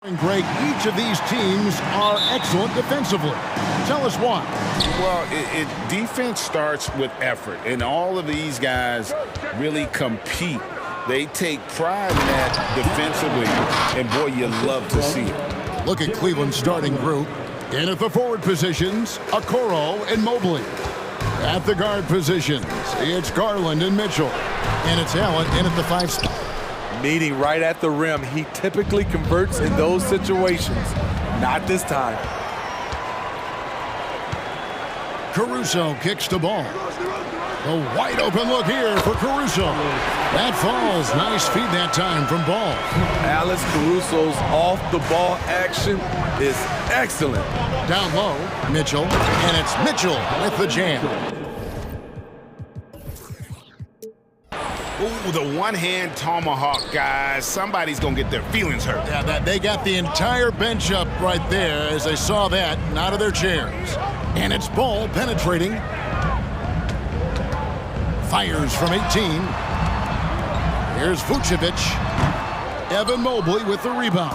Greg, each of these teams are excellent defensively. Tell us why. Well, defense starts with effort, and all of these guys really compete. They take pride in that defensively, and boy, you love to see it. Look at Cleveland's starting group. In at the forward positions, Okoro and Mobley. At the guard positions, it's Garland and Mitchell. And it's Allen in at the 5 spot. Meeting right at the rim, he typically converts in those situations. Not this time. Caruso kicks the ball. A wide open look here for Caruso. That falls. Nice feed that time from Ball. Alex Caruso's off-the-ball action is excellent. Down low, Mitchell. And it's Mitchell with the jam. Ooh, the one-hand tomahawk, guys. Somebody's going to get their feelings hurt. Yeah, they got the entire bench up right there as they saw that and out of their chairs. And it's Ball penetrating. Fires from 18. Here's Vucevic. Evan Mobley with the rebound.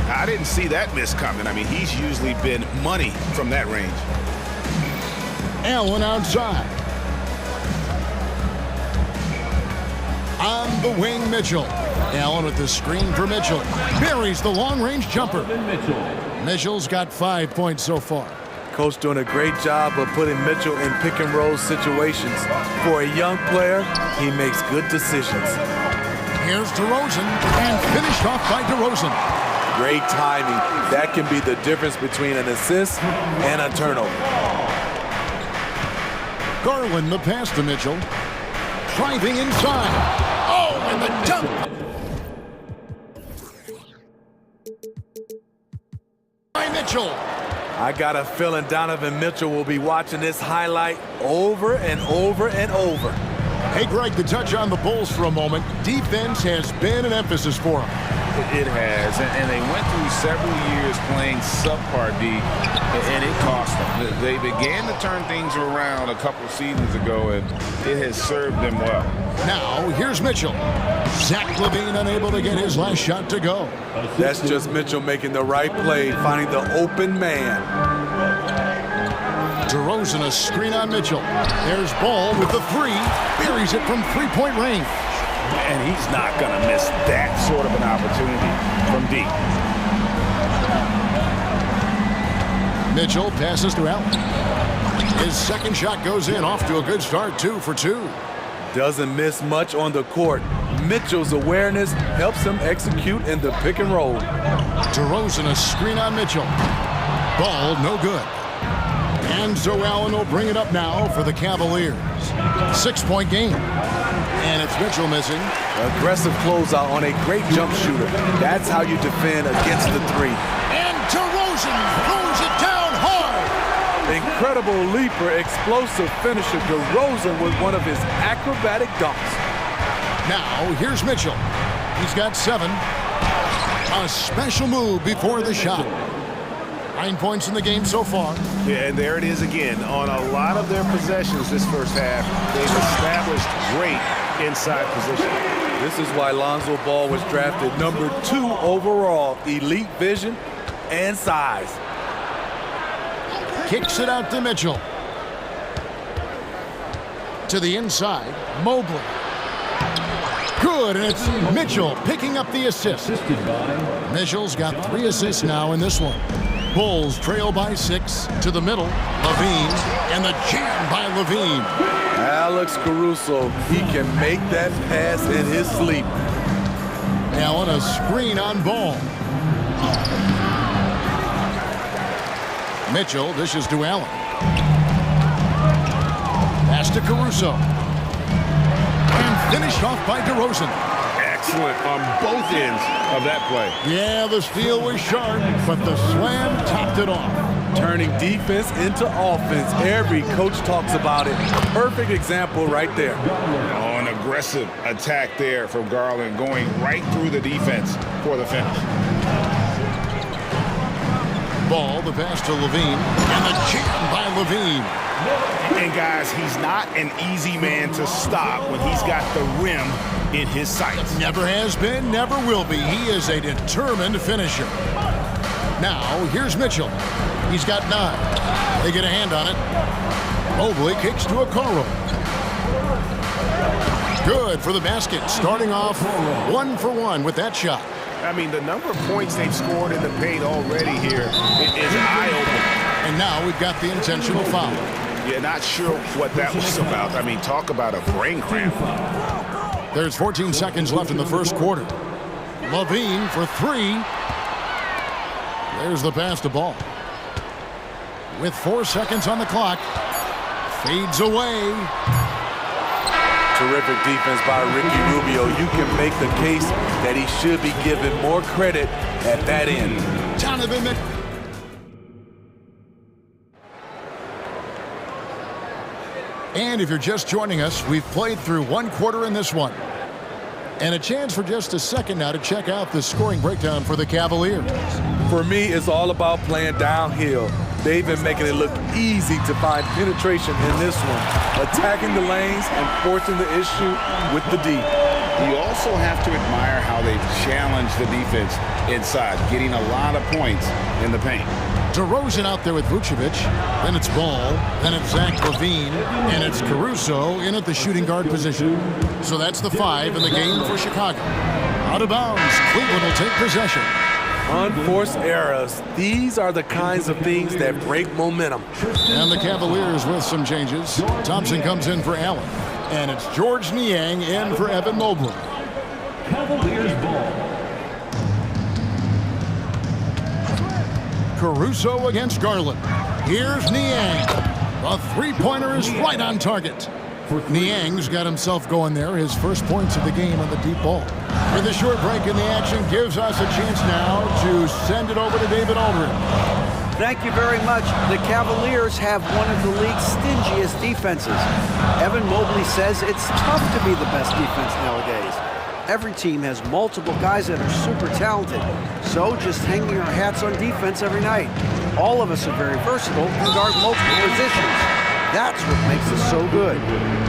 I didn't see that miss coming. I mean, he's usually been money from that range. Allen outside. On the wing, Mitchell. Allen with the screen for Mitchell. Buries the long-range jumper. Mitchell's got 5 points so far. Coach doing a great job of putting Mitchell in pick-and-roll situations. For a young player, he makes good decisions. Here's DeRozan, and finished off by DeRozan. Great timing. That can be the difference between an assist and a turnover. Garland the pass to Mitchell. Driving inside. Oh, and the dunk. By Mitchell. I got a feeling Donovan Mitchell will be watching this highlight over and over and over. Hey, Greg, to touch on the Bulls for a moment, defense has been an emphasis for them. It has, and they went through several years playing subpar D, and it cost them. They began to turn things around a couple seasons ago, and it has served them well. Now, here's Mitchell. Zach LaVine unable to get his last shot to go. That's just Mitchell making the right play, finding the open man. DeRozan a screen on Mitchell. There's Ball with the 3. Buries it from 3-point range. And he's not going to miss that sort of an opportunity from deep. Mitchell passes to Allen. His second shot goes in, off to a good start, 2 for 2. Doesn't miss much on the court. Mitchell's awareness helps him execute in the pick and roll. DeRozan a screen on Mitchell. Ball no good. And so Allen will bring it up now for the Cavaliers. 6-point game. And it's Mitchell missing. Aggressive closeout on a great jump shooter. That's how you defend against the 3. And DeRozan throws it down hard. Incredible leaper, explosive finisher. DeRozan with one of his acrobatic dunks. Now, here's Mitchell. He's got 7. A special move before the shot. 9 points in the game so far. Yeah, and there it is again. On a lot of their possessions this first half, they've established great inside position. This is why Lonzo Ball was drafted number 2 overall. Elite vision and size. Kicks it out to Mitchell. To the inside, Mobley. Good, and it's Mitchell picking up the assist. Mitchell's got 3 assists now in this one. Bulls trail by 6 to the middle. LaVine, and the jam by LaVine. Alex Caruso, he can make that pass in his sleep. Allen a screen on Ball. Mitchell dishes to Allen. Pass to Caruso. And finished off by DeRozan. Excellent on both ends of that play. Yeah, the steal was sharp, but the slam topped it off. Turning defense into offense. Every coach talks about it. Perfect example right there. Oh, an aggressive attack there from Garland, going right through the defense for the finish. Ball, the pass to LaVine, and the jam by LaVine. And guys, he's not an easy man to stop when he's got the rim in his sights. Never has been, never will be. He is a determined finisher. Now, here's Mitchell. He's got 9. They get a hand on it. Mobley kicks to Okoro. Good for the basket, starting off 1 for 1 with that shot. I mean, the number of points they've scored in the paint already here is eye-opening. And now we've got the intentional foul. Yeah, not sure what that was about. I mean, talk about a brain cramp. There's 14 seconds left in the first quarter. Levine for 3. There's the pass to Ball. With 4 seconds on the clock. Fades away. Terrific defense by Ricky Rubio. You can make the case that he should be given more credit at that end. Donovan Mitchell. And if you're just joining us, we've played through 1 quarter in this one. And a chance for just a second now to check out the scoring breakdown for the Cavaliers. For me, it's all about playing downhill. They've been making it look easy to find penetration in this one, attacking the lanes and forcing the issue with the D. You also have to admire how they've challenged the defense inside, getting a lot of points in the paint. DeRozan out there with Vucevic, then it's Ball, then it's Zach LaVine, and it's Caruso in at the shooting guard position. So that's the 5 in the game for Chicago. Out of bounds, Cleveland will take possession. Unforced errors. These are the kinds of things that break momentum. And the Cavaliers with some changes. Thompson comes in for Allen. And it's George Niang in for Evan Mobley. Cavaliers ball. Caruso against Garland. Here's Niang. The three-pointer is right on target. Niang's got himself going there, his first points of the game on the deep ball. With a short break in the action gives us a chance now to send it over to David Aldridge. Thank you very much. The Cavaliers have one of the league's stingiest defenses. Evan Mobley says it's tough to be the best defense nowadays. Every team has multiple guys that are super talented. So just hanging our hats on defense every night. All of us are very versatile and guard multiple positions. That's what makes us so good.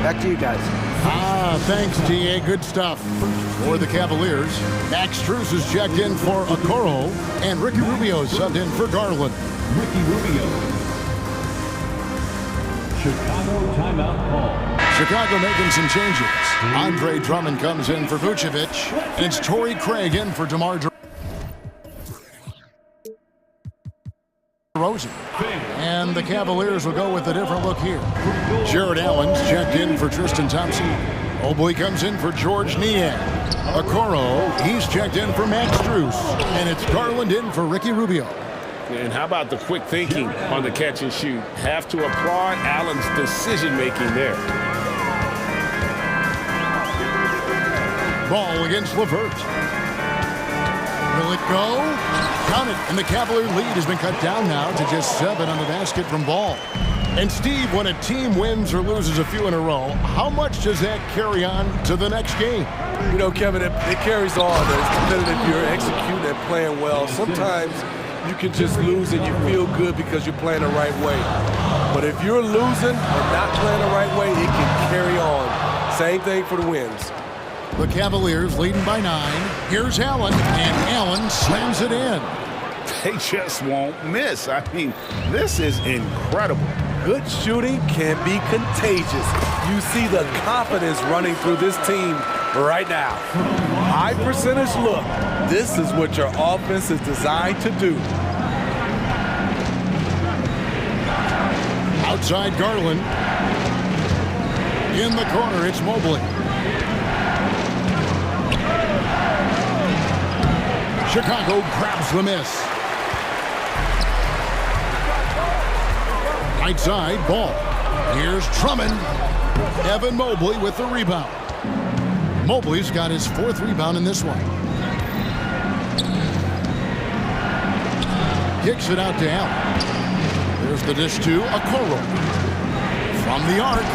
Back to you guys. Thanks, T.A. Good stuff. For the Cavaliers, Max Strus is checked in for Okoro, and Ricky Rubio is subbed in for Garland. Ricky Rubio. Chicago timeout call. Chicago making some changes. Andre Drummond comes in for Vucevic, and it's Torrey Craig in for DeMar DeRozan. And the Cavaliers will go with a different look here. Jared Allen's checked in for Tristan Thompson. Mobley comes in for George Niang. Okoro, he's checked in for Max Strus. And it's Garland in for Ricky Rubio. And how about the quick thinking on the catch and shoot? Have to applaud Allen's decision-making there. Ball against LeVert. Will it go? Count it, and the Cavalier lead has been cut down now to just 7 on the basket from Ball. And Steve, when a team wins or loses a few in a row, how much does that carry on to the next game? You know, Kevin, it carries on. It's competitive. You're executing and playing well. Sometimes you can just lose and you feel good because you're playing the right way. But if you're losing and not playing the right way, it can carry on. Same thing for the wins. The Cavaliers leading by 9. Here's Allen, and Allen slams it in. They just won't miss. I mean, this is incredible. Good shooting can be contagious. You see the confidence running through this team right now. High percentage look. This is what your offense is designed to do. Outside Garland. In the corner, it's Mobley. Chicago grabs the miss. Right side, Ball. Here's Drummond. Evan Mobley with the rebound. Mobley's got his 4th rebound in this one. Kicks it out to Allen. There's the dish to Okoro. From the arc.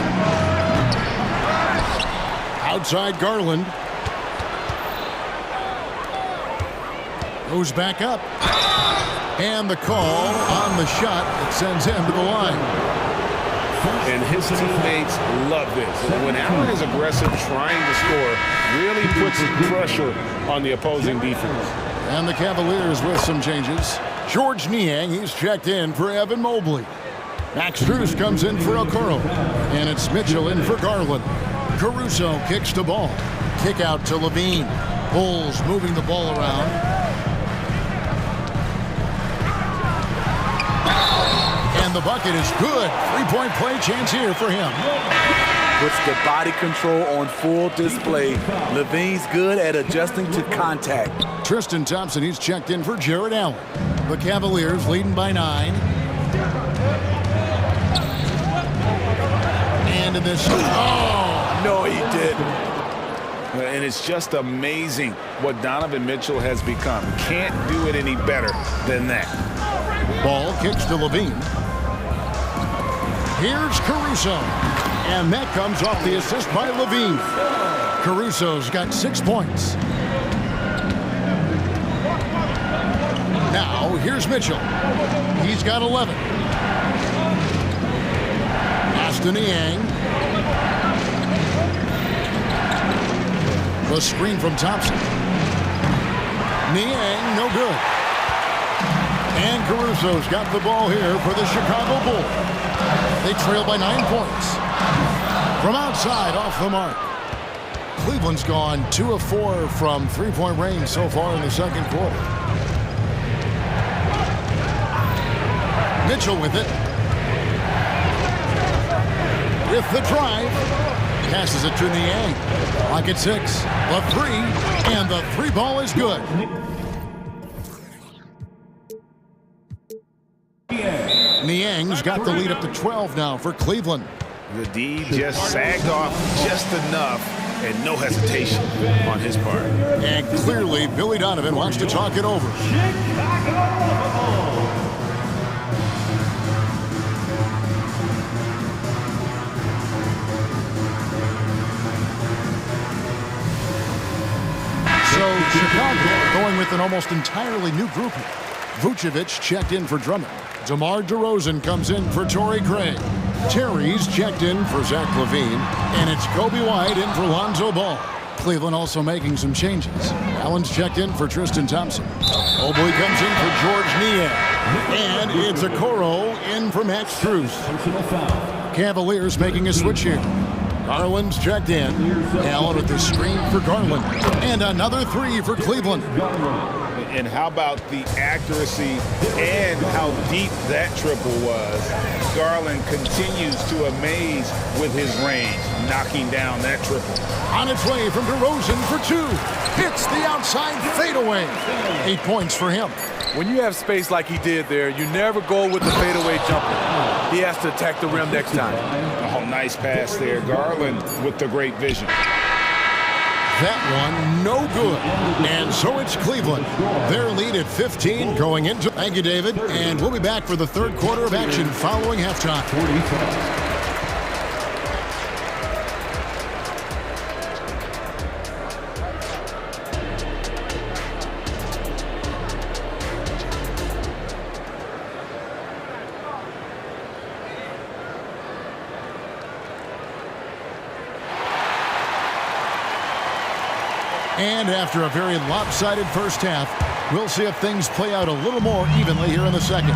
Outside Garland. Goes back up. And the call on the shot that sends him to the line. and his teammates love this. When Allen is aggressive, trying to score, really puts pressure on the opposing defense. And the Cavaliers with some changes. George Niang, he's checked in for Evan Mobley. Max Strus comes in for Okoro. And it's Mitchell in for Garland. Caruso kicks the ball. Kick out to Levine. Bulls moving the ball around. And the bucket is good. Three-point play chance here for him. Puts the body control on full display. Levine's good at adjusting to contact. Tristan Thompson, he's checked in for Jared Allen. The Cavaliers leading by 9. And in this... Oh! No, he didn't. And it's just amazing what Donovan Mitchell has become. Can't do it any better than that. Ball kicks to Levine. Here's Caruso. And that comes off the assist by Levine. Caruso's got 6 points. Now, here's Mitchell. He's got 11. Pass to Niang. The screen from Thompson. Niang, no good. And Caruso's got the ball here for the Chicago Bulls. They trail by 9 points. From outside, off the mark. Cleveland's gone 2 of 4 from three-point range so far in the second quarter. Mitchell with it. With the drive. Passes it to Niang. Clock at 6. The 3. And the 3 ball is good. Niang's got the lead up to 12 now for Cleveland. The D just sagged off just enough, and no hesitation on his part. And clearly, Billy Donovan wants to talk it over. So Chicago going with an almost entirely new group here. Vucevic checked in for Drummond. DeMar DeRozan comes in for Torrey Craig. Terry's checked in for Zach LaVine. And it's Kobe White in for Lonzo Ball. Cleveland also making some changes. Allen's checked in for Tristan Thompson. Mobley comes in for George Niang. And it's Okoro in for Max Strus. Cavaliers making a switch here. Garland's checked in. Allen with the screen for Garland. And another 3 for Cleveland. And how about the accuracy and how deep that triple was. Garland continues to amaze with his range, knocking down that triple. On its way from DeRozan for 2. Hits the outside fadeaway. 8 points for him. When you have space like he did there, you never go with the fadeaway jumper. He has to attack the rim next time. Oh, nice pass there. Garland with the great vision. That one, no good. And so it's Cleveland. Their lead at 15 going into... Thank you, David. And we'll be back for the third quarter of action following halftime. And after a very lopsided first half, we'll see if things play out a little more evenly here in the second.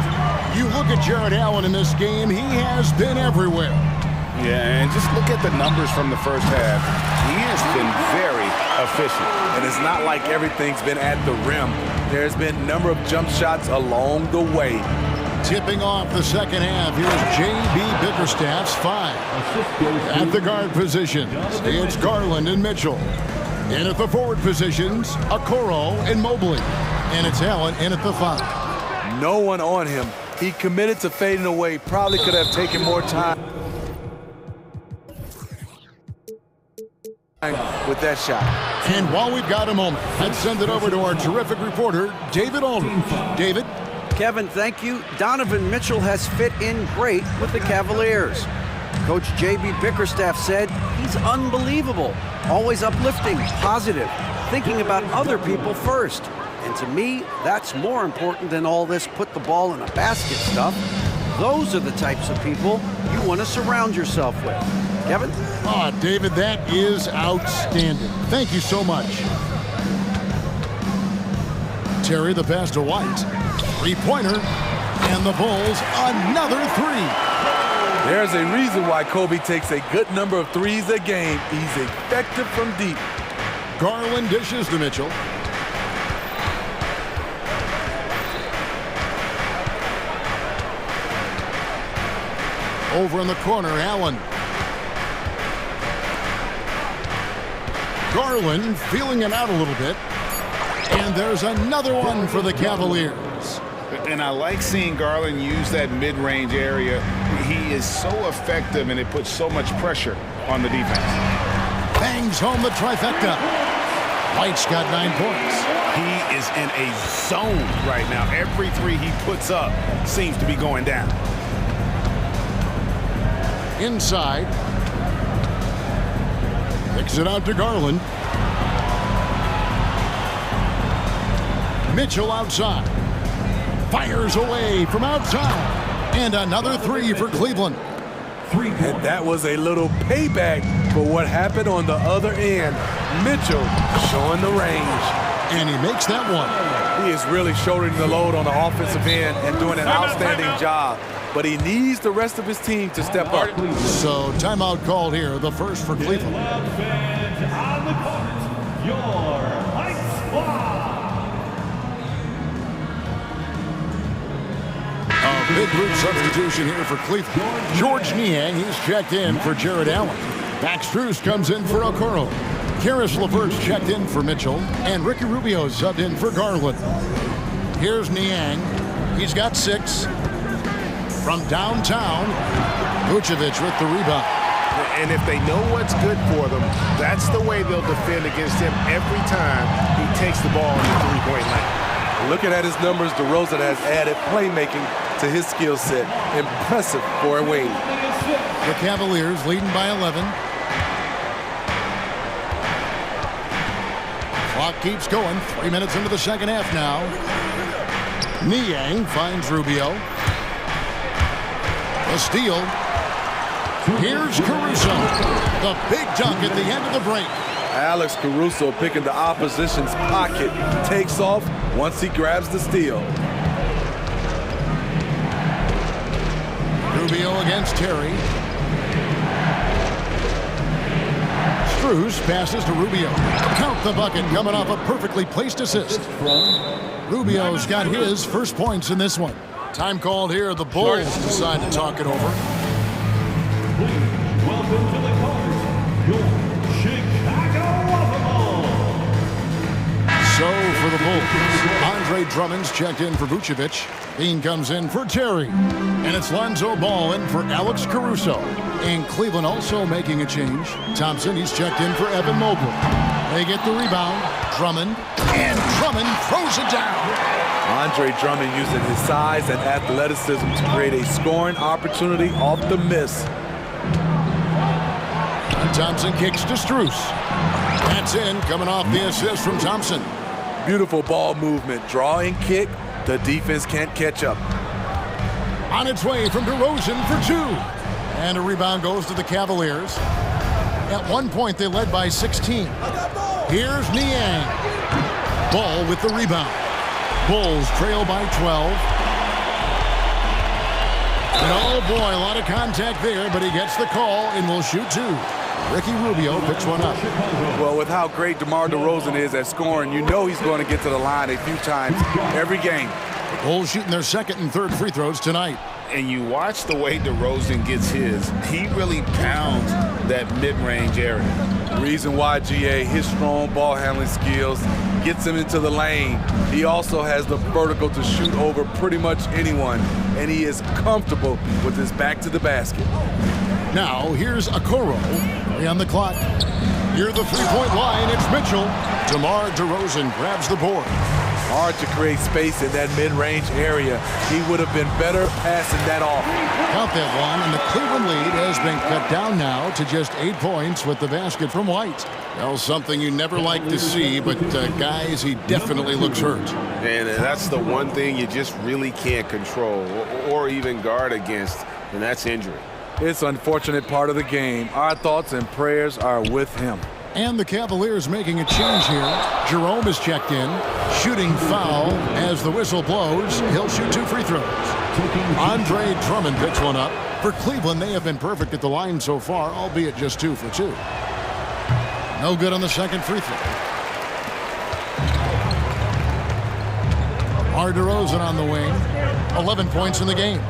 You look at Jared Allen in this game, he has been everywhere. Yeah, and just look at the numbers from the first half. He has been very efficient. And it's not like everything's been at the rim. There's been a number of jump shots along the way. Tipping off the second half, here's J.B. Bickerstaff's 5. At the guard positions, it's Garland and Mitchell. In at the forward positions, Okoro and Mobley. And it's Allen in at the 5. No one on him. He committed to fading away. Probably could have taken more time with that shot. And while we've got a moment, let's send it over to our terrific reporter, David Aldridge. David? Kevin, thank you. Donovan Mitchell has fit in great with the Cavaliers. Coach J.B. Bickerstaff said he's unbelievable, always uplifting, positive, thinking about other people first. And to me, that's more important than all this put the ball in a basket stuff. Those are the types of people you want to surround yourself with. Kevin? Oh, David, that is outstanding. Thank you so much. Terry, the pass to White. Three-pointer. And the Bulls, another three. There's a reason why Kobe takes a good number of threes a game. He's effective from deep. Garland dishes to Mitchell. Over in the corner, Allen. Garland feeling it out a little bit. And there's another one for the Cavaliers. And I like seeing Garland use that mid-range area. He is so effective, and it puts so much pressure on the defense. Bangs home the trifecta. White's got 9 points. He is in a zone right now. Every three he puts up seems to be going down. Inside. Kicks it out to Garland. Mitchell outside. Fires away from outside. And another three for Cleveland. And that was a little payback for what happened on the other end. Mitchell showing the range. And he makes that one. He is really shouldering the load on the offensive end and doing an outstanding job. But he needs the rest of his team to step up. So timeout called here, the first for Cleveland. Fans on the court, your high squad. A big group substitution here for Cleveland. George Niang, he's checked in for Jared Allen. Max Strus comes in for Okoro. Karis LeVert's checked in for Mitchell. And Ricky Rubio subbed in for Garland. Here's Niang. He's got 6. From downtown, Vucevic with the rebound. And if they know what's good for them, that's the way they'll defend against him every time he takes the ball in the three-point line. Looking at his numbers, DeRozan has added playmaking to his skill set. Impressive for a wing. The Cavaliers leading by 11. Clock keeps going. 3 minutes into the second half now. Niang finds Rubio. A steal. Here's Caruso. The big dunk at the end of the break. Alex Caruso picking the opposition's pocket. Takes off once he grabs the steal. Rubio against Terry. Strus passes to Rubio. Count the bucket coming off a perfectly placed assist. Rubio's got his first points in this one. Time called here. The Bulls decide to talk it over. Please welcome to the court, your Chicago Waterfall. So for the Bulls, Andre Drummond's checked in for Vucevic. Bean comes in for Terry. And it's Lonzo Ball in for Alex Caruso. And Cleveland also making a change. Thompson, he's checked in for Evan Mobley. They get the rebound. Drummond. And Drummond throws it down. Andre Drummond using his size and athleticism to create a scoring opportunity off the miss. And Thompson kicks to Strus. That's in, coming off the assist from Thompson. Beautiful ball movement. Draw and kick. The defense can't catch up. On its way from DeRozan for 2. And a rebound goes to the Cavaliers. At one point, they led by 16. Here's Niang. Ball with the rebound. Bulls trail by 12. And oh boy, a lot of contact there, but he gets the call and will shoot 2. Ricky Rubio picks one up. Well, with how great DeMar DeRozan is at scoring, you know he's going to get to the line a few times every game. The Bulls shooting their second and third free throws tonight. And you watch the way DeRozan gets his. He really pounds that mid-range area. The reason why, GA, his strong ball handling skills gets him into the lane. He also has the vertical to shoot over pretty much anyone, and he is comfortable with his back to the basket. Now, here's Okoro. 3 on the clock. Near the three-point line, it's Mitchell. DeMar DeRozan grabs the board. Hard to create space in that mid-range area. He would have been better passing that off. Count that one, and the Cleveland lead has been cut down now to just 8 points with the basket from White. Well, something you never like to see, but guys, he definitely looks hurt. And that's the one thing you just really can't control or even guard against, and that's injury. It's an unfortunate part of the game. Our thoughts and prayers are with him. And the Cavaliers making a change here. Jerome is checked in. Shooting foul as the whistle blows. He'll shoot 2 free throws. Andre Drummond picks one up. For Cleveland, they have been perfect at the line so far, albeit just 2 for 2. No good on the second free throw. DeRozan on the wing. 11 points in the game.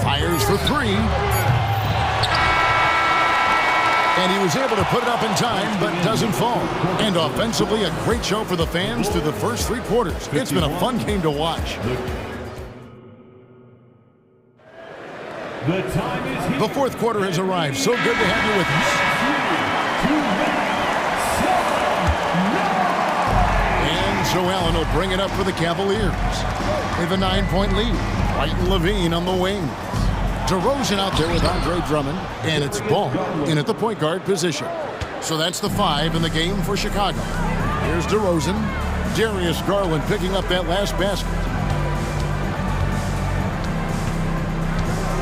Fires for 3. And he was able to put it up in time, but doesn't fall. And offensively, a great show for the fans through the first 3 quarters. It's been a fun game to watch. The fourth quarter has arrived. So good to have you with us. And Joe Allen will bring it up for the Cavaliers. They have a 9-point lead. White and Levine on the wing. DeRozan out there with Andre Drummond, and it's Ball in at the point guard position. So that's the 5 in the game for Chicago. Here's DeRozan. Darius Garland picking up that last basket.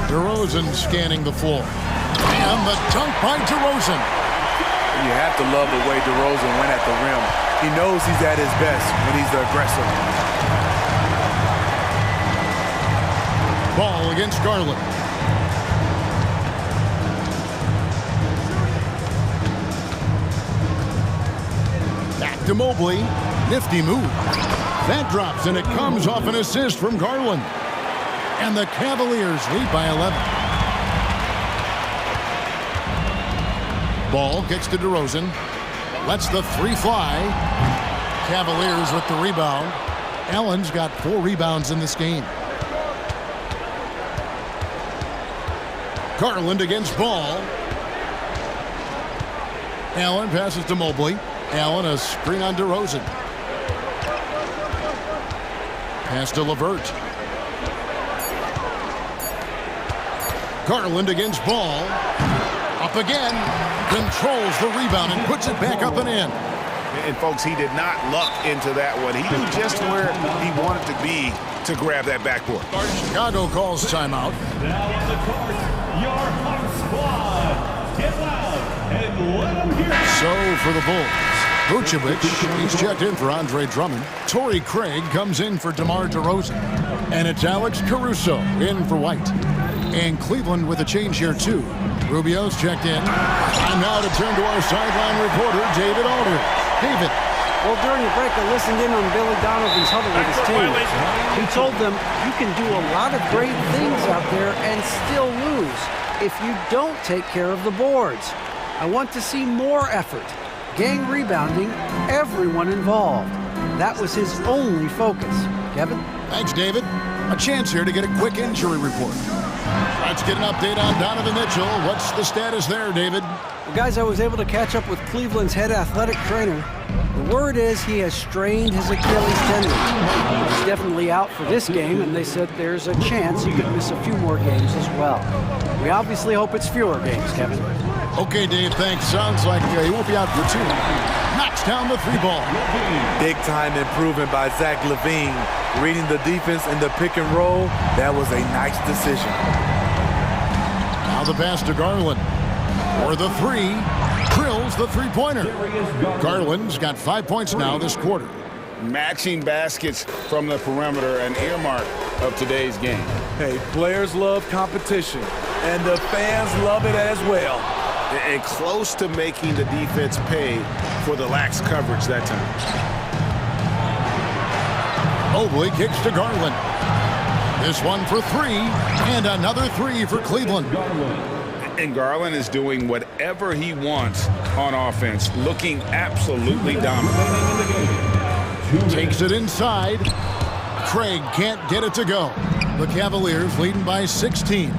DeRozan scanning the floor. And the dunk by DeRozan. You have to love the way DeRozan went at the rim. He knows he's at his best when he's the aggressor. Ball against Garland. To Mobley, nifty move. That drops, and it comes off an assist from Garland. And the Cavaliers lead by 11. Ball gets to DeRozan. Lets the 3 fly. Cavaliers with the rebound. Allen's got 4 rebounds in this game. Garland against Ball. Allen passes to Mobley. Allen, a screen on DeRozan. Pass to LeVert. Garland against Ball. Up again. Controls the rebound and puts it back up and in. And folks, he did not luck into that one. He knew just where he wanted to be to grab that backboard. Chicago calls timeout. Now on the court, your hot squad. Get loud and let them hear it. So for the Bulls, Vucevic, he's checked in for Andre Drummond. Torrey Craig comes in for DeMar DeRozan. And it's Alex Caruso in for White. And Cleveland with a change here too. Rubio's checked in. Time now to turn to our sideline reporter, David Aldridge. David. Well, during the break, I listened in on Billy Donovan's huddle with his team. He told them, you can do a lot of great things out there and still lose if you don't take care of the boards. I want to see more effort. Gang rebounding, everyone involved. That was his only focus. Kevin? Thanks, David. A chance here to get a quick injury report. Let's get an update on Donovan Mitchell. What's the status there, David? Well, guys, I was able to catch up with Cleveland's head athletic trainer. The word is he has strained his Achilles tendon. He's definitely out for this game, and they said there's a chance he could miss a few more games as well. We obviously hope it's fewer games, Kevin. Okay, Dave, thanks. Sounds like he won't be out for 2. Knocks down the 3 ball. Big-time improvement by Zach LaVine. Reading the defense in the pick and roll, that was a nice decision. Now the pass to Garland. For the 3. Drills the 3-pointer. Garland's got 5 points now this quarter. Matching baskets from the perimeter, an earmark of today's game. Hey, players love competition, and the fans love it as well. And close to making the defense pay for the lax coverage that time. Mobley kicks to Garland. This one for 3, and another 3 for Cleveland. And Garland is doing whatever he wants on offense, looking absolutely dominant. Takes it inside. Craig can't get it to go. The Cavaliers leading by 16.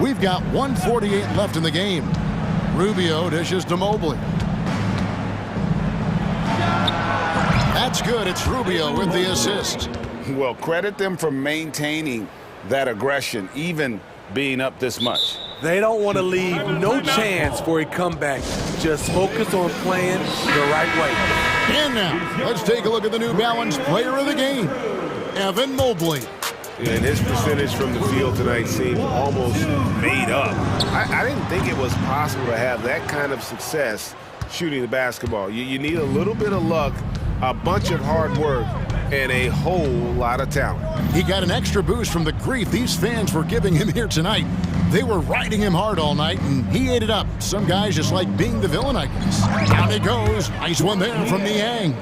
We've got 1:48 left in the game. Rubio dishes to Mobley. shot's good. It's Rubio with the assist. Well, credit them for maintaining that aggression, even being up this much. They don't want to leave no chance for a comeback. Just focus on playing the right way. And now, let's take a look at the New Balance player of the game, Evan Mobley. And his percentage from the field tonight seemed almost made up. I didn't think it was possible to have that kind of success shooting the basketball. You need a little bit of luck, a bunch of hard work, and a whole lot of talent. He got an extra boost from the grief these fans were giving him here tonight. They were riding him hard all night, and he ate it up. Some guys just like being the villain, I guess. Down he goes. Nice one there from Niang.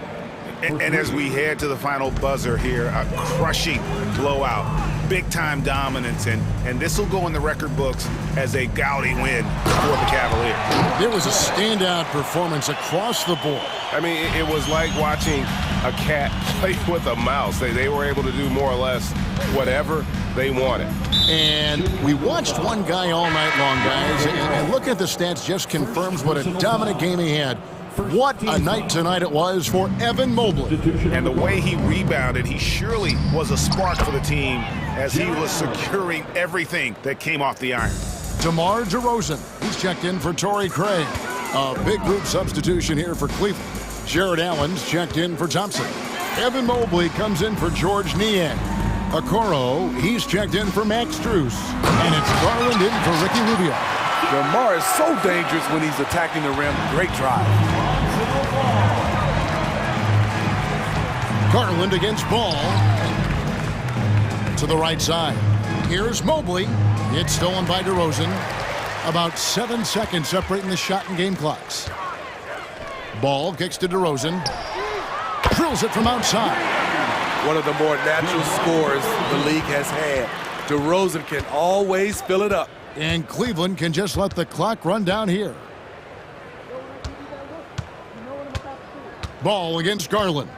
And as we head to the final buzzer here, a crushing blowout, big-time dominance, and this will go in the record books as a gaudy win for the Cavaliers. There was a standout performance across the board. I mean, it was like watching a cat play with a mouse. They were able to do more or less whatever they wanted. And we watched one guy all night long, guys, and looking at the stats just confirms what a dominant game he had. What a night tonight it was for Evan Mobley. And the way he rebounded, he surely was a spark for the team as he was securing everything that came off the iron. DeMar DeRozan, he's checked in for Torrey Craig. A big group substitution here for Cleveland. Jared Allen's checked in for Thompson. Evan Mobley comes in for George Niang. Okoro, he's checked in for Max Strus. And it's Garland in for Ricky Rubio. DeMar is so dangerous when he's attacking the rim. Great drive. Garland against Ball. To the right side. Here's Mobley. It's stolen by DeRozan. About 7 seconds separating the shot and game clocks. Ball kicks to DeRozan. Drills it from outside. One of the more natural scores the league has had. DeRozan can always fill it up. And Cleveland can just let the clock run down here. Ball against Garland.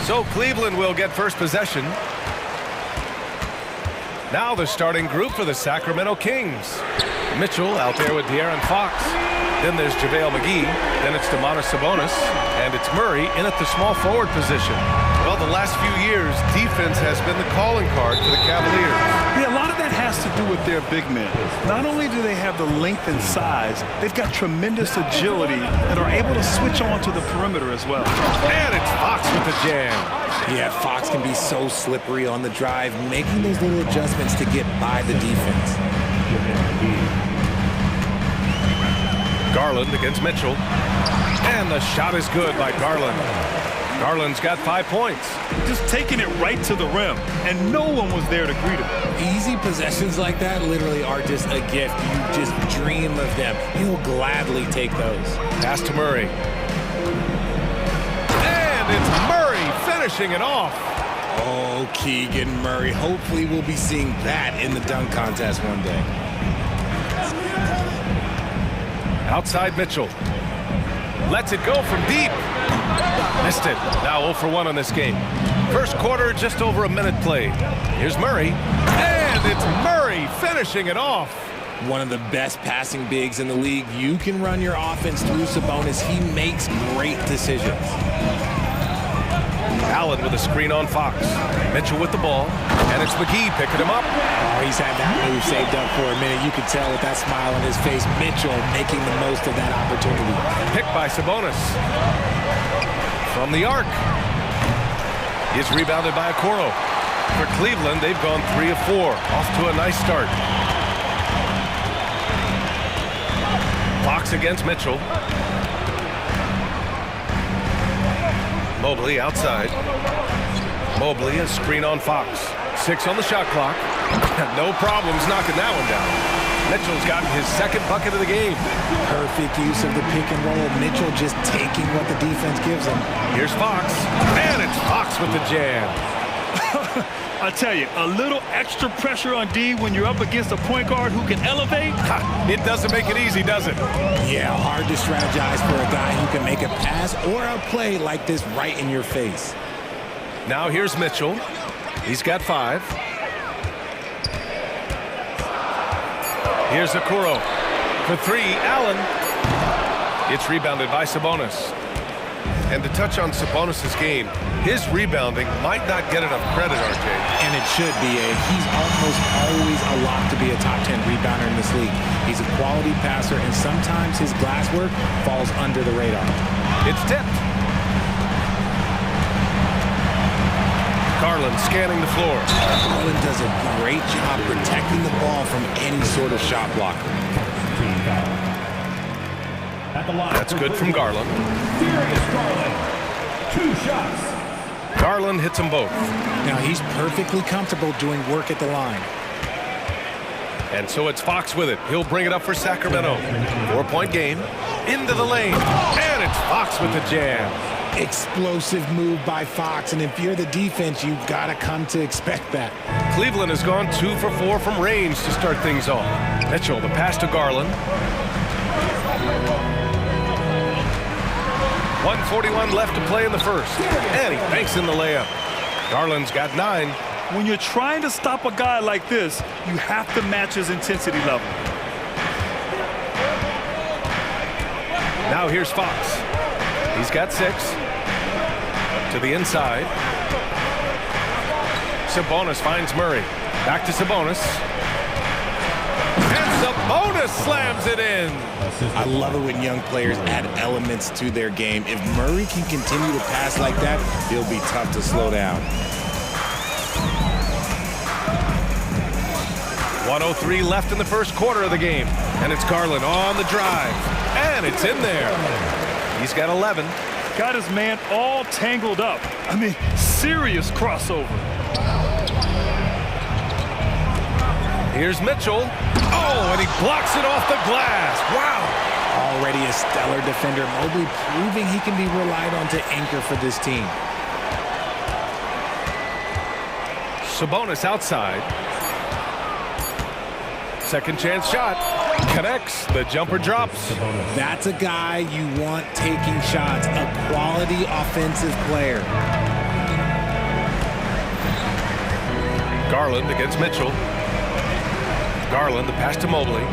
So Cleveland will get first possession. Now the starting group for the Sacramento Kings. Mitchell out there with De'Aaron Fox. Then there's JaVale McGee. Then it's Domantas Sabonis. And it's Murray in at the small forward position. Well, the last few years, defense has been the calling card for the Cavaliers. Yeah, a lot of that has to do with their big men. Not only do they have the length and size, they've got tremendous agility and are able to switch on to the perimeter as well. And it's Fox with the jam. Yeah, Fox can be so slippery on the drive, making those little adjustments to get by the defense. Garland against Mitchell. And the shot is good by Garland. Garland's got 5 points. Just taking it right to the rim, and no one was there to greet him. Easy possessions like that literally are just a gift. You just dream of them. He'll gladly take those. Pass to Murray. And it's Murray finishing it off. Oh, Keegan Murray. Hopefully we'll be seeing that in the dunk contest one day. Outside Mitchell. Lets it go from deep. Missed it. Now 0 for 1 on this game. First quarter, just over a minute played. Here's Murray. And it's Murray finishing it off. One of the best passing bigs in the league. You can run your offense through Sabonis. He makes great decisions. Allen with a screen on Fox. Mitchell with the ball. And it's McGee picking him up. Oh, he's had that move saved up for a minute. You could tell with that smile on his face. Mitchell making the most of that opportunity. Picked by Sabonis. From the arc. Is rebounded by Okoro. For Cleveland, they've gone 3 of 4. Off to a nice start. Fox against Mitchell. Mobley outside. Mobley, a screen on Fox. 6 on the shot clock. No problems knocking that one down. Mitchell's gotten his second bucket of the game. Perfect use of the pick and roll. Mitchell just taking what the defense gives him. Here's Fox. And it's Fox with the jam. I tell you, a little extra pressure on D when you're up against a point guard who can elevate. It doesn't make it easy, does it? Yeah, hard to strategize for a guy who can make a pass or a play like this right in your face. Now here's Mitchell. He's got 5. Here's Okoro. For 3, Allen. It's rebounded by Sabonis. And to touch on Sabonis' game, his rebounding might not get enough credit, RJ. And it should be. He's almost always a lock to be a top 10 rebounder in this league. He's a quality passer, and sometimes his glass work falls under the radar. It's tipped. Garland scanning the floor. Garland does a great job protecting the ball from any sort of shot blocker. That's good from Garland. Garland. 2 shots. Garland hits them both. Now he's perfectly comfortable doing work at the line. And so it's Fox with it. He'll bring it up for Sacramento. 4-point game. Into the lane. And it's Fox with the jam. Explosive move by Fox, and if you're the defense, you've got to come to expect that. Cleveland has gone 2 for 4 from range to start things off. Mitchell, the pass to Garland. 1:41 left to play in the first. And he banks in the layup. Garland's got 9. When you're trying to stop a guy like this, you have to match his intensity level. Now here's Fox. He's got 6. To the inside. Sabonis finds Murray. Back to Sabonis. And Sabonis slams it in. I love it when young players add elements to their game. If Murray can continue to pass like that, he'll be tough to slow down. 1:03 left in the first quarter of the game. And it's Garland on the drive. And it's in there. He's got 11. Got his man all tangled up. I mean, serious crossover. Here's Mitchell. Oh, and he blocks it off the glass. Wow. Already a stellar defender. Mobley proving he can be relied on to anchor for this team. Sabonis outside. Second chance shot. Connects. The jumper drops. That's a guy you want taking shots. A quality offensive player. Garland against Mitchell. Garland, the pass to Mobley.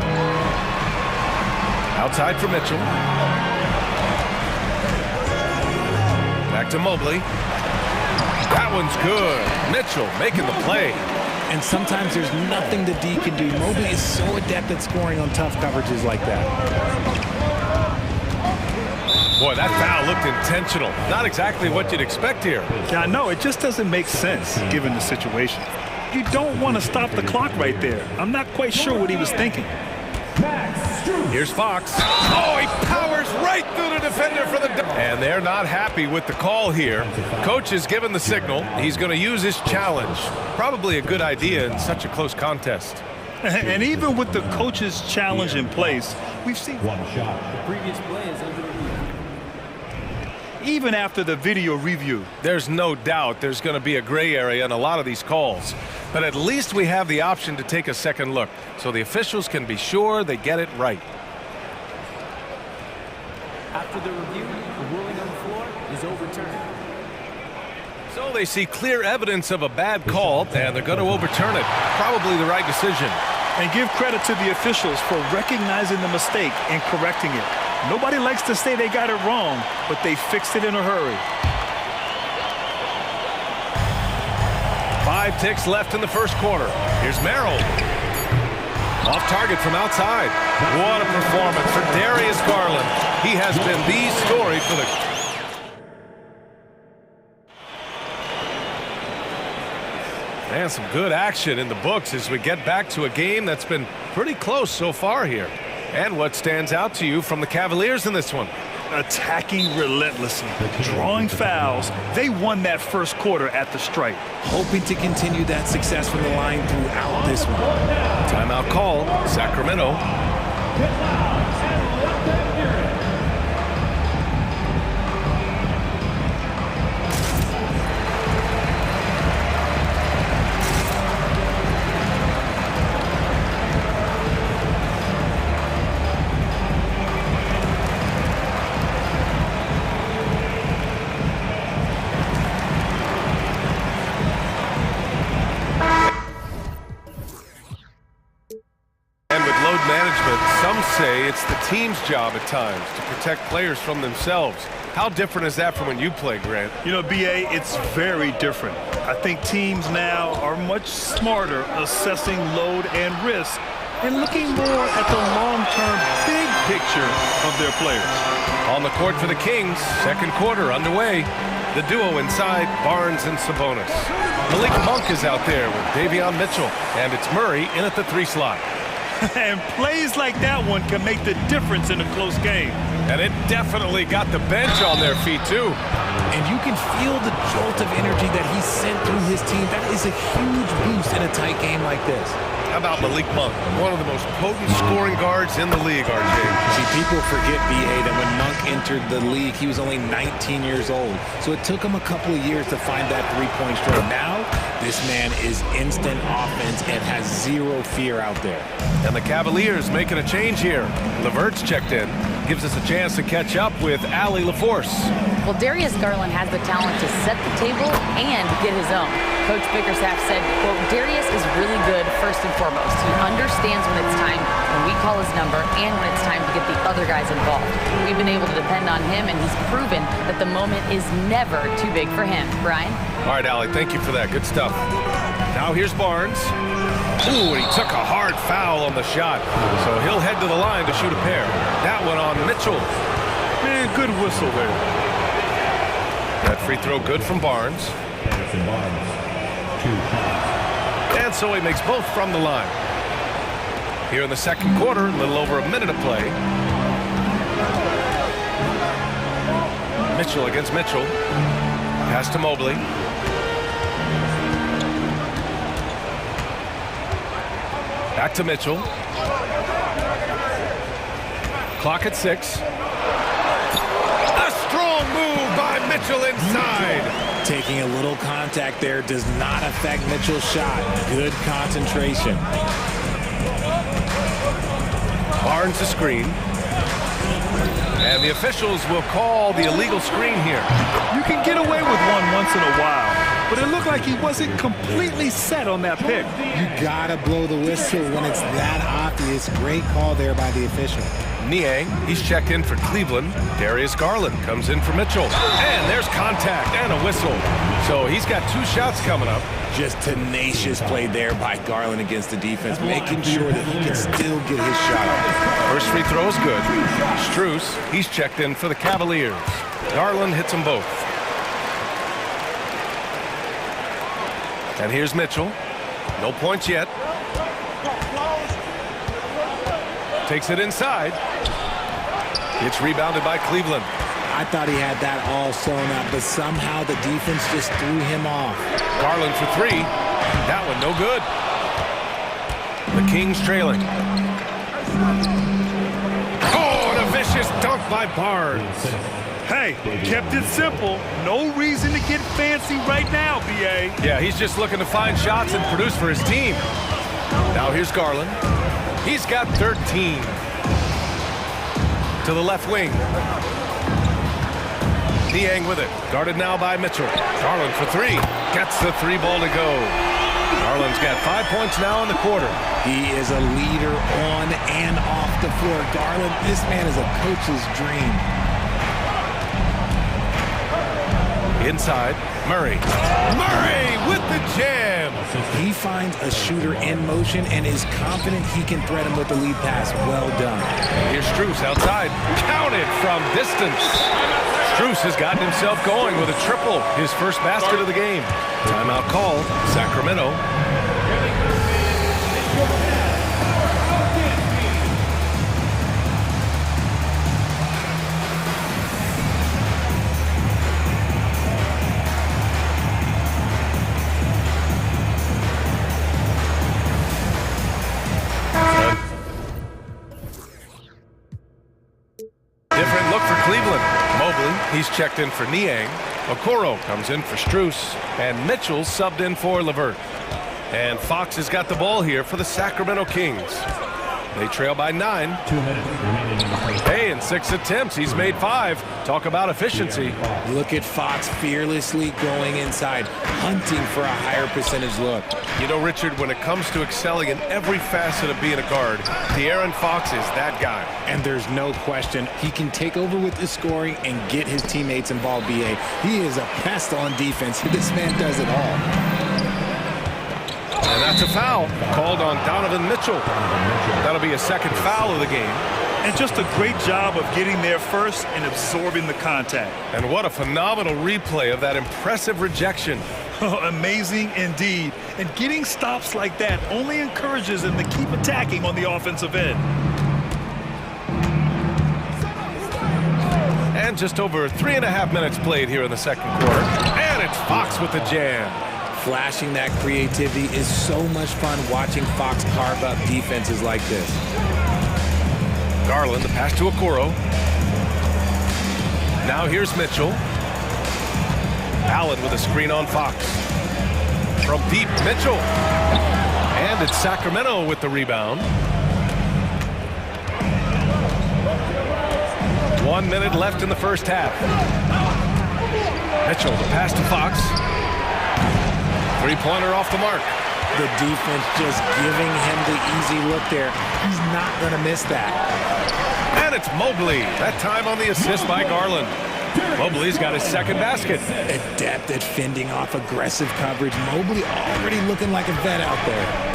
Outside for Mitchell. Back to Mobley. That one's good. Mitchell making the play. And sometimes there's nothing the D can do. Mobley is so adept at scoring on tough coverages like that. Boy, that foul looked intentional. Not exactly what you'd expect here. Yeah, no, it just doesn't make sense given the situation. You don't want to stop the clock right there. I'm not quite sure what he was thinking. Here's Fox. Oh, he powers right through the defender for the... And they're not happy with the call here. Coach has given the signal. He's going to use his challenge. Probably a good idea in such a close contest. And even with the coach's challenge in place, we've seen... One shot. The previous play is under review. Even after the video review. There's no doubt there's going to be a gray area in a lot of these calls. But at least we have the option to take a second look, so the officials can be sure they get it right. After the review, the ruling on the floor is overturned. So they see clear evidence of a bad call, and they're going to overturn it. Probably the right decision. And give credit to the officials for recognizing the mistake and correcting it. Nobody likes to say they got it wrong, but they fixed it in a hurry. 5 ticks left in the first quarter. Here's Merrill. Off target from outside. What a performance for Darius Garland. He has been the story for the... And some good action in the books as we get back to a game that's been pretty close so far here. And what stands out to you from the Cavaliers in this one? Attacking relentlessly, drawing fouls. They won that first quarter at the stripe. Hoping to continue that success from the line throughout this one. Timeout call, Sacramento. Some say it's the team's job at times to protect players from themselves. How different is that from when you play, Grant? You know, BA, it's very different. I think teams now are much smarter assessing load and risk and looking more at the long-term big picture of their players. On the court for the Kings, second quarter underway. The duo inside, Barnes and Sabonis. Malik Monk is out there with Davion Mitchell, and it's Murray in at the 3 slot. And plays like that one can make the difference in a close game. And it definitely got the bench on their feet, too. And you can feel the jolt of energy that he sent through his team. That is a huge boost in a tight game like this. How about Malik Monk, one of the most potent scoring guards in the league, RJ? See, people forget, B.A., that when Monk entered the league, he was only 19 years old. So it took him a couple of years to find that three-point stroke. Now, this man is instant offense and has zero fear out there. And the Cavaliers making a change here. LeVert's checked in. Gives us a chance to catch up with Allie LaForce. Well, Darius Garland has the talent to set the table and get his own. Coach Bickerstaff said, quote, Darius is really good first and foremost. He understands when it's time, when we call his number, and when it's time to get the other guys involved. We've been able to depend on him, and he's proven that the moment is never too big for him. Brian? All right, Allie, thank you for that. Good stuff. Now here's Barnes. Ooh, and he took a hard foul on the shot. So he'll head to the line to shoot a pair. That one on Mitchell. Man, good whistle there. That free throw good from Barnes. And so he makes both from the line. Here in the second quarter, a little over a minute of play. Mitchell against Mitchell. Pass to Mobley. Back to Mitchell. Clock at 6. A strong move by Mitchell inside. Taking a little contact there does not affect Mitchell's shot. Good concentration. Barnes a screen. And the officials will call the illegal screen here. You can get away with one once in a while, but it looked like he wasn't completely set on that pick. You gotta blow the whistle when it's that obvious. Great call there by the official. Niang, he's checked in for Cleveland. Darius Garland comes in for Mitchell. And there's contact and a whistle. So he's got 2 shots coming up. Just tenacious play there by Garland against the defense, making sure that he can still get his shot off. First free throw is good. Strus, he's checked in for the Cavaliers. Garland hits them both. And here's Mitchell. No points yet. Takes it inside. It's rebounded by Cleveland. I thought he had that all sewn up, but somehow the defense just threw him off. Garland for 3. That one no good. The Kings trailing. Oh, and a vicious dunk by Barnes. Hey, kept it simple. No reason to get fancy right now, B.A. Yeah, he's just looking to find shots and produce for his team. Now here's Garland. He's got 13. To the left wing. Niang with it. Guarded now by Mitchell. Garland for 3. Gets the 3 ball to go. Garland's got 5 points now in the quarter. He is a leader on and off the floor. Garland, this man is a coach's dream. Inside, Murray. Murray with the jam. He finds a shooter in motion and is confident he can thread him with the lead pass. Well done. Here's Strus outside. Counted from distance. Strus has gotten himself going with a triple. His first basket of the game. Timeout called. Sacramento. Different look for Cleveland. Mobley, he's checked in for Niang. Okoro comes in for Strus. And Mitchell subbed in for LeVert. And Fox has got the ball here for the Sacramento Kings. They trail by 9. 2 minutes remaining in the first. Hey, in 6 attempts, he's made 5. Talk about efficiency. Look at Fox fearlessly going inside, hunting for a higher percentage look. You know, Richard, when it comes to excelling in every facet of being a guard, De'Aaron Fox is that guy. And there's no question, he can take over with the scoring and get his teammates involved, B.A. He is a pest on defense. This man does it all. And that's a foul called on Donovan Mitchell. That'll be a second foul of the game. And just a great job of getting there first and absorbing the contact. And what a phenomenal replay of that impressive rejection. Amazing indeed. And getting stops like that only encourages him to keep attacking on the offensive end. And just over 3.5 minutes played here in the second quarter. And it's Fox with the jam. Flashing that creativity is so much fun watching Fox carve up defenses like this. Garland, the pass to Okoro. Now here's Mitchell. Allen with a screen on Fox. From deep, Mitchell. And it's Sacramento with the rebound. 1 minute left in the first half. Mitchell, the pass to Fox. 3-pointer off the mark. The defense just giving him the easy look there. He's not going to miss that. And it's Mobley. That time on the assist by Garland. Mobley's got his second basket. Adept at fending off aggressive coverage. Mobley already looking like a vet out there.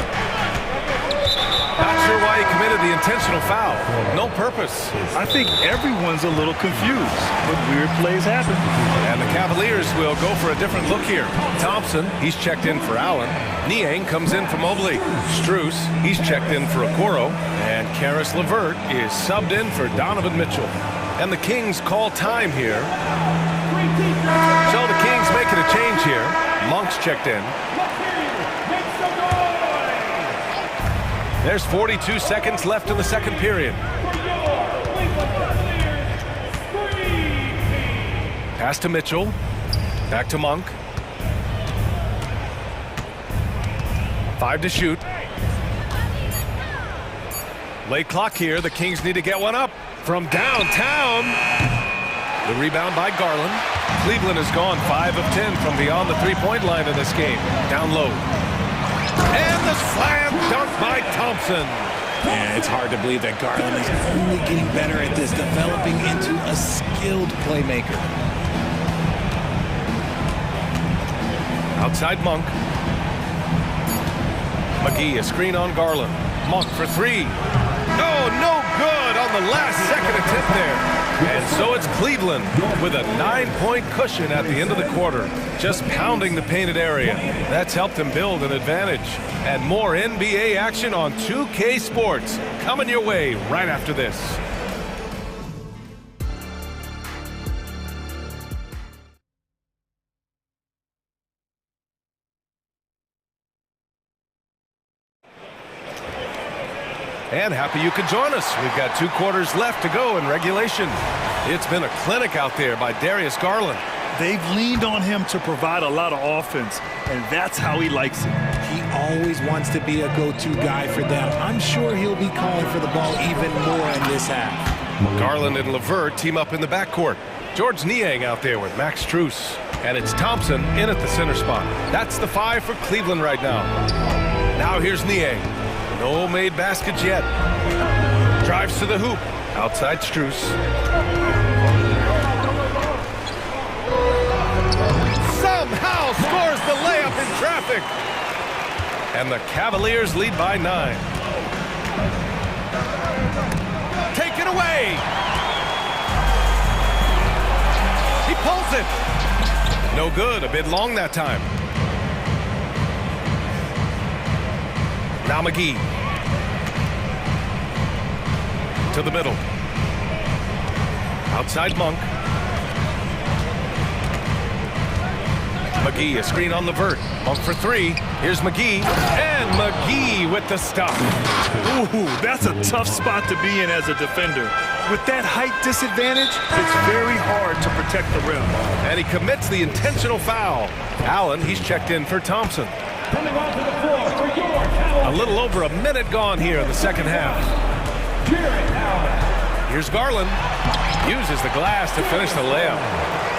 Not sure why he committed the intentional foul. No purpose. I think everyone's a little confused, but weird plays happen. And the Cavaliers will go for a different look here. Thompson, he's checked in for Allen. Niang comes in for Mobley. Strus, he's checked in for Okoro. And Karis LeVert is subbed in for Donovan Mitchell. And the Kings call time here. So the Kings making a change here. Monk's checked in. There's 42 seconds left in the second period. Pass to Mitchell. Back to Monk. 5 to shoot. Late clock here. The Kings need to get one up from downtown. The rebound by Garland. Cleveland has gone 5 of 10 from beyond the three-point line in this game. Down low. And the slam dunk by Thompson. And it's hard to believe that Garland is only getting better at this, developing into a skilled playmaker. Outside Monk. McGee, a screen on Garland. Monk for three. Oh, no good on the last second attempt there. And so it's Cleveland with a 9-point cushion at the end of the quarter, just pounding the painted area. That's helped them build an advantage. And more NBA action on 2K Sports coming your way right after this. And happy you could join us. We've got 2 quarters left to go in regulation. It's been a clinic out there by Darius Garland. They've leaned on him to provide a lot of offense, and that's how he likes it. He always wants to be a go-to guy for them. I'm sure he'll be calling for the ball even more in this half. Garland and LeVert team up in the backcourt. George Niang out there with Max Strus. And it's Thompson in at the center spot. That's the 5 for Cleveland right now. Now here's Niang. No made baskets yet. Drives to the hoop. Outside Strus. Somehow scores the layup in traffic. And the Cavaliers lead by 9. Taken away. He pulls it. No good. A bit long that time. Now McGee. To the middle. Outside Monk. McGee, a screen on LeVert. Monk for 3. Here's McGee. And McGee with the stop. Ooh, that's a tough spot to be in as a defender. With that height disadvantage, it's very hard to protect the rim. And he commits the intentional foul. Allen, he's checked in for Thompson. Coming onto the floor for your Allen. A little over a minute gone here in the second half. Here's Garland. Uses the glass to finish the layup.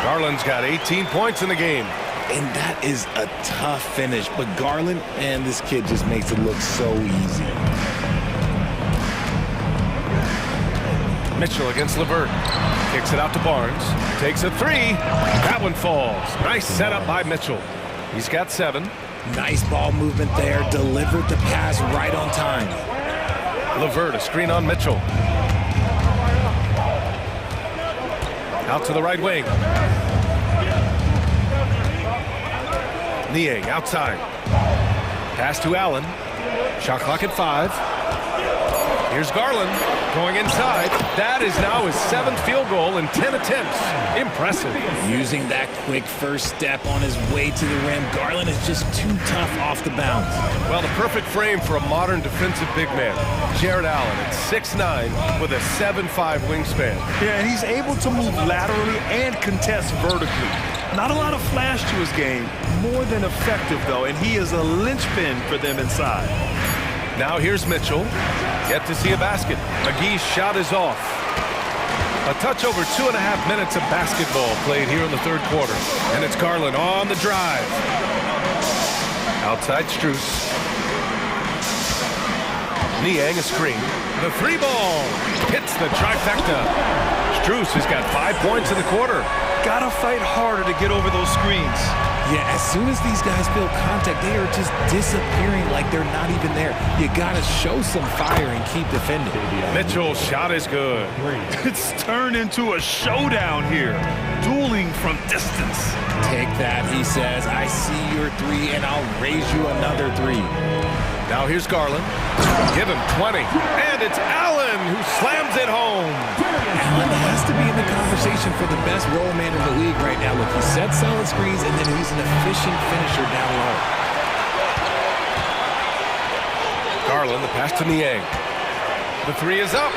Garland's got 18 points in the game. And that is a tough finish, but Garland, and this kid just makes it look so easy. Mitchell against LeVert. Kicks it out to Barnes. Takes a 3. That one falls. Nice setup by Mitchell. He's got 7. Nice ball movement there. Delivered the pass right on time. LeVert, a screen on Mitchell. Out to the right wing. Niang outside. Pass to Allen. Shot clock at 5. Here's Garland going inside. That is now his 7th field goal in 10 attempts. Impressive. Using that quick first step on his way to the rim. Garland is just too tough off the bounce. Well, the perfect frame for a modern defensive big man. Jared Allen at 6'9" with a 7'5" wingspan. Yeah, and he's able to move laterally and contest vertically. Not a lot of flash to his game. More than effective, though, and he is a linchpin for them inside. Now here's Mitchell. Yet to see a basket. McGee's shot is off. A touch over 2.5 minutes of basketball played here in the third quarter. And it's Garland on the drive. Outside Strus. Niang a screen. The 3 ball hits the trifecta. Strus has got 5 points in the quarter. Gotta fight harder to get over those screens. Yeah, as soon as these guys feel contact, they are just disappearing like they're not even there. You gotta show some fire and keep defending. Mitchell's shot is good. It's turned into a showdown here. Dueling from distance. Take that, he says. I see your 3 and I'll raise you another 3. Now here's Garland. Give him 20. And it's Allen who slams it home. Allen has to be in the conversation for the best roll man in the league right now. Look, he sets solid screens and then he's an efficient finisher down low. Garland, the pass to Niang. The 3 is up.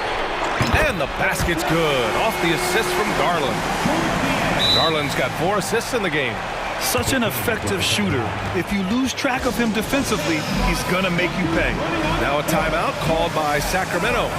And the basket's good. Off the assist from Garland. Garland's got 4 assists in the game. Such an effective shooter. If you lose track of him defensively, he's gonna make you pay. Now a timeout called by Sacramento.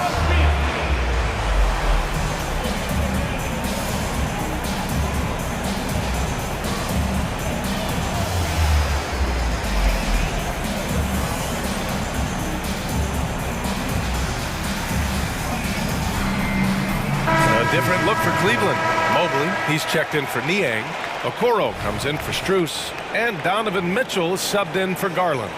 for Cleveland. Mobley, he's checked in for Niang. Okoro comes in for Strus. And Donovan Mitchell is subbed in for Garland.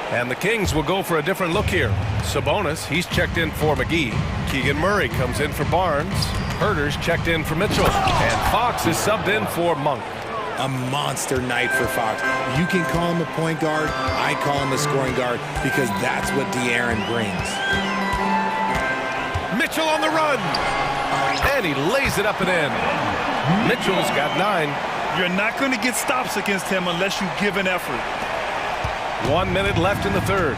And the Kings will go for a different look here. Sabonis, he's checked in for McGee. Keegan Murray comes in for Barnes. Herter's checked in for Mitchell. And Fox is subbed in for Monk. A monster night for Fox. You can call him a point guard. I call him a scoring guard because that's what De'Aaron brings. Mitchell on the run. And he lays it up and in. Mitchell's got 9. You're not going to get stops against him unless you give an effort. 1 minute left in the third.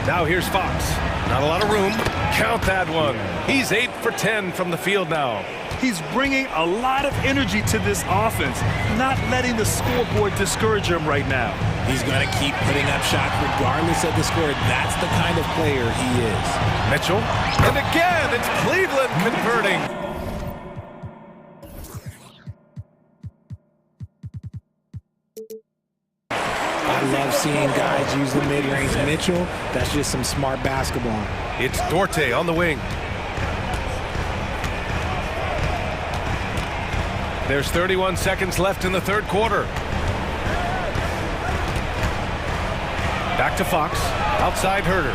Now here's Fox. Not a lot of room. Count that one. He's 8 for 10 from the field now. He's bringing a lot of energy to this offense, not letting the scoreboard discourage him right now. He's going to keep putting up shots regardless of the score. That's the kind of player he is. Mitchell. And again, it's Cleveland converting. I love seeing guys use the mid-range. Mitchell, that's just some smart basketball. It's Dorte on the wing. There's 31 seconds left in the third quarter. Back to Fox. Outside Herter.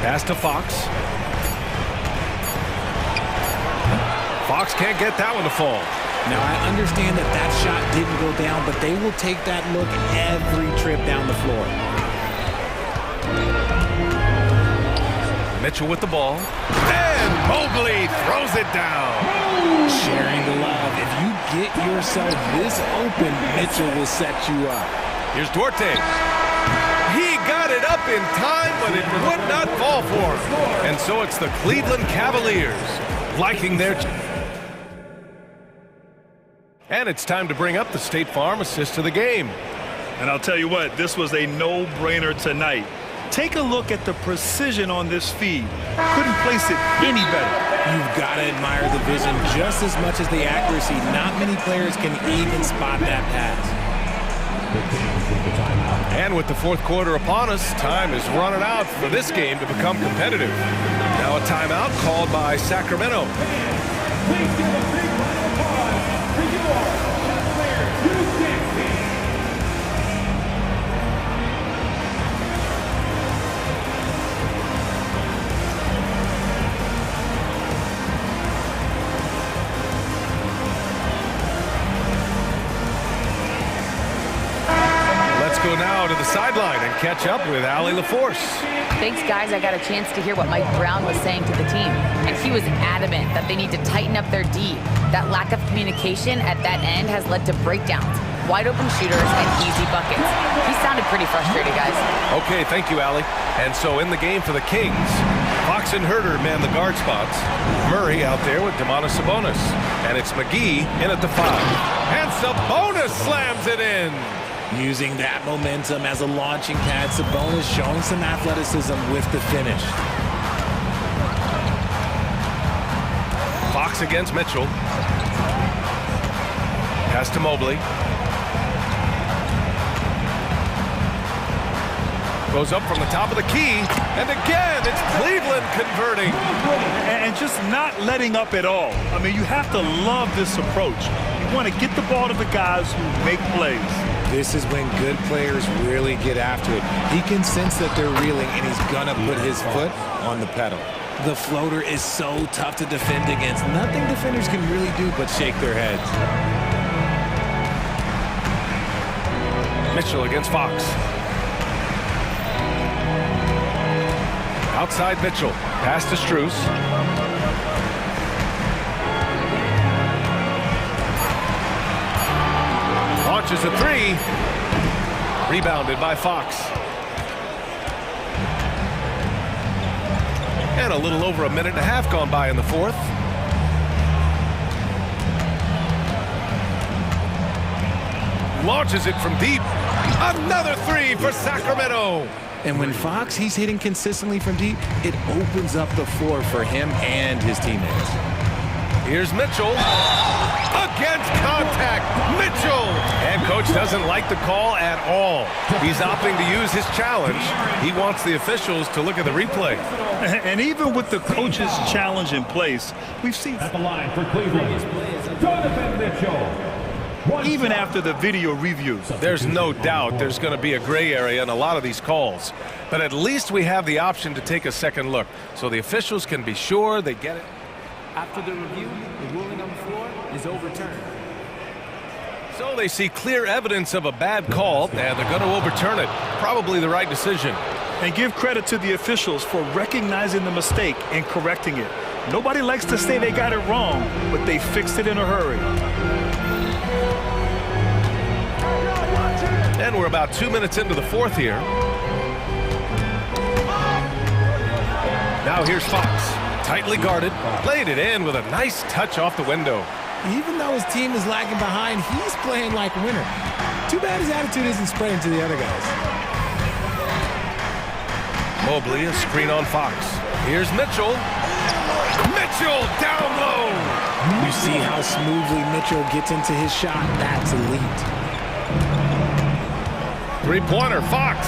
Pass to Fox. Fox can't get that one to fall. Now, I understand that that shot didn't go down, but they will take that look every trip down the floor. Mitchell with the ball. And Mobley throws it down. Sharing the love. If you get yourself this open, Mitchell will set you up. Here's Duarte. He got it up in time, but it would not fall for him. And so it's the Cleveland Cavaliers liking their... And it's time to bring up the State Farm assist of the game. And I'll tell you what, this was a no-brainer tonight. Take a look at the precision on this feed. Couldn't place it any better. You've got to admire the vision just as much as the accuracy. Not many players can even spot that pass. And with the fourth quarter upon us, time is running out for this game to become competitive. Now a timeout called by Sacramento. Please give a big round of applause for your Cavaliers U16. Go now to the sideline and catch up with Allie LaForce. Thanks, guys. I got a chance to hear what Mike Brown was saying to the team, and he was adamant that they need to tighten up their D. That lack of communication at that end has led to breakdowns, wide open shooters, and easy buckets. He sounded pretty frustrated, guys. Okay, thank you, Allie. And so in the game for the Kings, Fox and Herter man the guard spots. Murray out there with Domantas Sabonis. And it's McGee in at the 5. And Sabonis slams it in. Using that momentum as a launching pad, Sabonis showing some athleticism with the finish. Fox against Mitchell. Pass to Mobley. Goes up from the top of the key. And again, it's Cleveland converting. And just not letting up at all. I mean, you have to love this approach. You want to get the ball to the guys who make plays. This is when good players really get after it. He can sense that they're reeling, and he's gonna put his foot on the pedal. The floater is so tough to defend against. Nothing defenders can really do but shake their heads. Mitchell against Fox. Outside Mitchell. Pass to Strus. Launches a 3. Rebounded by Fox. And a little over a minute and a half gone by in the fourth. Launches it from deep. Another 3 for Sacramento. And when Fox, he's hitting consistently from deep, it opens up the floor for him and his teammates. Here's Mitchell. against contact. Mitchell. And coach doesn't like the call at all. He's opting to use his challenge. He wants the officials to look at the replay. And even with the coach's challenge in place, we've seen At the line for Cleveland, Donovan Mitchell. even after the video reviews. There's no doubt there's going to be a gray area in a lot of these calls. But at least we have the option to take a second look, so the officials can be sure they get it. After the review, the ruling on the floor is overturned. So they see clear evidence of a bad call, and they're going to overturn it. Probably the right decision. And give credit to the officials for recognizing the mistake and correcting it. Nobody likes to say they got it wrong, but they fixed it in a hurry. And we're about 2 minutes into the fourth here. Now here's Fox. Tightly guarded. Played it in with a nice touch off the window. Even though his team is lagging behind, he's playing like a winner. Too bad his attitude isn't spreading to the other guys. Mobley, a screen on Fox. Here's Mitchell. Mitchell down low. You see how smoothly Mitchell gets into his shot. That's elite. Three-pointer, Fox.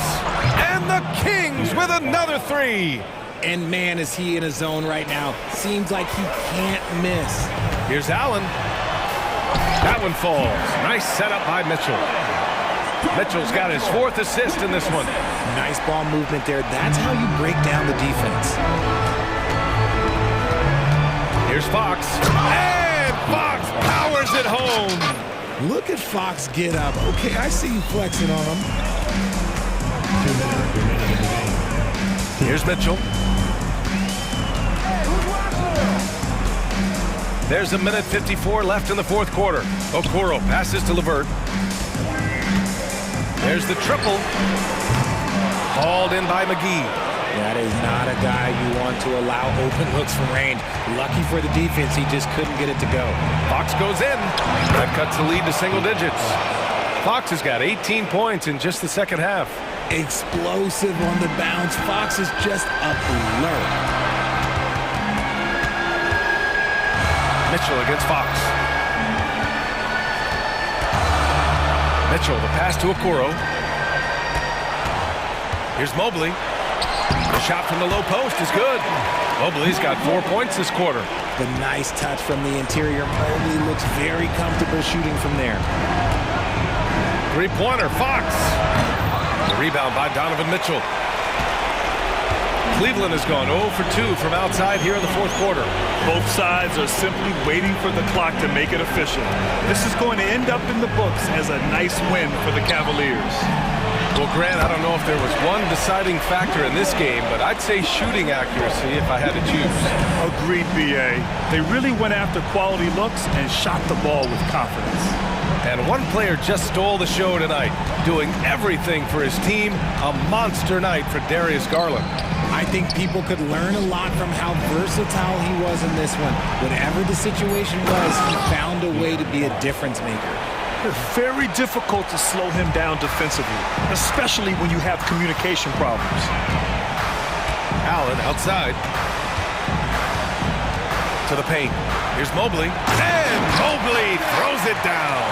And the Kings with another three. And man, is he in a zone right now. Seems like he can't miss. Here's Allen. That one falls. Nice setup by Mitchell. Mitchell's got his fourth assist in this one. Nice ball movement there. That's how you break down the defense. Here's Fox. And Fox powers it home. Look at Fox get up. Okay, I see you flexing on him. Here's Mitchell. There's a minute 54 left in the fourth quarter. Okoro passes to LeVert. There's the triple. Hauled in by McGee. That is not a guy you want to allow open looks from range. Lucky for the defense, he just couldn't get it to go. Fox goes in. That cuts the lead to single digits. Fox has got 18 points in just the second half. Explosive on the bounce. Fox is just a blur. Mitchell against Fox. Mitchell, the pass to Okoro. Here's Mobley. The shot from the low post is good. Mobley's got 4 points this quarter. The nice touch from the interior. Mobley looks very comfortable shooting from there. Three-pointer, Fox. The rebound by Donovan Mitchell. Cleveland has gone 0 for 2 from outside here in the fourth quarter. Both sides are simply waiting for the clock to make it official. This is going to end up in the books as a nice win for the Cavaliers. Well, Grant, I don't know if there was one deciding factor in this game, but I'd say shooting accuracy if I had to choose. Agreed, B.A. They really went after quality looks and shot the ball with confidence. And one player just stole the show tonight, doing everything for his team. A monster night for Darius Garland. I think people could learn a lot from how versatile he was in this one. Whatever the situation was, he found a way to be a difference maker. Very difficult to slow him down defensively, especially when you have communication problems. Allen outside. To the paint. Here's Mobley. And Mobley throws it down.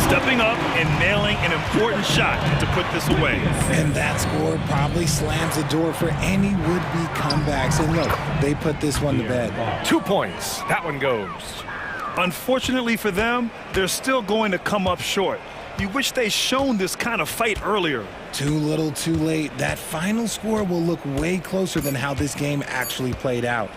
Stepping up and nailing an important shot to put this away. And that score probably slams the door for any would-be comebacks. And look, they put this one to bed. 2 points. That one goes. Unfortunately for them, they're still going to come up short. You wish they'd shown this kind of fight earlier. Too little, too late. That final score will look way closer than how this game actually played out.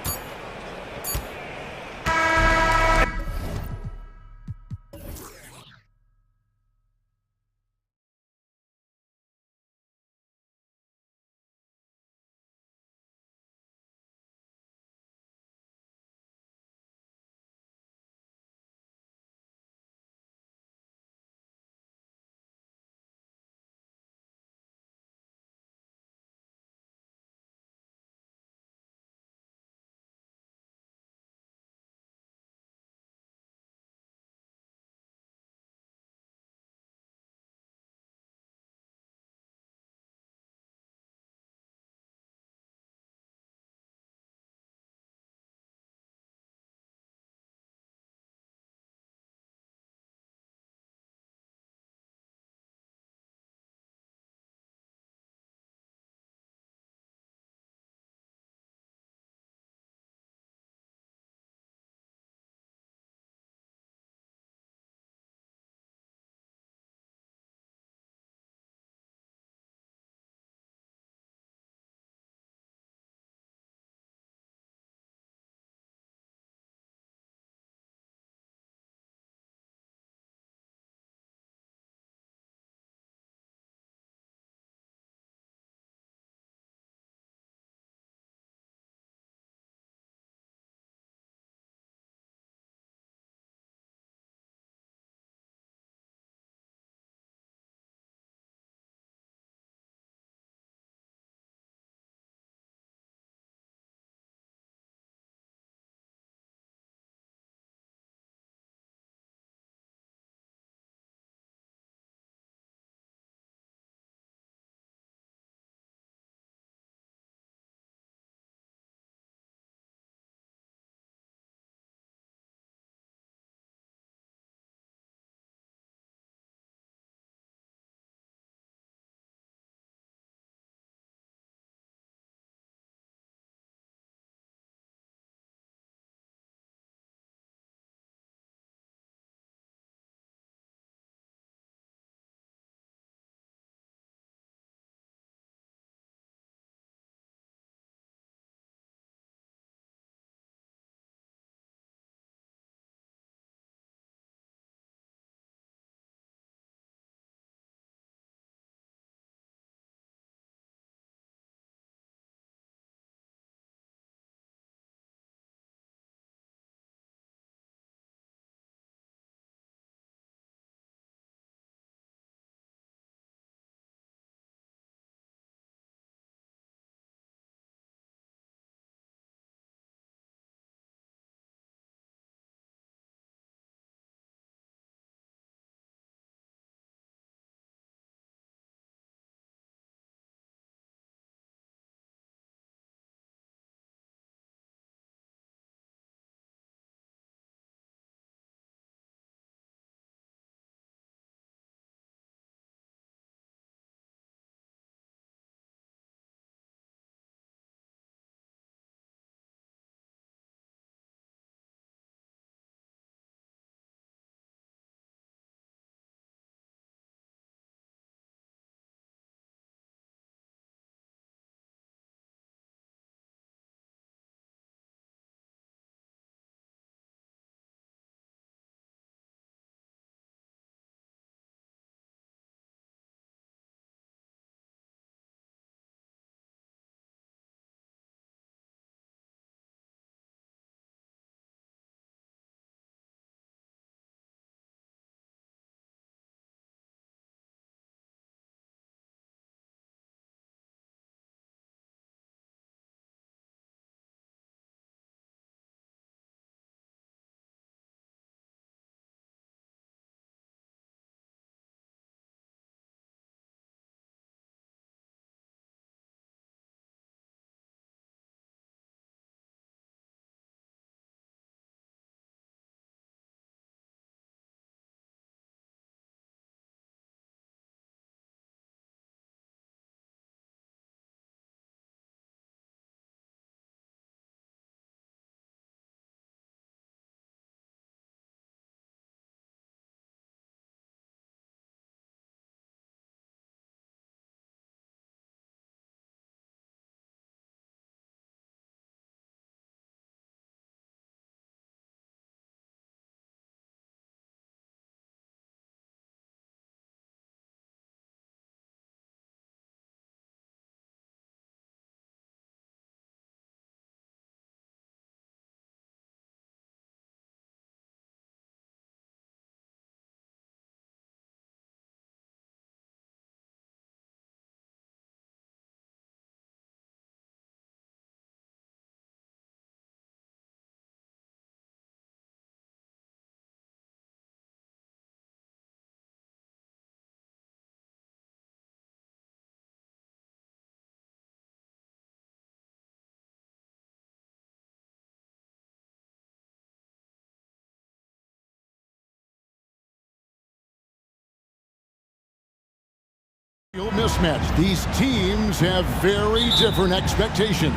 Mismatch. These teams have very different expectations.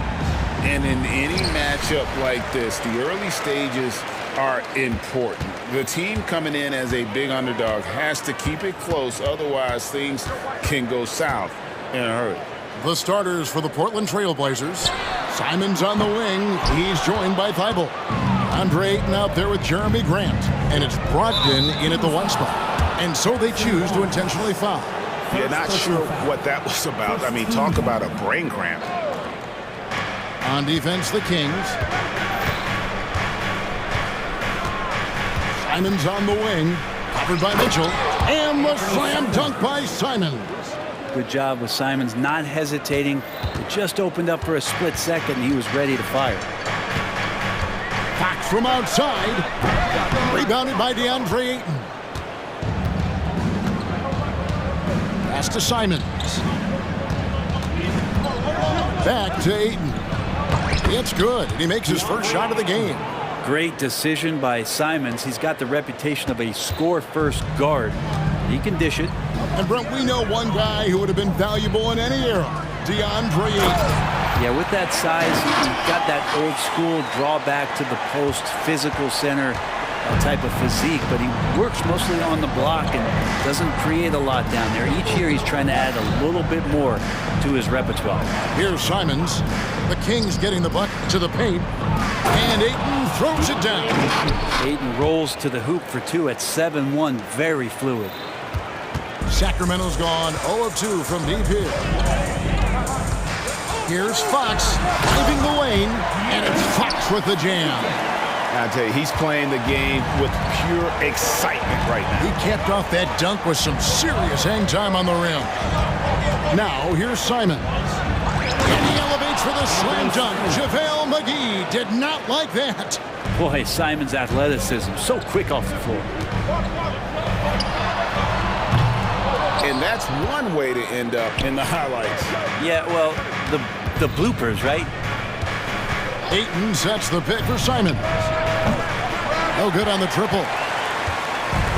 And in any matchup like this, the early stages are important. The team coming in as a big underdog has to keep it close, otherwise things can go south in a hurry. The starters for the Portland Trailblazers. Simons on the wing. He's joined by Thibault. Andre Ayton out there with Jeremy Grant. And it's Brogdon in at the one spot. And so they choose to intentionally foul. Yeah, not sure what that was about. I mean, talk about a brain cramp. On defense, the Kings. Simons on the wing. Covered by Mitchell. And the slam dunk by Simons. Good job with Simons not hesitating. It just opened up for a split second, and he was ready to fire. Fox from outside. Rebounded by DeAndre Ayton. Pass to Simons. Back to Ayton. It's good. He makes his first shot of the game. Great decision by Simons. He's got the reputation of a score-first guard. He can dish it. And Brent, we know one guy who would have been valuable in any era, DeAndre Ayton. Yeah, with that size, he's got that old school drawback to the post, physical center type of physique, but he works mostly on the block and doesn't create a lot down there. Each year he's trying to add a little bit more to his repertoire. Here's Simons. The Kings getting the buck to the paint. And Ayton throws it down. Ayton rolls to the hoop for two at 7-1. Very fluid. Sacramento's gone 0 of 2 from deep here. Here's Fox leaving the lane. And it's Fox with the jam. I tell you, he's playing the game with pure excitement right now. He capped off that dunk with some serious hang time on the rim. Now, here's Simons. And he elevates for the slam dunk. JaVale McGee did not like that. Boy, Simons' athleticism, so quick off the floor. And that's one way to end up in the highlights. Yeah, well, the bloopers, right? Ayton sets the pick for Simons. No good on the triple.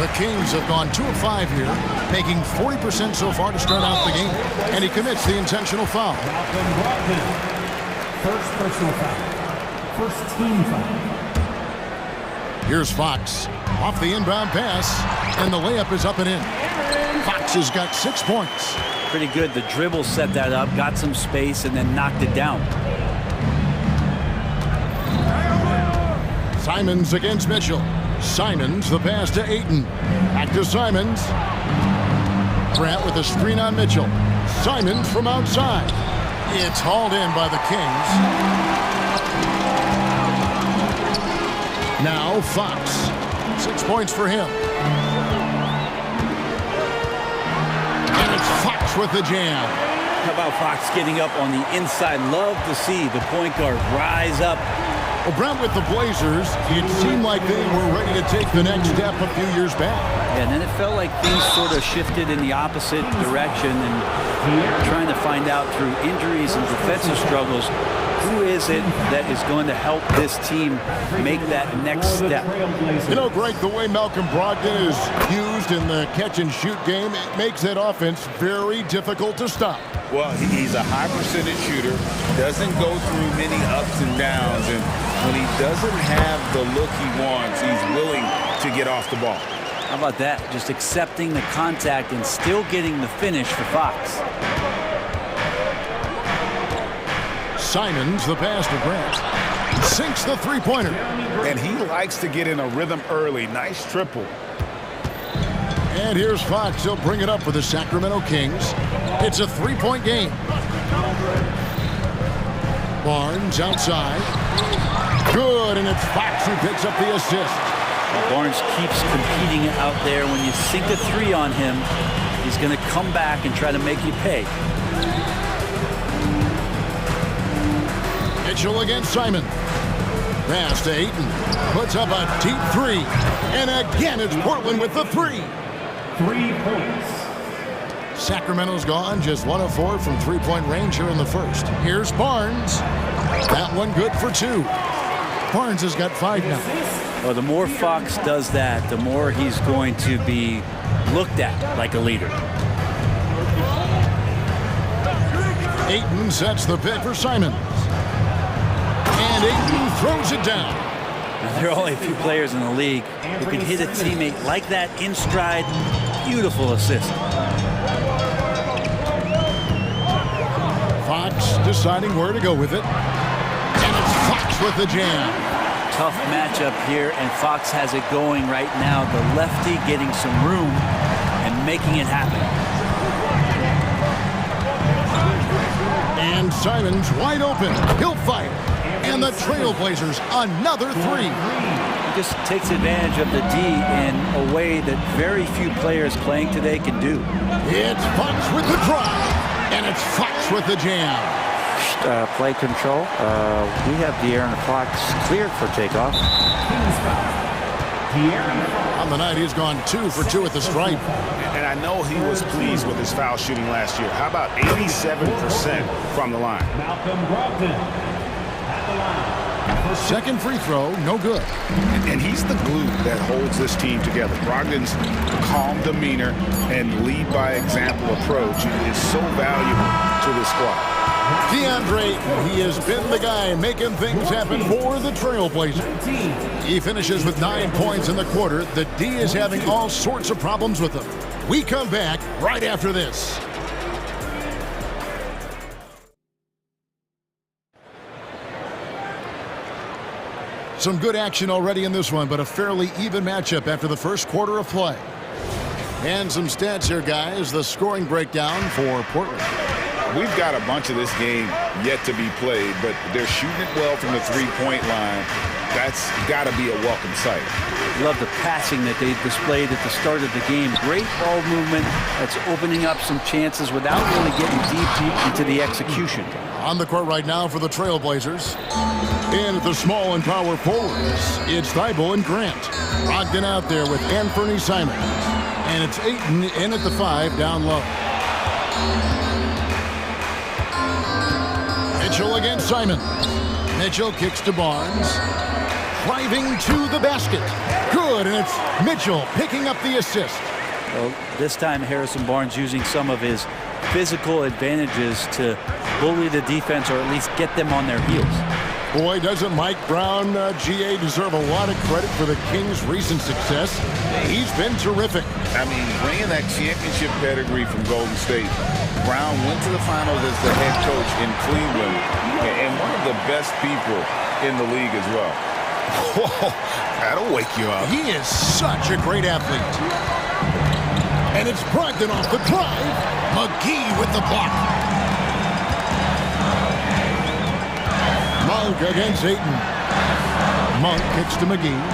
The Kings have gone 2 of 5 here, making 40% so far to start out the game. And he commits the intentional foul. First personal foul. First team foul. Here's Fox. Off the inbound pass. And the layup is up and in. Fox has got 6 points. Pretty good. The dribble set that up, got some space, and then knocked it down. Simons against Mitchell. Simons, the pass to Ayton. Back to Simons. Grant with a screen on Mitchell. Simons from outside. It's hauled in by the Kings. Now Fox. 6 points for him. And it's Fox with the jam. How about Fox getting up on the inside? Love to see the point guard rise up. Well, Brent, with the Blazers, it seemed like they were ready to take the next step a few years back. Yeah, and then it felt like things sort of shifted in the opposite direction, and trying to find out through injuries and defensive struggles, who is it that is going to help this team make that next step? You know, Greg, the way Malcolm Brogdon is used in the catch-and-shoot game, it makes that offense very difficult to stop. Well, he's a high-percentage shooter, doesn't go through many ups and downs, and when he doesn't have the look he wants, he's willing to get off the ball. How about that? Just accepting the contact and still getting the finish for Fox. Simons, the pass to Grant. Sinks the three-pointer. And he likes to get in a rhythm early. Nice triple. And here's Fox. He'll bring it up for the Sacramento Kings. It's a three-point game. Barnes outside. Good, and it's Fox who picks up the assist. Barnes keeps competing out there. When you sink a three on him, he's going to come back and try to make you pay. Mitchell against Simon. Pass to Ayton. Puts up a deep three. And again, it's Portland with the three. 3 points. Sacramento's gone just 1 of 4 from three-point range here in the first. Here's Barnes. That one good for 2. Barnes has got 5 now. Well, the more Fox does that, the more he's going to be looked at like a leader. Ayton sets the pick for Simons. And Ayton throws it down. There are only a few players in the league who can hit a teammate like that in stride. Beautiful assist. Fox deciding where to go with it. And it's Fox with the jam. Tough matchup here, and Fox has it going right now. The lefty getting some room and making it happen. And Simons wide open. He'll fire. And the Trailblazers another three. He just takes advantage of the D in a way that very few players playing today can do. It's Fox with the drive. And it's Fox with the jam. Play control. We have De'Aaron Fox cleared for takeoff. On the night, he's gone 2 for 2 at the stripe. And I know he was pleased with his foul shooting last year. How about 87% from the line? Malcolm Brogdon at the line. Second free throw, no good. And he's the glue that holds this team together. Brogdon's calm demeanor and lead by example approach is so valuable to this squad. DeAndre, he has been the guy making things happen for the Trailblazers. He finishes with 9 points in the quarter. The D is having all sorts of problems with him. We come back right after this. Some good action already in this one, but a fairly even matchup after the first quarter of play. And some stats here, guys. The scoring breakdown for Portland. We've got a bunch of this game yet to be played, but they're shooting it well from the three-point line. That's got to be a welcome sight. Love the passing that they displayed at the start of the game. Great ball movement that's opening up some chances without really getting deep into the execution. On the court right now for the Trailblazers. In at the small and power forwards, it's Thibault and Grant. Brogdon out there with Anthony Simons. And it's Ayton in at the 5 down low. Mitchell against Simons. Mitchell kicks to Barnes. Driving to the basket. Good, and it's Mitchell picking up the assist. Well, this time Harrison Barnes using some of his physical advantages to bully the defense or at least get them on their heels. Boy, doesn't Mike Brown, GA, deserve a lot of credit for the Kings' recent success. He's been terrific. I mean, bringing that championship pedigree from Golden State, Brown went to the finals as the head coach in Cleveland, and one of the best people in the league as well. Whoa, that'll wake you up. He is such a great athlete. And it's Brogdon off the drive. McGee with the block. Monk against Ayton. Monk kicks to McGee.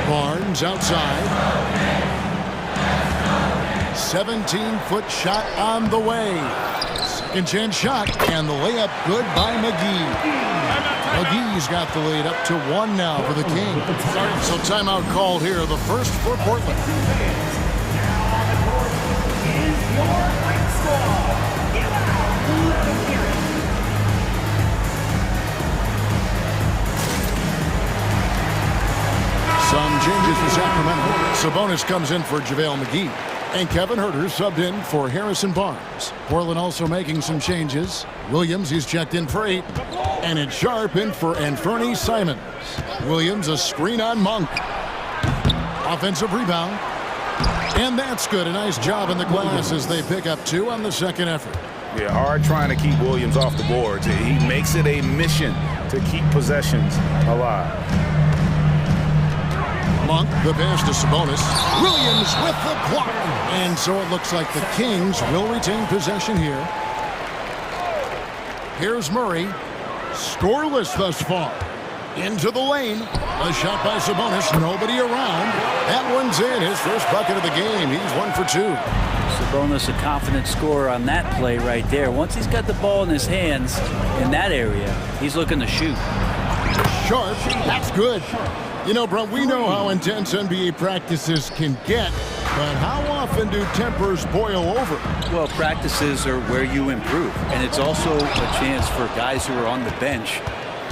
Barnes outside. 17-foot shot on the way. Second chance shot, and the layup good by McGee. McGee's got the lead up to 1 now for the Kings. So timeout called here, the first for Portland. Some changes for Sacramento. Sabonis comes in for JaVale McGee. And Kevin Huerter subbed in for Harrison Barnes. Portland also making some changes. Williams, he's checked in for 8. And it's Sharp in for Anthony Simons. Williams, a screen on Monk. Offensive rebound. And that's good. A nice job in the glass as they pick up 2 on the second effort. Yeah, hard trying to keep Williams off the boards. He makes it a mission to keep possessions alive. Monk, the pass to Sabonis. Williams with the block. And so it looks like the Kings will retain possession here. Here's Murray. Scoreless thus far. Into the lane. A shot by Sabonis. Nobody around. That one's in. His first bucket of the game. He's 1 for 2. Sabonis, a confident scorer on that play right there. Once he's got the ball in his hands in that area, he's looking to shoot. Sharp. That's good. You know, Brent, we know how intense NBA practices can get, but how often do tempers boil over? Well, practices are where you improve, and it's also a chance for guys who are on the bench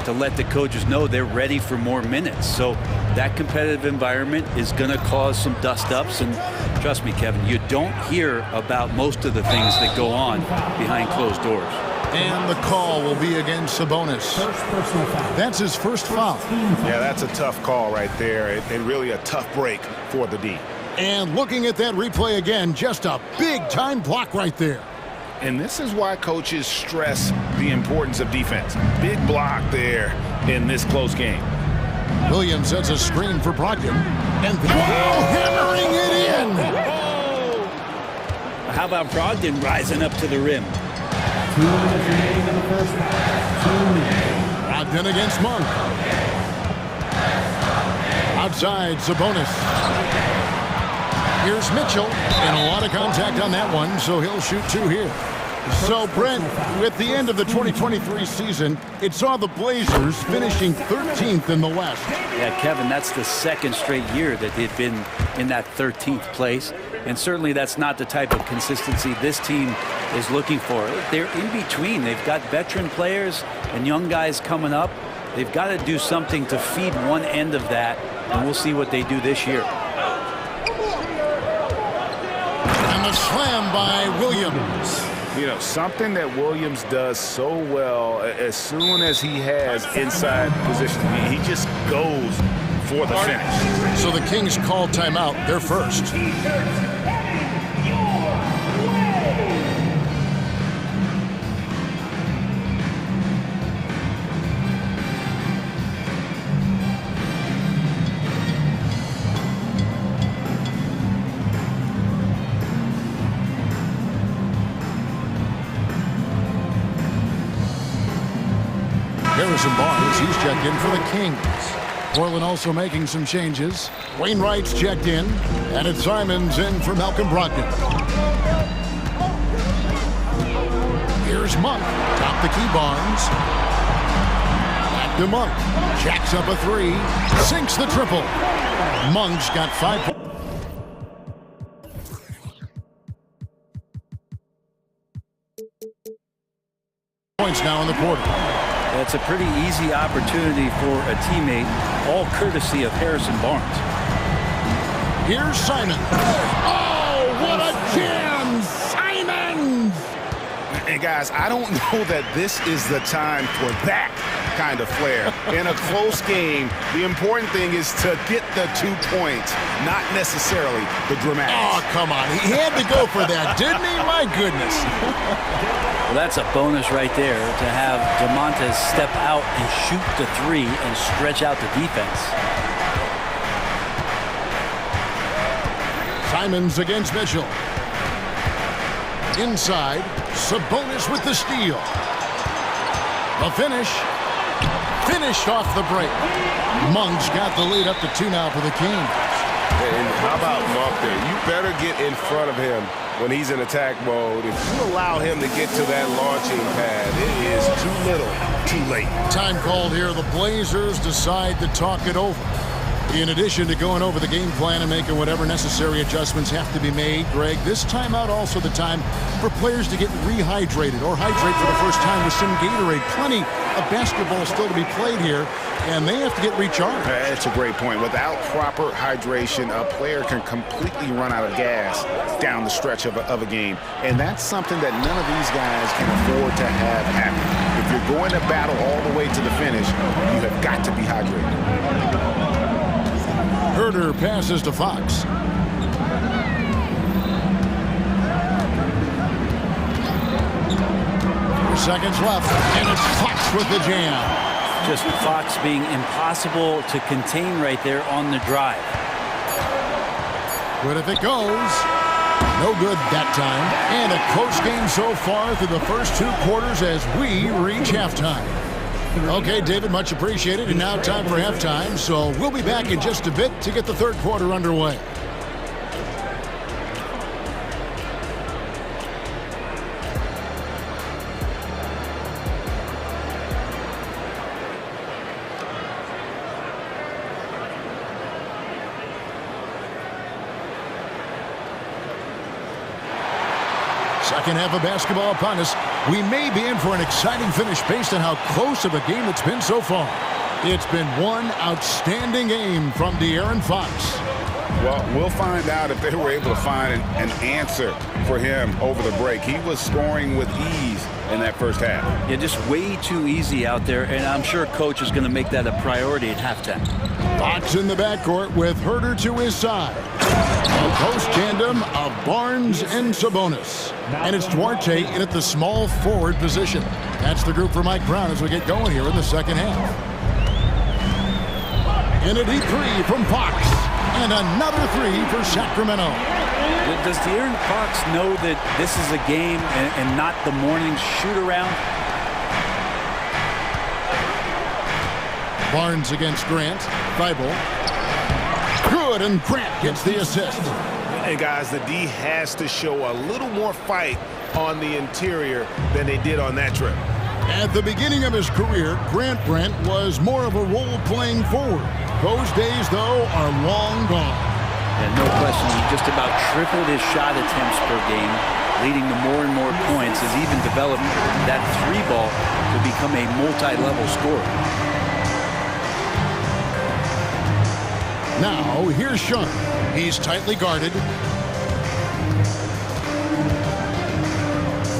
to let the coaches know they're ready for more minutes. So that competitive environment is going to cause some dust-ups, and Trust me, Kevin, you don't hear about most of the things that go on behind closed doors. And the call will be against Sabonis. That's his first foul. Yeah, that's a tough call right there, and really a tough break for the D. And looking at that replay again, just a big-time block right there. And this is why coaches stress the importance of defense. Big block there in this close game. Williams sets a screen for Brogdon. And hammering it in! How about Brogdon rising up to the rim? 2 minutes remaining in the first half. 2 minutes. Brogdon against Monk. Outside, Sabonis. Here's Mitchell, and a lot of contact on that one, so he'll shoot 2 here. So, Brent, at the end of the 2023 season, it saw the Blazers finishing 13th in the West. Yeah, Kevin, that's the second straight year that they've been in that 13th place. And certainly that's not the type of consistency this team is looking for. They're in between. They've got veteran players and young guys coming up. They've got to do something to feed one end of that, and we'll see what they do this year. And the slam by Williams. You know, something that Williams does so well, as soon as he has inside position, he just goes for the finish. So the Kings call timeout. They're first. Harrison Barnes, he's checked in for the Kings. Portland also making some changes. Wainwright's checked in, and it's Simons in for Malcolm Brogdon. Here's Monk, top the key Barnes. Back to Monk, jacks up a 3, sinks the triple. Monk's got 5 points. Now in the quarter. That's a pretty easy opportunity for a teammate, all courtesy of Harrison Barnes. Here's Simons. Oh, what a jam! Simons! And guys, I don't know that this is the time for that kind of flair. In a close game, the important thing is to get the 2 points, not necessarily the dramatics. Oh, come on. He had to go for that, didn't he? My goodness. Well, that's a bonus right there to have DeMontis step out and shoot the 3 and stretch out the defense. Simons against Mitchell. Inside, Sabonis with the steal. The finish. Finished off the break. Monk's got the lead up to 2 now for the Kings. And how about Monk there? You better get in front of him when he's in attack mode. If you allow him to get to that launching pad, it is too little, too late. Time called here. The Blazers decide to talk it over. In addition to going over the game plan and making whatever necessary adjustments have to be made, Greg, this timeout also the time for players to get rehydrated or hydrate for the first time with some Gatorade. Plenty of basketball still to be played here, and they have to get recharged. That's a great point. Without proper hydration, a player can completely run out of gas down the stretch of a game. And that's something that none of these guys can afford to have happen. If you're going to battle all the way to the finish, you have got to be hydrated. Herder passes to Fox. 4 seconds left, and it's Fox with the jam. Just Fox being impossible to contain right there on the drive. But if it goes, no good that time. And a close game so far through the first 2 quarters as we reach halftime. Okay, David, much appreciated. And now time for halftime. So we'll be back in just a bit to get the 3rd quarter underway. Second half of basketball upon us. We may be in for an exciting finish based on how close of a game it's been so far. It's been one outstanding game from De'Aaron Fox. Well, we'll find out if they were able to find an answer for him over the break. He was scoring with ease in that first half. Yeah, just way too easy out there, and I'm sure coach is going to make that a priority at halftime. Fox in the backcourt with Herter to his side. A post tandem of Barnes and Sabonis. And it's Duarte in at the small forward position. That's the group for Mike Brown as we get going here in the second half. And a deep three from Fox. And another three for Sacramento. Does De'Aaron Fox know that this is a game and not the morning shoot-around? Barnes against Grant. Thibault. Good, and Grant gets the assist. And guys, the D has to show a little more fight on the interior than they did on that trip. At the beginning of his career, Grant was more of a role-playing forward. Those days, though, are long gone. Yeah, no question. He just about tripled his shot attempts per game, leading to more and more points, has even developed that three ball to become a multi-level scorer. Now, here's Sean. He's tightly guarded.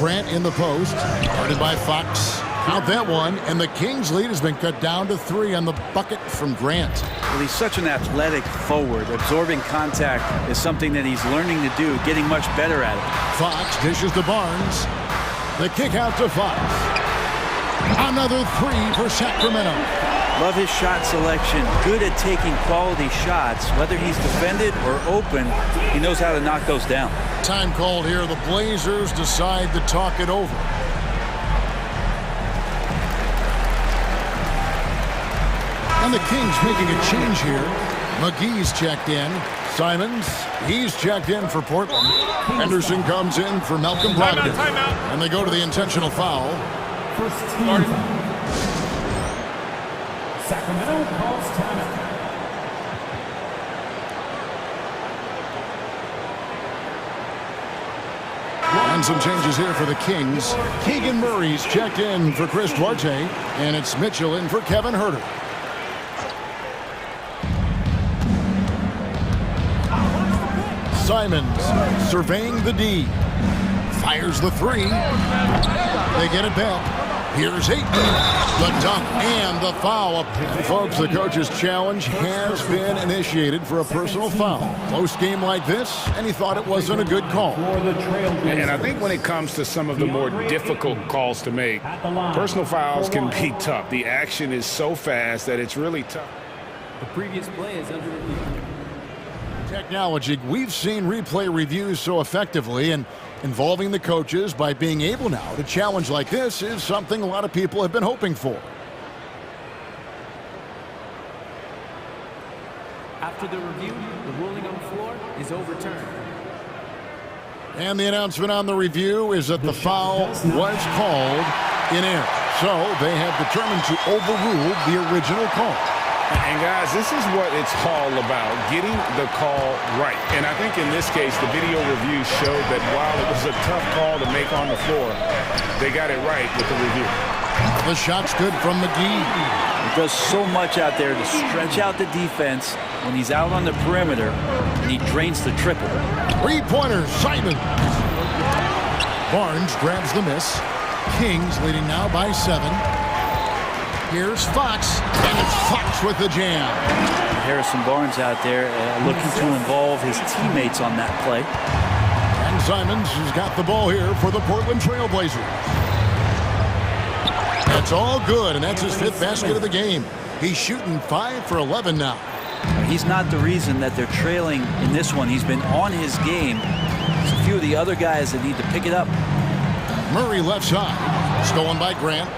Grant in the post, guarded by Fox. Count that one, and the Kings' lead has been cut down to 3 on the bucket from Grant. Well, he's such an athletic forward. Absorbing contact is something that he's learning to do, getting much better at it. Fox dishes to Barnes. The kick out to Fox. Another 3 for Sacramento. Love his shot selection. Good at taking quality shots. Whether he's defended or open, he knows how to knock those down. Time called here. The Blazers decide to talk it over. And the Kings making a change here. McGee's checked in. Simons, he's checked in for Portland. Henderson comes in for Malcolm Brogdon. And they go to the intentional foul. First team. Sacramento calls timeout. And some changes here for the Kings. Keegan Murray's checked in for Chris Duarte. And it's Mitchell in for Kevin Herter. Simons surveying the D. Fires the 3. They get it back. Here's 8. The dunk and the foul. Folks, the coach's challenge has been initiated for a personal foul. Close game like this, and he thought it wasn't a good call. And I think when it comes to some of the more difficult calls to make, personal fouls can be tough. The action is so fast that it's really tough. The previous play is under review. Technology, we've seen replay reviews so effectively, and involving the coaches by being able now to challenge like this is something a lot of people have been hoping for. After the review, the ruling on the floor is overturned. And the announcement on the review is that the foul was called in error. So they have determined to overrule the original call. And guys, this is what it's all about, getting the call right. And I think in this case, the video review showed that while it was a tough call to make on the floor, they got it right with the review. The shot's good from McGee. He does so much out there to stretch out the defense when he's out on the perimeter, and he drains the triple. 3-pointer, Simon. Barnes grabs the miss. Kings leading now by 7. Here's Fox, and it's Fox with the jam. Harrison Barnes out there looking to involve his teammates on that play. And Simons has got the ball here for the Portland Trail Blazers. That's all good, and that's his 5th basket of the game. He's shooting 5 for 11 now. He's not the reason that they're trailing in this one. He's been on his game. There's a few of the other guys that need to pick it up. Murray left side, stolen by Grant.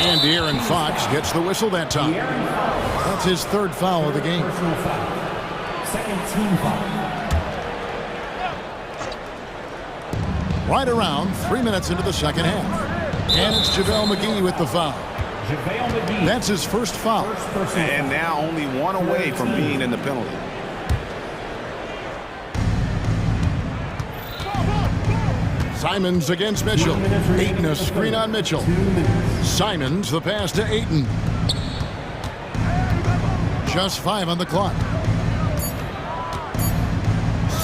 And De'Aaron Fox gets the whistle that time. That's his 3rd foul of the game. Second team foul. Right around 3 minutes into the second half. And it's JaVale McGee with the foul. That's his 1st foul. And now only 1 away from being in the penalty. Simons against Mitchell. Ayton a screen on Mitchell. Simons the pass to Ayton. Just 5 on the clock.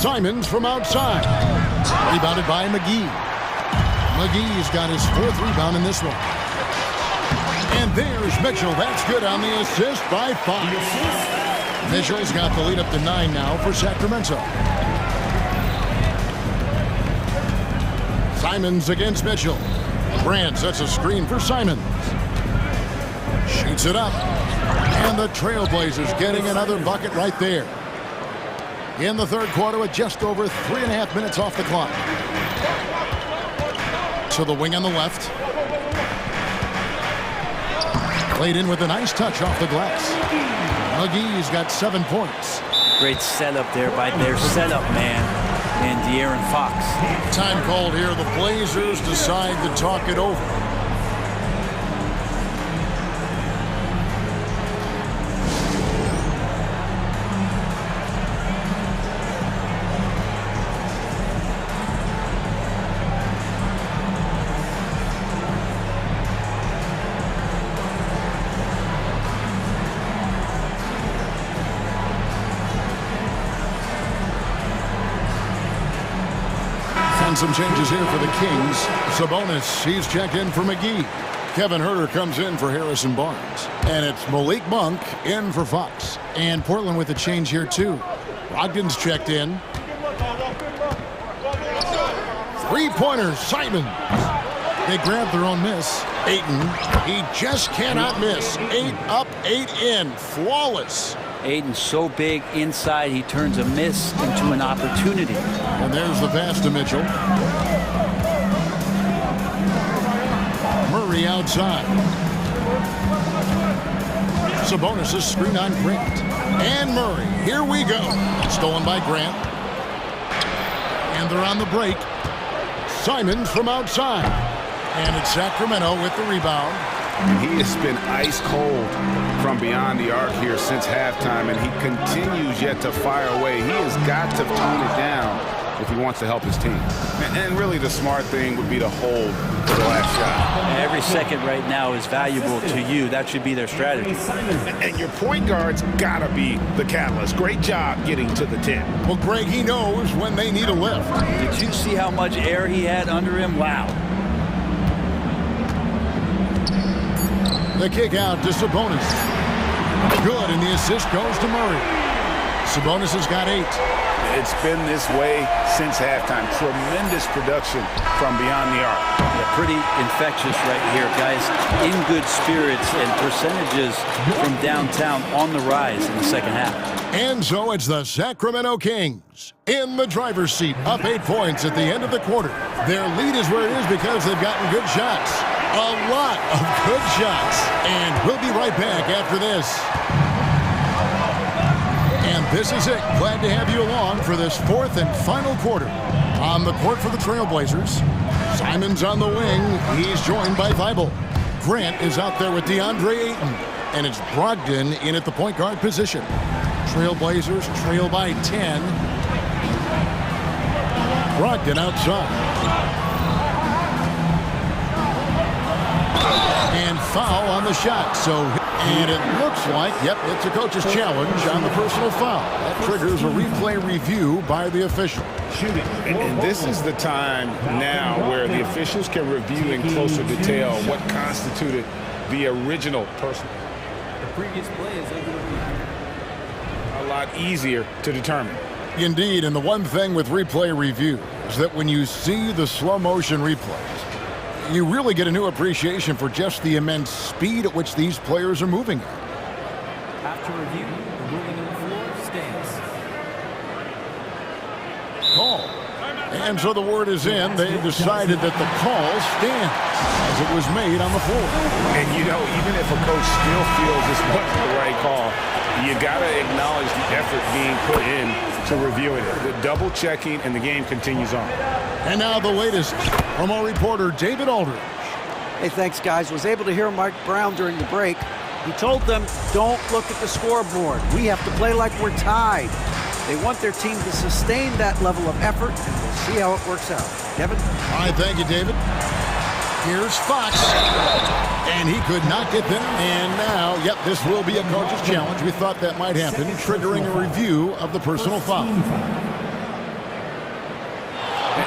Simons from outside. Rebounded by McGee. McGee's got his 4th rebound in this one. And there's Mitchell. That's good on the assist by Fox. Mitchell's got the lead up to 9 now for Sacramento. Simons against Mitchell. Grant sets a screen for Simons. Shoots it up. And the Trailblazers getting another bucket right there. In the 3rd quarter with just over 3.5 minutes off the clock. To the wing on the left. Played in with a nice touch off the glass. McGee's got 7 points. Great setup there by their setup man and De'Aaron Fox. Time called here. The Blazers decide to talk it over. Some changes here for the Kings. Sabonis, he's checked in for McGee. Kevin Huerter comes in for Harrison Barnes. And it's Malik Monk in for Fox. And Portland with a change here too. Brogdon's checked in. 3-pointers, Simons. They grab their own miss. Ayton, he just cannot miss. 8 up, 8 in. Flawless. Ayton's so big inside, he turns a miss into an opportunity. And there's the pass to Mitchell. Murray outside. Sabonis' screen on Grant. And Murray, here we go. Stolen by Grant. And they're on the break. Simons from outside. And it's Sacramento with the rebound. And he has been ice cold from beyond the arc here since halftime, and he continues yet to fire away. He has got to tone it down if he wants to help his team. And really the smart thing would be to hold for the last shot. Every second right now is valuable to you. That should be their strategy. And your point guard's got to be the catalyst. Great job getting to the 10. Well, Greg, he knows when they need a lift. Did you see how much air he had under him? Wow. The kick out to Sabonis. Good, and the assist goes to Murray. Sabonis has got 8. It's been this way since halftime. Tremendous production from beyond the arc. Yeah, pretty infectious right here, guys. In good spirits and percentages from downtown on the rise in the second half. And so it's the Sacramento Kings in the driver's seat, up 8 points at the end of the quarter. Their lead is where it is because they've gotten good shots. A lot of good shots. And we'll be right back after this. And this is it. Glad to have you along for this 4th and final quarter. On the court for the Trailblazers. Simons on the wing. He's joined by Thibault. Grant is out there with DeAndre Ayton. And it's Brogdon in at the point guard position. Trailblazers trail by 10. Brogdon outside. And foul on the shot. And it looks like, yep, it's a coach's challenge on the personal foul. That triggers a replay review by the official. And this is the time now where the officials can review in closer detail what constituted the original personal. The previous play is over. A lot easier to determine. Indeed, and the one thing with replay review is that when you see the slow motion replays, you really get a new appreciation for just the immense speed at which these players are moving at. After review, the ruling on the floor stands. Call. And so the word is in. They decided that the call stands as it was made on the floor. And you know, even if a coach still feels this wasn't the right call, you got to acknowledge the effort being put in to reviewing it. The double checking, and the game continues on. And now the latest from our reporter, David Aldridge. Hey, thanks, guys. Was able to hear Mike Brown during the break. He told them, don't look at the scoreboard. We have to play like we're tied. They want their team to sustain that level of effort, and we'll see how it works out. Kevin? All right, thank you, David. Here's Fox. And he could not get them. And now, yep, this will be a coach's challenge. We thought that might happen, triggering a review of the personal foul.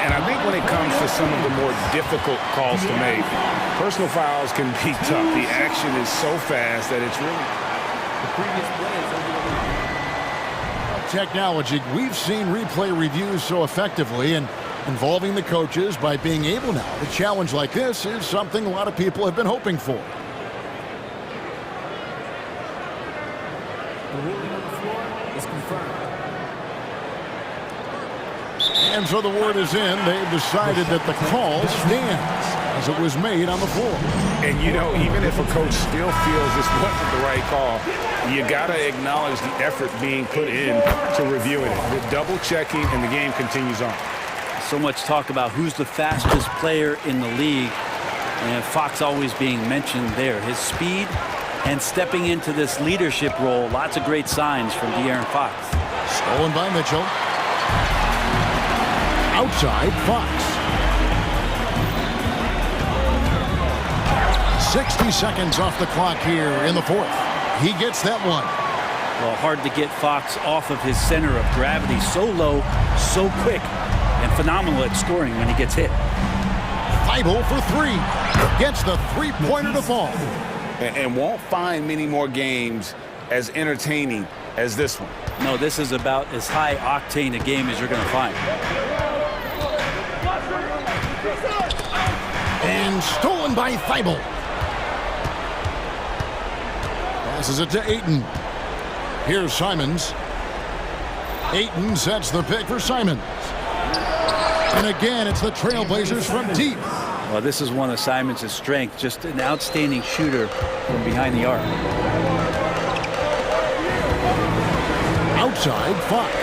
And I think when it comes to some of the more difficult calls to make, personal fouls can be tough. The action is so fast that it's really... The previous play is over. Technology, we've seen replay reviews so effectively, and involving the coaches by being able now to challenge like this is something a lot of people have been hoping for. The ruling on the floor is confirmed. And so the word is in. They've decided that the call stands as it was made on the floor. And, you know, even if a coach still feels this wasn't the right call, you got to acknowledge the effort being put in to reviewing it. The double checking, and the game continues on. So much talk about who's the fastest player in the league, and Fox always being mentioned there. His speed and stepping into this leadership role, lots of great signs from De'Aaron Fox. Stolen by Mitchell. Outside, Fox. 60 seconds off the clock here in the fourth. He gets that one. Well, hard to get Fox off of his center of gravity. So low, so quick, and phenomenal at scoring when he gets hit. Thibault for three. Gets the three-pointer to fall. And won't find many more games as entertaining as this one. No, this is about as high octane a game as you're going to find. And stolen by Thibault. Passes it to Ayton. Here's Simons. Ayton sets the pick for Simons. And again, it's the Trailblazers from deep. Well, this is one of Simons' strengths, just an outstanding shooter from behind the arc. Outside, Fox.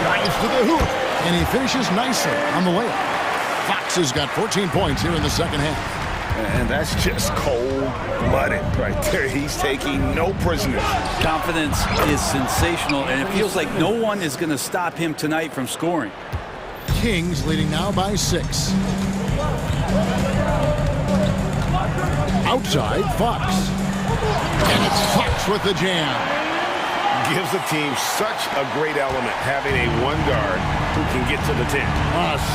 Drives to the hoop, and he finishes nicely on the layup. Fox has got 14 points here in the second half. And that's just cold-blooded right there. He's taking no prisoners. Confidence is sensational, and it feels like no one is going to stop him tonight from scoring. Kings leading now by 6. Outside, Fox. And it's Fox with the jam. Gives the team such a great element, having a one guard who can get to the 10.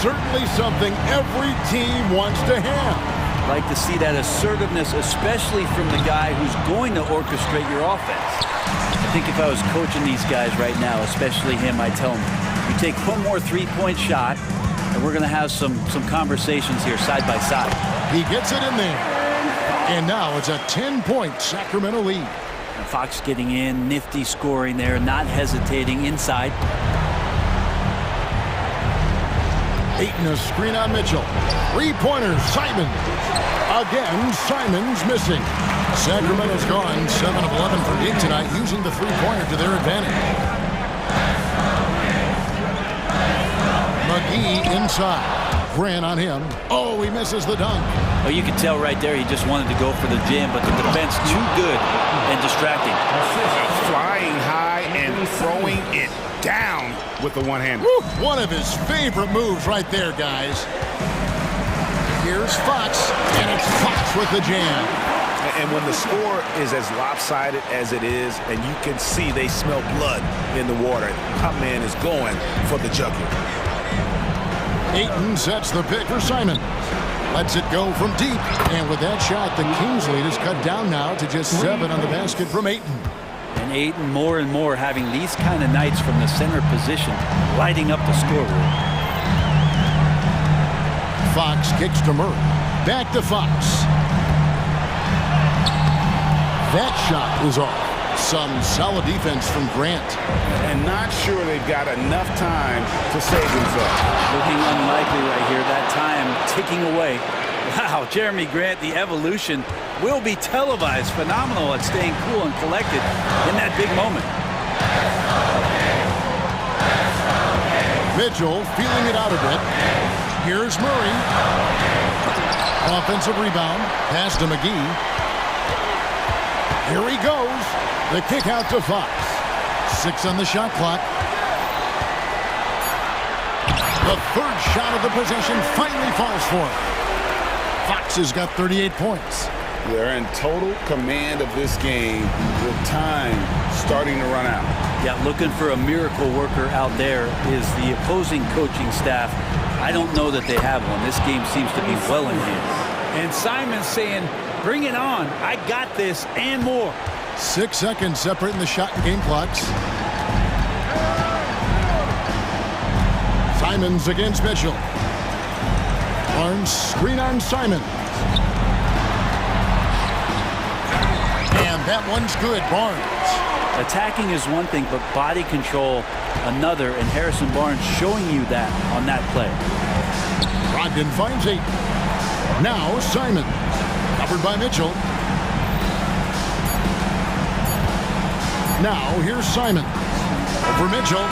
Certainly something every team wants to have. Like to see that assertiveness, especially from the guy who's going to orchestrate your offense. I think if I was coaching these guys right now, especially him, I'd tell him, you take one more three-point shot, and we're going to have some conversations here side by side. He gets it in there. And now it's a 10-point Sacramento lead. And Fox getting in, nifty scoring there, not hesitating inside. Ayton a screen on Mitchell. Three-pointer, Simons. Again, Simons missing. Sacramento's gone 7 of 11 for deep tonight, using the three-pointer to their advantage. McGee inside. Grant on him. Oh, he misses the dunk. Well, you can tell right there he just wanted to go for the jam, but the defense too good and distracting. Flying high and throwing it down with the one-hander. One of his favorite moves right there, guys. Here's Fox, and it's Fox with the jam. And when the score is as lopsided as it is, and you can see they smell blood in the water, top man is going for the jugular. Ayton sets the pick for Simons. Lets it go from deep. And with that shot, the Kings lead is cut down now to just 7 on the basket from Ayton. And Ayton more and more having these kind of nights from the center position, lighting up the scoreboard. Fox kicks to Murray. Back to Fox. That shot is off. Some solid defense from Grant. And not sure they've got enough time to save themselves. Looking unlikely right here. That time ticking away. Wow, Jeremy Grant, the evolution will be televised. Phenomenal at staying cool and collected in that big moment. Mitchell feeling it out a bit. Here's Murray. Offensive rebound. Pass to McGee. Here he goes. The kick out to Fox. 6 on the shot clock. The third shot of the possession finally falls for him. Fox has got 38 points. They're in total command of this game with time starting to run out. Yeah, looking for a miracle worker out there is the opposing coaching staff. I don't know that they have one. This game seems to be well in hand. And Simon's saying, bring it on. I got this and more. 6 seconds separating the shot and game clocks. Simons against Mitchell. Barnes screen on Simons. And that one's good, Barnes. Attacking is one thing, but body control another, and Harrison Barnes showing you that on that play. Brogdon finds 8. Now Simons. Covered by Mitchell. Now here's Simons. Over Mitchell.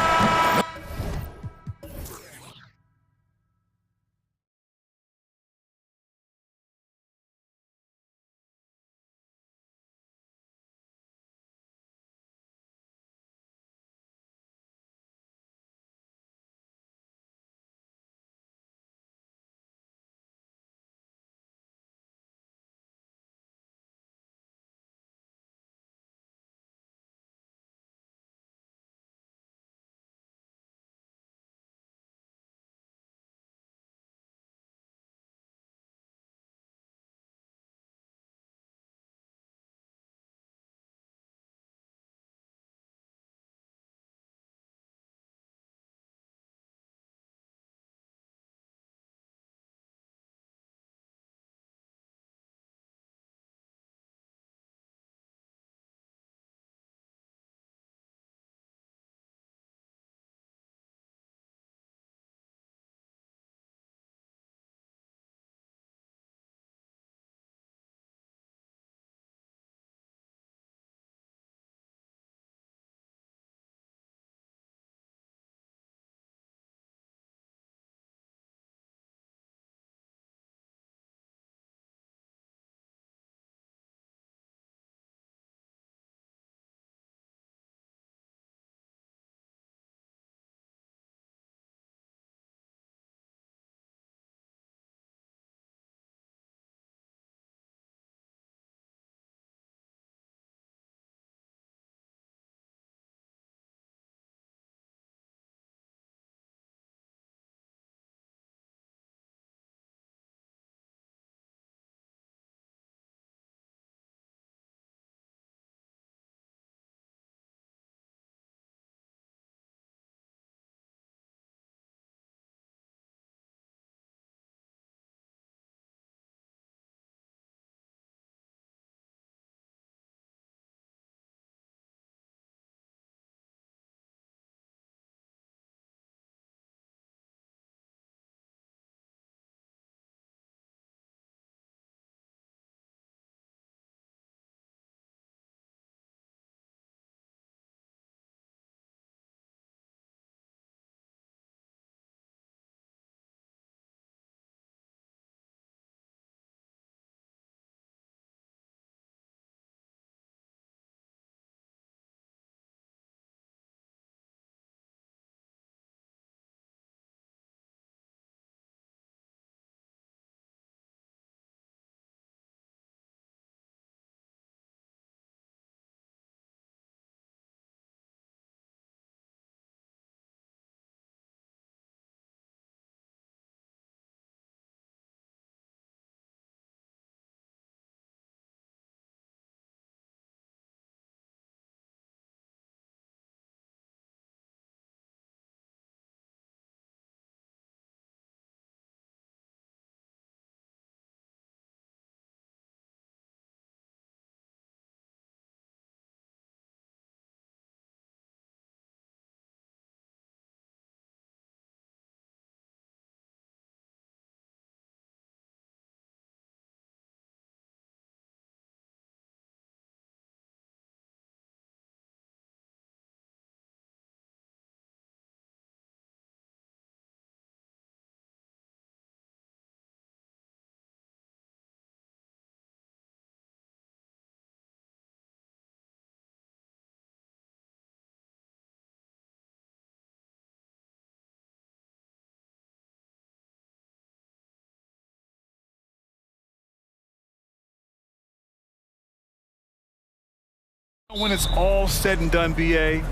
When it's all said and done, BA,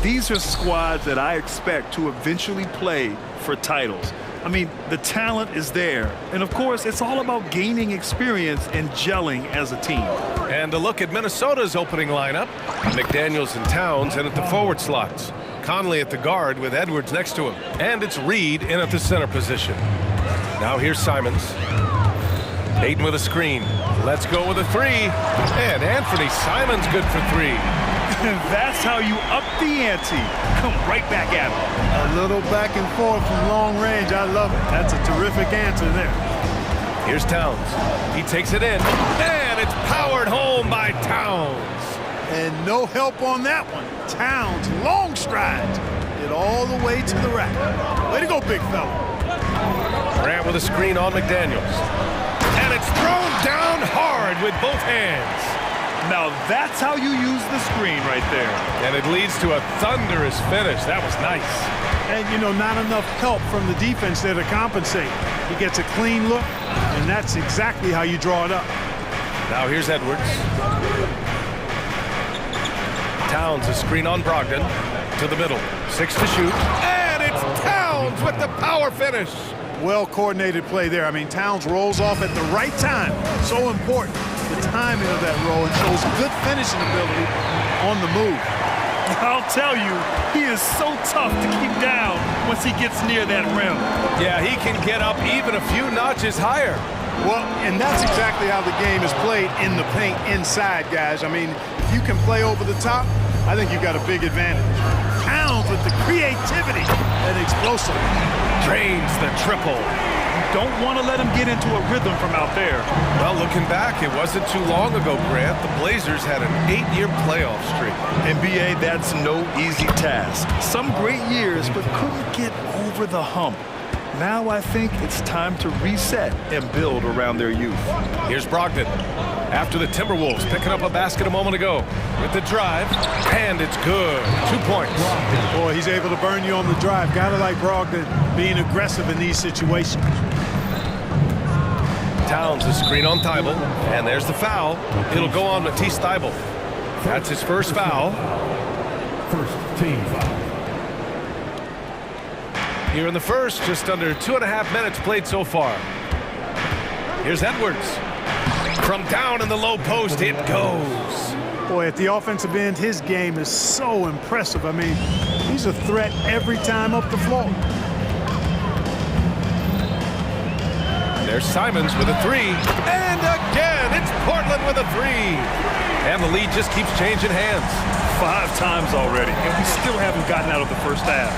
These are squads that I expect to eventually play for titles. I mean, the talent is there. And, of course, it's all about gaining experience and gelling as a team. And a look at Minnesota's opening lineup. McDaniels and Towns in at the forward slots. Conley at the guard with Edwards next to him. And it's Reed in at the center position. Now here's Simons. Ayton with a screen. Let's go with a three. And Anthony Simons good for three. And that's how you up the ante. Come right back at him. A little back and forth from long range. I love it. That's a terrific answer there. Here's Towns. He takes it in. And it's powered home by Towns. And no help on that one. Towns, long strides. Get all the way to the rack. Way to go, big fella. Grant with a screen on McDaniels. And it's thrown down hard with both hands. Now that's how you use the screen right there. And it leads to a thunderous finish. That was nice. And, you know, not enough help from the defense there to compensate. He gets a clean look, and that's exactly how you draw it up. Now here's Edwards. Towns a screen on Brogdon. To the middle. 6 to shoot. And it's Towns with the power finish. Well-coordinated play there. I mean, Towns rolls off at the right time. So important. The timing of that roll and shows good finishing ability on the move. I'll tell you, he is so tough to keep down once he gets near that rim. Yeah, he can get up even a few notches higher. Well, and that's exactly how the game is played in the paint inside, guys. I mean, if you can play over the top, I think you've got a big advantage. Towns with the creativity and explosive. Drains the triple. Don't want to let him get into a rhythm from out there. Well, looking back, it wasn't too long ago, Grant. The Blazers had an 8-year playoff streak. NBA, that's no easy task. Some great years, but couldn't get over the hump. Now I think it's time to reset and build around their youth. Here's Brogdon. After the Timberwolves picking up a basket a moment ago. With the drive, and it's good. 2 points. Boy, he's able to burn you on the drive. Gotta like Brogdon being aggressive in these situations. Towns a screen on Thibault, and there's the foul. It'll go on Matisse Thibault. That's his first foul. First team foul. Here in the first, just under 2.5 minutes played so far. Here's Edwards. From down in the low post, it goes. Boy, at the offensive end, his game is so impressive. I mean, he's a threat every time up the floor. There's Simons with a three. And again, it's Portland with a three. And the lead just keeps changing hands. 5 times already, and we still haven't gotten out of the first half.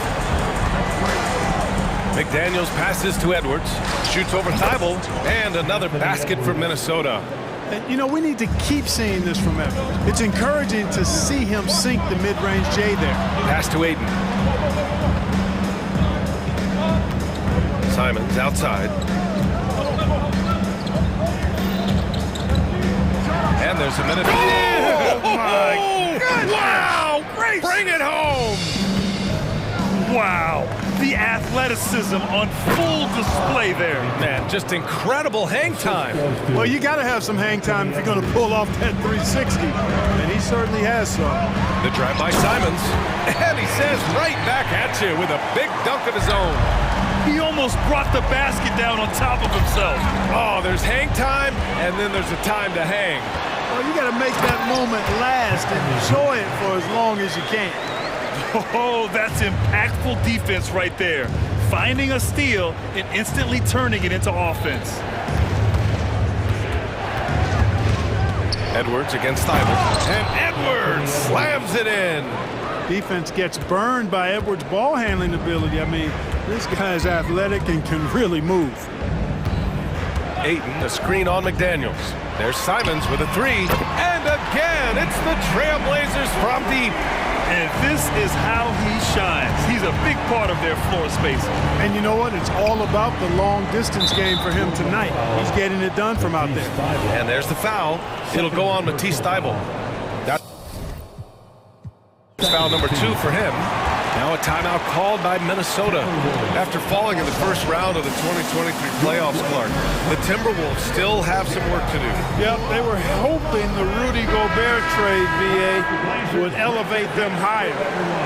McDaniels passes to Edwards. Shoots over Thibault. And another basket for Minnesota. And, you know, we need to keep seeing this from Edwards. It's encouraging to see him sink the mid-range J there. Pass to Ayton. Simons outside. And there's a minute. Oh, my goodness. Wow! Great! Bring it home! Wow. The athleticism on full display there. Man, just incredible hang time. Well, you got to have some hang time if you're going to pull off that 360. And he certainly has some. The drive by Simons. And he says right back at you with a big dunk of his own. He almost brought the basket down on top of himself. Oh, there's hang time, and then there's a time to hang. Well, you got to make that moment last and enjoy it for as long as you can. Oh, that's impactful defense right there. Finding a steal and instantly turning it into offense. Edwards against Thibault. And Edwards slams it in. Defense gets burned by Edwards' ball handling ability. I mean, this guy's athletic and can really move. Ayton, a screen on McDaniels. There's Simons with a three. And again, it's the Trailblazers from deep. And this is how he shines. He's a big part of their floor spacing. And you know what? It's all about the long distance game for him tonight. He's getting it done from out there. And there's the foul. It'll go on Matisse Thibault. That's foul number 2 for him. Now a timeout called by Minnesota. After falling in the first round of the 2023 playoffs, Clark, the Timberwolves still have some work to do. Yep, they were hoping the Rudy Gobert trade, BA, would elevate them higher.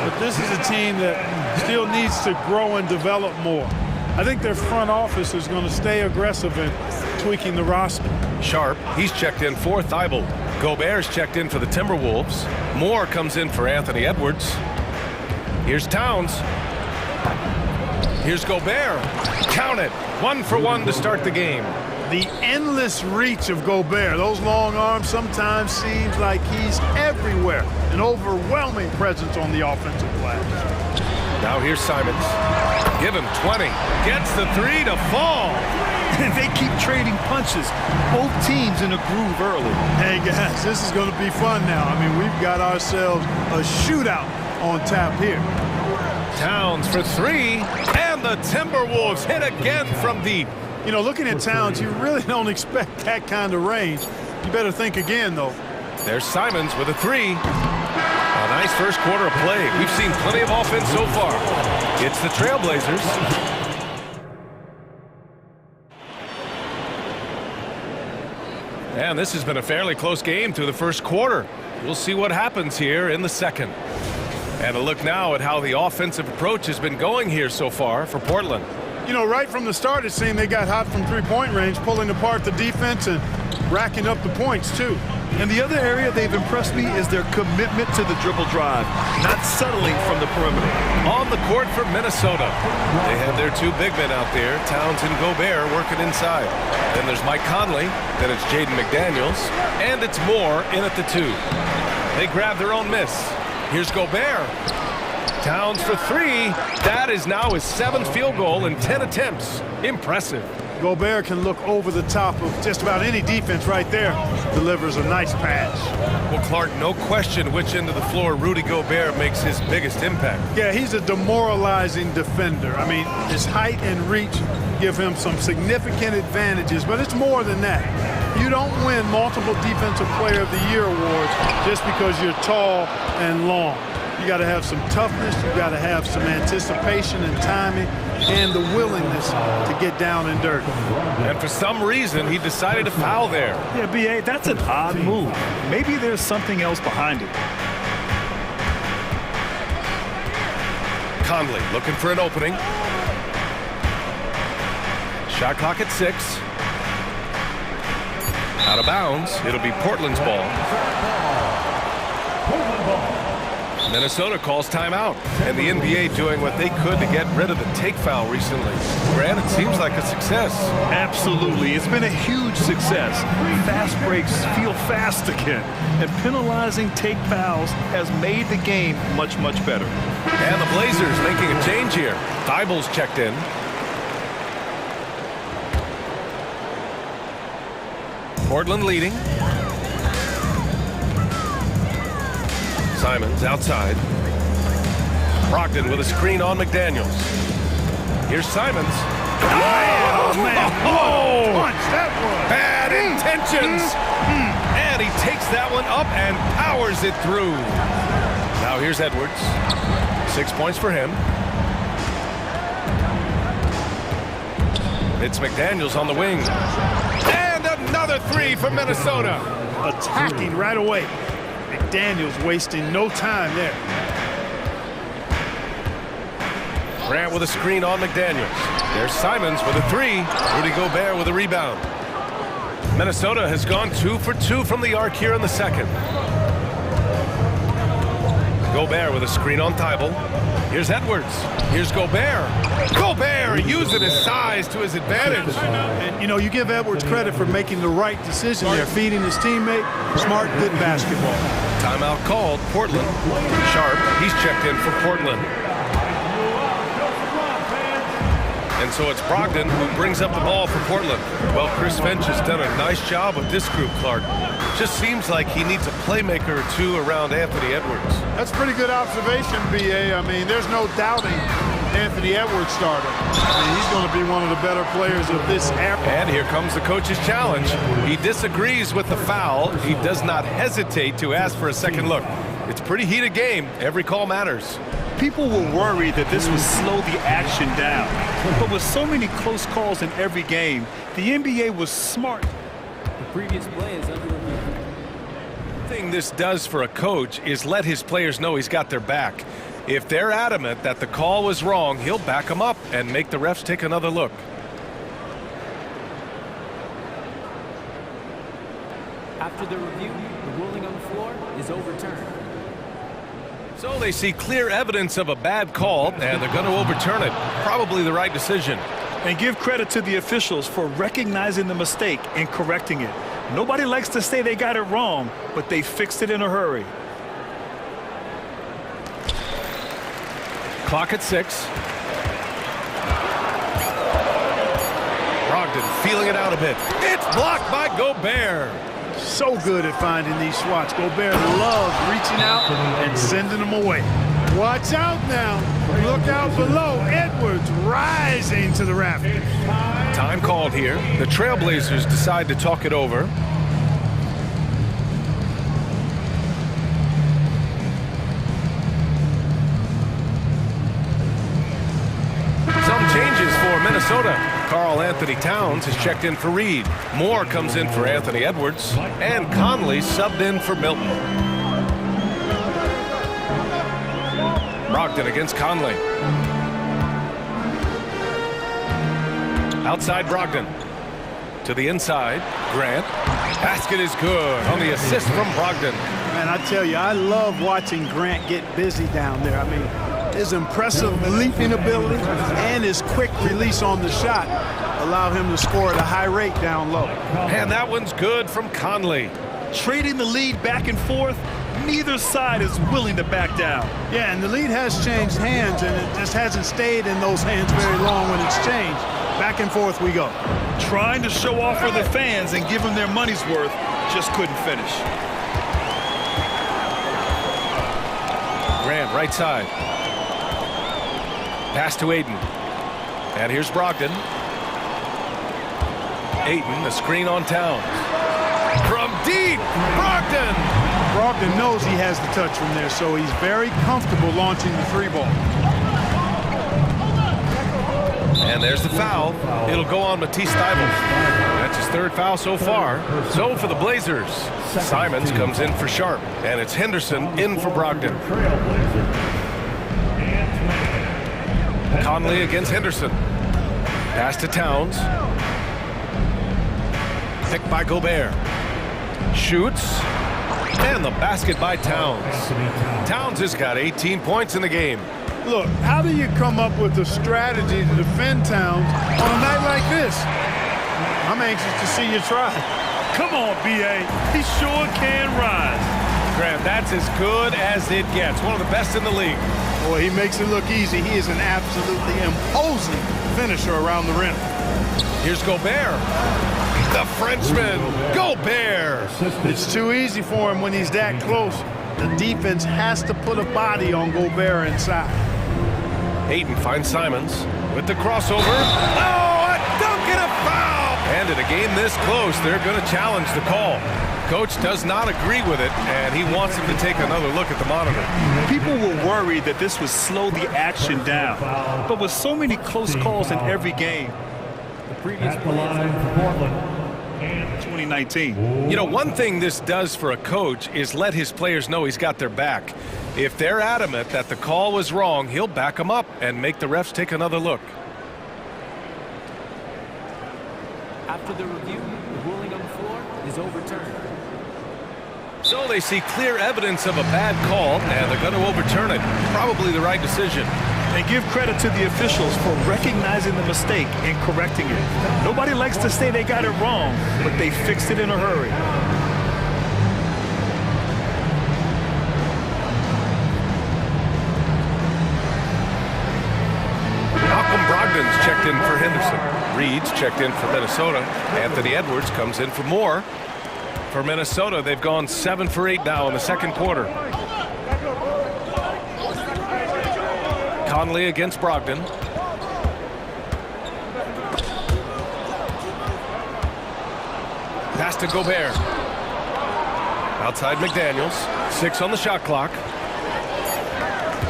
But this is a team that still needs to grow and develop more. I think their front office is going to stay aggressive in tweaking the roster. Sharp, he's checked in for Thibault. Gobert's checked in for the Timberwolves. Moore comes in for Anthony Edwards. Here's Towns. Here's Gobert. Count it. 1 for 1 to start the game. The endless reach of Gobert. Those long arms sometimes seems like he's everywhere. An overwhelming presence on the offensive glass. Now here's Simons. Give him 20. Gets the 3 to fall. And they keep trading punches. Both teams in a groove early. Hey guys, this is going to be fun now. I mean, we've got ourselves a shootout on tap here. Towns for 3, and the Timberwolves hit again from deep. You know, looking at Towns, you really don't expect that kind of range. You better think again, though. There's Simons with a 3. A nice first quarter of play. We've seen plenty of offense so far. It's the Trailblazers. And this has been a fairly close game through the first quarter. We'll see what happens here in the second. And a look now at how the offensive approach has been going here so far for Portland. You know, right from the start, it seemed they got hot from three-point range, pulling apart the defense and racking up the points, too. And the other area they've impressed me is their commitment to the dribble drive, not settling from the perimeter. On the court for Minnesota, they have their 2 big men out there, Towns and Gobert, working inside. Then there's Mike Conley, then it's Jaden McDaniels, and it's Moore in at the 2. They grab their own miss. Here's Gobert. Towns for 3. That is now his 7th field goal in 10 attempts. Impressive. Gobert can look over the top of just about any defense right there. Delivers a nice pass. Well, Clark, no question which end of the floor Rudy Gobert makes his biggest impact. Yeah, he's a demoralizing defender. I mean, his height and reach give him some significant advantages, but it's more than that. You don't win multiple Defensive Player of the Year awards just because you're tall and long. You got to have some toughness, you got to have some anticipation and timing, and the willingness to get down and dirty. And for some reason, he decided to foul there. Yeah, B.A., that's an odd move. Maybe there's something else behind it. Conley looking for an opening. Shot clock at 6. Out of bounds. It'll be Portland's ball. Minnesota calls timeout, and the NBA doing what they could to get rid of the take foul recently. Grant, it seems like a success. Absolutely. It's been a huge success. Fast breaks feel fast again, and penalizing take fouls has made the game much, much better. And the Blazers making a change here. Thibault's checked in. Portland leading. Simons outside. Brogdon with a screen on McDaniels. Here's Simons. Oh, man. Oh! Punch that one. Bad intentions. And he takes that one up and powers it through. Now here's Edwards. 6 points for him. It's McDaniels on the wing. And another 3 for Minnesota. Attacking right away. McDaniels wasting no time there. Grant with a screen on McDaniels. There's Simons with a 3. Rudy Gobert with a rebound. Minnesota has gone 2 for 2 from the arc here in the second. Gobert with a screen on Thibault. Here's Edwards. Here's Gobert. Gobert using his size to his advantage. And, you know, you give Edwards credit for making the right decision there, feeding his teammate. Smart, good basketball. Timeout called. Portland. Sharp, he's checked in for Portland. And so it's Brogdon who brings up the ball for Portland. Well, Chris Finch has done a nice job with this group, Clark. Just seems like he needs a playmaker or 2 around Anthony Edwards. That's a pretty good observation, B.A. I mean, there's no doubting Anthony Edwards starter. I mean, he's going to be one of the better players of this era. And here comes the coach's challenge. He disagrees with the foul. He does not hesitate to ask for a second look. It's a pretty heated game. Every call matters. People were worried that this would slow the action down. But with so many close calls in every game, the NBA was smart. The previous play is under review. The thing this does for a coach is let his players know he's got their back. If they're adamant that the call was wrong, he'll back them up and make the refs take another look. After the review, the ruling on the floor is overturned. So they see clear evidence of a bad call, and they're going to overturn it. Probably the right decision. And give credit to the officials for recognizing the mistake and correcting it. Nobody likes to say they got it wrong, but they fixed it in a hurry. Clock at 6. Brogdon feeling it out a bit. It's blocked by Gobert. So good at finding these swats. Gobert loves reaching out and sending them away. Watch out now. Look out below. Edwards rising to the rafters. Time called here. The Trailblazers decide to talk it over. Some changes for Minnesota. Karl Anthony Towns has checked in for Reed. Moore comes in for Anthony Edwards. And Conley subbed in for Milton. Brogdon against Conley. Outside Brogdon. To the inside. Grant. Basket is good on the assist from Brogdon. Man, I tell you, I love watching Grant get busy down there. I mean, his impressive leaping ability and his quick release on the shot allow him to score at a high rate down low. And that one's good from Conley. Trading the lead back and forth, neither side is willing to back down. Yeah, and the lead has changed hands, and it just hasn't stayed in those hands very long when it's changed. Back and forth we go. Trying to show off for the fans and give them their money's worth, just couldn't finish. Grant, right side. Pass to Aiden. And here's Brogdon. Aiden, a screen on Towns. From deep, Brogdon! Brogdon knows he has the touch from there, so he's very comfortable launching the three ball. And there's the foul. It'll go on Matisse Thybulle. That's his third foul so far. So for the Blazers, Simons comes in for Sharp. And it's Henderson in for Brogdon. Conley against Henderson. Pass to Towns. Picked by Gobert. Shoots. And the basket by Towns. Towns has got 18 points in the game. Look, how do you come up with a strategy to defend Towns on a night like this? I'm anxious to see you try. Come on, B.A. He sure can rise. Graham, that's as good as it gets. One of the best in the league. Boy, he makes it look easy. He is an absolutely imposing finisher around the rim. Here's Gobert. The Frenchman, Gobert. It's too easy for him when he's that close. The defense has to put a body on Gobert inside. Aiden finds Simons with the crossover. Oh, a dunk and a foul! And in a game this close, they're going to challenge the call. Coach does not agree with it, and he wants him to take another look at the monitor. People were worried that this would slow the action down. But with so many close calls in every game, The previous play for Portland. 2019. You know, one thing this does for a coach is let his players know he's got their back. If they're adamant that the call was wrong, he'll back them up and make the refs take another look. After the review, the ruling on the floor is overturned. So they see clear evidence of a bad call, and they're going to overturn it. Probably the right decision. And give credit to the officials for recognizing the mistake and correcting it. Nobody likes to say they got it wrong, but they fixed it in a hurry. Malcolm Brogdon's checked in for Henderson. Reed's checked in for Minnesota. Anthony Edwards comes in for Moore. For Minnesota, they've gone 7 for 8 now in the second quarter. Conley against Brogdon. Pass to Gobert. Outside McDaniels. 6 on the shot clock.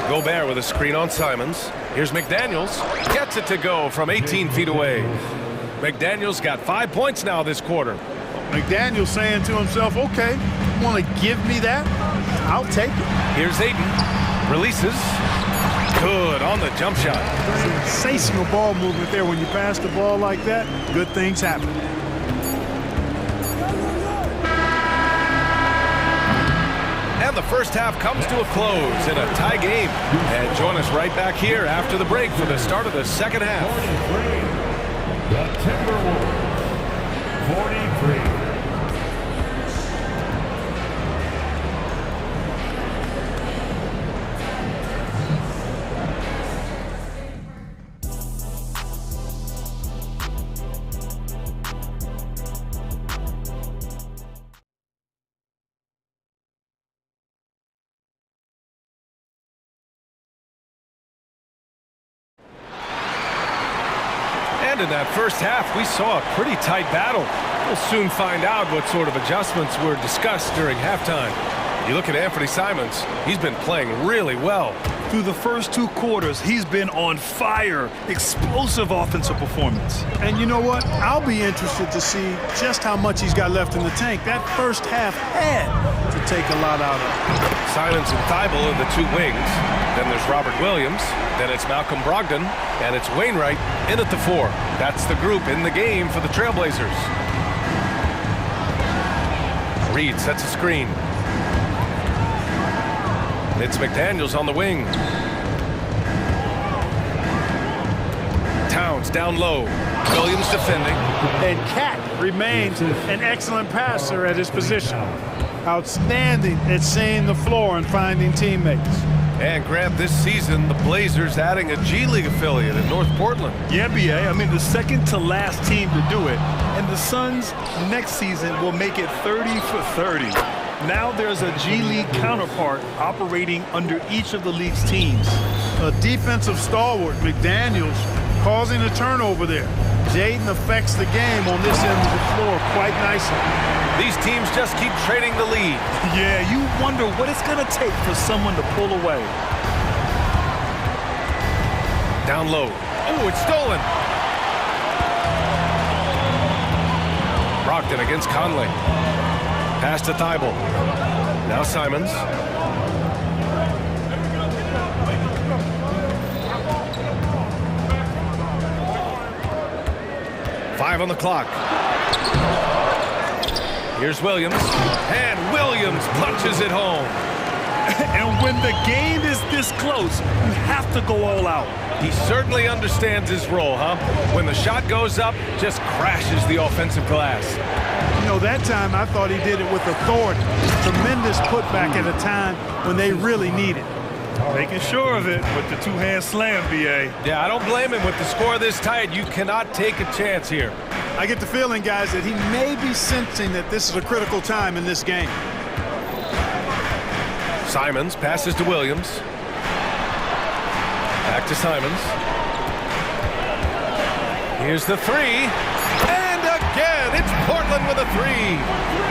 Gobert with a screen on Simons. Here's McDaniels. Gets it to go from 18 feet away. McDaniels got 5 points now this quarter. McDaniels saying to himself, okay, you want to give me that? I'll take it. Here's Aiden. Releases. Good on the jump shot. Sensational ball movement there. When you pass the ball like that, good things happen. And the first half comes to a close in a tie game. And join us right back here after the break for the start of the second half. The Timberwolves, 43. In that first half, we saw a pretty tight battle. We'll soon find out what sort of adjustments were discussed during halftime. You look at Anthony Simons, he's been playing really well. Through the first 2 quarters, he's been on fire. Explosive offensive performance. And you know what? I'll be interested to see just how much he's got left in the tank. That first half had to take a lot out of it. Simons and Thibault are the 2 wings. Then there's Robert Williams. Then it's Malcolm Brogdon. And it's Wainwright in at the 4. That's the group in the game for the Trailblazers. Reed sets a screen. It's McDaniels on the wing. Towns down low. Williams defending. And Cat remains an excellent passer at his position. Outstanding at seeing the floor and finding teammates. And Grant, this season, the Blazers adding a G League affiliate in North Portland. Yeah, BA. I mean, the second to last team to do it. And the Suns next season will make it 30 for 30. Now there's a G League counterpart operating under each of the league's teams. A defensive stalwart, McDaniels, causing a turnover there. Jaden affects the game on this end of the floor quite nicely. These teams just keep trading the lead. Yeah, you wonder what it's going to take for someone to pull away. Down low. Oh, it's stolen. Brogdon against Conley. Pass to Thibault. Now Simons. Five on the clock. Here's Williams. And Williams punches it home. And when the game is this close, you have to go all out. He certainly understands his role, huh? When the shot goes up, just crashes the offensive glass. You know, that time I thought he did it with authority. Tremendous putback at a time when they really need it. Making sure of it with the 2-hand slam, BA. Yeah, I don't blame him. With the score this tight, you cannot take a chance here. I get the feeling, guys, that he may be sensing that this is a critical time in this game. Simons passes to Williams. Back to Simons. Here's the 3. And again, it's Portland with a 3.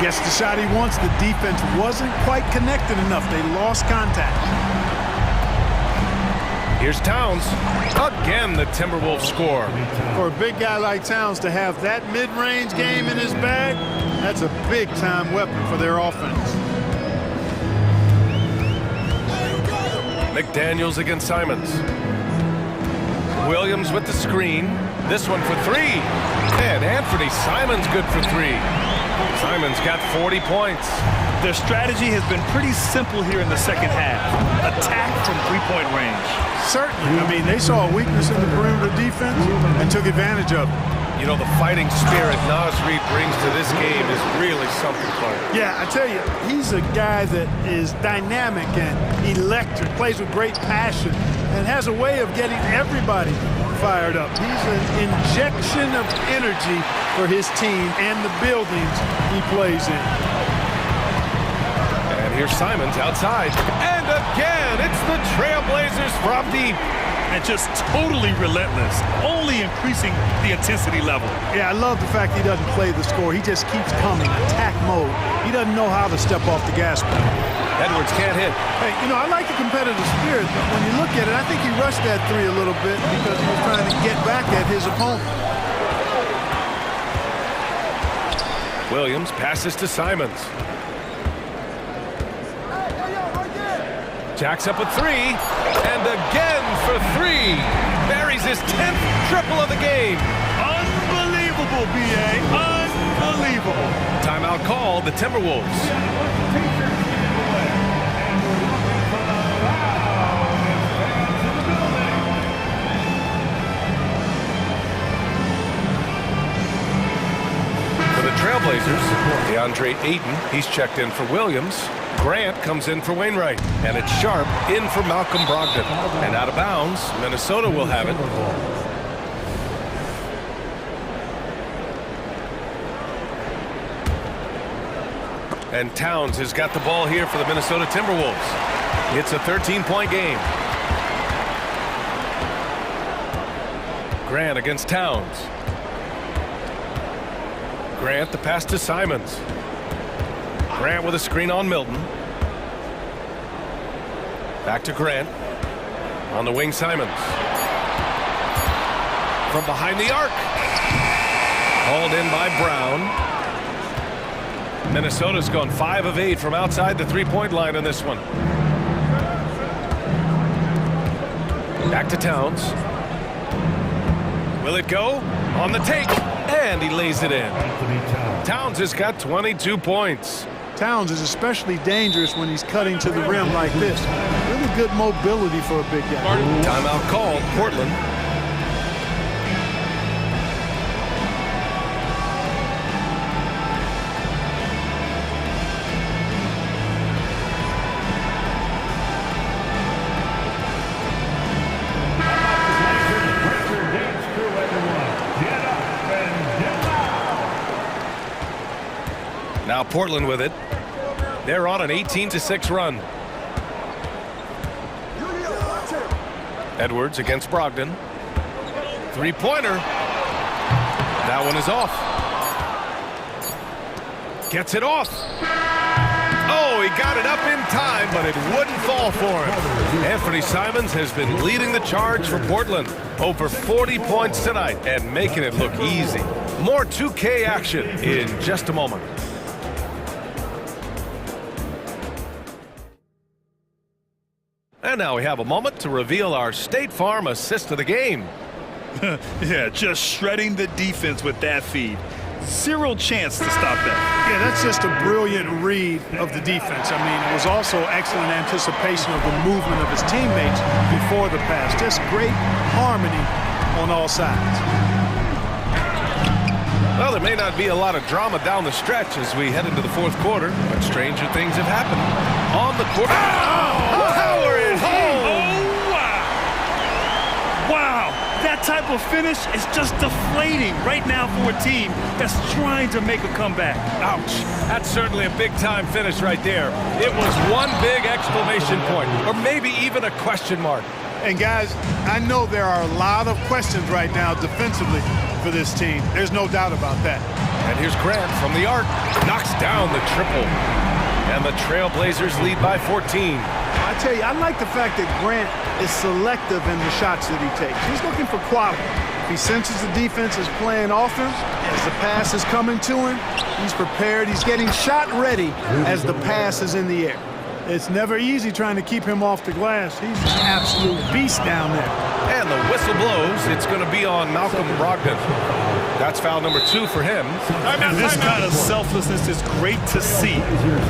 Gets the shot he wants. The defense wasn't quite connected enough. They lost contact. Here's Towns. Again, the Timberwolves score. For a big guy like Towns to have that mid-range game in his bag, that's a big-time weapon for their offense. McDaniels against Simons. Williams with the screen. This one for 3. And Anthony Simons good for 3. Simons got 40 points. Their strategy has been pretty simple here in the second half. Attack from 3-point range. Certainly. I mean, they saw a weakness in the perimeter defense and took advantage of it. You know, the fighting spirit Naz Reid brings to this game is really something, Clark. Yeah, I tell you, he's a guy that is dynamic and electric, plays with great passion, and has a way of getting everybody fired up. He's an injection of energy for his team and the buildings he plays in. And here's Simons outside. And again, it's the Trailblazers from deep. and just totally relentless, only increasing the intensity level. Yeah, I love the fact he doesn't play the score. He just keeps coming, attack mode. He doesn't know how to step off the gas pedal. Edwards can't hit. Hey, you know, I like the competitive spirit, but when you look at it, I think he rushed that three a little bit because he was trying to get back at his opponent. Williams passes to Simons. Jacks up with three, and again for three. Buries his 10th triple of the game. Unbelievable, B.A. Unbelievable. Timeout called, the Timberwolves. For the Trailblazers, DeAndre Ayton, he's checked in for Williams. Grant comes in for Wainwright, and it's Sharp in for Malcolm Brogdon. And out of bounds, Minnesota will have it. And Towns has got the ball here for the Minnesota Timberwolves. It's a 13-point game. Grant against Towns. Grant, the pass to Simons. Grant with a screen on Milton. Back to Grant. On the wing, Simons. From behind the arc. Hauled in by Brown. Minnesota's gone 5 of 8 from outside the three-point line in this one. Back to Towns. Will it go? On the take. And he lays it in. Towns has got 22 points. Towns is especially dangerous when he's cutting to the rim like this. Really good mobility for a big guy. Timeout called, Portland. Now Portland with it. They're on an 18-6 run. Edwards against Brogdon. Three-pointer. That one is off. Gets it off. Oh, he got it up in time, but it wouldn't fall for him. Anthony Simons has been leading the charge for Portland. Over 40 points tonight and making it look easy. More 2K action in just a moment. And now we have a moment to reveal our State Farm assist of the game. Yeah, just shredding the defense with that feed. Zero chance to stop that. Yeah, that's just a brilliant read of the defense. I mean, it was also excellent anticipation of the movement of his teammates before the pass. Just great harmony on all sides. Well, there may not be a lot of drama down the stretch as we head into the fourth quarter, but stranger things have happened. On the court. Oh, power it home! Oh, wow! Wow! That type of finish is just deflating right now for a team that's trying to make a comeback. Ouch. That's certainly a big-time finish right there. It was one big exclamation point, or maybe even a question mark. And guys, I know there are a lot of questions right now defensively for this team. There's no doubt about that. And here's Grant from the arc. Knocks down the triple. And the Trailblazers lead by 14. I tell you, I like the fact that Grant is selective in the shots that he takes. He's looking for quality. If he senses the defense is playing off him, as the pass is coming to him, he's prepared. He's getting shot ready as the pass is in the air. It's never easy trying to keep him off the glass. He's an absolute beast down there. And the whistle blows. It's going to be on Malcolm Brogdon. That's foul number 2 for him. This kind of selflessness is great to see.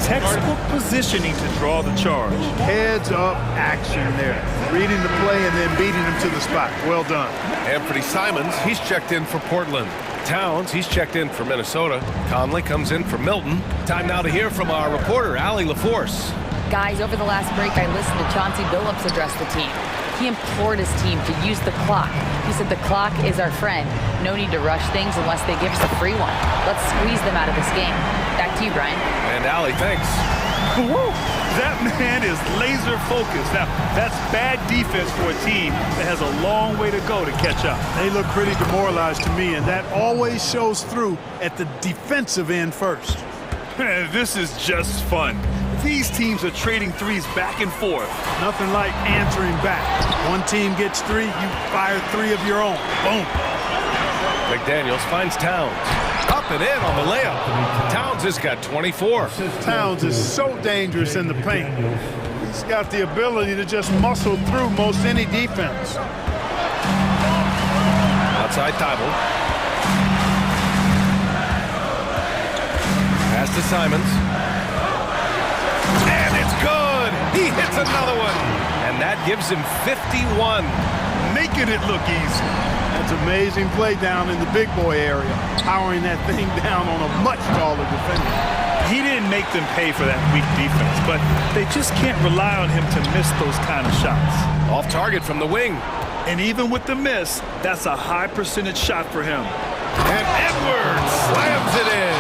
Textbook positioning to draw the charge. Heads up action there. Reading the play and then beating him to the spot. Well done. Anthony Simons, he's checked in for Portland. Towns, he's checked in for Minnesota. Conley comes in for Milton. Time now to hear from our reporter, Allie LaForce. Guys, over the last break, I listened to Chauncey Billups address the team. He implored his team to use the clock. He said the clock is our friend. No need to rush things unless they give us a free one. Let's squeeze them out of this game. Back to you, Brian. And Allie, thanks. Woo! That man is laser focused. Now, that's bad defense for a team that has a long way to go to catch up. They look pretty demoralized to me, and that always shows through at the defensive end first. This is just fun. These teams are trading threes back and forth. Nothing like answering back. One team gets three, you fire three of your own. Boom. McDaniels finds Towns. Up and in on the layup. Towns has got 24. Towns is so dangerous in the paint. He's got the ability to just muscle through most any defense. Outside Thibault. Pass to Simons. And it's good! He hits another one! And that gives him 51. Making it look easy. That's amazing play down in the big boy area. Powering that thing down on a much taller defender. He didn't make them pay for that weak defense, but they just can't rely on him to miss those kind of shots. Off target from the wing. And even with the miss, that's a high percentage shot for him. And Edwards slams it in.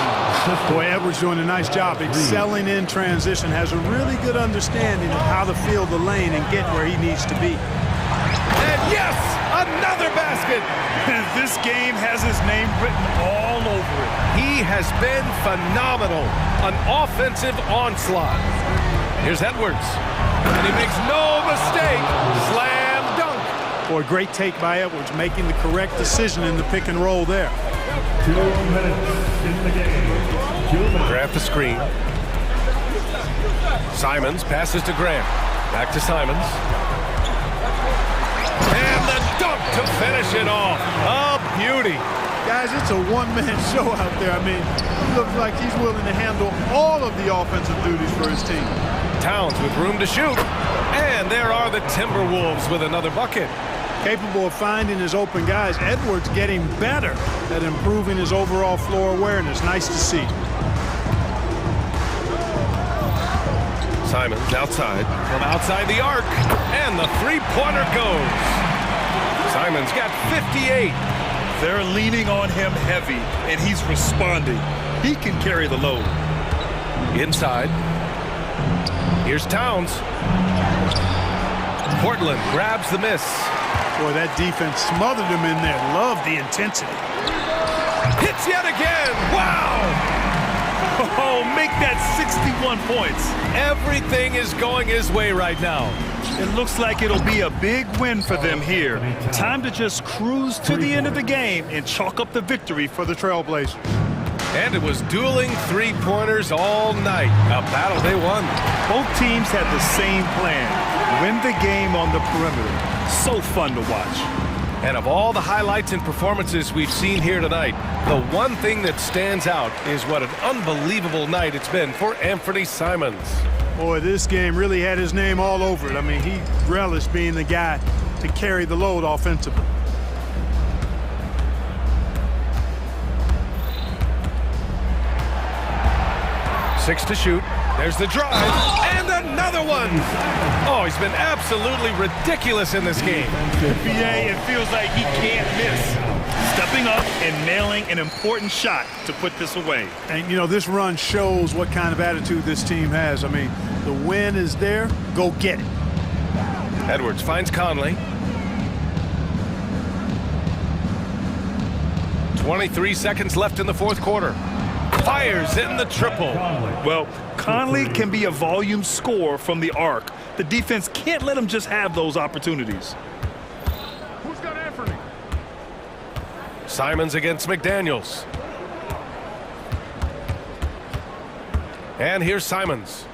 Boy, Edwards doing a nice job excelling in transition, has a really good understanding of how to field the lane and get where he needs to be. And yes, another basket. This game has his name written all over it. He has been phenomenal. An offensive onslaught. Here's Edwards. And he makes no mistake. Slam dunk. Boy, great take by Edwards, making the correct decision in the pick and roll there. 2 minutes in the game. Grab the screen. Simons passes to Graham. Back to Simons. And the dunk to finish it off. A beauty. Guys, it's a one-man show out there. I mean, he looks like he's willing to handle all of the offensive duties for his team. Towns with room to shoot. And there are the Timberwolves with another bucket. Capable of finding his open guys. Edwards getting better at improving his overall floor awareness. Nice to see. Simons outside, from outside the arc, and the three-pointer goes. Simons got 58. They're leaning on him heavy, and he's responding. He can carry the load. Inside. Here's Towns. Portland grabs the miss. Boy, that defense smothered him in there. Love the intensity. Hits yet again. Wow! Oh, make that 61 points. Everything is going his way right now. It looks like it'll be a big win for them here. Time to just cruise to the end of the game and chalk up the victory for the Trailblazers. And it was dueling three-pointers all night. A battle they won. Both teams had the same plan. Win the game on the perimeter. So fun to watch. And of all the highlights and performances we've seen here tonight, the one thing that stands out is what an unbelievable night it's been for Anthony Simons. Boy, this game really had his name all over it. I mean, he relished being the guy to carry the load offensively. Six to shoot. There's the drive. And another one. Oh, he's been absolutely ridiculous in this game. BA, it feels like he can't miss. Stepping up and nailing an important shot to put this away. And, you know, this run shows what kind of attitude this team has. I mean, the win is there. Go get it. Edwards finds Conley. 23 seconds left in the fourth quarter. Fires in the triple. Well, Conley can be a volume scorer from the arc. The defense can't let him just have those opportunities. Who's got Anthony? Simons against McDaniels. And here's Simons.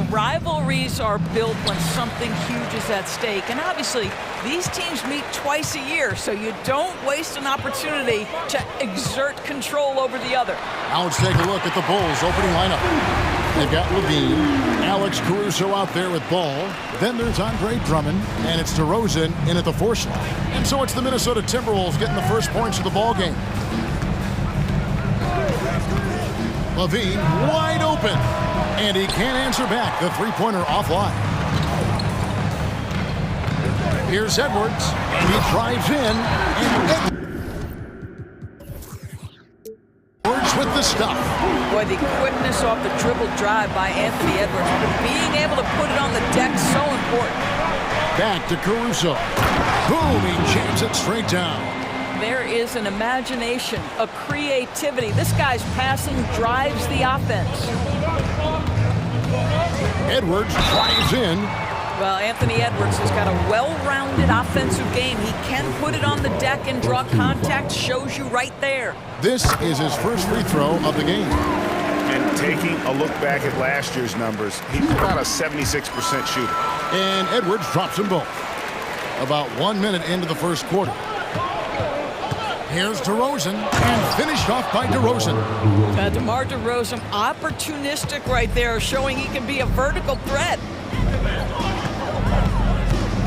rivalries are built when something huge is at stake. And obviously, these teams meet twice a year, so you don't waste an opportunity to exert control over the other. Now let's take a look at the Bulls' opening lineup. They've got Levine, Alex Caruso out there with ball. Then there's Andre Drummond, and it's DeRozan in at the 4 slot. And so it's the Minnesota Timberwolves getting the first points of the ball game. Levine wide open, and he can't answer back. The three-pointer offline. Here's Edwards, and he drives in, and Edwards with the stuff. Boy, the quickness off the dribble drive by Anthony Edwards, but being able to put it on the deck is so important. Back to Caruso. Boom, he jams it straight down. There is an imagination, a creativity. This guy's passing drives the offense. Edwards drives in. Well, Anthony Edwards has got a well-rounded offensive game. He can put it on the deck and draw contact, shows you right there. This is his first free throw of the game. And taking a look back at last year's numbers, he's about a 76% shooter. And Edwards drops them both. About 1 minute into the first quarter. Here's DeRozan, and finished off by DeRozan. DeMar DeRozan, opportunistic right there, showing he can be a vertical threat.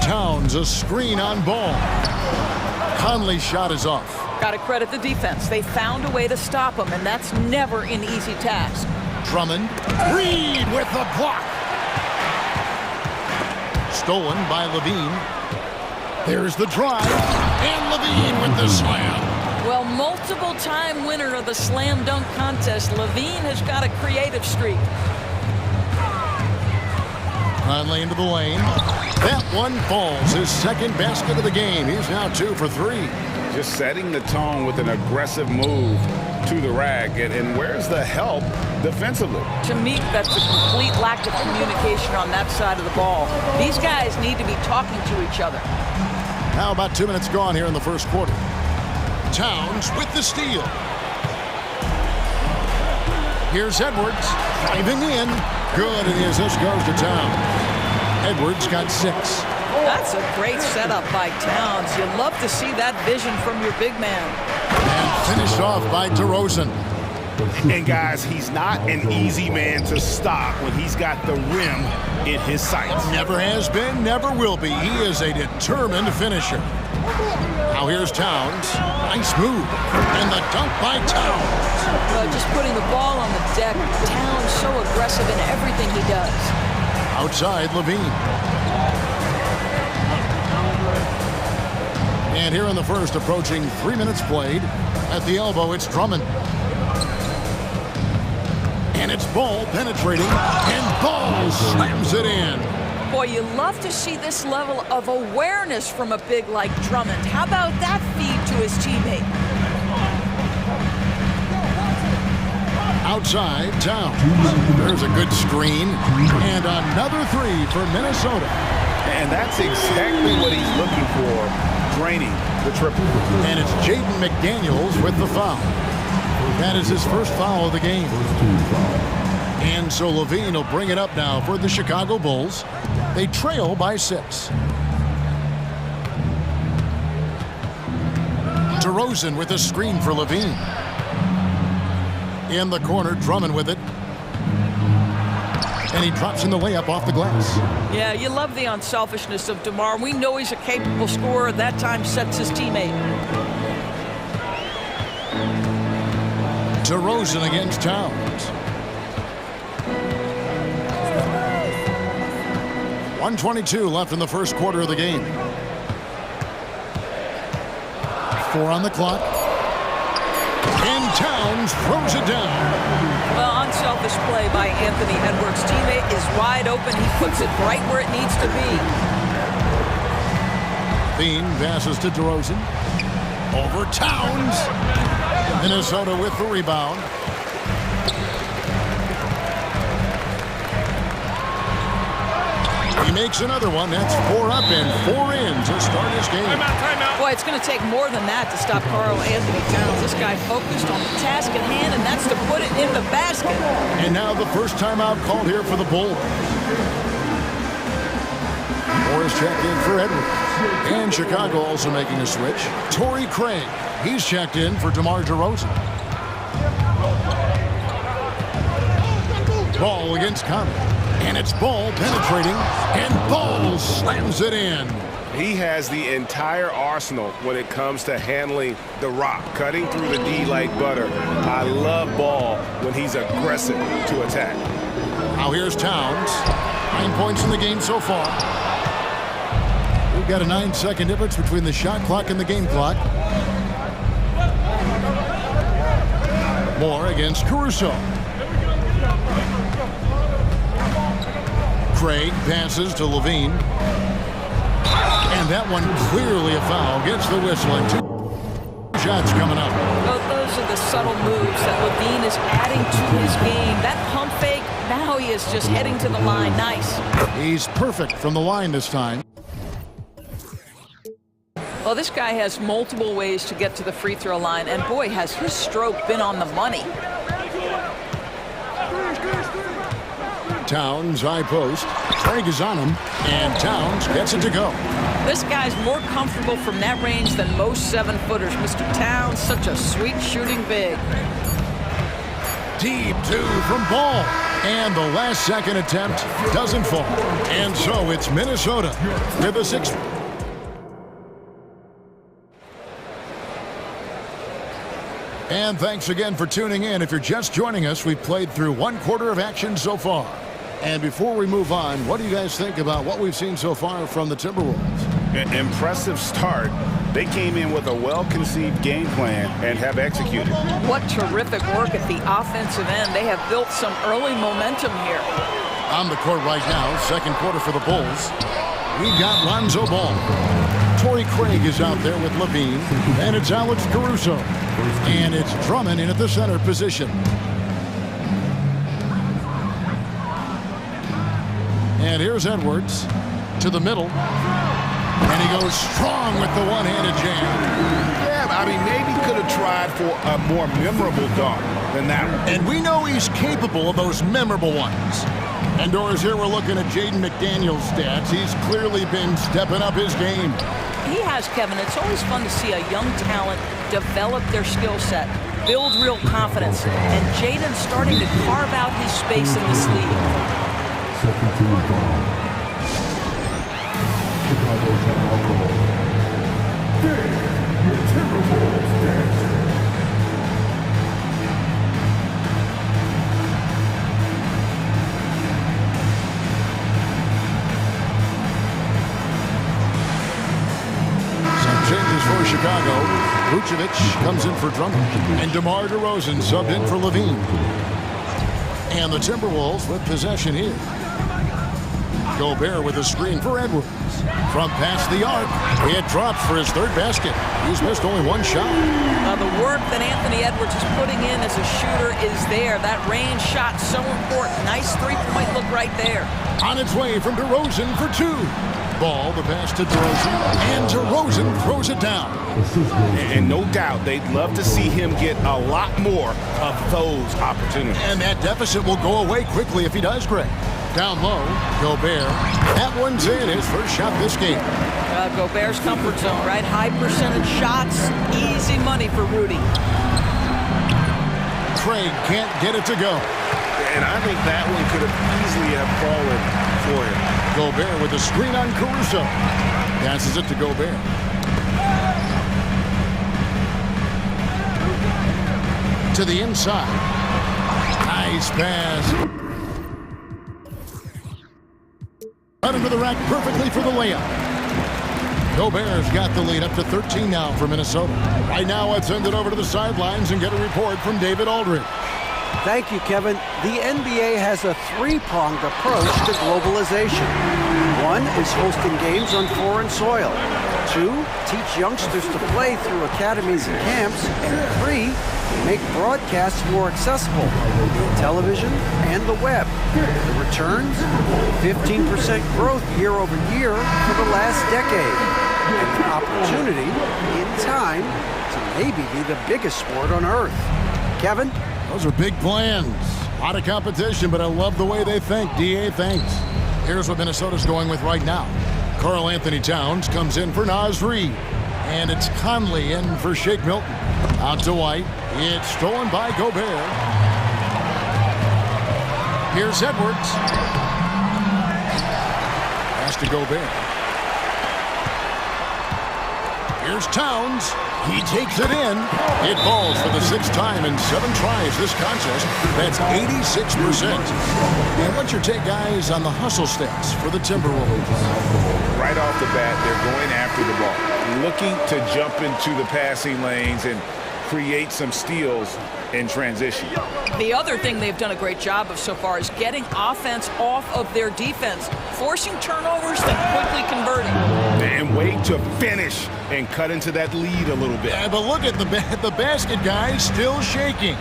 Towns, a screen on ball. Conley's shot is off. Got to credit the defense. They found a way to stop him, and that's never an easy task. Drummond, Reed with the block. Stolen by Levine. There's the drive, and Levine with the slam. Well, multiple-time winner of the slam dunk contest, Levine has got a creative streak. Conley into the lane. That one falls. His second basket of the game. He's now 2 for 3. Just setting the tone with an aggressive move to the rack. And where's the help defensively? To me, that's a complete lack of communication on that side of the ball. These guys need to be talking to each other. Now about 2 minutes gone here in the first quarter. Towns with the steal. Here's Edwards driving in. Good, and the assist goes to Towns. Edwards got 6. That's a great setup by Towns. You love to see that vision from your big man. And finished off by DeRozan. And guys, he's not an easy man to stop when he's got the rim in his sights. Never has been, never will be. He is a determined finisher. Now here's Towns. Nice move. And the dunk by Towns. Just putting the ball on the deck. Towns so aggressive in everything he does. Outside, Levine. And here in the first, approaching 3 minutes played. At the elbow, it's Drummond. And it's Ball penetrating. And Ball slams it in. Boy, you love to see this level of awareness from a big like Drummond. How about that feed to his teammate? Outside, Towns. There's a good screen. And another 3 for Minnesota. And that's exactly what he's looking for, draining the triple. And it's Jaden McDaniels with the foul. That is his first foul of the game. And so Levine will bring it up now for the Chicago Bulls. They trail by 6. DeRozan with a screen for Levine. In the corner, Drummond with it. And he drops in the layup off the glass. Yeah, you love the unselfishness of DeMar. We know he's a capable scorer. That time sets his teammate. DeRozan against Towns. 1:22 left in the first quarter of the game. 4 on the clock. And Towns throws it down. Well, unselfish play by Anthony Edwards' teammate is wide open. He puts it right where it needs to be. Bean passes to DeRozan. Over Towns. Minnesota with the rebound. He makes another one. That's 4 up and 4 in to start his game. Boy, it's going to take more than that to stop Karl Anthony Towns. This guy focused on the task at hand, and that's to put it in the basket. And now the first timeout called here for the Bulls. Morris checked in for Edwards. And Chicago also making a switch. Torrey Craig. He's checked in for DeMar DeRozan. Ball against Conley. And it's Ball penetrating. And Ball slams it in. He has the entire arsenal when it comes to handling the rock, cutting through the D like butter. I love Ball when he's aggressive to attack. Now here's Towns. 9 points in the game so far. We've got a 9-second difference between the shot clock and the game clock. Moore against Caruso. Craig passes to Levine. And that one clearly a foul. Gets the whistle and 2 shots coming up. Well, those are the subtle moves that Levine is adding to his game. That pump fake, now he is just heading to the line. Nice. He's perfect from the line this time. Well, this guy has multiple ways to get to the free throw line, and boy, has his stroke been on the money. Towns, high post. Craig is on him, and Towns gets it to go. This guy's more comfortable from that range than most 7-footers. Mr. Towns, such a sweet shooting big. Deep 2 from Ball. And the last second attempt doesn't fall. And so it's Minnesota with a 6. And thanks again for tuning in. If you're just joining us, we've played through 1/4 of action so far. And before we move on, what do you guys think about what we've seen so far from the Timberwolves? An impressive start. They came in with a well-conceived game plan and have executed. What terrific work at the offensive end. They have built some early momentum here. On the court right now, second quarter for the Bulls. We've got Lonzo Ball. Torrey Craig is out there with Levine. And it's Alex Caruso. And it's Drummond in at the center position. And here's Edwards to the middle. And he goes strong with the one-handed jam. Yeah, I mean, maybe could have tried for a more memorable dunk than that one. And we know he's capable of those memorable ones. And Doris, here we're looking at Jaden McDaniel's stats. He's clearly been stepping up his game. He has, Kevin. It's always fun to see a young talent develop their skill set, build real confidence. And Jaden's starting to carve out his space in this league. Changes for Chicago. Vucevic comes in for Drummond. And DeMar DeRozan subbed in for Levine. And the Timberwolves with possession here. Gobert with a screen for Edwards. From past the arc, it drops for his third basket. He's missed only one shot. The work that Anthony Edwards is putting in as a shooter is there. That range shot so important. Nice three-point look right there. On its way from DeRozan for 2. Ball, the pass to DeRozan, and DeRozan throws it down. And no doubt, they'd love to see him get a lot more of those opportunities. And that deficit will go away quickly if he does, Greg. Down low, Gobert. That one's in, his first shot this game. Gobert's comfort zone, right? High percentage shots, easy money for Rudy. Craig can't get it to go. And I think that one could have easily have fallen for him. Gobert with a screen on Caruso. Passes it to Gobert. To the inside. Nice pass. Right into the rack perfectly for the layup. Gobert's got the lead up to 13 now for Minnesota. Right now, let's send it over to the sidelines and get a report from David Aldridge. Thank you, Kevin. The NBA has a three-pronged approach to globalization. 1 is hosting games on foreign soil. 2, teach youngsters to play through academies and camps. And 3, make broadcasts more accessible through television and the web. The returns? 15% growth year over year for the last decade. And an opportunity, in time, to maybe be the biggest sport on Earth. Kevin? Those are big plans. Out of competition, but I love the way they think. DA thinks. Here's what Minnesota's going with right now. Karl Anthony Towns comes in for Naz Reid. And it's Conley in for Shake Milton. Out to White. It's stolen by Gobert. Here's Edwards. Pass to Gobert. Here's Towns. He takes it in. It falls for the 6th time in 7 tries this contest. That's 86%. And what's your take, guys, on the hustle stats for the Timberwolves? Right off the bat, they're going after the ball, looking to jump into the passing lanes and create some steals in transition. The other thing they've done a great job of so far is getting offense off of their defense, forcing turnovers, then quickly converting. And wait to finish and cut into that lead a little bit. Yeah, but look at the basket, guys, still shaking.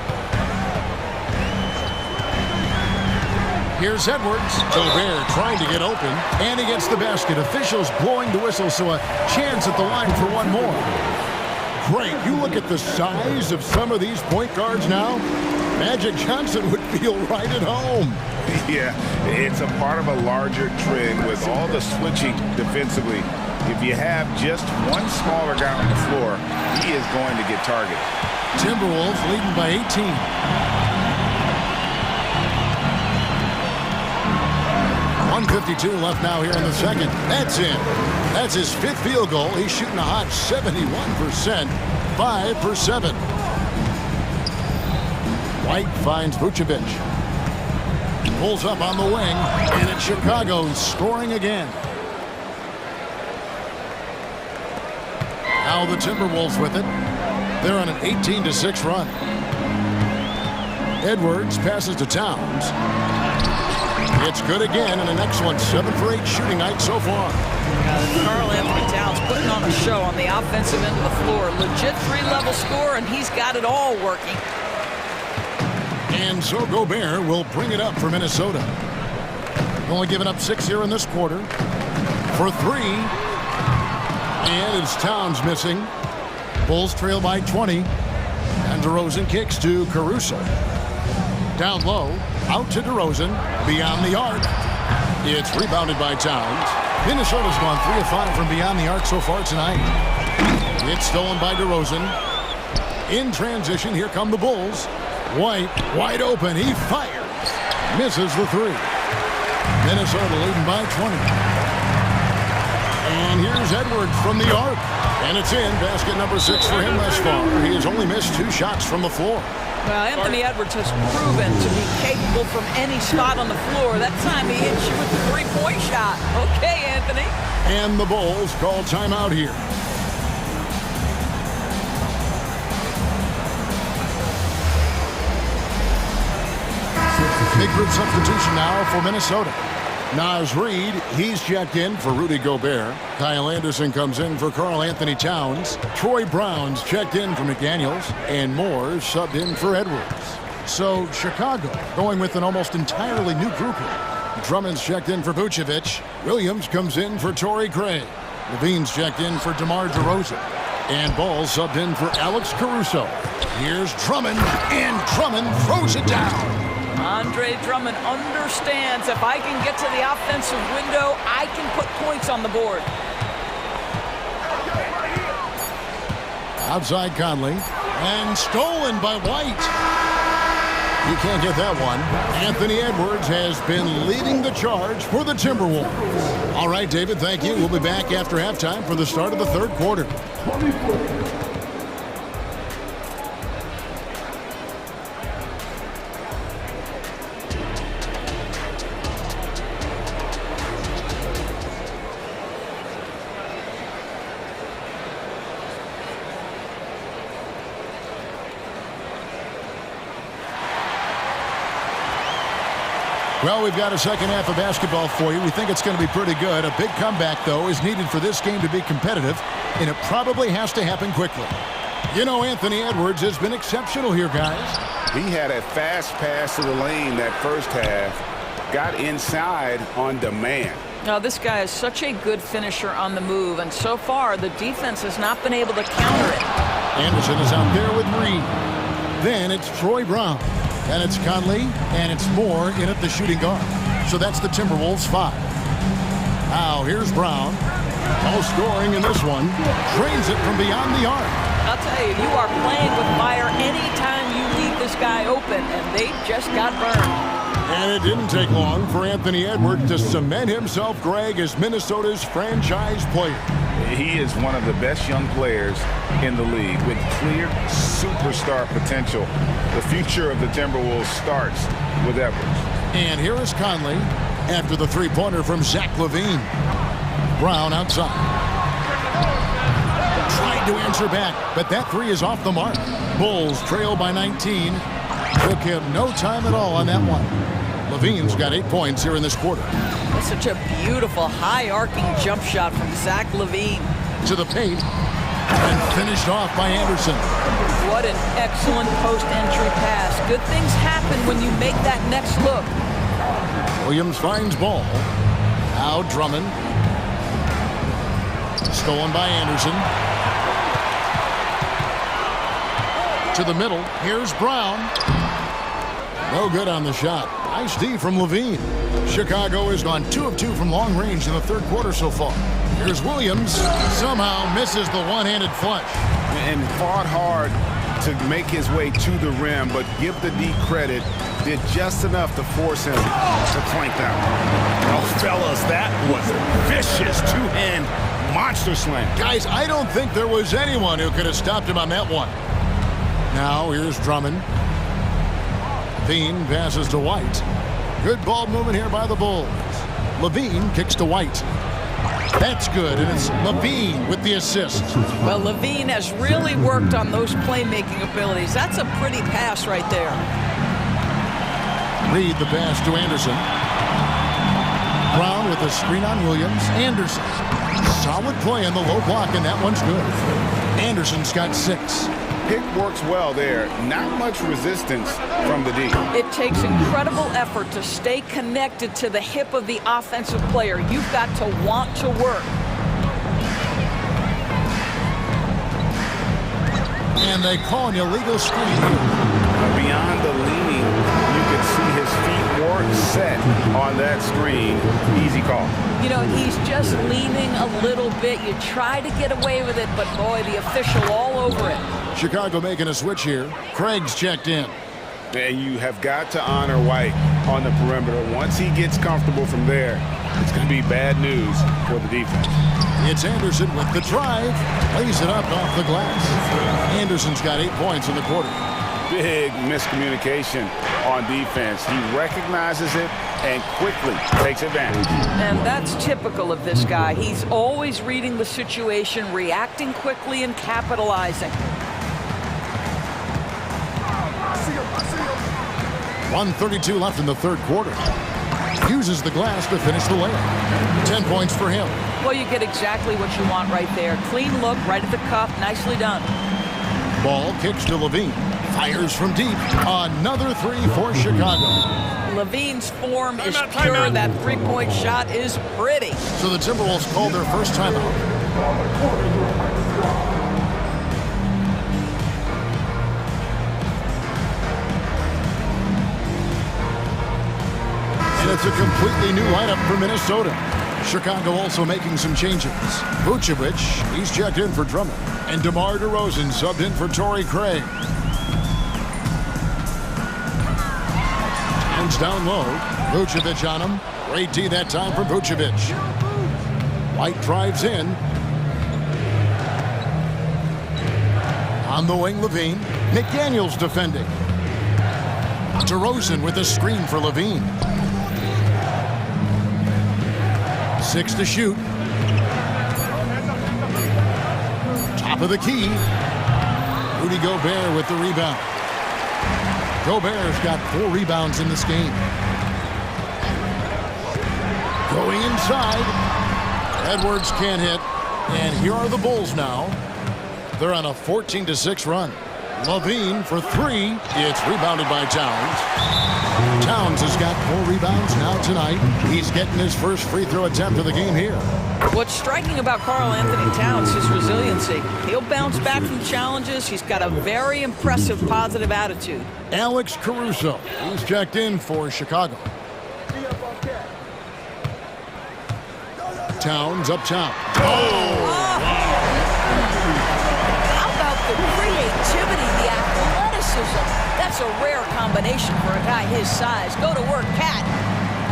Here's Edwards. Gobert trying to get open, and he gets the basket. Officials blowing the whistle, so a chance at the line for one more. Great. You look at the size of some of these point guards now. Magic Johnson would feel right at home. Yeah, it's a part of a larger trend with all the switching defensively. If you have just one smaller guy on the floor, he is going to get targeted. Timberwolves leading by 18. 1:52 left now here in the second. That's in. That's his 5th field goal. He's shooting a hot 71%. 5 for 7. White finds Vucevic. Pulls up on the wing. And it's Chicago scoring again. Now the Timberwolves with it. They're on an 18-6 run. Edwards passes to Towns. It's good again, and an excellent 7 for 8 shooting night so far. Karl Anthony Towns putting on a show on the offensive end of the floor. Legit 3-level score, and he's got it all working. And so Gobert will bring it up for Minnesota. Only giving up 6 here in this quarter. For 3. And it's Towns missing. Bulls trail by 20. And DeRozan kicks to Caruso. Down low. Out to DeRozan, beyond the arc. It's rebounded by Towns. Minnesota's gone 3 of 5 from beyond the arc so far tonight. It's stolen by DeRozan. In transition, here come the Bulls. White, wide open, he fires. Misses the 3. Minnesota leading by 20. And here's Edwards from the arc. And it's in, basket number 6 for him thus far. He has only missed 2 shots from the floor. Well, Anthony Edwards has proven to be capable from any spot on the floor. That time he hit you with the 3-point shot. Okay, Anthony. And the Bulls call timeout here. Big group substitution now for Minnesota. Naz Reid, he's checked in for Rudy Gobert. Kyle Anderson comes in for Karl Anthony Towns. Troy Brown's checked in for McDaniels. And Moore subbed in for Edwards. So Chicago going with an almost entirely new group here. Drummond's checked in for Vucevic. Williams comes in for Torrey Craig. Levine's checked in for DeMar DeRozan. And Ball subbed in for Alex Caruso. Here's Drummond, and Drummond throws it down. Andre Drummond understands if I can get to the offensive window, I can put points on the board. Outside Conley, and stolen by White. He can't get that one. Anthony Edwards has been leading the charge for the Timberwolves. All right, David, thank you. We'll be back after halftime for the start of the 3rd quarter. Well, we've got a second half of basketball for you. We think it's going to be pretty good. A big comeback, though, is needed for this game to be competitive, and it probably has to happen quickly. You know, Anthony Edwards has been exceptional here, guys. He had a fast pass to the lane that first half, got inside on demand. Now, this guy is such a good finisher on the move, and so far the defense has not been able to counter it. Anderson is out there with Reid. Then it's Troy Brown. And it's Conley, and it's Moore in at the shooting guard. So that's the Timberwolves 5. Now here's Brown. No scoring in this one. Drains it from beyond the arc. I'll tell you, you are playing with fire anytime you leave this guy open, and they just got burned. And it didn't take long for Anthony Edwards to cement himself, Greg, as Minnesota's franchise player. He is one of the best young players in the league with clear superstar potential. The future of the Timberwolves starts with Edwards. And here is Conley after the three-pointer from Zach LaVine. Brown outside. Tried to answer back, but that three is off the mark. Bulls trail by 19. Took him no time at all on that one. LaVine's got 8 points here in this quarter. That's such a beautiful, high-arcing jump shot from Zach LaVine. To the paint, and finished off by Anderson. What an excellent post-entry pass. Good things happen when you make that next look. Williams finds ball. Now Drummond. Stolen by Anderson. To the middle. Here's Brown. No good on the shot. Nice D from LaVine. Chicago has gone 2 of 2 from long range in the third quarter so far. Here's Williams. Somehow misses the one-handed flush. And fought hard to make his way to the rim, but give the D credit. Did just enough to force him to clank down. Oh, fellas, that was a vicious two-hand monster slam. Guys, I don't think there was anyone who could have stopped him on that one. Now here's Drummond. LaVine passes to White. Good ball movement here by the Bulls. LaVine kicks to White. That's good, and it's LaVine with the assist. Well, LaVine has really worked on those playmaking abilities. That's a pretty pass right there. Reed the pass to Anderson. Brown with a screen on Williams. Anderson. Solid play on the low block, and that one's good. Anderson's got 6. Pick works well there. Not much resistance from the D. It takes incredible effort to stay connected to the hip of the offensive player. You've got to want to work. And they call an illegal screen. Beyond the leaning, you can see his feet weren't set on that screen. Easy call. You know, he's just leaning a little bit. You try to get away with it, but boy, the official all over it. Chicago making a switch here. Craig's checked in. And you have got to honor White on the perimeter. Once he gets comfortable from there, it's going to be bad news for the defense. It's Anderson with the drive. Lays it up off the glass. Anderson's got 8 points in the quarter. Big miscommunication on defense. He recognizes it and quickly takes advantage. And that's typical of this guy. He's always reading the situation, reacting quickly, and capitalizing. 1:32 left in the third quarter. Uses the glass to finish the layup. 10 points for him. Well, you get exactly what you want right there. Clean look, right at the cup. Nicely done. Ball kicks to LaVine. Fires from deep. Another three for Chicago. LaVine's form is pure. That three-point shot is pretty. So the Timberwolves called their first timeout. And it's a completely new lineup for Minnesota. Chicago also making some changes. Vucevic, he's checked in for Drummond. And DeMar DeRozan subbed in for Torrey Craig. Towns down low. Vucevic on him. Great D that time from Vucevic. White drives in. On the wing, LaVine. McDaniels defending. DeRozan with a screen for LaVine. 6 to shoot. Top of the key. Rudy Gobert with the rebound. Gobert's got 4 rebounds in this game. Going inside. Edwards can't hit. And here are the Bulls now. They're on a 14-6 run. Levine for three. It's rebounded by Towns. Towns has got 4 rebounds now tonight. He's getting his first free throw attempt of the game here. What's striking about Karl Anthony Towns is resiliency. He'll bounce back from challenges. He's got a very impressive positive attitude. Alex Caruso, he's checked in for Chicago. Towns up top. How about the creativity, the athleticism? That's a rare combination for a guy his size. Go to work, Cat.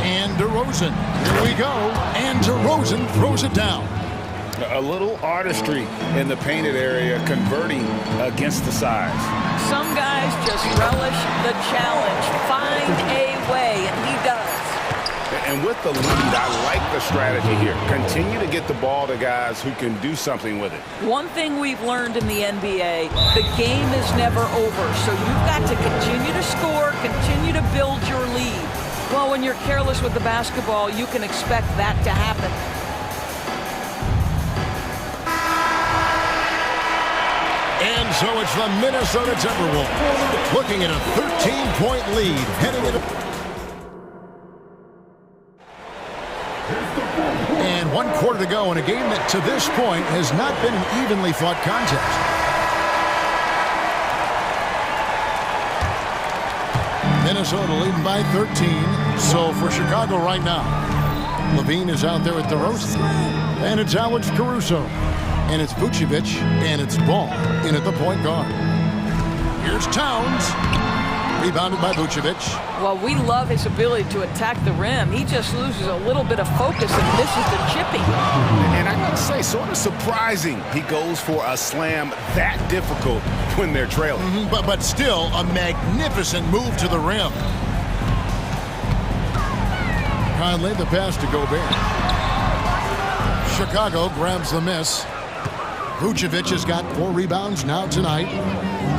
And DeRozan. Here we go. And DeRozan throws it down. A little artistry in the painted area, converting against the size. Some guys just relish the challenge. Find a way, and he does. And with the lead, I like the strategy here. Continue to get the ball to guys who can do something with it. One thing we've learned in the NBA, the game is never over. So you've got to continue to score, continue to build your lead. Well, when you're careless with the basketball, you can expect that to happen. And so it's the Minnesota Timberwolves looking at a 13-point lead heading into... And 1 quarter to go in a game that to this point has not been an evenly fought contest. Minnesota leading by 13. So for Chicago right now, Levine is out there at DeRozan. And it's Alex Caruso. And it's Vucevic. And it's Ball in at the point guard. Here's Towns. Rebounded by Vucevic. Well, we love his ability to attack the rim. He just loses a little bit of focus and misses the chipping. And I gotta say, sort of surprising he goes for a slam that difficult when they're trailing. But still a magnificent move to the rim. Conley, the pass to Gobert. Chicago grabs the miss. Vucevic has got 4 rebounds now tonight.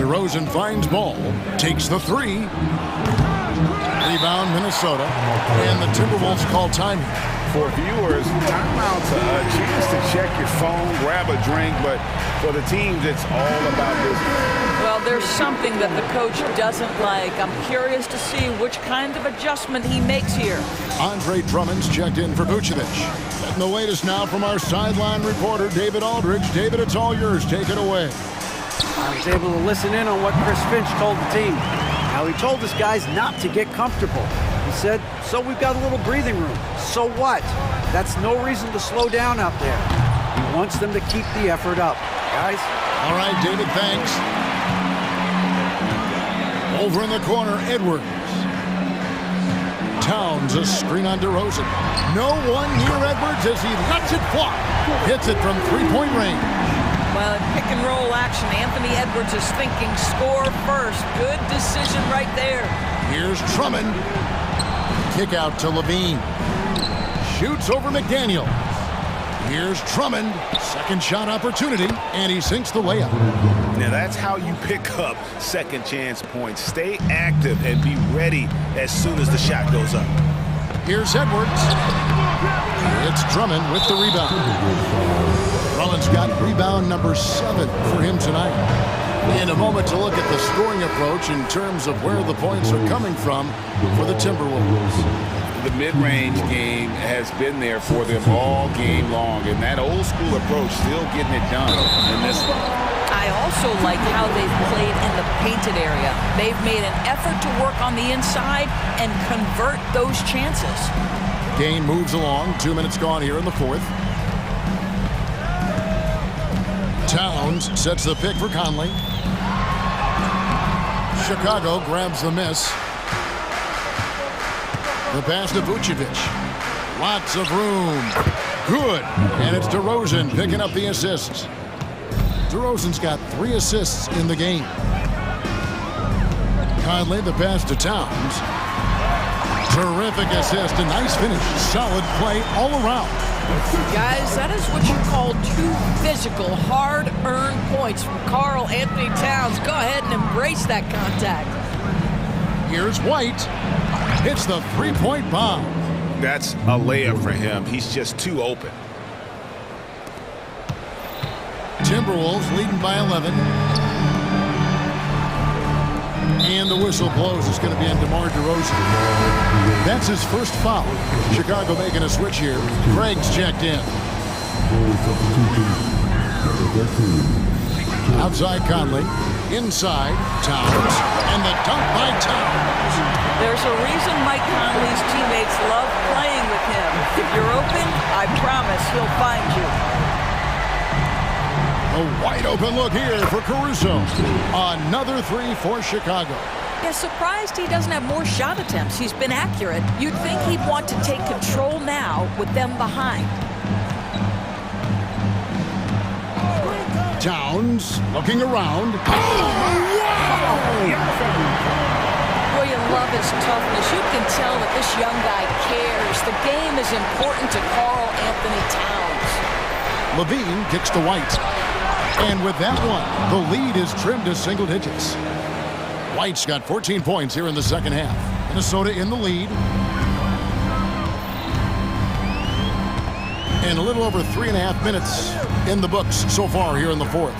DeRozan finds Ball, takes the 3. Rebound Minnesota, and the Timberwolves call time. For viewers, timeout's a chance to check your phone, grab a drink, but for the teams, it's all about business. Well, there's something that the coach doesn't like. I'm curious to see which kind of adjustment he makes here. Andre Drummond's checked in for Vucevic. And the latest now from our sideline reporter, David Aldridge. David, it's all yours. Take it away. I was able to listen in on what Chris Finch told the team. Now, he told his guys not to get comfortable. He said, so we've got a little breathing room. So what? That's no reason to slow down out there. He wants them to keep the effort up. Guys? All right, David, thanks. Over in the corner, Edwards. Towns, a screen on DeRozan. No one near Edwards as he lets it fly. Hits it from 3-point range. Well, in pick and roll action, Anthony Edwards is thinking score first. Good decision right there. Here's Drummond. Kick out to Levine. Shoots over McDaniel. Here's Drummond. Second shot opportunity, and he sinks the layup. Now that's how you pick up second chance points. Stay active and be ready as soon as the shot goes up. Here's Edwards. It's Drummond with the rebound. Drummond's got rebound number 7 for him tonight. In a moment to look at the scoring approach in terms of where the points are coming from for the Timberwolves. The mid-range game has been there for them all game long, and that old school approach still getting it done in this one. I also like how they've played in the painted area. They've made an effort to work on the inside and convert those chances. Game moves along. 2 minutes gone here in the 4th. Towns sets the pick for Conley. Chicago grabs the miss. The pass to Vucevic. Lots of room. Good. And it's DeRozan picking up the assists. DeRozan's got 3 assists in the game. Conley, the pass to Towns. Terrific assist. A nice finish. Solid play all around. Guys, that is what you call 2 physical, hard-earned points from Karl Anthony Towns. Go ahead and embrace that contact. Here's White. Hits the 3-point bomb. That's a layup for him. He's just too open. Timberwolves leading by 11. And the whistle blows. It's going to be on DeMar DeRozan. That's his first foul. Chicago making a switch here. Craig's checked in. Outside Conley. Inside Towns. And the dunk by Towns. There's a reason Mike Conley's teammates love playing with him. If you're open, I promise he'll find you. A wide open look here for Caruso. Another three for Chicago. Yeah, surprised he doesn't have more shot attempts. He's been accurate. You'd think he'd want to take control now with them behind. Towns looking around. Oh, wow! Boy, you love his toughness. You can tell that this young guy cares. The game is important to Karl Anthony Towns. Levine kicks to White. And with that one, the lead is trimmed to single digits. White's got 14 points here in the second half. Minnesota in the lead. And a little over 3.5 minutes in the books so far here in the fourth.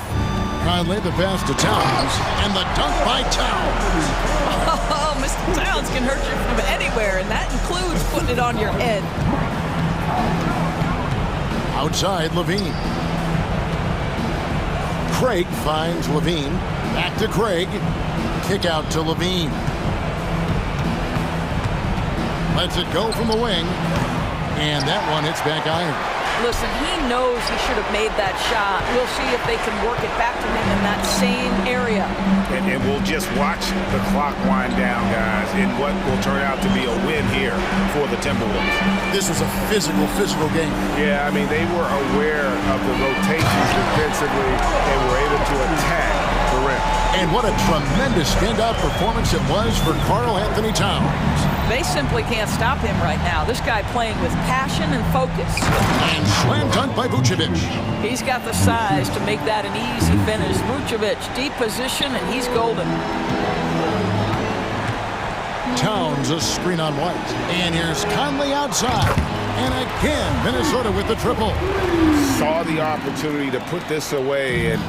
Conley, the pass to Towns, and the dunk by Towns. Oh, Mr. Towns can hurt you from anywhere, and that includes putting it on your head. Outside, Levine. Craig finds Levine. Back to Craig. Kick out to Levine. Lets it go from the wing. And that one hits back iron. Listen, he knows he should have made that shot. We'll see if they can work it back to him in that same area. And we'll just watch the clock wind down, guys, in what will turn out to be a win here for the Timberwolves. This was a physical game. Yeah, I mean, they were aware of the rotations defensively and were able to attack the rim. And what a tremendous standout performance it was for Karl Anthony Towns. They simply can't stop him right now. This guy playing with passion and focus. And slam dunk by Vucevic. He's got the size to make that an easy finish. Vucevic, deep position, and he's golden. Towns a screen on White. And here's Conley outside. And again, Minnesota with the triple. Saw the opportunity to put this away and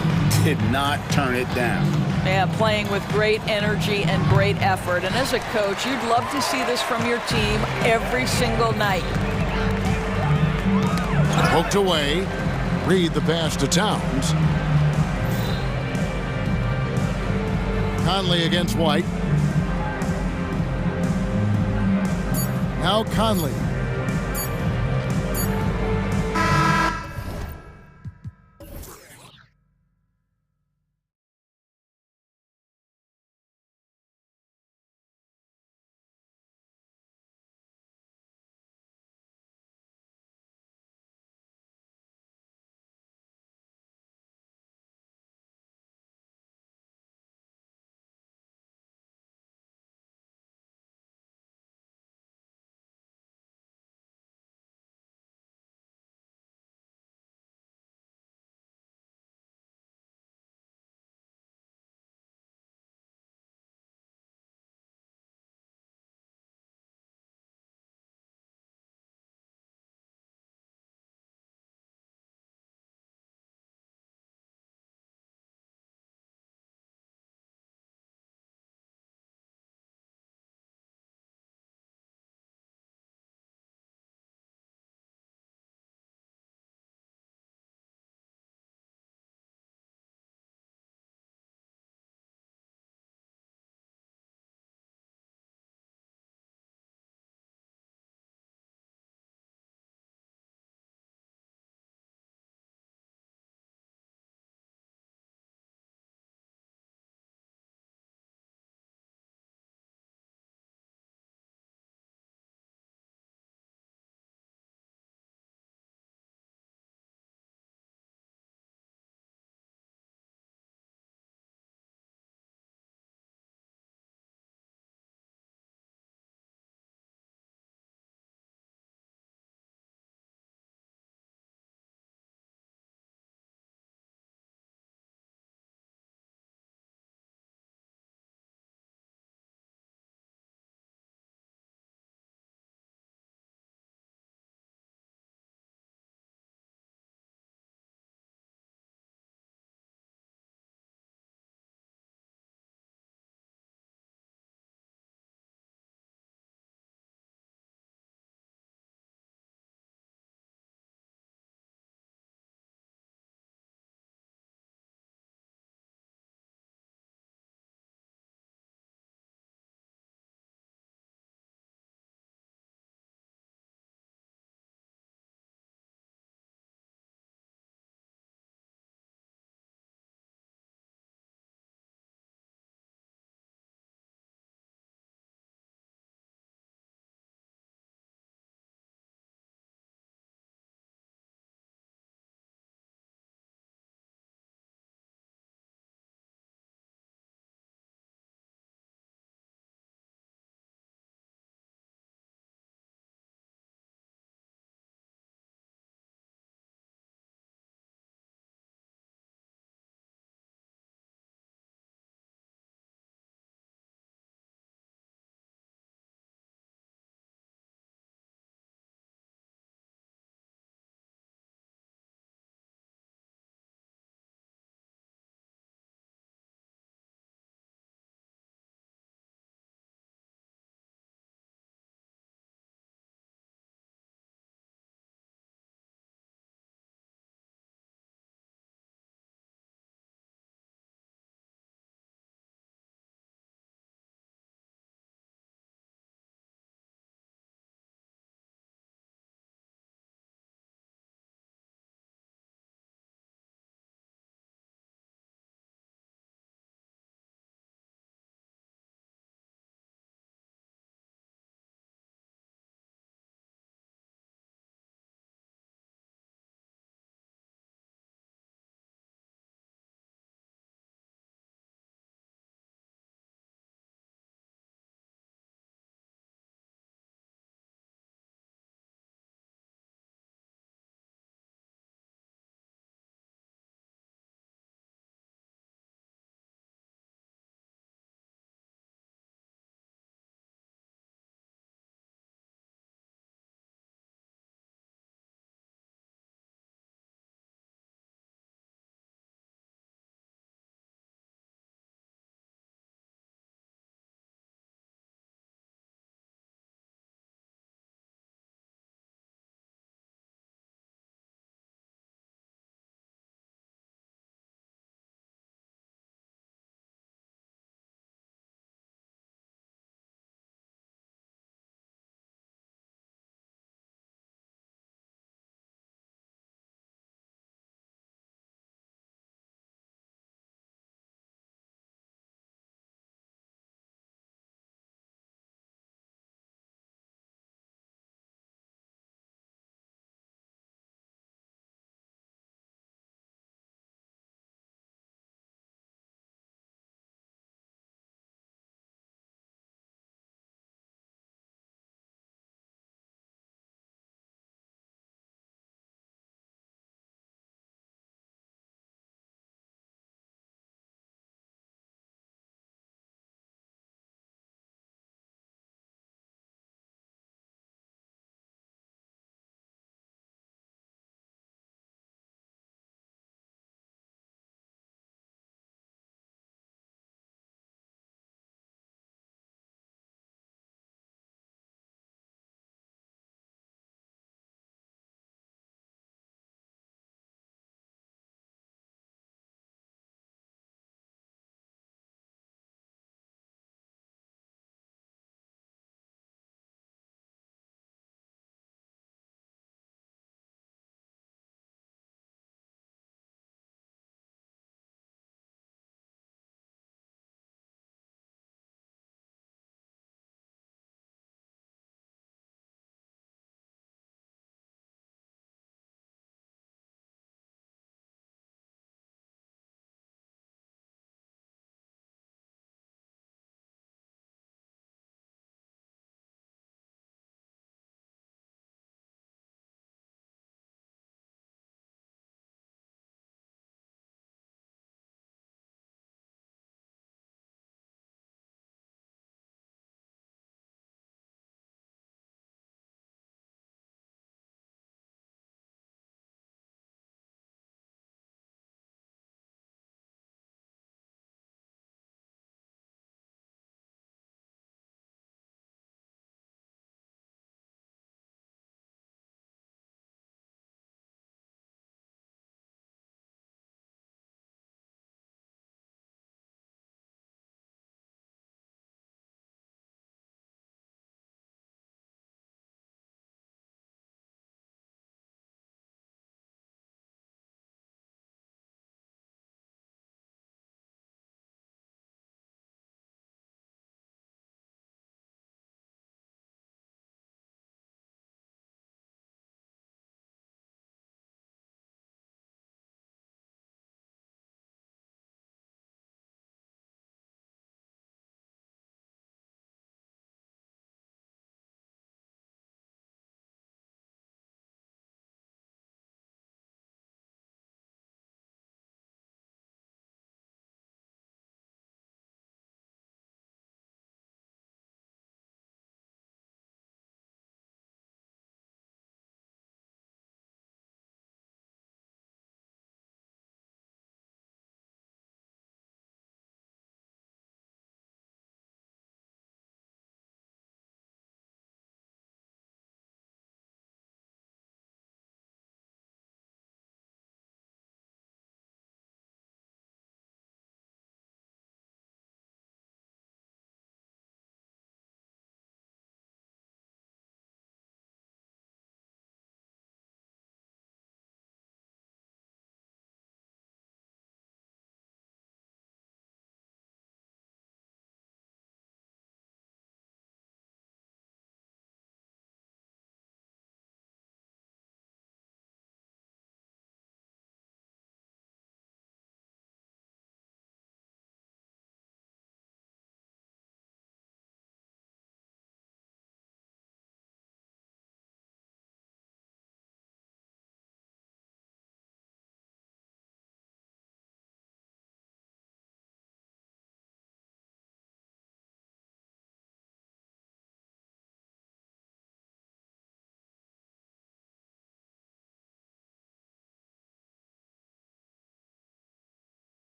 did not turn it down. Yeah, playing with great energy and great effort. And as a coach, you'd love to see this from your team every single night. Poked away. Reed the pass to Towns. Conley against White. Now Conley.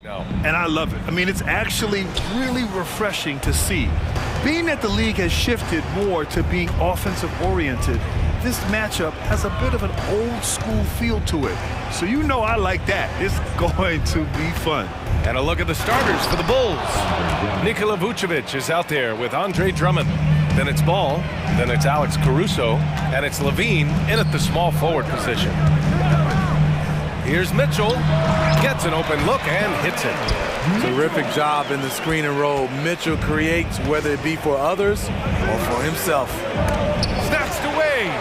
And I love it. I mean, it's actually really refreshing to see. Being that the league has shifted more to being offensive-oriented, this matchup has a bit of an old-school feel to it. So you know I like that. It's going to be fun. And a look at the starters for the Bulls. Nikola Vucevic is out there with Andre Drummond. Then it's Ball, then it's Alex Caruso, and it's Levine in at the small forward position. Here's Mitchell, gets an open look and hits it. Terrific job in the screen and roll. Mitchell creates, whether it be for others or for himself. Snatched away.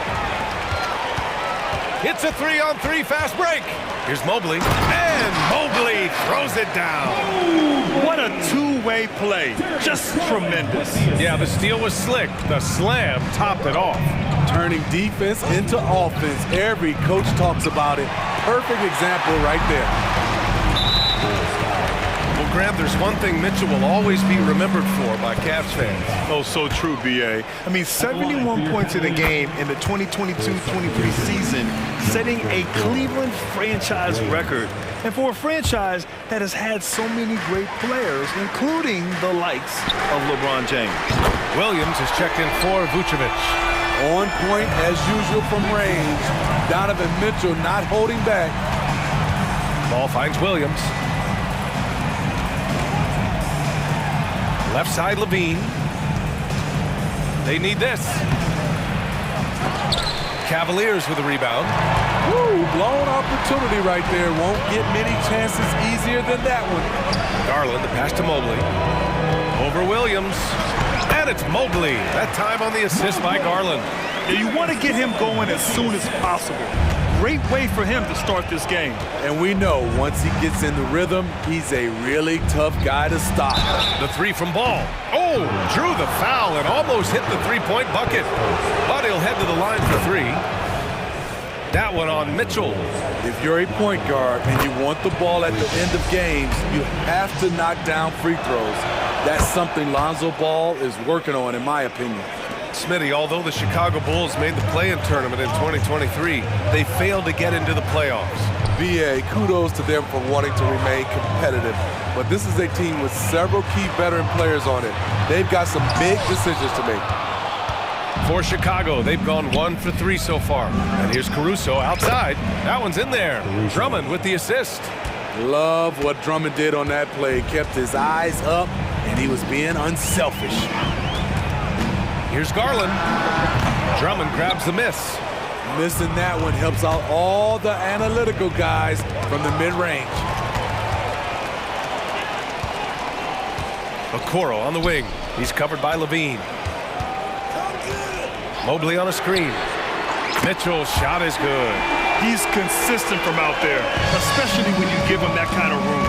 It's a 3-on-3 fast break. Here's Mobley, and Mobley throws it down. What a two-way play. Just tremendous. Yeah, the steal was slick. The slam topped it off. Turning defense into offense. Every coach talks about it. Perfect example right there. Well, Graham, there's one thing Mitchell will always be remembered for by Cavs fans. Oh, so true, B.A. I mean, 71 points in a game in the 2022-23 season, setting a Cleveland franchise record. And for a franchise that has had so many great players, including the likes of LeBron James. Williams is checked in for Vucevic. On point as usual from range. Donovan Mitchell not holding back. Ball finds Williams. Left side Levine. They need this. Cavaliers with a rebound. Woo, blown opportunity right there. Won't get many chances easier than that one. Garland, the pass to Mobley. Over Williams. And it's Mobley. That time on the assist by Garland. Yeah, you want to get him going as soon as possible. Great way for him to start this game. And we know once he gets in the rhythm, he's a really tough guy to stop. The three from Ball. Oh, drew the foul and almost hit the three-point bucket. But he'll head to the line for three. That one on Mitchell. If you're a point guard and you want the ball at the end of games, you have to knock down free throws. That's something Lonzo Ball is working on, in my opinion. Smitty, although the Chicago Bulls made the play-in tournament in 2023, they failed to get into the playoffs. BA, kudos to them for wanting to remain competitive. But this is a team with several key veteran players on it. They've got some big decisions to make. For Chicago, they've gone 1 for 3 so far. And here's Caruso outside. That one's in there. Drummond with the assist. Love what Drummond did on that play. Kept his eyes up, and he was being unselfish. Here's Garland. Drummond grabs the miss. Missing that one helps out all the analytical guys from the mid-range. Okoro on the wing. He's covered by Levine. Mobley on a screen. Mitchell's shot is good. He's consistent from out there, especially when you give him that kind of room.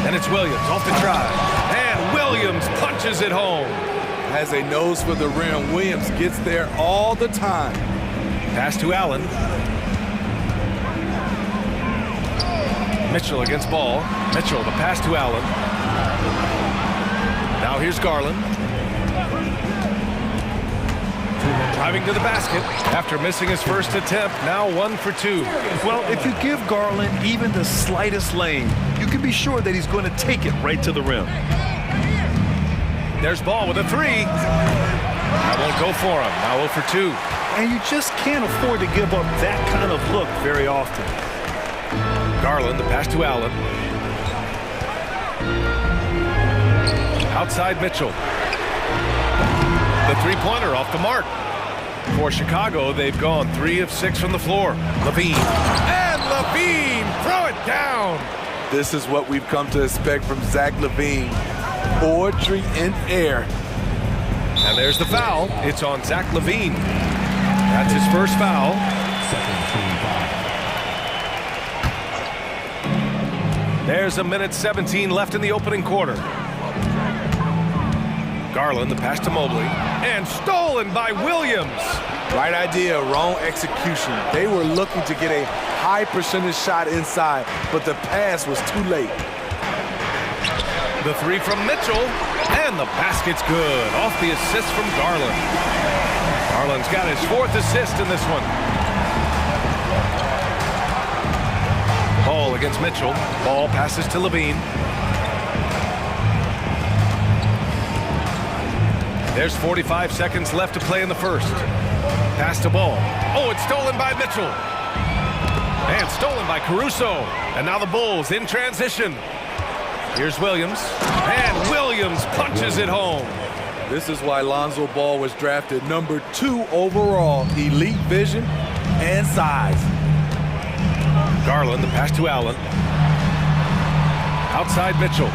And it's Williams off the try. And Williams punches it home. Has a nose for the rim. Williams gets there all the time. Pass to Allen. Mitchell against Ball. Mitchell, the pass to Allen. Now here's Garland. Driving to the basket after missing his first attempt. Now 1 for 2. Well, if you give Garland even the slightest lane, you can be sure that he's going to take it right to the rim. There's Ball with a 3. That won't go for him. Now 0 for 2. And you just can't afford to give up that kind of look very often. Garland, the pass to Allen. Outside Mitchell. The three-pointer off the mark. For Chicago, they've gone 3 of 6 from the floor. Levine. And Levine! Throw it down! This is what we've come to expect from Zach Levine. Poetry in air. And there's the foul. It's on Zach Levine. That's his first foul. There's a minute 17 left in the opening quarter. Garland, the pass to Mobley. And stolen by Williams. Right idea, wrong execution. They were looking to get a high percentage shot inside, but the pass was too late. The 3 from Mitchell, and the basket's good. Off the assist from Garland. Garland's got his 4th assist in this one. Ball against Mitchell. Ball passes to Levine. There's 45 seconds left to play in the first. Pass to ball. Oh, it's stolen by Mitchell. And stolen by Caruso. And now the Bulls in transition. Here's Williams. And Williams punches it home. This is why Lonzo Ball was drafted number 2 overall. Elite vision and size. Garland, the pass to Allen. Outside Mitchell.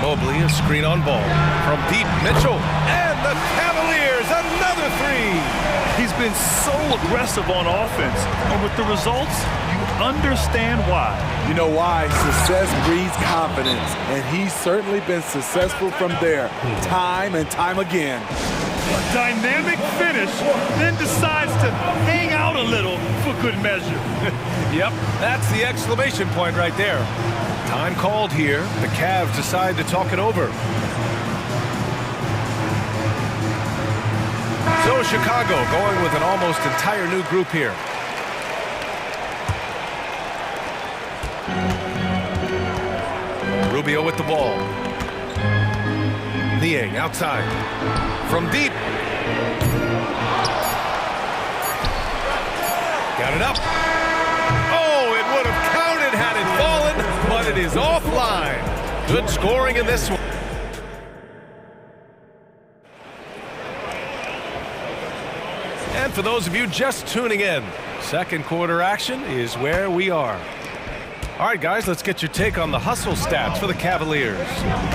Mobley, a screen on ball. From deep, Mitchell. And the Cavaliers, another 3. He's been so aggressive on offense, and with the results, you understand why. You know why? Success breeds confidence, and he's certainly been successful from there, time and time again. A dynamic finish, then decides to hang out a little for good measure. Yep, that's the exclamation point right there. Time called here. The Cavs decide to talk it over. So Chicago going with an almost entire new group here. Rubio with the ball. Niang outside. From deep. Got it up. Oh, it would have counted had it fallen, but it is offline. Good scoring in this one. And for those of you just tuning in, second quarter action is where we are. All right, guys, let's get your take on the hustle stats for the Cavaliers.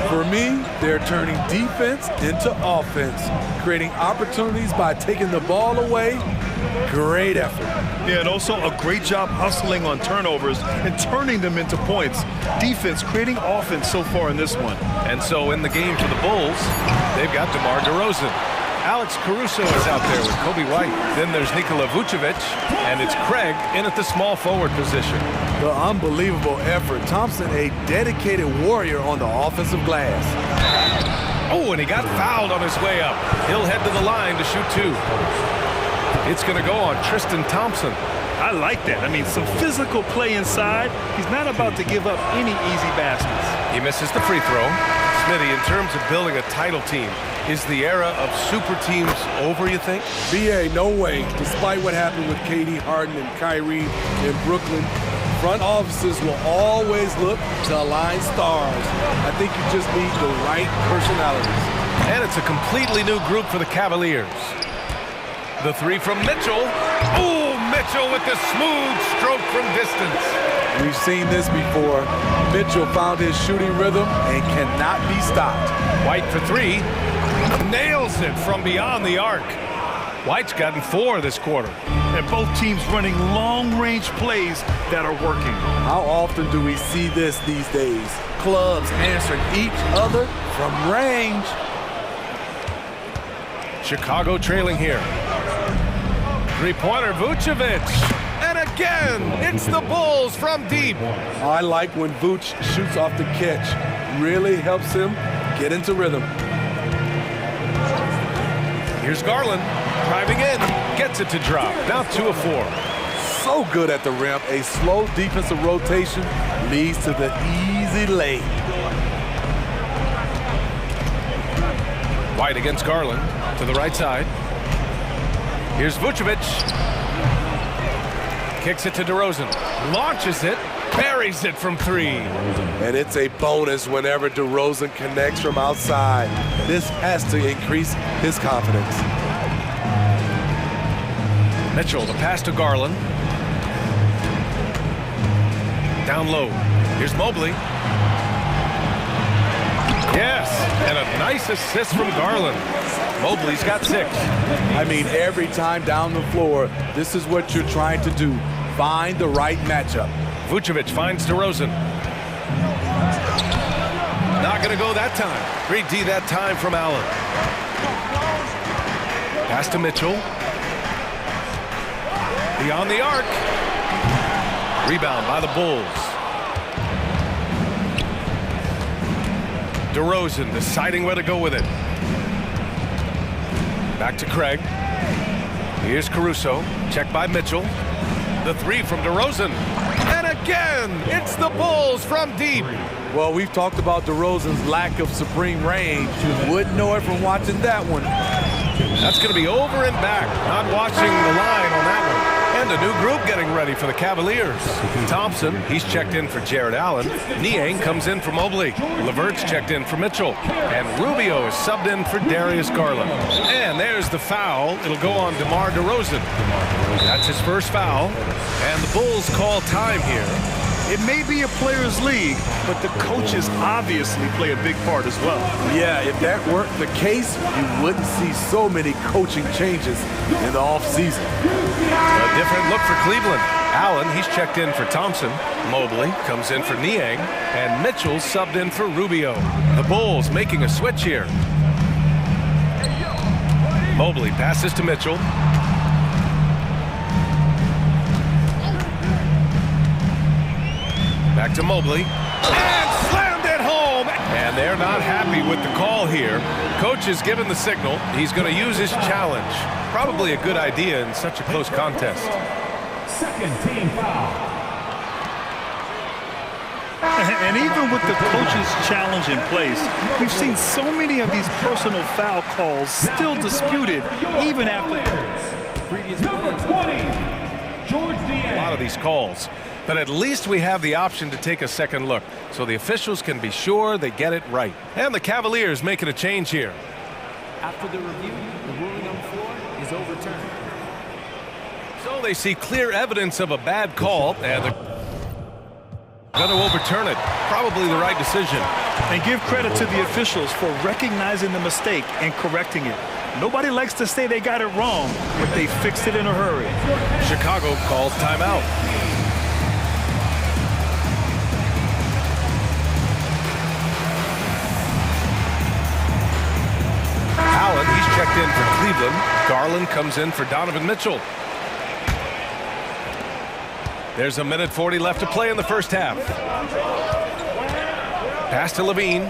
For me, they're turning defense into offense, creating opportunities by taking the ball away. Great effort. Yeah, and also a great job hustling on turnovers and turning them into points. Defense creating offense so far in this one. And so in the game for the Bulls, they've got DeMar DeRozan. Alex Caruso is out there with Kobe White. Then there's Nikola Vucevic, and it's Craig in at the small forward position. The unbelievable effort. Thompson, a dedicated warrior on the offensive glass. Oh, and he got fouled on his way up. He'll head to the line to shoot 2. It's going to go on Tristan Thompson. I like that. I mean, some physical play inside. He's not about to give up any easy baskets. He misses the free throw. Smitty, in terms of building a title team, is the era of super teams over, you think? BA, no way. Despite what happened with KD, Harden, and Kyrie in Brooklyn, front offices will always look to align stars. I think you just need the right personalities. And it's a completely new group for the Cavaliers. The 3 from Mitchell. Oh, Mitchell with the smooth stroke from distance. We've seen this before. Mitchell found his shooting rhythm and cannot be stopped. White for 3. Nails it from beyond the arc. White's gotten 4 this quarter. And both teams running long-range plays that are working. How often do we see this these days? Clubs answering each other from range. Chicago trailing here. Three-pointer, Vucevic. And again, it's the Bulls from deep. I like when Vuce shoots off the catch. Really helps him get into rhythm. Here's Garland, driving in, gets it to drop. Now 2 of 4. So good at the rim. A slow defensive rotation leads to the easy lay. White against Garland to the right side. Here's Vucevic. Kicks it to DeRozan. Launches it. Buries it from 3. And it's a bonus whenever DeRozan connects from outside. This has to increase his confidence. Mitchell, the pass to Garland. Down low. Here's Mobley. Yes, and a nice assist from Garland. Mobley's got 6. I mean, every time down the floor, this is what you're trying to do. Find the right matchup. Vucevic finds DeRozan. Not going to go that time. 3D that time from Allen. Pass to Mitchell. Beyond the arc. Rebound by the Bulls. DeRozan deciding where to go with it. Back to Craig. Here's Caruso. Checked by Mitchell. The 3 from DeRozan. And And again, it's the Bulls from deep. Well, we've talked about DeRozan's lack of supreme range. Wouldn't know it from watching that one. That's going to be over and back. Not watching the line on that one. And a new group getting ready for the Cavaliers. Thompson, he's checked in for Jared Allen. Niang comes in for Mobley. Levert's checked in for Mitchell. And Rubio is subbed in for Darius Garland. And there's the foul. It'll go on DeMar DeRozan. That's his first foul. And the Bulls call time here. It may be a players' league, but the coaches obviously play a big part as well. Yeah, if that weren't the case, you wouldn't see so many coaching changes in the offseason. A different look for Cleveland. Allen, he's checked in for Thompson. Mobley comes in for Niang. And Mitchell subbed in for Rubio. The Bulls making a switch here. Mobley passes to Mitchell. Back to Mobley. And slammed it home. And they're not happy with the call here. Coach is given the signal. He's going to use his challenge. Probably a good idea in such a close contest. Second team foul. And even with the coach's challenge in place, we've seen so many of these personal foul calls still disputed even after Previous number 20, George Niang. A lot of these calls. But at least we have the option to take a second look, so the officials can be sure they get it right. And the Cavaliers making a change here. After the review, the ruling on the floor is overturned. So they see clear evidence of a bad call, and they're going to overturn it. Probably the right decision. And give credit to the officials for recognizing the mistake and correcting it. Nobody likes to say they got it wrong, but they fixed it in a hurry. Chicago calls timeout. Allen, he's checked in for Cleveland. Garland comes in for Donovan Mitchell. There's 1:40 left to play in the first half. Pass to Levine.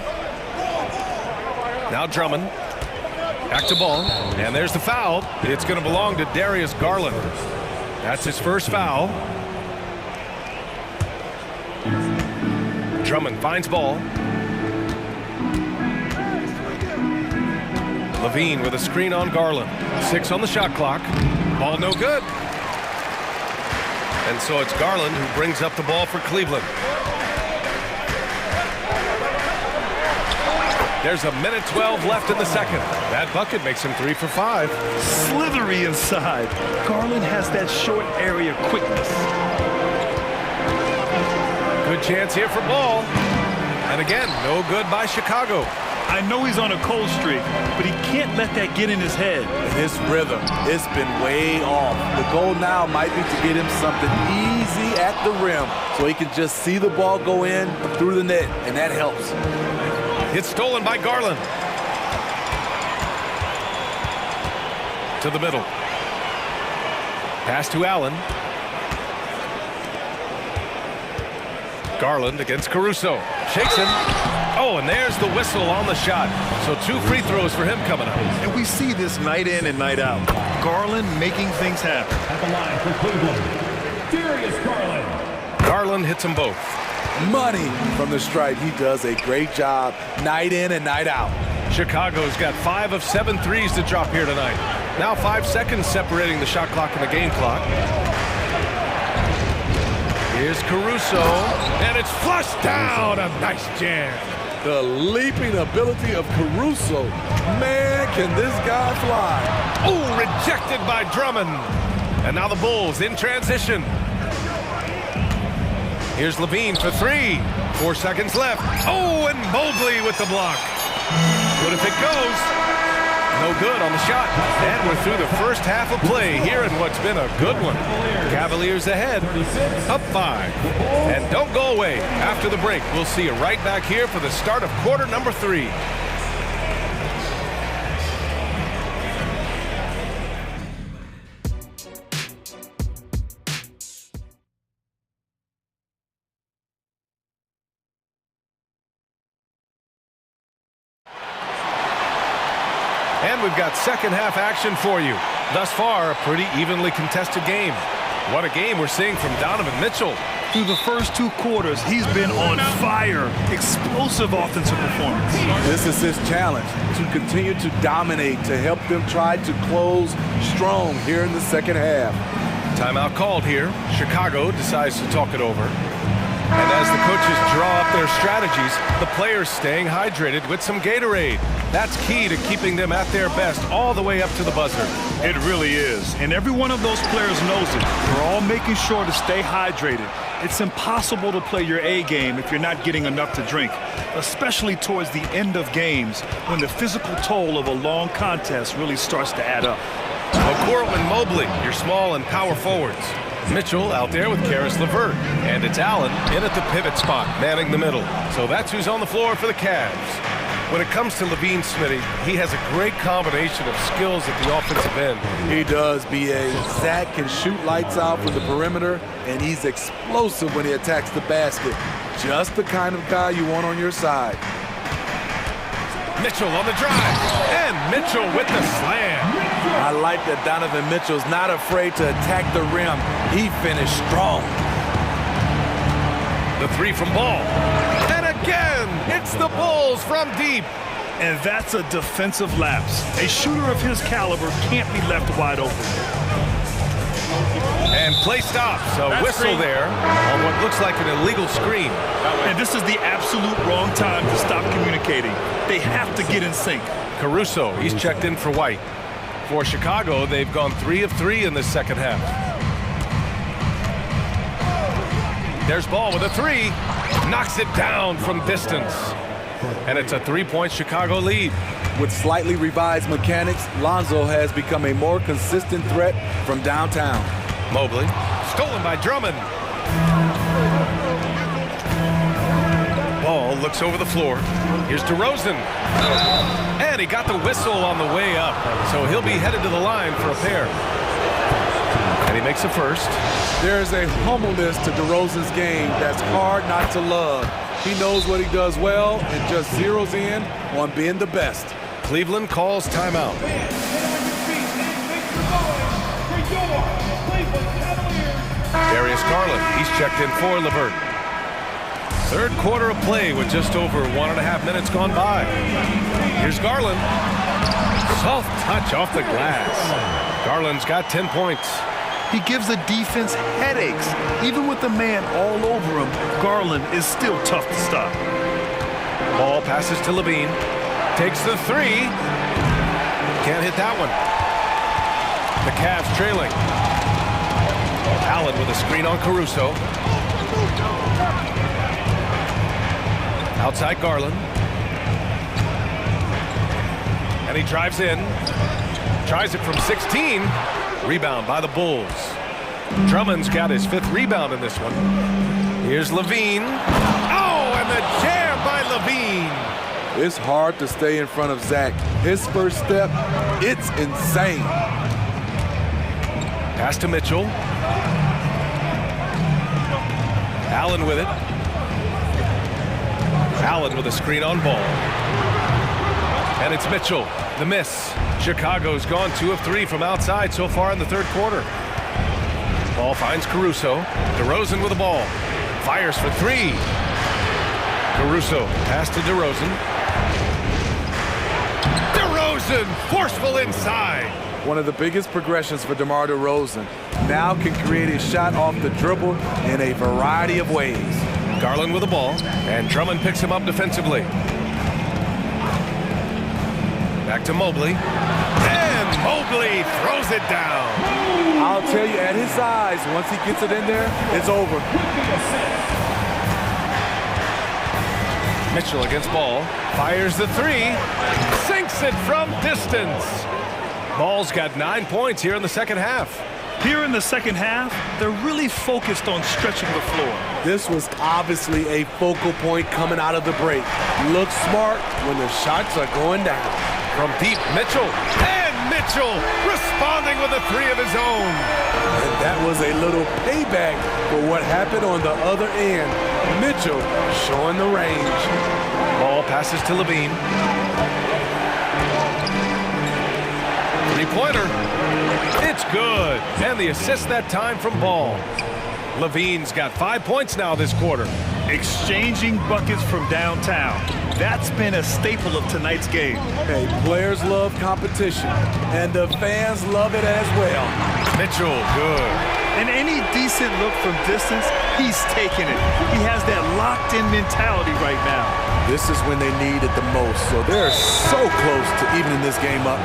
Now Drummond. Back to Ball. And there's the foul. It's going to belong to Darius Garland. That's his first foul. Drummond finds Ball. Levine with a screen on Garland. 6 on the shot clock. Ball no good. And so it's Garland who brings up the ball for Cleveland. There's 1:12 left in the second. That bucket makes him 3 for 5. Slithery inside. Garland has that short area quickness. Good chance here for Ball. And again, no good by Chicago. I know he's on a cold streak, but he can't let that get in his head. And his rhythm, it's been way off. The goal now might be to get him something easy at the rim so he can just see the ball go in through the net, and that helps. It's stolen by Garland. To the middle. Pass to Allen. Garland against Caruso. Shakes him. Oh, and there's the whistle on the shot. So 2 free throws for him coming up. And we see this night in and night out. Garland making things happen. At the line for Cleveland, Darius Garland. Garland hits them both. Money from the stripe. He does a great job night in and night out. Chicago's got 5 of 7 threes to drop here tonight. Now 5 seconds separating the shot clock and the game clock. Here's Caruso, and it's flushed down. A nice jam. The leaping ability of Caruso. Man, can this guy fly. Oh, rejected by Drummond. And now the Bulls in transition. Here's Levine for 3. 4 seconds left. Oh, and Mobley with the block. But if it goes, no good on the shot. And we're through the first half of play here in what's been a good one. Cavaliers ahead, up 5. And don't go away. After the break, we'll see you right back here for the start of quarter number 3. And we've got second half action for you. Thus far, a pretty evenly contested game. What a game we're seeing from Donovan Mitchell. Through the first 2 quarters, he's been on fire. Explosive offensive performance. This is his challenge, to continue to dominate, to help them try to close strong here in the second half. Timeout called here. Chicago decides to talk it over. And as the coaches draw up their strategies, the players staying hydrated with some Gatorade. That's key to keeping them at their best all the way up to the buzzer. It really is. And every one of those players knows it. We're all making sure to stay hydrated. It's impossible to play your A game if you're not getting enough to drink, especially towards the end of games when the physical toll of a long contest really starts to add up. McCorkle and Mobley, your small and power forwards. Mitchell out there with Karis LeVert. And it's Allen in at the pivot spot, manning the middle. So that's who's on the floor for the Cavs. When it comes to Levine Smitty, he has a great combination of skills at the offensive end. He does, B.A. Zach can shoot lights out from the perimeter, and he's explosive when he attacks the basket. Just the kind of guy you want on your side. Mitchell on the drive, and Mitchell with the slam. I like that Donovan Mitchell's not afraid to attack the rim. He finished strong. The 3 from Ball. And again, it's the Bulls from deep. And that's a defensive lapse. A shooter of his caliber can't be left wide open. And play stops. A whistle there on what looks like an illegal screen. And this is the absolute wrong time to stop communicating. They have to get in sync. Caruso, he's checked in for White. For Chicago, they've gone 3 of 3 in the second half. There's Ball with a 3. Knocks it down from distance. And it's a 3-point Chicago lead. With slightly revised mechanics, Lonzo has become a more consistent threat from downtown. Mobley, stolen by Drummond. Ball looks over the floor. Here's DeRozan. And he got the whistle on the way up. So he'll be headed to the line for a pair. And he makes a first. There's a humbleness to DeRozan's game that's hard not to love. He knows what he does well and just zeroes in on being the best. Cleveland calls timeout. Darius Garland, he's checked in for LeVert. Third quarter of play with just over 1.5 minutes gone by. Here's Garland. Soft touch off the glass. Garland's got 10 points. He gives the defense headaches. Even with the man all over him, Garland is still tough to stop. Ball passes to Levine. Takes the 3. Can't hit that one. The Cavs trailing. Allen with a screen on Caruso. Outside Garland. And he drives in. Tries it from 16. Rebound by the Bulls. Drummond's got his 5th rebound in this one. Here's Levine. Oh, and the jam by Levine. It's hard to stay in front of Zach. His first step, it's insane. Pass to Mitchell. Allen with it. Allen with a screen on Ball. And it's Mitchell. The miss. Chicago's gone 2 of 3 from outside so far in the third quarter. Ball finds Caruso. DeRozan with the ball. Fires for 3. Caruso. Pass to DeRozan. DeRozan forceful inside. One of the biggest progressions for DeMar DeRozan. Now can create a shot off the dribble in a variety of ways. Garland with the ball, and Drummond picks him up defensively. Back to Mobley. And Mobley throws it down. I'll tell you, at his size, once he gets it in there, it's over. Mitchell against Ball. Fires the 3. Sinks it from distance. Ball's got 9 points here in the second half. Here in the second half, they're really focused on stretching the floor. This was obviously a focal point coming out of the break. Look smart when the shots are going down. From deep, Mitchell. And Mitchell responding with a 3 of his own. And that was a little payback for what happened on the other end. Mitchell showing the range. Ball passes to Levine. 3-pointer. It's good. And the assist that time from Ball. Levine's got 5 points now this quarter. Exchanging buckets from downtown. That's been a staple of tonight's game. Hey, players love competition, and the fans love it as well. Mitchell, good. And any decent look from distance, he's taking it. He has that locked-in mentality right now. This is when they need it the most, so they're so close to evening this game up.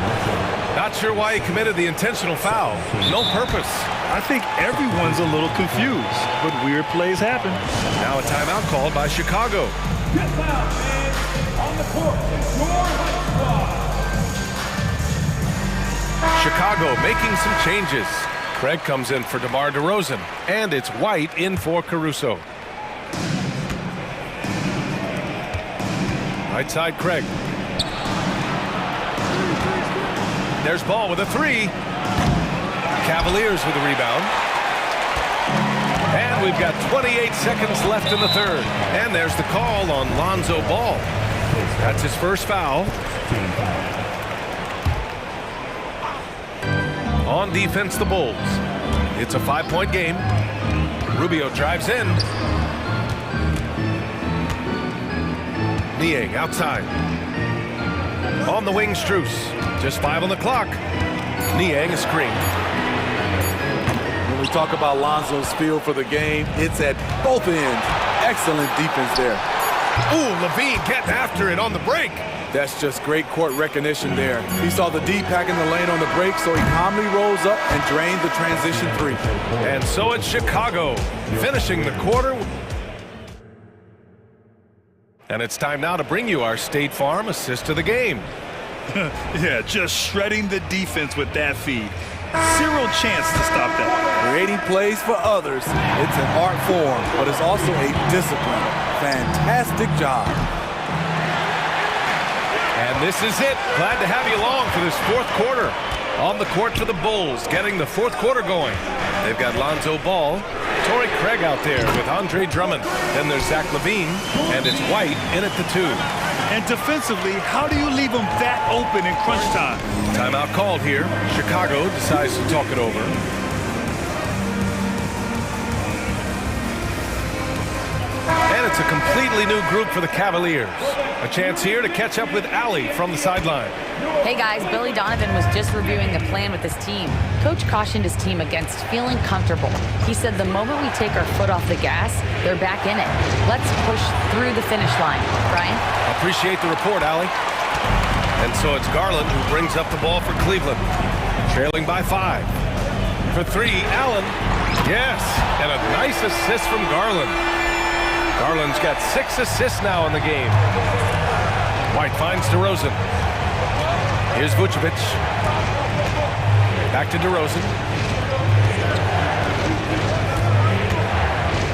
Not sure why he committed the intentional foul. No purpose. I think everyone's a little confused, but weird plays happen. Now a timeout called by Chicago. Get foul, man. On the court, it's your squad. Chicago making some changes. Craig comes in for DeMar DeRozan, and it's White in for Caruso. Right side, Craig. There's Ball with a three. Cavaliers with a rebound. And we've got 28 seconds left in the third. And there's the call on Lonzo Ball. That's his first foul. On defense, the Bulls. It's a 5-point game. Rubio drives in. Niang outside. On the wing, Strus. Just 5 on the clock. Niang a screen. When we talk about Lonzo's feel for the game, it's at both ends. Excellent defense there. Ooh, Levine getting after it on the break. That's just great court recognition there. He saw the D pack in the lane on the break, so he calmly rolls up and drained the transition three. And so it's Chicago finishing the quarter. And it's time now to bring you our State Farm assist of the game. Yeah, just shredding the defense with that feed. Zero chance to stop that. Creating plays for others. It's an art form, but it's also a discipline. Fantastic job. And this is it. Glad to have you along for this fourth quarter. On the court for the Bulls, getting the fourth quarter going. They've got Lonzo Ball, Torrey Craig out there with Andre Drummond. Then there's Zach LaVine, and it's White in at the 2. And defensively, how do you leave them that open in crunch time? Timeout called here. Chicago decides to talk it over. And it's a completely new group for the Cavaliers. A chance here to catch up with Allie from the sideline. Hey guys, Billy Donovan was just reviewing the plan with his team. Coach cautioned his team against feeling comfortable. He said the moment we take our foot off the gas, they're back in it. Let's push through the finish line. Brian? Appreciate the report, Allie. And so it's Garland who brings up the ball for Cleveland. Trailing by 5. For 3, Allen. Yes, and a nice assist from Garland. Garland's got 6 assists now in the game. White finds DeRozan. Here's Vucevic. Back to DeRozan.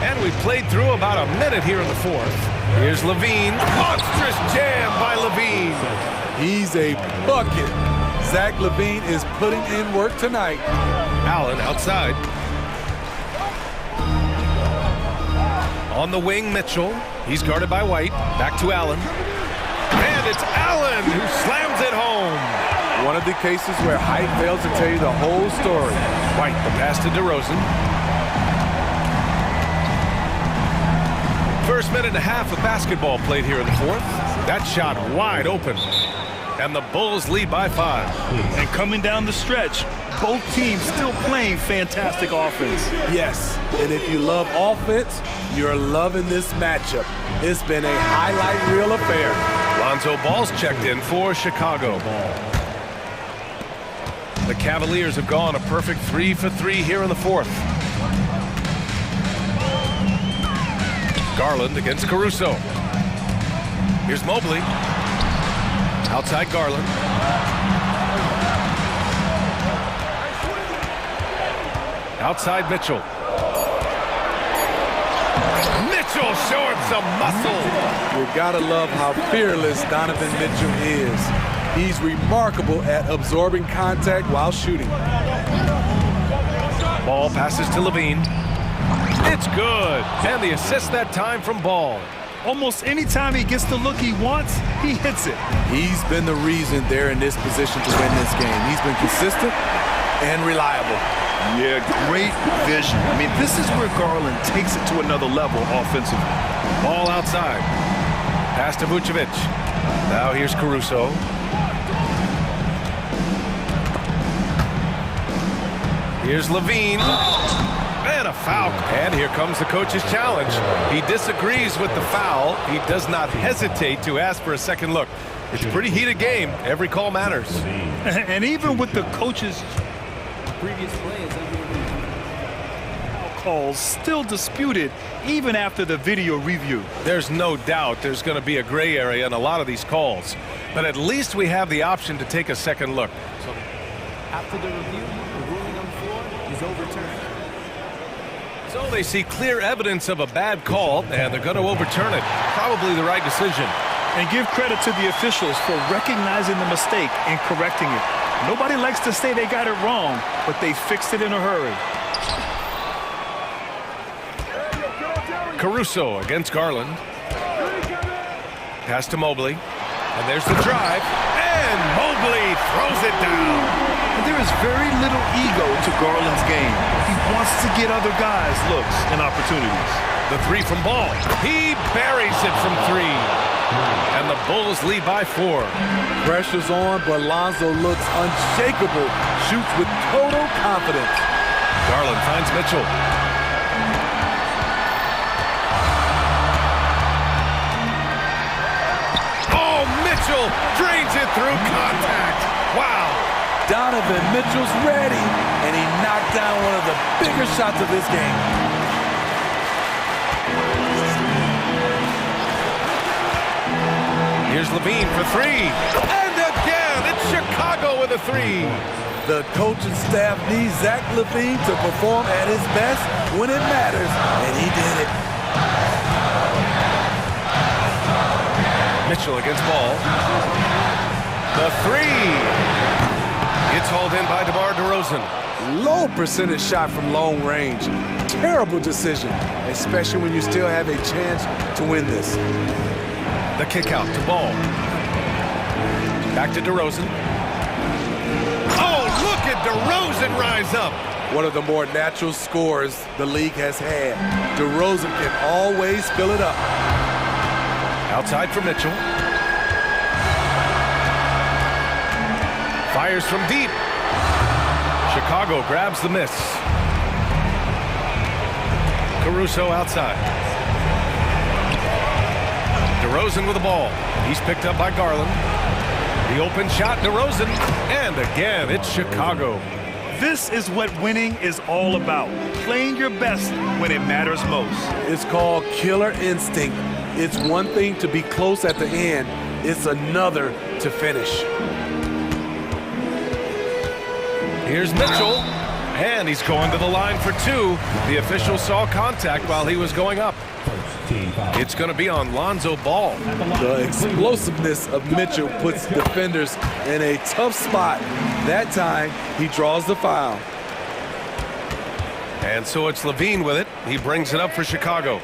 And we played through about a minute here in the fourth. Here's Levine. Monstrous jam by Levine. He's a bucket. Zach LaVine is putting in work tonight. Allen outside. On the wing, Mitchell. He's guarded by White. Back to Allen. And it's Allen who slams it home. One of the cases where height fails to tell you the whole story. White, the pass to DeRozan. First minute and a half of basketball played here in the fourth. That shot wide open. And the Bulls lead by 5. And coming down the stretch, both teams still playing fantastic offense. Yes, and if you love offense, you're loving this matchup. It's been a highlight reel affair. Lonzo Ball's checked in for Chicago. The Cavaliers have gone a perfect 3 for 3 here in the fourth. Garland against Caruso. Here's Mobley. Outside Garland. Outside Mitchell. Mitchell showing some muscle. You gotta love how fearless Donovan Mitchell is. He's remarkable at absorbing contact while shooting. Ball passes to Levine. It's good. And the assist that time from Ball. Almost any time he gets the look he wants, he hits it. He's been the reason they're in this position to win this game. He's been consistent and reliable. Yeah, great vision. I mean, this is where Garland takes it to another level offensively. Ball outside. Pass to Vucevic. Now here's Caruso. Here's Levine. And a foul. And here comes the coach's challenge. He disagrees with the foul. He does not hesitate to ask for a second look. It's a pretty heated game. Every call matters. And even with the coach's previous plays, calls still disputed even after the video review. There's no doubt there's going to be a gray area in a lot of these calls. But at least we have the option to take a second look. So after the review, the ruling on the floor is overturned. So they see clear evidence of a bad call, and they're going to overturn it. Probably the right decision. And give credit to the officials for recognizing the mistake and correcting it. Nobody likes to say they got it wrong, but they fixed it in a hurry. Caruso against Garland. Pass to Mobley. And there's the drive. And Mobley throws it down. And there is very little ego to Garland's game. He wants to get other guys looks and opportunities. The three from Ball. He buries it from three. And the Bulls lead by 4. Pressure's on, but Lonzo looks unshakable. Shoots with total confidence. Garland finds Mitchell. Oh, Mitchell drains it through contact. Wow. Donovan Mitchell's ready, and he knocked down one of the bigger shots of this game. Here's Levine for 3. And again, it's Chicago with a 3. The coaching staff needs Zach Levine to perform at his best when it matters, and he did it. Mitchell against Ball. The 3. It's hauled in by DeMar DeRozan. Low percentage shot from long range. Terrible decision, especially when you still have a chance to win this. The kick out to Ball. Back to DeRozan. Oh, look at DeRozan rise up. One of the more natural scorers the league has had. DeRozan can always fill it up. Outside for Mitchell. Fires from deep. Chicago grabs the miss. Caruso outside. DeRozan with the ball. He's picked up by Garland. The open shot, DeRozan. And again, it's Chicago. This is what winning is all about. Playing your best when it matters most. It's called killer instinct. It's one thing to be close at the end. It's another to finish. Here's Mitchell. And he's going to the line for 2. The official saw contact while he was going up. It's going to be on Lonzo Ball. The explosiveness of Mitchell puts defenders in a tough spot. That time, he draws the foul. And so it's Levine with it. He brings it up for Chicago.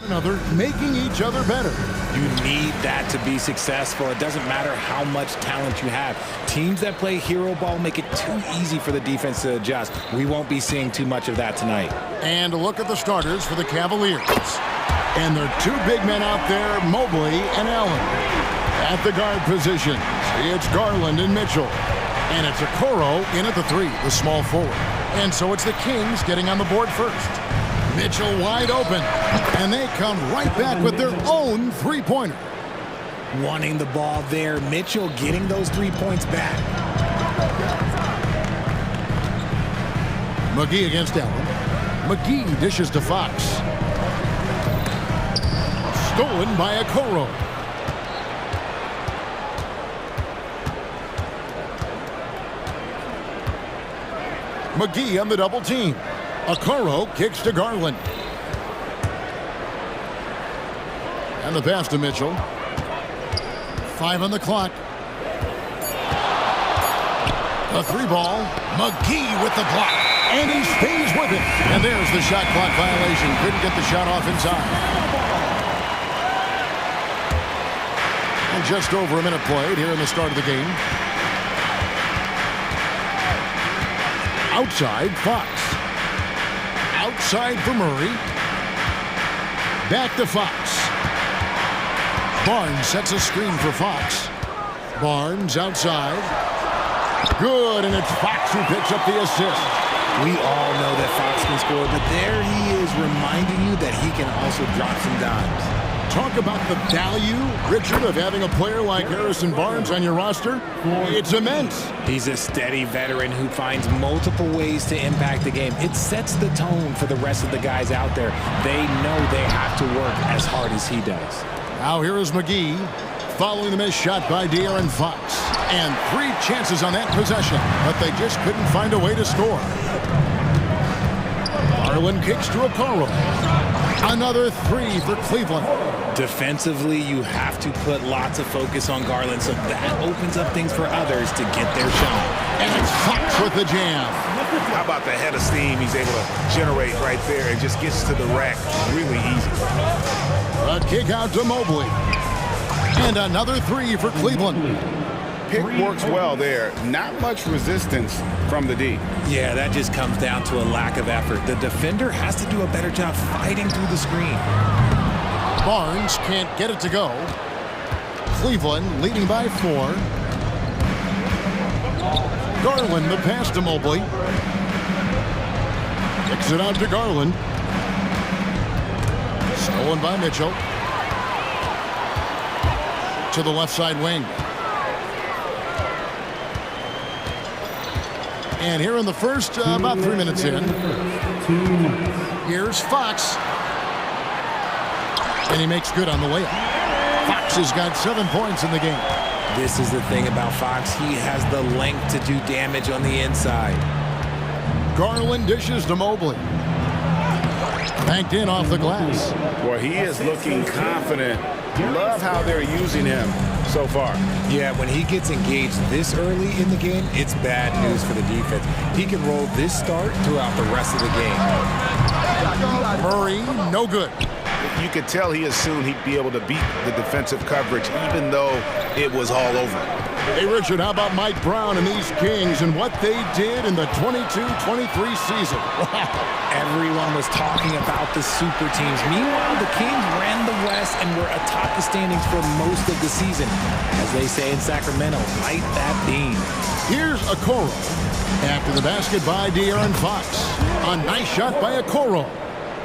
Another, making each other better. You need that to be successful. It doesn't matter how much talent you have. Teams that play hero ball make it too easy for the defense to adjust. We won't be seeing too much of that tonight. And a look at the starters for the Cavaliers. And there are two big men out there, Mobley and Allen. At the guard positions, it's Garland and Mitchell. And it's Okoro in at the 3, the small forward. And so it's the Kings getting on the board first. Mitchell wide open, and they come right back with their own three-pointer. Wanting the ball there, Mitchell getting those 3 points back. McGee against Allen. McGee dishes to Fox. Stolen by Okoro. McGee on the double team. Okoro kicks to Garland. And the pass to Mitchell. 5 on the clock. A 3-ball. McGee with the block. And he stays with it. And there's the shot clock violation. Couldn't get the shot off inside. And just over a minute played here in the start of the game. Outside, Fox. Outside for Murray. Back to Fox. Barnes sets a screen for Fox. Barnes outside. Good, and it's Fox who picks up the assist. We all know that Fox can score, but there he is reminding you that he can also drop some dimes. Talk about the value, Richard, of having a player like Harrison Barnes on your roster. It's immense. He's a steady veteran who finds multiple ways to impact the game. It sets the tone for the rest of the guys out there. They know they have to work as hard as he does. Now here is McGee following the missed shot by De'Aaron Fox. And 3 chances on that possession, but they just couldn't find a way to score. Garland kicks to Okoro. Another 3 for Cleveland. Defensively, you have to put lots of focus on Garland, so that opens up things for others to get their shot. And it's Fox with the jam. How about the head of steam he's able to generate right there and just gets to the rack really easy. A kick out to Mobley. And another 3 for Cleveland. Pick works well there. Not much resistance from the D. Yeah, that just comes down to a lack of effort. The defender has to do a better job fighting through the screen. Barnes can't get it to go. Cleveland leading by 4. Garland the pass to Mobley. Kicks it out to Garland. Stolen by Mitchell. To the left side wing. And here in the first, about 3 minutes in, here's Fox. And he makes good on the layup. Fox has got 7 points in the game. This is the thing about Fox. He has the length to do damage on the inside. Garland dishes to Mobley. Banked in off the glass. Well, he is looking confident. Love how they're using him so far. Yeah, when he gets engaged this early in the game, it's bad news for the defense. He can roll this start throughout the rest of the game. Murray, no good. You could tell he assumed he'd be able to beat the defensive coverage even though it was all over. Hey, Richard, how about Mike Brown and these Kings and what they did in the 22-23 season? Everyone was talking about the super teams. Meanwhile, the Kings ran the West and were atop the standings for most of the season. As they say in Sacramento, light that beam. Here's Okoro. After the basket by De'Aaron Fox. A nice shot by Okoro.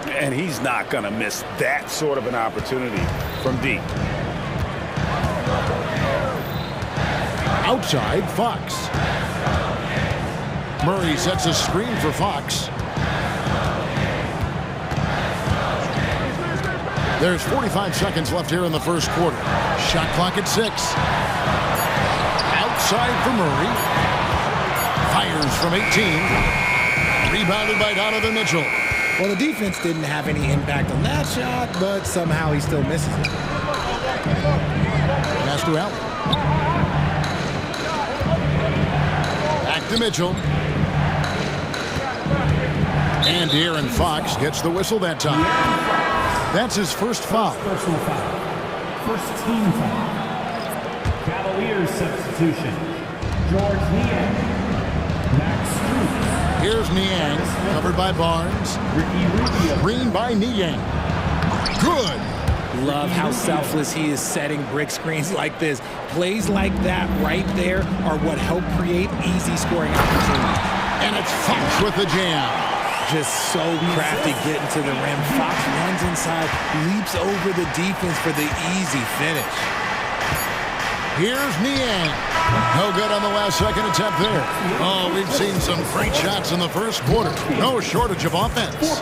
And he's not going to miss that sort of an opportunity from deep. Outside, Fox. Murray sets a screen for Fox. There's 45 seconds left here in the first quarter. Shot clock at 6. Outside for Murray. Fires from 18. Rebounded by Donovan Mitchell. Well, the defense didn't have any impact on that shot, but somehow he still misses it. Pass to Allen. Back to Mitchell. And De'Aaron Fox gets the whistle that time. That's his first foul. Personal foul. First team foul. Cavaliers substitution. George Niang. Max Strus. Here's Niang, covered by Barnes. Ricky Rubio. Green by Niang. Good. Love how selfless he is setting brick screens like this. Plays like that right there are what help create easy scoring opportunities. And it's Fox with the jam. Just so crafty getting to the rim. Fox runs inside, leaps over the defense for the easy finish. Here's Niang. No good on the last second attempt there. Oh, we've seen some great shots in the first quarter. No shortage of offense.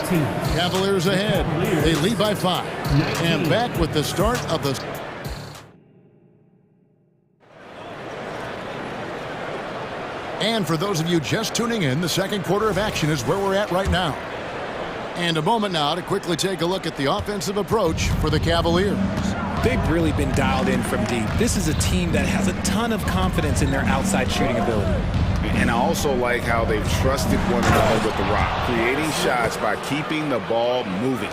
Cavaliers ahead. They lead by 5. And back with the start of the... And for those of you just tuning in, the second quarter of action is where we're at right now. And a moment now to quickly take a look at the offensive approach for the Cavaliers. They've really been dialed in from deep. This is a team that has a ton of confidence in their outside shooting ability. And I also like how they've trusted one another with the rock, creating shots by keeping the ball moving.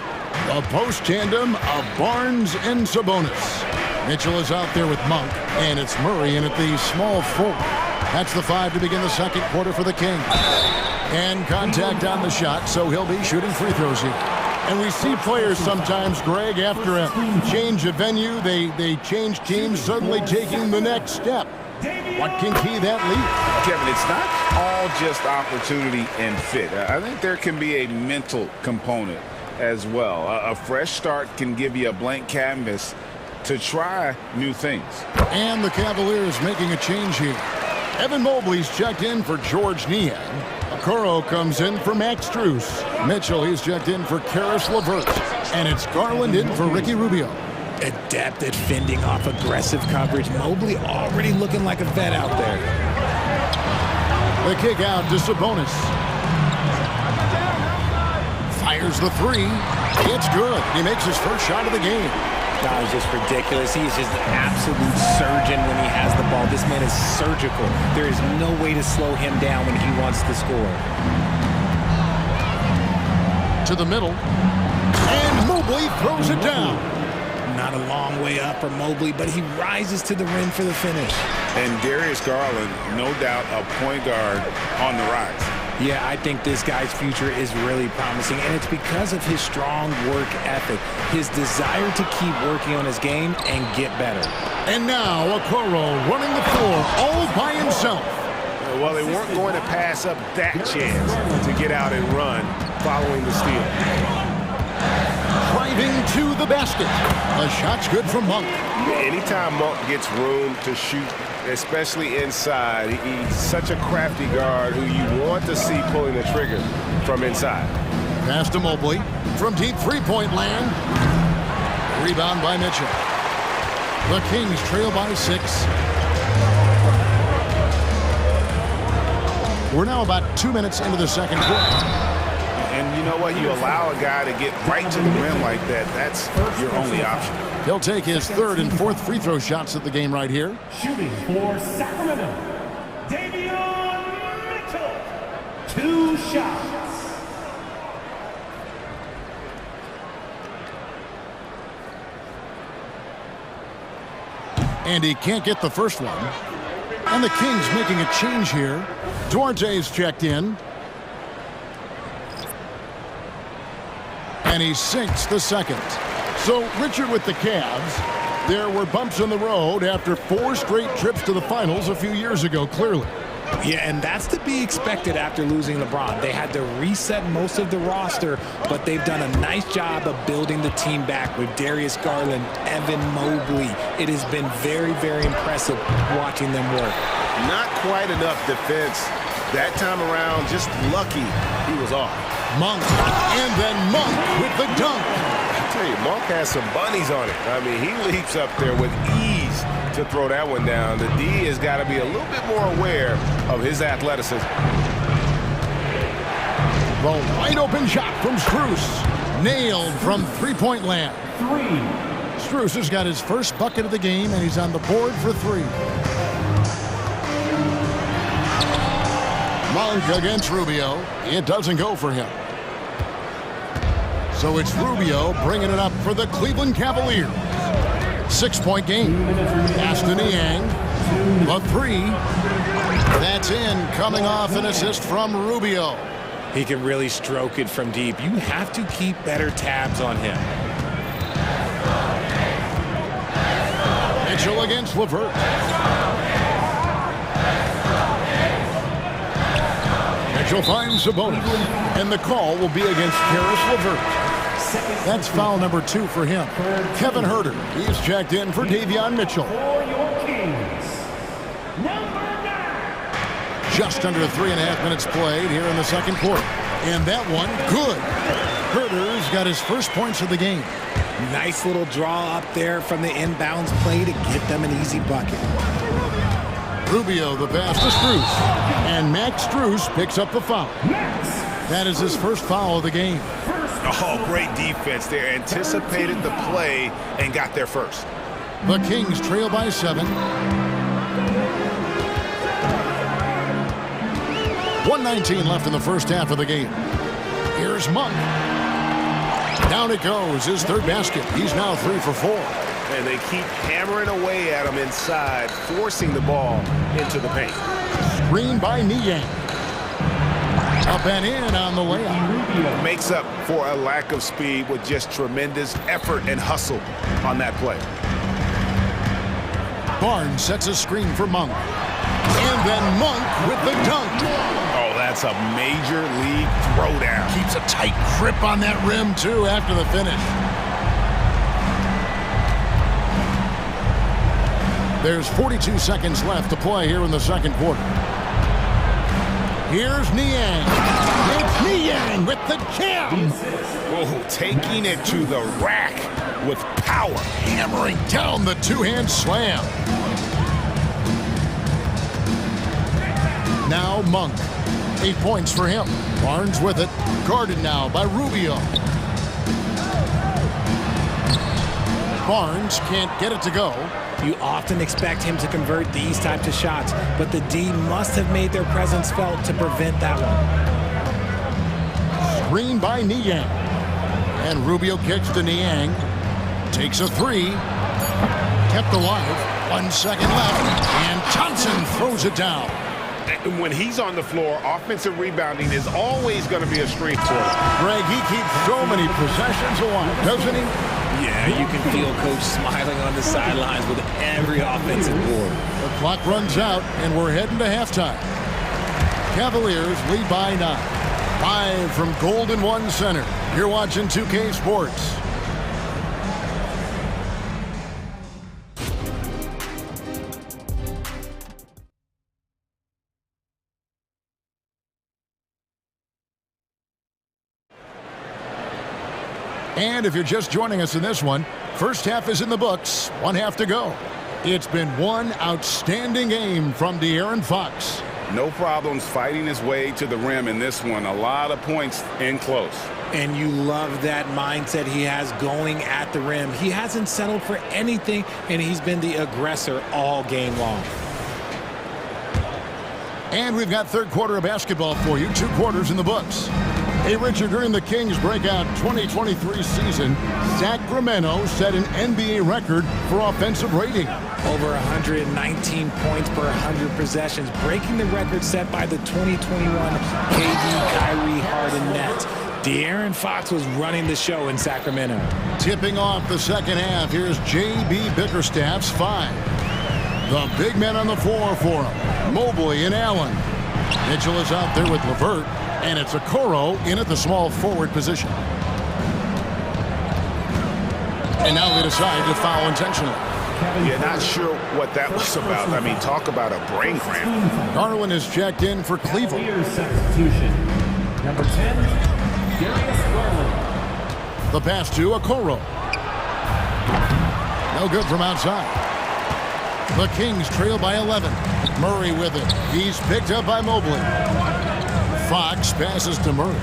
A post tandem of Barnes and Sabonis. Mitchell is out there with Monk, and it's Murray in at the small forward. That's the 5 to begin the second quarter for the Kings. And contact on the shot, so he'll be shooting free throws here. And we see players sometimes, Greg, after a change of venue, they change teams, suddenly taking the next step. What can key that lead? Kevin, it's not all just opportunity and fit. I think there can be a mental component as well. A fresh start can give you a blank canvas to try new things. And the Cavaliers making a change here. Evan Mobley's checked in for George Niang. Okoro comes in for Max Strus. Mitchell, he's checked in for Karis LeVert. And it's Garland in for Ricky Rubio. Adept at fending off aggressive coverage. Mobley already looking like a vet out there. The kick out to Sabonis. Fires the 3. It's good. He makes his first shot of the game. That was just ridiculous. He is just an absolute surgeon when he has the ball. This man is surgical. There is no way to slow him down when he wants to score. To the middle. And Mobley throws it down. Not a long way up for Mobley, but he rises to the rim for the finish. And Darius Garland, no doubt a point guard on the rise. Yeah, I think this guy's future is really promising, and it's because of his strong work ethic, his desire to keep working on his game and get better. And now Okoro running the floor all by himself. Well, they weren't going to pass up that chance to get out and run following the steal. Driving to the basket. A shot's good from Monk. Anytime Monk gets room to shoot, especially inside, he's such a crafty guard who you want to see pulling the trigger from inside. Pass to Mobley from deep three-point land. Rebound by Mitchell. The Kings trail by 6. We're now about 2 minutes into the second quarter. And you know what? You allow a guy to get right to the rim like that, that's your only option. He'll take his 3rd and 4th free throw shots at the game right here. Shooting for Sacramento, Davion Mitchell. 2 shots. And he can't get the first one. And the Kings making a change here. Duarte's checked in. And he sinks the second. So, Richard, with the Cavs, there were bumps in the road after 4 straight trips to the finals a few years ago, clearly. Yeah, and that's to be expected after losing LeBron. They had to reset most of the roster, but they've done a nice job of building the team back with Darius Garland, Evan Mobley. It has been very, very impressive watching them work. Not quite enough defense that time around, just lucky he was off. Monk, and then Monk with the dunk. I tell you, Monk has some bunnies on it. I mean, he leaps up there with ease to throw that one down. The D has got to be a little bit more aware of his athleticism. The wide open shot from Strus. Nailed from three-point land. 3. Strus has got his first bucket of the game, and he's on the board for 3. Monk against Rubio. It doesn't go for him. So it's Rubio bringing it up for the Cleveland Cavaliers. 6-point game. Pass to Niang. The three. That's in, coming off an assist from Rubio. He can really stroke it from deep. You have to keep better tabs on him. Mitchell against LeVert. Mitchell finds Sabonis, and the call will be against Karis LeVert. That's foul number 2 for him. Kevin Huerter, he's checked in for Davion Mitchell. Just under 3.5 minutes played here in the second quarter. And that one, good. Huerter's got his first points of the game. Nice little draw up there from the inbounds play to get them an easy bucket. Rubio, the pass to Strus. And Max Strus picks up the foul. That is his first foul of the game. Oh, great defense there. Anticipated the play and got there first. The Kings trail by 7. 1:19 left in the first half of the game. Here's Monk. Down it goes, his third basket. He's now 3 for 4. And they keep hammering away at him inside, forcing the ball into the paint. Screen by Niang. Up and in on the layup. Makes up for a lack of speed with just tremendous effort and hustle on that play. Barnes sets a screen for Monk. And then Monk with the dunk. Oh, that's a major league throwdown. Keeps a tight grip on that rim, too, after the finish. There's 42 seconds left to play here in the second quarter. Here's Niang. It's Niang with the jam. Oh, taking it to the rack with power. Hammering down the two-hand slam. Now Monk. 8 points for him. Barnes with it. Guarded now by Rubio. Barnes can't get it to go. You often expect him to convert these types of shots, but the D must have made their presence felt to prevent that one. Screen by Niang. And Rubio kicks to Niang. Takes a 3. Kept alive. 1 second left. And Johnson throws it down. When he's on the floor, offensive rebounding is always going to be a strength for him. Greg, he keeps so many possessions alive, doesn't he? Yeah, you can feel Coach smiling on the sidelines with every offensive board. The clock runs out, and we're heading to halftime. Cavaliers lead by 9. 5 from Golden One Center. You're watching 2K Sports. And if you're just joining us in this one, first half is in the books, 1 half to go. It's been one outstanding game from De'Aaron Fox. No problems fighting his way to the rim in this one. A lot of points in close. And you love that mindset he has going at the rim. He hasn't settled for anything, and he's been the aggressor all game long. And we've got third quarter of basketball for you, 2 quarters in the books. Hey, Richard, during the Kings' breakout 2023 season, Sacramento set an NBA record for offensive rating. Over 119 points per 100 possessions, breaking the record set by the 2021 KD Kyrie Harden Nets. De'Aaron Fox was running the show in Sacramento. Tipping off the second half, here's J.B. Bickerstaff's 5. The big men on the floor for him, Mobley and Allen. Mitchell is out there with LeVert. And it's Okoro in at the small forward position. And now they decide to foul intentionally. Yeah, not sure what that was about. I mean, talk about a brain cramp. Garland is checked in for Cleveland. Substitution. Number 10, Darius Garland. The pass to Okoro. No good from outside. The Kings trail by 11. Murray with it. He's picked up by Mobley. Fox passes to Murray.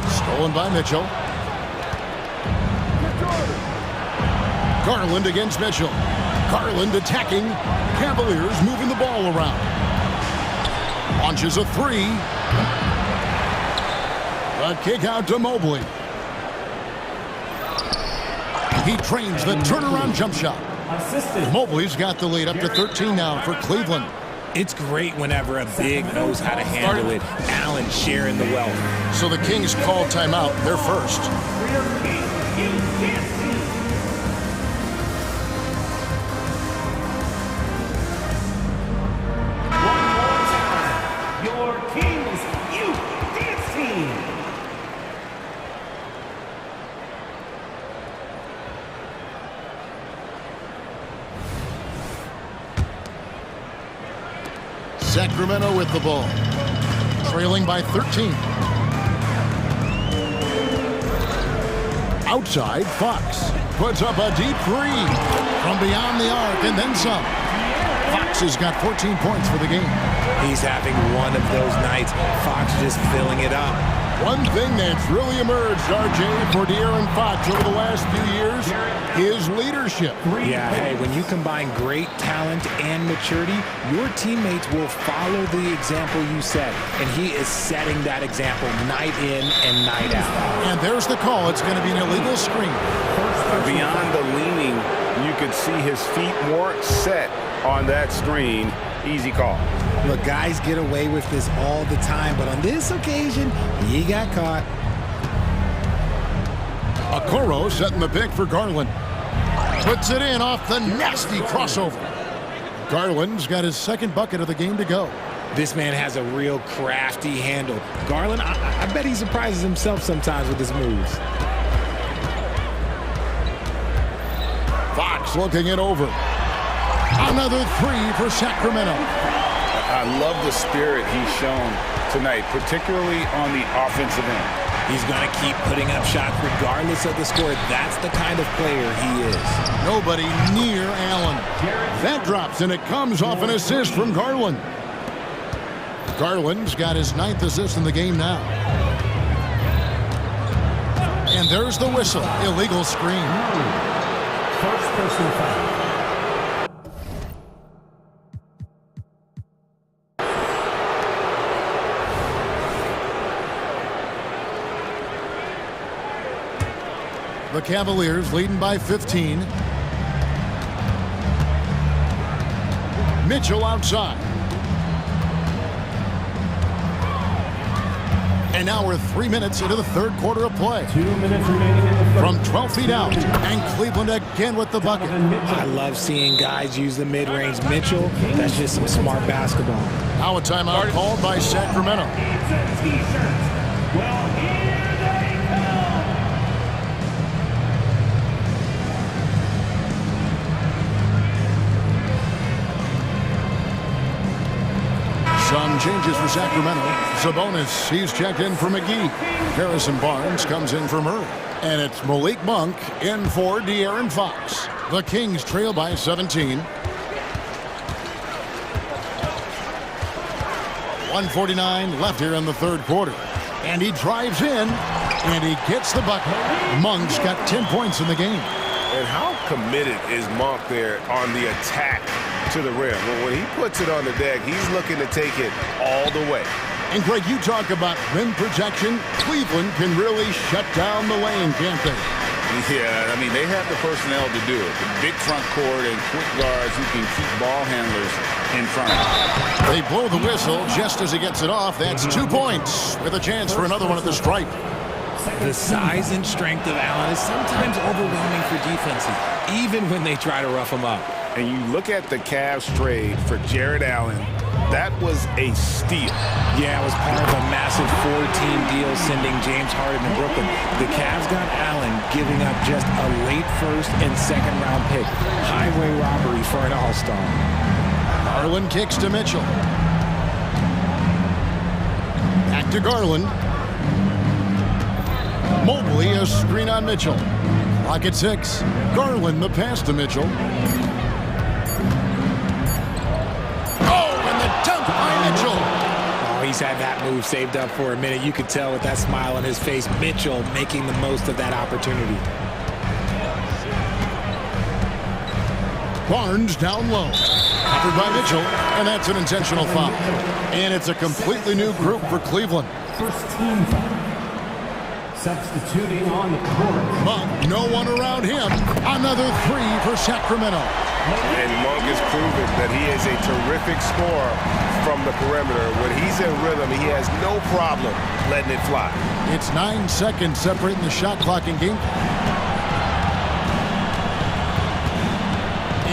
Stolen by Mitchell. Garland against Mitchell. Garland attacking. Cavaliers moving the ball around. Launches a 3. A kick out to Mobley. He trains the turnaround jump shot. Mobley's got the lead up to 13 now for Cleveland. It's great whenever a big knows how to handle it. Allen sharing the wealth. So the Kings call timeout. They're first. Your Kings Youth Dance Team. Sacramento with the ball, trailing by 13. Outside, Fox puts up a deep three from beyond the arc and then some. Fox has got 14 points for the game. He's having one of those nights. Fox just filling it up. One thing that's really emerged, RJ, for De'Aaron Fox over the last few years is leadership. Yeah, hey, when you combine great talent and maturity, your teammates will follow the example you set. And he is setting that example night in and night out. And there's the call. It's going to be an illegal screen. Beyond the leaning, you could see his feet weren't set on that screen. Easy call. Look, guys get away with this all the time, but on this occasion, he got caught. Okoro setting the pick for Garland. Puts it in off the nasty crossover. Garland's got his second bucket of the game to go. This man has a real crafty handle. Garland, I bet he surprises himself sometimes with his moves. Fox looking it over. Another three for Sacramento. I love the spirit he's shown tonight, particularly on the offensive end. He's going to keep putting up shots regardless of the score. That's the kind of player he is. Nobody near Allen. That drops, and it comes off an assist from Garland. Garland's got his 9th assist in the game now. And there's the whistle. Illegal screen. First personal foul. The Cavaliers leading by 15. Mitchell outside. And now we're 3 minutes into the third quarter of play. 2 minutes remaining in the third. From 12 feet out, and Cleveland again with the bucket. I love seeing guys use the mid-range. Mitchell, that's just some smart basketball. Now a timeout called by Sacramento. Well, here they come. Some changes for Sacramento. Sabonis, he's checked in for McGee. Harrison Barnes comes in for Murray. And it's Malik Monk in for De'Aaron Fox. The Kings trail by 17. 1:49 left here in the third quarter. And he drives in, and he gets the bucket. Monk's got 10 points in the game. And how committed is Monk there on the attack to the rim? Well, when he puts it on the deck, he's looking to take it all the way. And Greg, you talk about rim protection. Cleveland can really shut down the lane, can't they? Yeah, I mean, they have the personnel to do it. The big front court and quick guards who can keep ball handlers in front of them. They blow the whistle just as he gets it off. That's 2 points with a chance for another one at the stripe. The size and strength of Allen is sometimes overwhelming for defenses, even when they try to rough him up. And you look at the Cavs trade for Jared Allen, that was a steal. Yeah, it was part of a massive 4-team deal sending James Harden to Brooklyn. The Cavs got Allen, giving up just a late first and second round pick. Highway robbery for an all-star. Garland kicks to Mitchell. Back to Garland. Mobley, a screen on Mitchell. Clock at 6. Garland, the pass to Mitchell. He's had that move saved up for a minute. You could tell with that smile on his face. Mitchell making the most of that opportunity. Barnes down low. Covered by Mitchell, and that's an intentional foul. And it's a completely new group for Cleveland. First team foul. Substituting on the court. Monk, no one around him. Another three for Sacramento. And Monk has proven that he is a terrific scorer from the perimeter. When he's in rhythm, he has no problem letting it fly. It's 9 seconds separating the shot clock and game.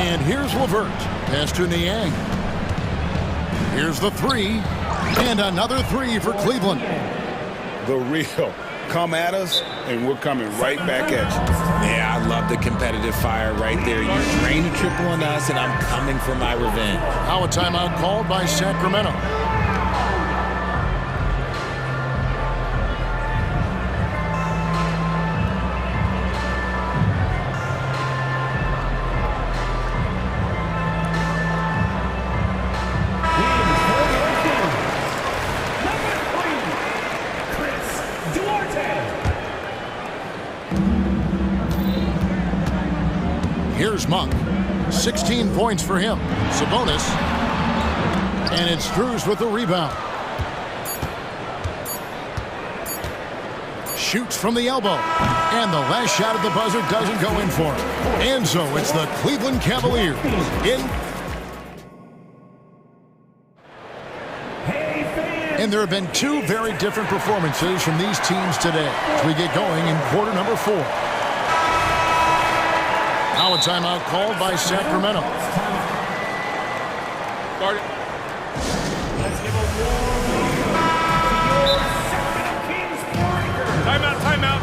And here's Levert. Pass to Niang. Here's the three. And another three for Cleveland. The real. Come at us, and we're coming right back at you. Yeah, I love the competitive fire right there. You drain a triple on us, and I'm coming for my revenge. Now a timeout called by Sacramento. Here's Monk. 16 points for him. Sabonis. And it's Drews with the rebound. Shoots from the elbow. And the last shot at the buzzer doesn't go in for him. And so it's the Cleveland Cavaliers in. And there have been two very different performances from these teams today as we get going in quarter number 4. Now a timeout called by Sacramento. Start it. Let's give a warm to your Sacramento Kings breakers. Timeout, timeout.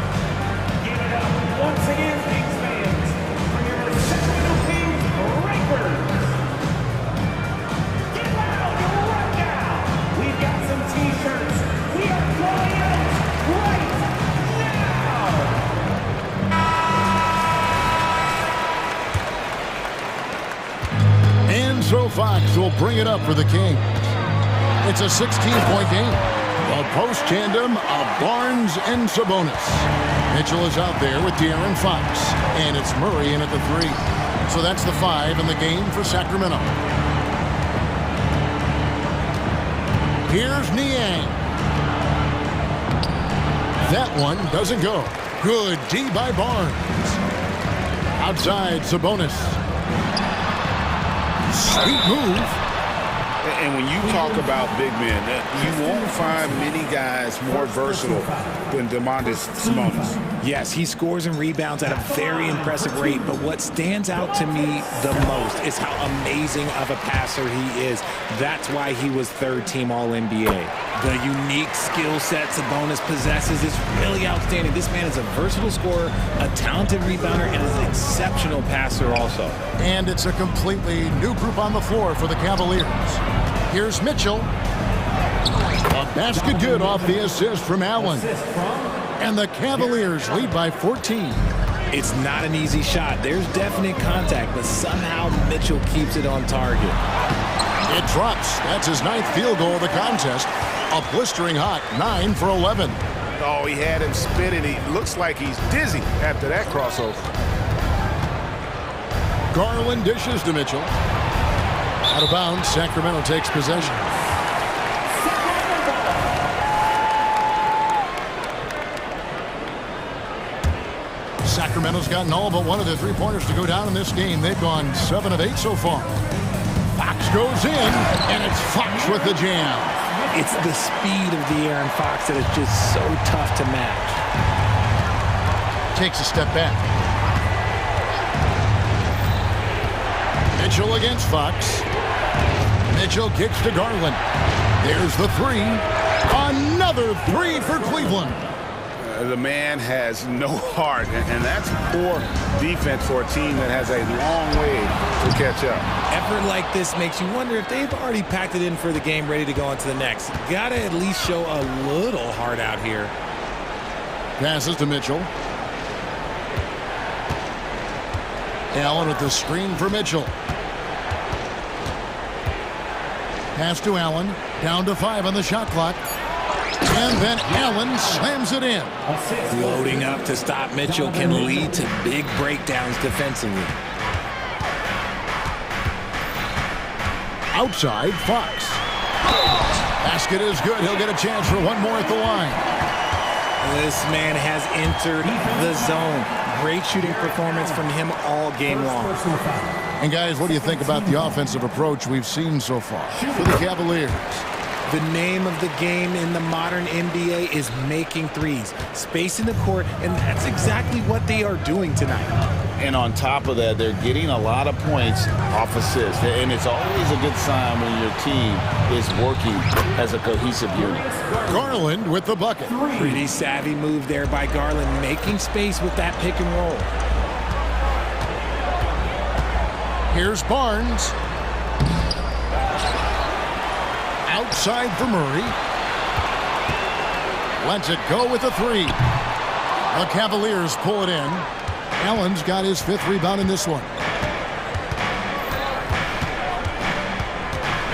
Give it up once again, Kings fans, for your Sacramento Kings breakers. Get loud right now. We've got some T-shirts. We are going out right now. So Fox will bring it up for the Kings. It's a 16-point game. A post tandem of Barnes and Sabonis. Mitchell is out there with De'Aaron Fox. And it's Murray in at the 3. So that's the 5 in the game for Sacramento. Here's Niang. That one doesn't go. Good D by Barnes. Outside Sabonis. Sweet move. And when you talk about big men, you won't find many guys more versatile than Domantas Sabonis. Yes, he scores and rebounds at a very impressive rate, but what stands out to me the most is how amazing of a passer he is. That's why he was third-team All-NBA. The unique skill set Sabonis possesses is really outstanding. This man is a versatile scorer, a talented rebounder, and is an exceptional passer also. And it's a completely new group on the floor for the Cavaliers. Here's Mitchell. A basket good off the assist from Allen. And the Cavaliers lead by 14. It's not an easy shot. There's definite contact, but somehow Mitchell keeps it on target. It drops. That's his 9th field goal of the contest. A blistering hot 9 for 11. Oh, he had him spinning. He looks like he's dizzy after that crossover. Garland dishes to Mitchell. Out of bounds, Sacramento takes possession. Sacramento's gotten all but one of their three-pointers to go down in this game. They've gone 7 of 8 so far. Fox goes in, and it's Fox with the jam. It's the speed of De'Aaron Fox that is just so tough to match. Takes a step back. Mitchell against Fox. Mitchell kicks to Garland. There's the 3. Another 3 for Cleveland. The man has no heart, and that's poor defense for a team that has a long way to catch up. Effort like this makes you wonder if they've already packed it in for the game, ready to go on to the next. Gotta at least show a little heart out here. Passes to Mitchell. Allen with the screen for Mitchell. Pass to Allen. Down to 5 on the shot clock. And then Allen slams it in. Loading up to stop Mitchell can lead to big breakdowns defensively. Outside, Fox. Basket is good. He'll get a chance for one more at the line. This man has entered the zone. Great shooting performance from him all game long. And guys, what do you think about the offensive approach we've seen so far for the Cavaliers? The name of the game in the modern NBA is making threes, spacing the court, and that's exactly what they are doing tonight. And on top of that, they're getting a lot of points off assists. And it's always a good sign when your team is working as a cohesive unit. Garland with the bucket. Pretty savvy move there by Garland, making space with that pick and roll. Here's Barnes. Outside for Murray. Lets it go with a three. The Cavaliers pull it in. Allen's got his 5th rebound in this one.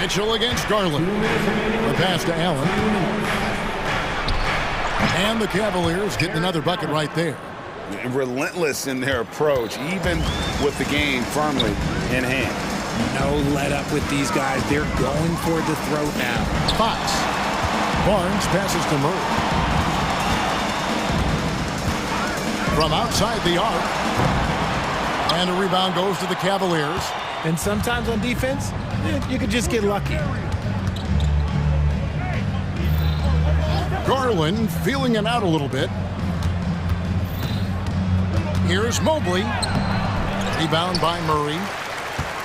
Mitchell against Garland. The pass to Allen. And the Cavaliers getting another bucket right there. Relentless in their approach, even with the game firmly in hand. No let up with these guys. They're going for the throat now. Fox. Barnes passes to Murray. From outside the arc. And a rebound goes to the Cavaliers. And sometimes on defense, you could just get lucky. Garland feeling it out a little bit. Here's Mobley. Rebound by Murray.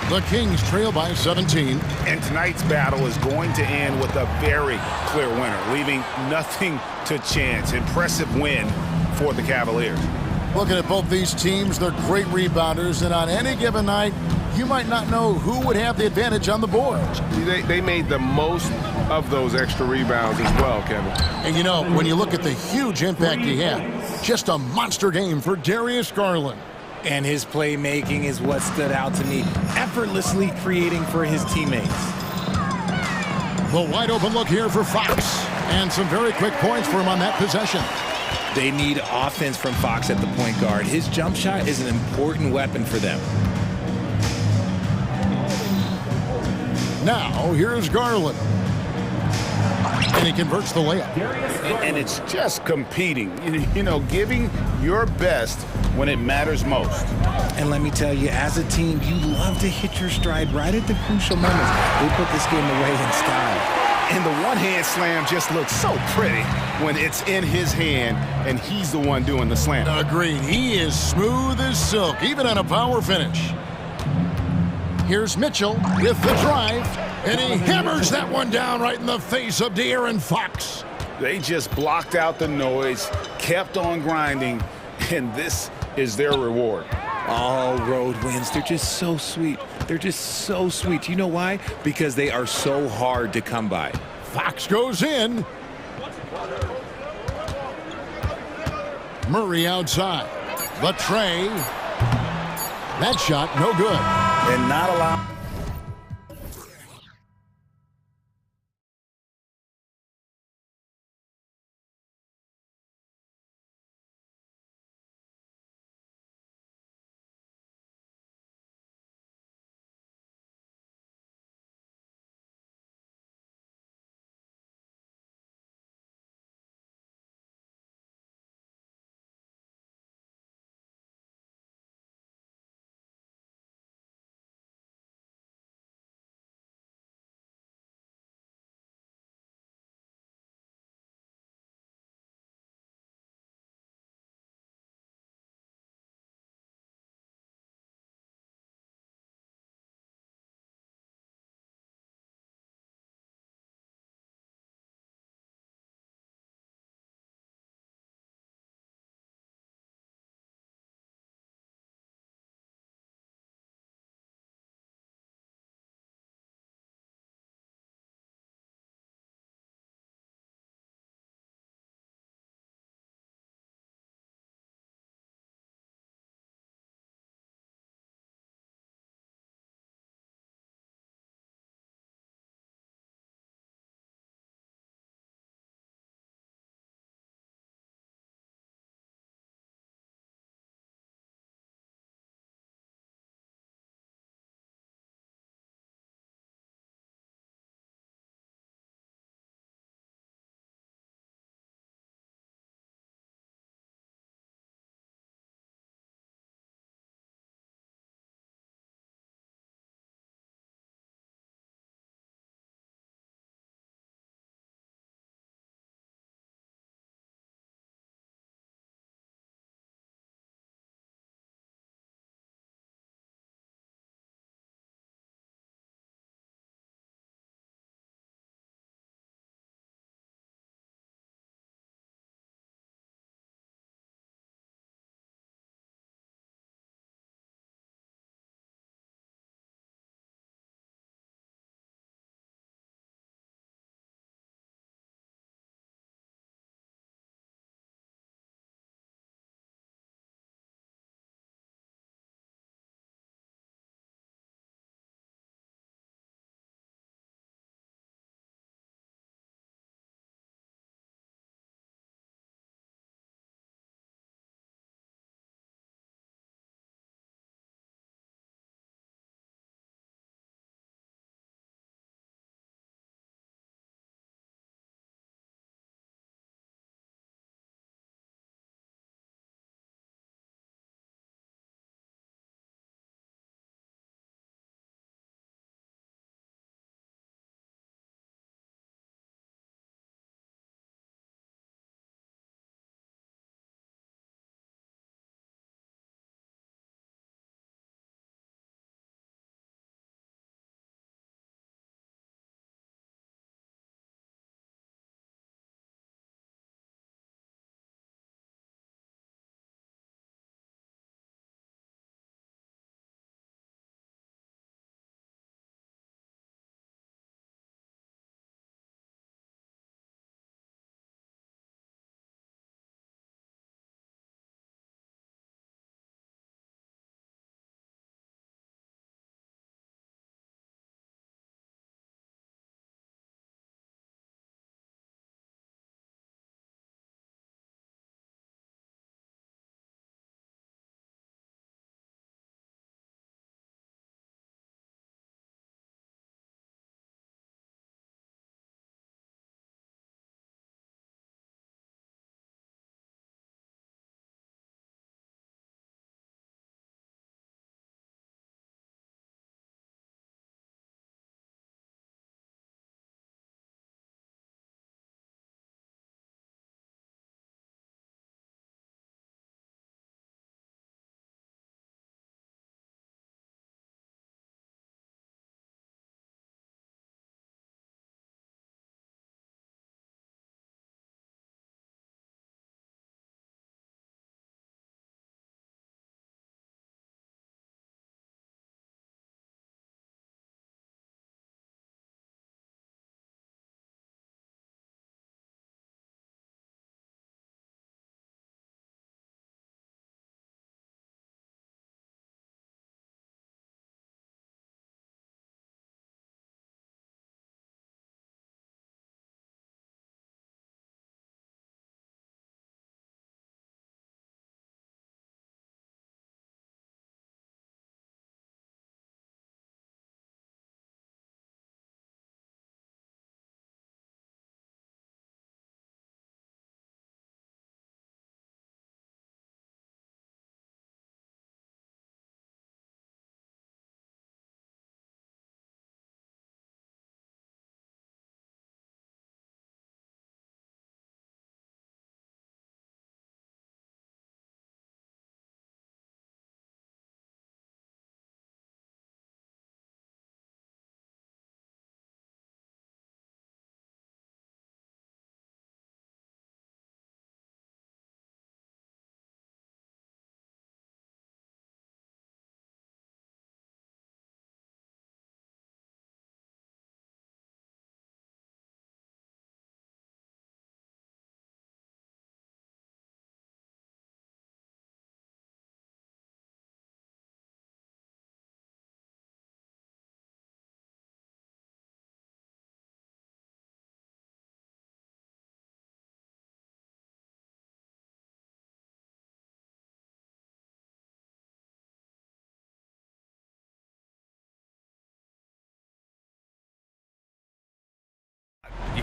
The Kings trail by 17. And tonight's battle is going to end with a very clear winner, leaving nothing to chance. Impressive win for the Cavaliers. Looking at both these teams, they're great rebounders, and on any given night, you might not know who would have the advantage on the boards. They made the most of those extra rebounds as well, Kevin. And you know, when you look at the huge impact he had, just a monster game for Darius Garland. And his playmaking is what stood out to me, effortlessly creating for his teammates. The wide open look here for Fox, and some very quick points for him on that possession. They need offense from Fox at the point guard. His jump shot is an important weapon for them. Now, here's Garland. And he converts the layup. And it's just competing, you know, giving your best when it matters most. And let me tell you, as a team, you love to hit your stride right at the crucial moments. They put this game away in style. And the one-hand slam just looks so pretty when it's in his hand and he's the one doing the slam. Agreed. He is smooth as silk, even on a power finish. Here's Mitchell with the drive, and he hammers that one down right in the face of De'Aaron Fox. They just blocked out the noise, kept on grinding, and this is their reward. All road wins. They're just so sweet. They're just so sweet. You know why? Because they are so hard to come by. Fox goes in. Murray outside. The tray. That shot, no good. And not allowed.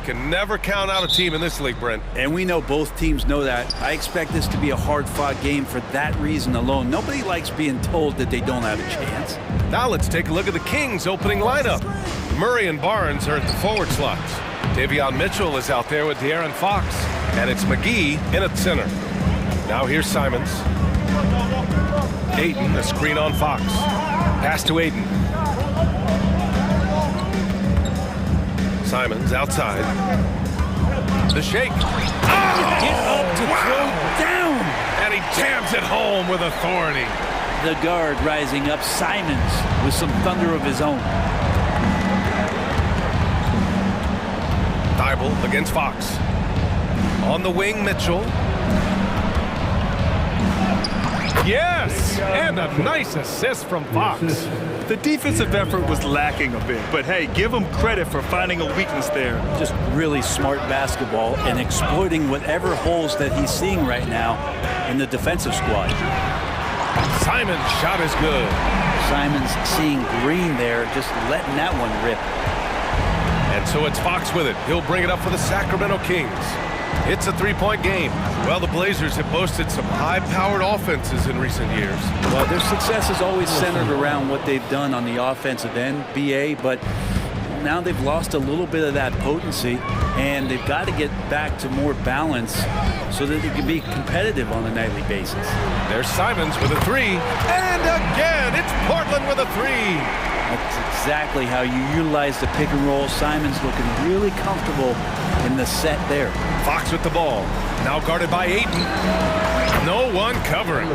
can never count out a team in this league, Brent. And we know both teams know that. I expect this to be a hard-fought game for that reason alone. Nobody likes being told that they don't have a chance. Now let's take a look at the Kings' opening lineup. Murray and Barnes are at the forward slots. Davion Mitchell is out there with De'Aaron Fox. And it's McGee in at center. Now here's Simons. Ayton, a screen on Fox. Pass to Ayton. Simons outside. The shake. Oh! Get up to throw down. And he jams it home with authority. The guard rising up. Simons with some thunder of his own. Thibault against Fox. On the wing, Mitchell. Yes! And a nice assist from Fox. The defensive effort was lacking a bit, but hey, give him credit for finding a weakness there. Just really smart basketball and exploiting whatever holes that he's seeing right now in the defensive squad. Simon's shot is good. Simons seeing green there, just letting that one rip. And so it's Fox with it. He'll bring it up for the Sacramento Kings. It's a three-point game. Well, the Blazers have boasted some high-powered offenses in recent years. Well, their success is always centered around what they've done on the offensive end, BA, but now they've lost a little bit of that potency, and they've got to get back to more balance so that they can be competitive on a nightly basis. There's Simons with a three, and again, it's Portland with a three. That's exactly how you utilize the pick and roll. Simons looking really comfortable in the set there. Fox with the ball. Now guarded by Ayton. No one covering.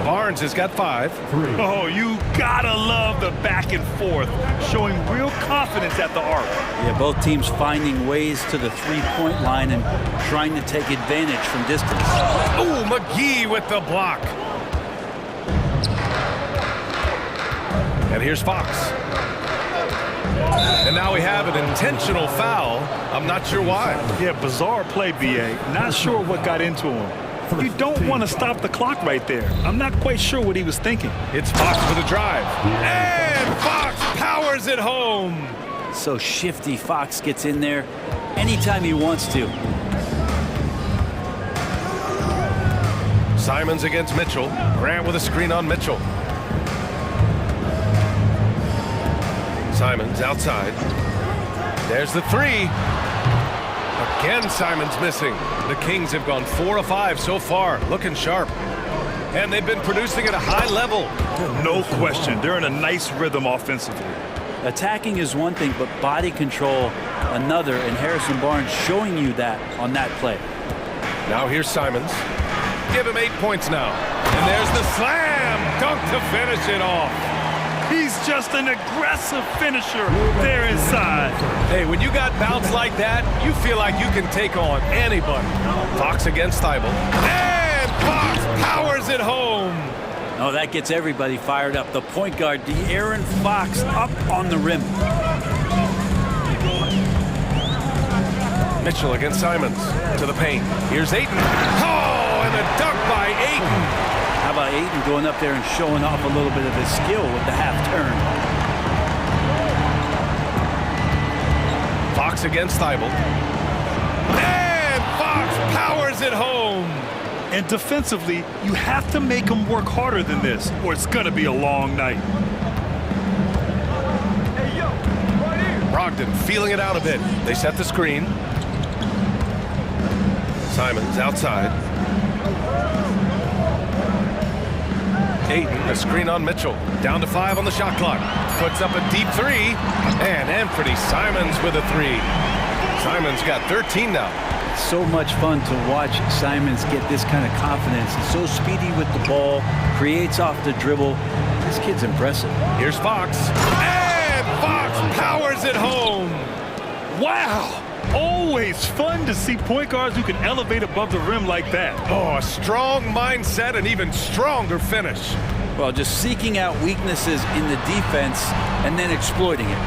Barnes has got 5. Oh, you gotta love the back and forth, showing real confidence at the arc. Yeah, both teams finding ways to the three-point line and trying to take advantage from distance. Oh, McGee with the block. And here's Fox. And now we have an intentional foul. I'm not sure why. Yeah, bizarre play, BA. Not sure what got into him. You don't want to stop the clock right there. I'm not quite sure what he was thinking. It's Fox with a drive. And Fox powers it home. So shifty. Fox gets in there anytime he wants to. Simons against Mitchell. Grant with a screen on Mitchell. Simons outside. There's the three. Again, Simons missing. The Kings have gone 4 of 5 so far, looking sharp. And they've been producing at a high level. No question. They're in a nice rhythm offensively. Attacking is one thing, but body control another, and Harrison Barnes showing you that on that play. Now here's Simons. Give him 8 points now. And there's the slam dunk to finish it off. He's just an aggressive finisher there inside. Hey, when you got bounce like that, you feel like you can take on anybody. Fox against Thibault. And Fox powers it home. Oh, that gets everybody fired up. The point guard, De'Aaron Fox, up on the rim. Mitchell against Simons. To the paint. Here's Ayton. Oh, and a dunk by Ayton. How about Ayton going up there and showing off a little bit of his skill with the half turn? Fox against Thibault. And Fox powers it home. And defensively, you have to make him work harder than this, or it's going to be a long night. Brogdon feeling it out a bit. They set the screen. Simons outside. Ayton, a screen on Mitchell. Down to 5 on the shot clock. Puts up a deep 3. And Anthony Simons with a 3. Simons got 13 now. It's so much fun to watch Simons get this kind of confidence. He's so speedy with the ball, creates off the dribble. This kid's impressive. Here's Fox. And Fox powers it home. Wow. Always fun to see point guards who can elevate above the rim like that. Oh, a strong mindset and even stronger finish. Well, just seeking out weaknesses in the defense and then exploiting it.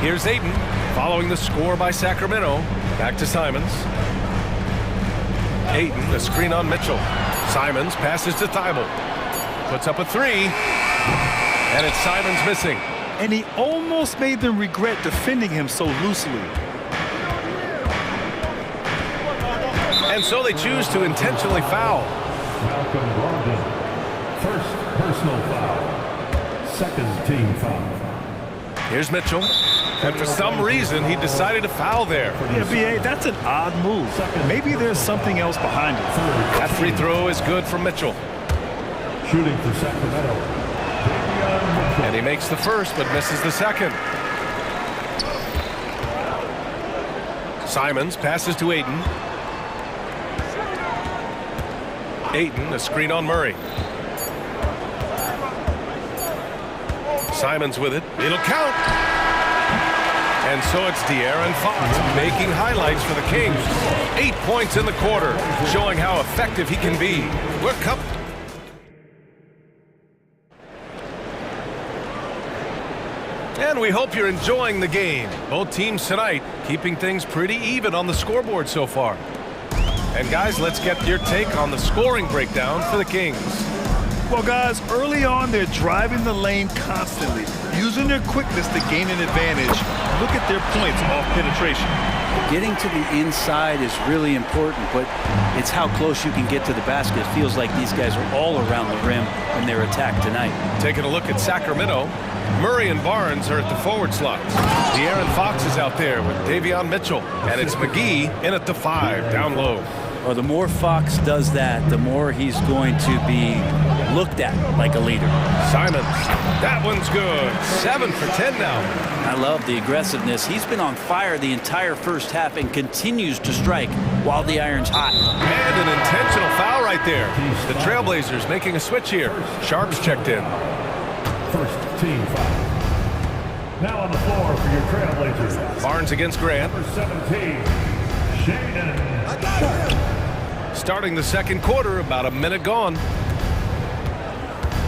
Here's Ayton following the score by Sacramento. Back to Simons. Ayton, the screen on Mitchell. Simons passes to Thibault. Puts up a 3. And it's Simons missing. And he almost made them regret defending him so loosely. And so they choose to intentionally foul. Malcolm Brogdon, first personal foul, second team foul. Here's Mitchell, and for some reason he decided to foul there. Yeah, B.A., that's an odd move. Maybe there's something else behind it. That free throw is good from Mitchell. Shooting for Sacramento. And he makes the first, but misses the second. Simons passes to Ayton. Ayton, a screen on Murray. Simons with it. It'll count. And so it's De'Aaron Fox making highlights for the Kings. 8 points in the quarter, showing how effective he can be. We're And we hope you're enjoying the game. Both teams tonight keeping things pretty even on the scoreboard so far. And guys, let's get your take on the scoring breakdown for the Kings. Well, guys, early on, they're driving the lane constantly, using their quickness to gain an advantage. Look at their points off penetration. Getting to the inside is really important, but it's how close you can get to the basket. It feels like these guys are all around the rim in their attack tonight. Taking a look at Sacramento, Murray and Barnes are at the forward slots. De'Aaron Fox is out there with Davion Mitchell, and it's McGee in at the 5, down low. Well, the more Fox does that, the more he's going to be looked at like a leader. Simons, that one's good. 7 for 10 now. I love the aggressiveness. He's been on fire the entire first half and continues to strike while the iron's hot. And an intentional foul right there. The Trailblazers making a switch here. Sharp's checked in. First team foul. Now on the floor for your Trailblazers. Barnes against Grant. Number 17, Shaedon Sharpe. Starting the second quarter, about a minute gone.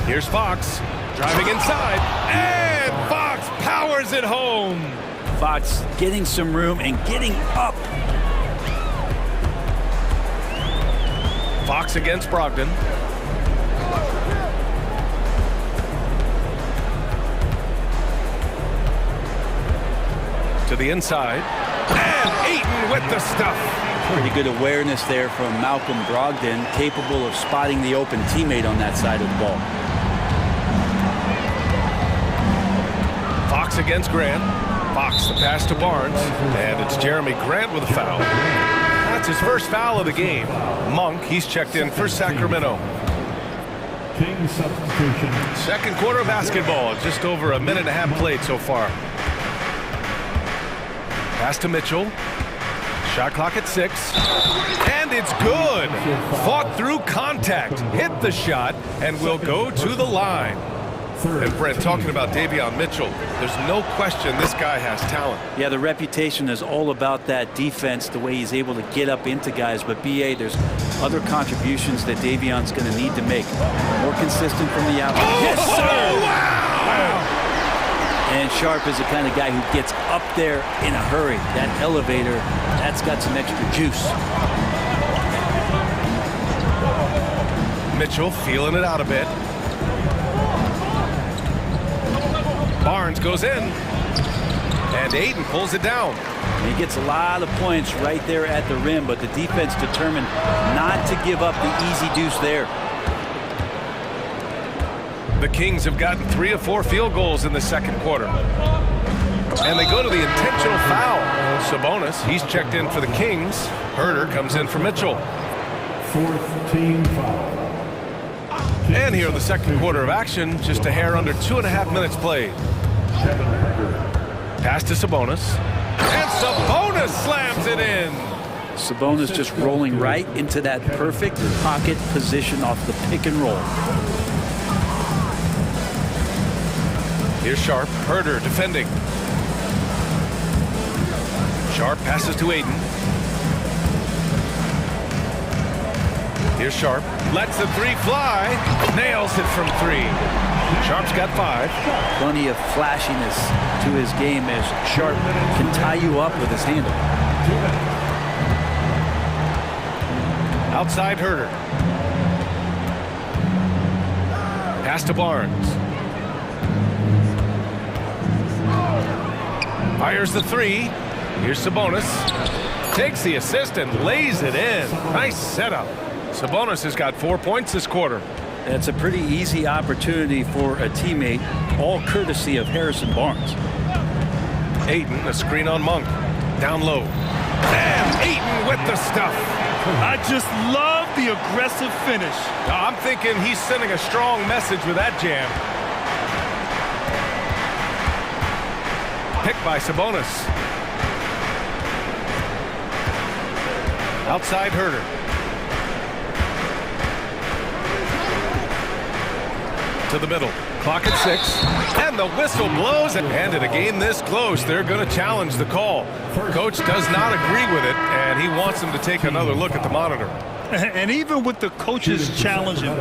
Here's Fox, driving inside, and Fox powers it home. Fox getting some room and getting up. Fox against Brogdon. To the inside, and Ayton with the stuff. Pretty good awareness there from Malcolm Brogdon, capable of spotting the open teammate on that side of the ball. Fox against Grant. Fox the pass to Barnes, and it's Jeremy Grant with a foul. That's his first foul of the game. Monk, he's checked in for Sacramento. King substitution. Second quarter of basketball, just over a minute and a half played so far. Pass to Mitchell. Shot clock at 6. And it's good. Fought through contact. Hit the shot and will go to the line. And Brent, talking about Davion Mitchell, there's no question this guy has talent. Yeah, the reputation is all about that defense, the way he's able to get up into guys. But B.A., there's other contributions that Davion's going to need to make. More consistent from the outside. Oh, yes, sir! Oh, wow! And Sharpe is the kind of guy who gets up there in a hurry. That elevator, that's got some extra juice. Mitchell feeling it out a bit. Barnes goes in, and Ayton pulls it down. He gets a lot of points right there at the rim, but the defense determined not to give up the easy deuce there. The Kings have gotten 3 of 4 field goals in the second quarter. And they go to the intentional foul. Sabonis, he's checked in for the Kings. Herter comes in for Mitchell. Fourth team foul. And here in the second quarter of action, just a hair under 2.5 minutes played. Pass to Sabonis. And Sabonis slams it in. Sabonis just rolling right into that perfect pocket position off the pick and roll. Here's Sharpe. Herter defending. Sharpe passes to Ayton. Here's Sharpe. Lets the 3 fly. Nails it from 3. Sharpe's got 5. Plenty of flashiness to his game as Sharpe can tie you up with his handle. Outside Herter. Pass to Barnes. Fires the 3. Here's Sabonis. Takes the assist and lays it in. Nice setup. Sabonis has got 4 points this quarter. It's a pretty easy opportunity for a teammate, all courtesy of Harrison Barnes. Ayton, a screen on Monk. Down low. And Ayton with the stuff. I just love the aggressive finish. I'm thinking he's sending a strong message with that jam. Picked by Sabonis. Outside Herter. To the middle. Clock at 6. And the whistle blows. And in a game this close, they're going to challenge the call. Coach does not agree with it, and he wants them to take another look at the monitor. And even with the coaches challenging,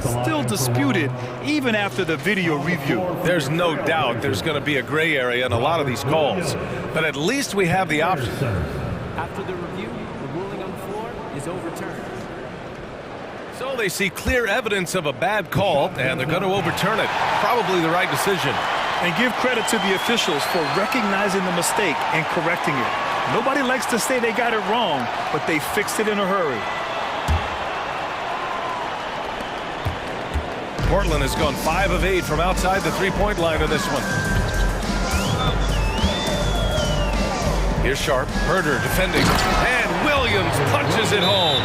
still disputed even after the video review. There's no doubt there's going to be a gray area in a lot of these calls, but at least we have the option. After the review, the ruling on the floor is overturned. So they see clear evidence of a bad call, and they're going to overturn it. Probably the right decision. And give credit to the officials for recognizing the mistake and correcting it. Nobody likes to say they got it wrong, but they fixed it in a hurry. Portland has gone 5 of 8 from outside the three-point line in this one. Here's Sharp. Herter defending. And Williams punches it home.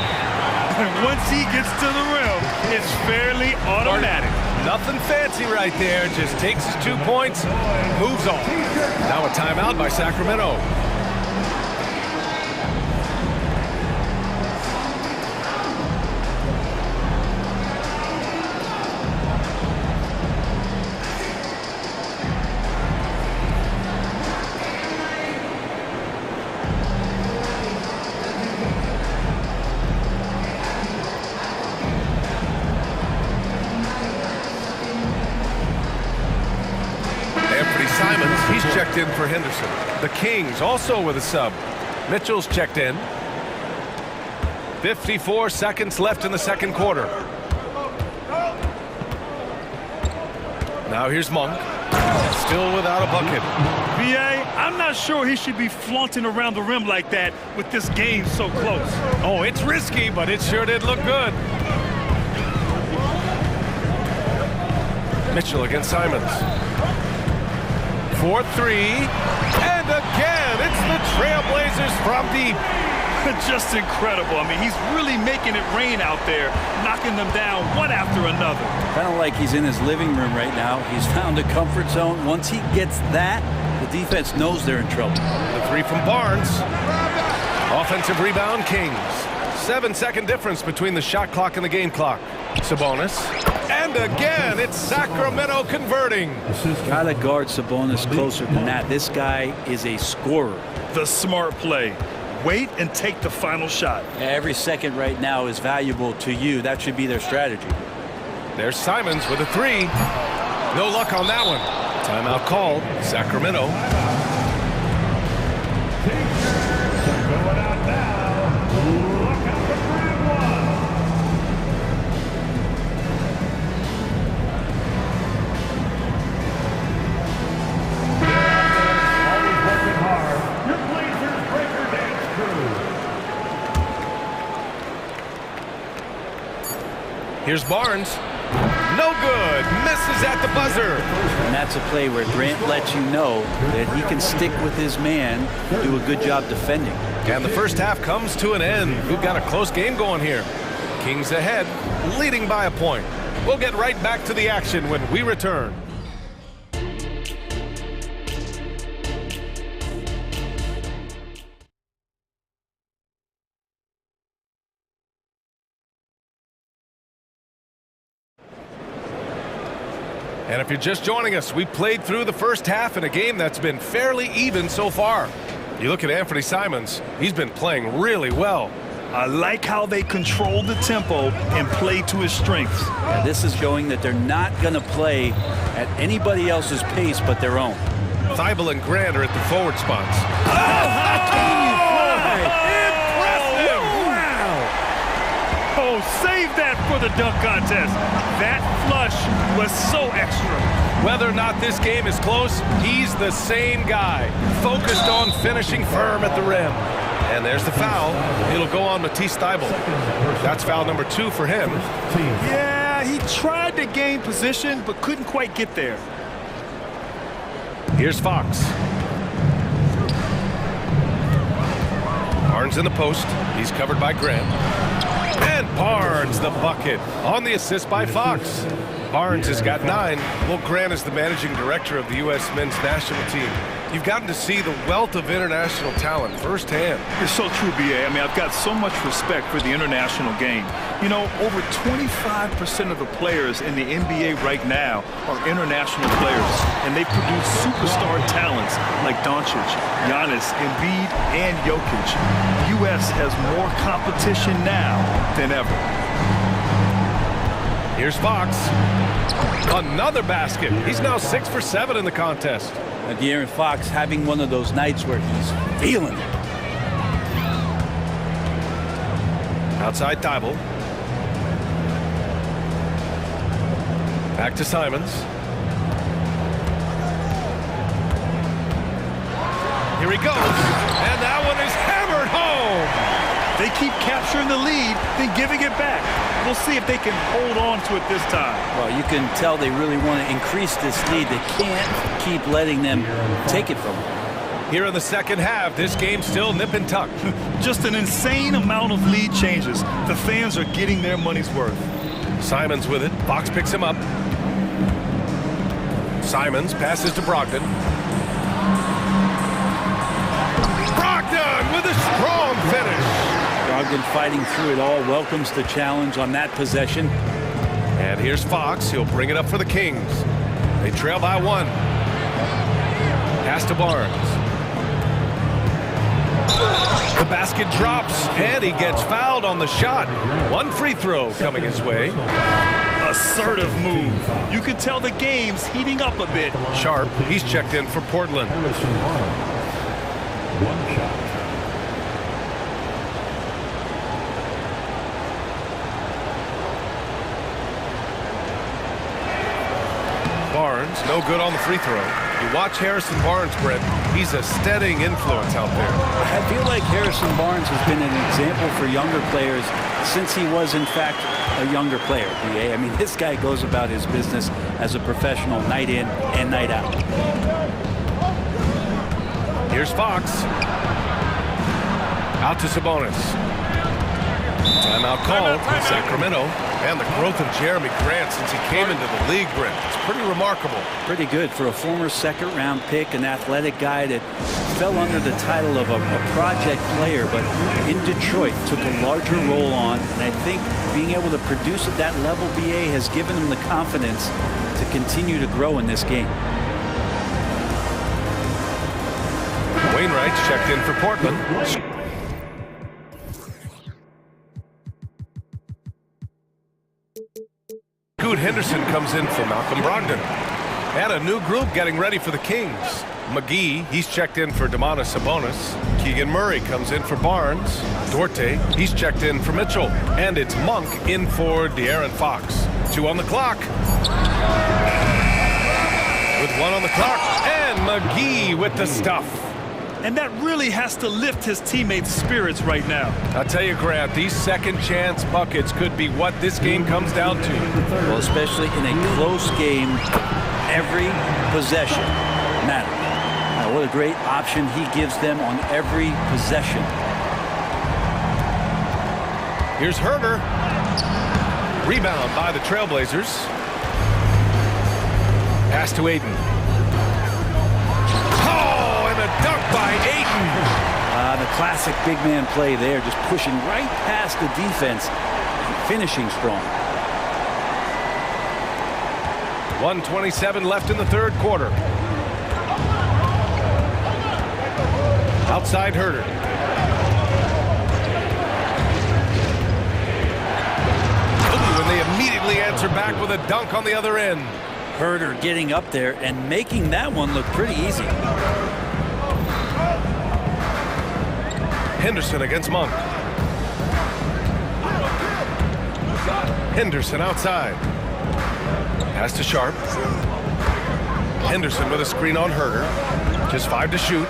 Once he gets to the rim, it's fairly automatic. Nothing fancy right there. Just takes his 2 points, moves on. Now a timeout by Sacramento. He's checked in for Henderson. The Kings also with a sub. Mitchell's checked in. 54 seconds left in the second quarter. Now here's Monk. Still without a bucket. B.A., I'm not sure he should be flaunting around the rim like that with this game so close. Oh, it's risky, but it sure did look good. Mitchell against Simons. 4-3, and again, it's the Trailblazers from deep. Just incredible. I mean, he's really making it rain out there, knocking them down one after another. Kind of like he's in his living room right now. He's found a comfort zone. Once he gets that, the defense knows they're in trouble. The three from Barnes. Offensive rebound, Kings. 7-second difference between the shot clock and the game clock. Sabonis. And again, it's Sacramento converting. Gotta guard Sabonis closer than that. This guy is a scorer. The smart play. Wait and take the final shot. Every second right now is valuable to you. That should be their strategy. There's Simons with a 3. No luck on that one. Timeout called. Sacramento. Going out now. Look out for round one. Always working hard. Your Blazers breaker dance crew. Here's Barnes. No good. Misses at the buzzer. And that's a play where Grant lets you know that he can stick with his man, do a good job defending. And the first half comes to an end. We've got a close game going here. Kings ahead, leading by a point. We'll get right back to the action when we return. And if you're just joining us, we played through the first half in a game that's been fairly even so far. You look at Anthony Simons, he's been playing really well. I like how they control the tempo and play to his strengths. Yeah, this is showing that they're not going to play at anybody else's pace but their own. Thibault and Grant are at the forward spots. Oh, how can you fly? Impressive! Wow! Oh, save that for the dunk contest. That flush was so extra. Whether or not this game is close, he's the same guy, focused on finishing firm at the rim. And there's the foul. It'll go on Matisse Thybulle. That's foul number 2 for him. Yeah, he tried to gain position, but couldn't quite get there. Here's Fox. Barnes in the post. He's covered by Grant. And Barnes, the bucket, on the assist by Fox. Barnes has got 9. Well, Grant is the managing director of the U.S. men's national team. You've gotten to see the wealth of international talent firsthand. It's so true, B.A. I mean, I've got so much respect for the international game. You know, over 25% of the players in the NBA right now are international players, and they produce superstar talents like Doncic, Giannis, Embiid, and Jokic. The U.S. has more competition now than ever. Here's Fox. Another basket. He's now 6 for 7 in the contest. De'Aaron Fox having one of those nights where he's feeling it. Outside Thybulle. Back to Simons. Here he goes. And that one is hammered home. They keep capturing the lead, then giving it back. We'll see if they can hold on to it this time. Well, you can tell they really want to increase this lead. They can't keep letting them take it from them. Here in the second half, this game's still nip and tuck. Just an insane amount of lead changes. The fans are getting their money's worth. Simons with it. Fox picks him up. Simons passes to Brogdon. Brogdon with a strong finish. Brogdon fighting through it all, welcomes the challenge on that possession. And here's Fox. He'll bring it up for the Kings. They trail by 1. Pass to Barnes. The basket drops, and he gets fouled on the shot. 1 free throw coming his way. Assertive move. You can tell the game's heating up a bit. Sharp, he's checked in for Portland. 1 shot. Barnes, no good on the free throw. You watch Harrison Barnes, Brett. He's a steadying influence out there. I feel like Harrison Barnes has been an example for younger players since he was, in fact, a younger player, BA. I mean, this guy goes about his business as a professional night in and night out. Here's Fox. Out to Sabonis. Timeout called in Sacramento. And the growth of Jeremy Grant since he came into the league, Brent, it's pretty remarkable. Pretty good for a former second-round pick, an athletic guy that fell under the title of a project player, but in Detroit took a larger role on, and I think being able to produce at that level, BA, has given him the confidence to continue to grow in this game. Wainwright's checked in for Portland. Scoot Henderson comes in for Malcolm Brogdon. And a new group getting ready for the Kings. McGee, he's checked in for Domantas Sabonis. Keegan Murray comes in for Barnes. Duarte, he's checked in for Mitchell. And it's Monk in for De'Aaron Fox. 2 on the clock. With 1 on the clock. And McGee with the stuff. And that really has to lift his teammates' spirits right now. I'll tell you, Grant, these second chance buckets could be what this game comes down to. Well, especially in a close game, every possession matters. Now, what a great option he gives them on every possession. Here's Herder. Rebound by the Trailblazers. Pass to Aiden. Dunk by Ayton. The classic big man play there, just pushing right past the defense and finishing strong. 1:27 left in the third quarter. Outside Herder. Ooh, and they immediately answer back with a dunk on the other end. Herder getting up there and making that one look pretty easy. Henderson against Monk. Henderson outside. Pass to Sharp. Henderson with a screen on Herder. Just 5 to shoot.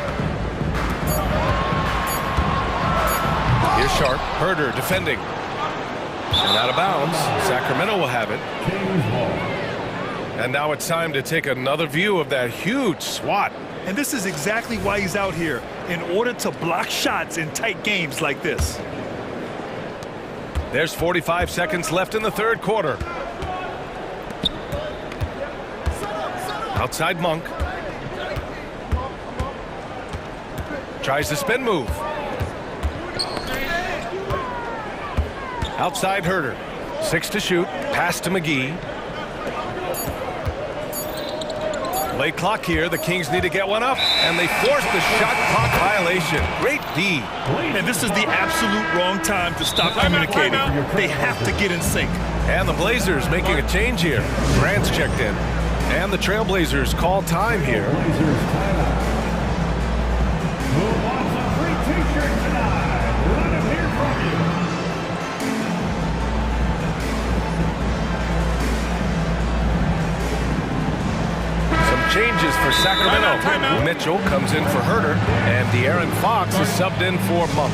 Here's Sharp. Herder defending. And out of bounds. Sacramento will have it. And now it's time to take another view of that huge swat. And this is exactly why he's out here, in order to block shots in tight games like this. There's 45 seconds left in the third quarter. Outside Monk. Tries the spin move. Outside Herder. 6 to shoot. Pass to McGee. Late clock here. The Kings need to get one up. And they force the shot clock violation. Great D. And this is the absolute wrong time to stop communicating. They have to get in sync. And the Blazers making a change here. Grant's checked in. And the Trailblazers call time here. Changes for Sacramento. Mitchell comes in for Herder, and De'Aaron Fox is subbed in for Monk.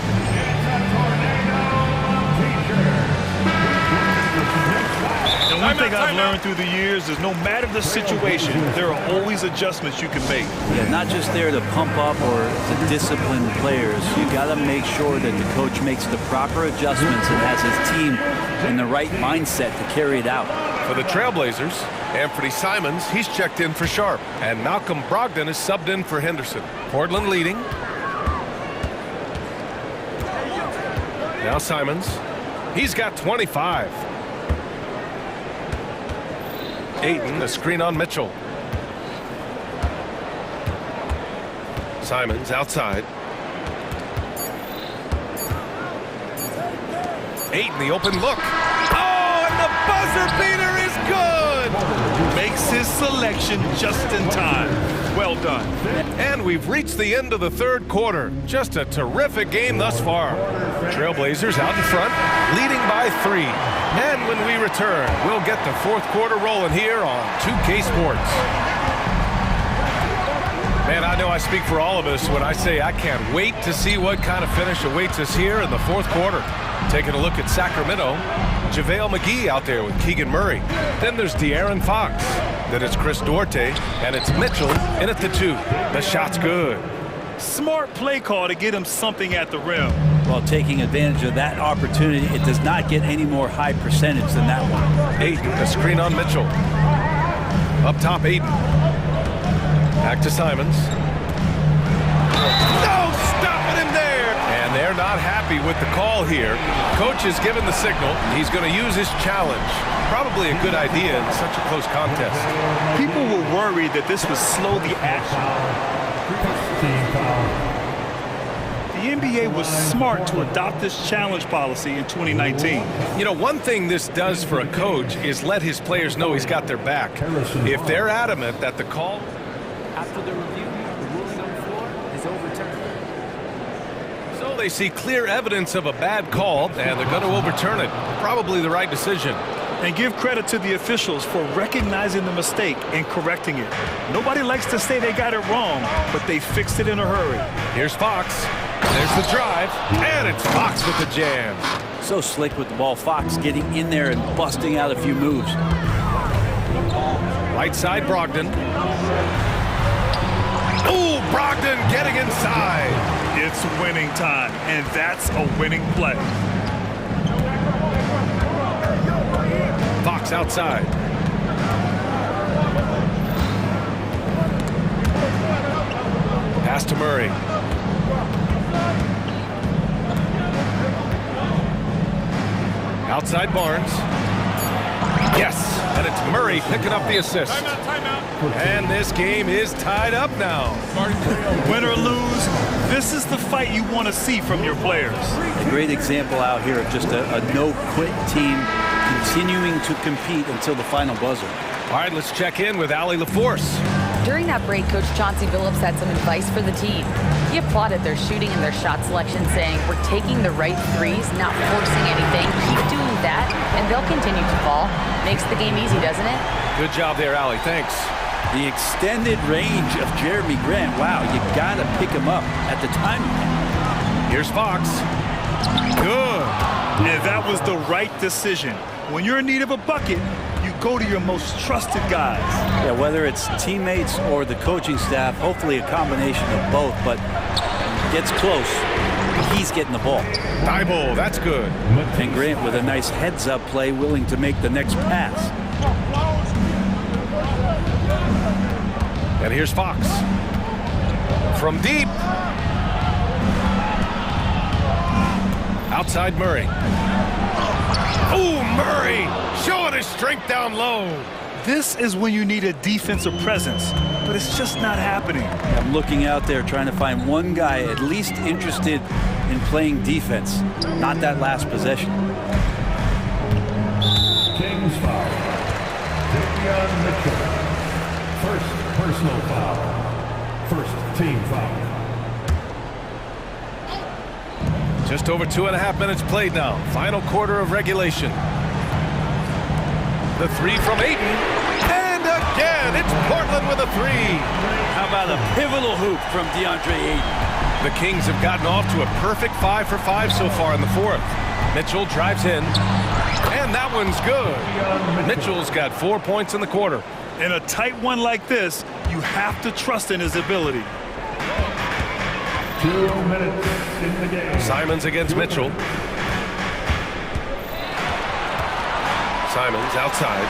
And one thing I've learned through the years is no matter the situation, there are always adjustments you can make. Yeah, not just there to pump up or to discipline players. You got to make sure that the coach makes the proper adjustments and has his team in the right mindset to carry it out. For the Trailblazers, Anthony Simons, he's checked in for Sharp. And Malcolm Brogdon is subbed in for Henderson. Portland leading. Now Simons. He's got 25. Ayton, the screen on Mitchell. Simons outside. Ayton, the open look. Oh, and the buzzer beater is good! Makes his selection just in time. Well done. And we've reached the end of the third quarter. Just a terrific game thus far. Trailblazers out in front, leading by 3. And when we return, we'll get the fourth quarter rolling here on 2K Sports. Man, I know I speak for all of us when I say I can't wait to see what kind of finish awaits us here in the fourth quarter. Taking a look at Sacramento, JaVale McGee out there with Keegan Murray. Then there's De'Aaron Fox. Then it's Chris Duarte, and it's Mitchell in at the 2. The shot's good. Smart play call to get him something at the rim. While taking advantage of that opportunity, it does not get any more high percentage than that one. Ayton, the screen on Mitchell. Up top, Ayton. Back to Simons. No, stopping him there. And they're not happy with the call here. Coach has given the signal. He's going to use his challenge. Probably a good idea in such a close contest. People were worried that this would slow the action. The NBA was smart to adopt this challenge policy in 2019. You know, one thing this does for a coach is let his players know he's got their back. If they're adamant that the call... After the review, the ruling on the floor is overturned. So they see clear evidence of a bad call, and they're going to overturn it. Probably the right decision. And give credit to the officials for recognizing the mistake and correcting it. Nobody likes to say they got it wrong, but they fixed it in a hurry. Here's Fox. There's the drive, and it's Fox with the jam. So slick with the ball. Fox getting in there and busting out a few moves. Right side, Brogdon. Ooh, Brogdon getting inside. It's winning time, and that's a winning play. Fox outside. Pass to Murray. Outside Barnes. Yes, and it's Murray picking up the assist. And this game is tied up now. Win or lose, this is the fight you want to see from your players. A great example out here of just a no-quit team continuing to compete until the final buzzer. All right, let's check in with Allie LaForce. During that break, Coach Chauncey Billups had some advice for the team. He applauded their shooting and their shot selection, saying, "We're taking the right threes, not forcing anything. Keep doing that, and they'll continue to fall." Makes the game easy, doesn't it? Good job there, Allie. Thanks. The extended range of Jeremy Grant. Wow, you got to pick him up at the time. Here's Fox. Good. And that was the right decision. When you're in need of a bucket, you go to your most trusted guys. Yeah, whether it's teammates or the coaching staff, hopefully a combination of both, but gets close, he's getting the ball. Thibault, that's good. And Grant with a nice heads-up play, willing to make the next pass. And here's Fox. From deep. Outside Murray. Oh, Murray showing his strength down low. This is when you need a defensive presence, but it's just not happening. I'm looking out there trying to find one guy at least interested in playing defense, not that last possession. Kings foul. Davion Mitchell. First personal foul. First team foul. Just over 2.5 minutes played now. Final quarter of regulation. The three from Ayton. And again, it's Portland with a three. How about a pivotal hoop from DeAndre Ayton? The Kings have gotten off to a perfect 5 for 5 so far in the fourth. Mitchell drives in. And that one's good. Mitchell's got 4 points in the quarter. In a tight one like this, you have to trust in his ability. 2 minutes in the game. Simons against Mitchell. Simons outside.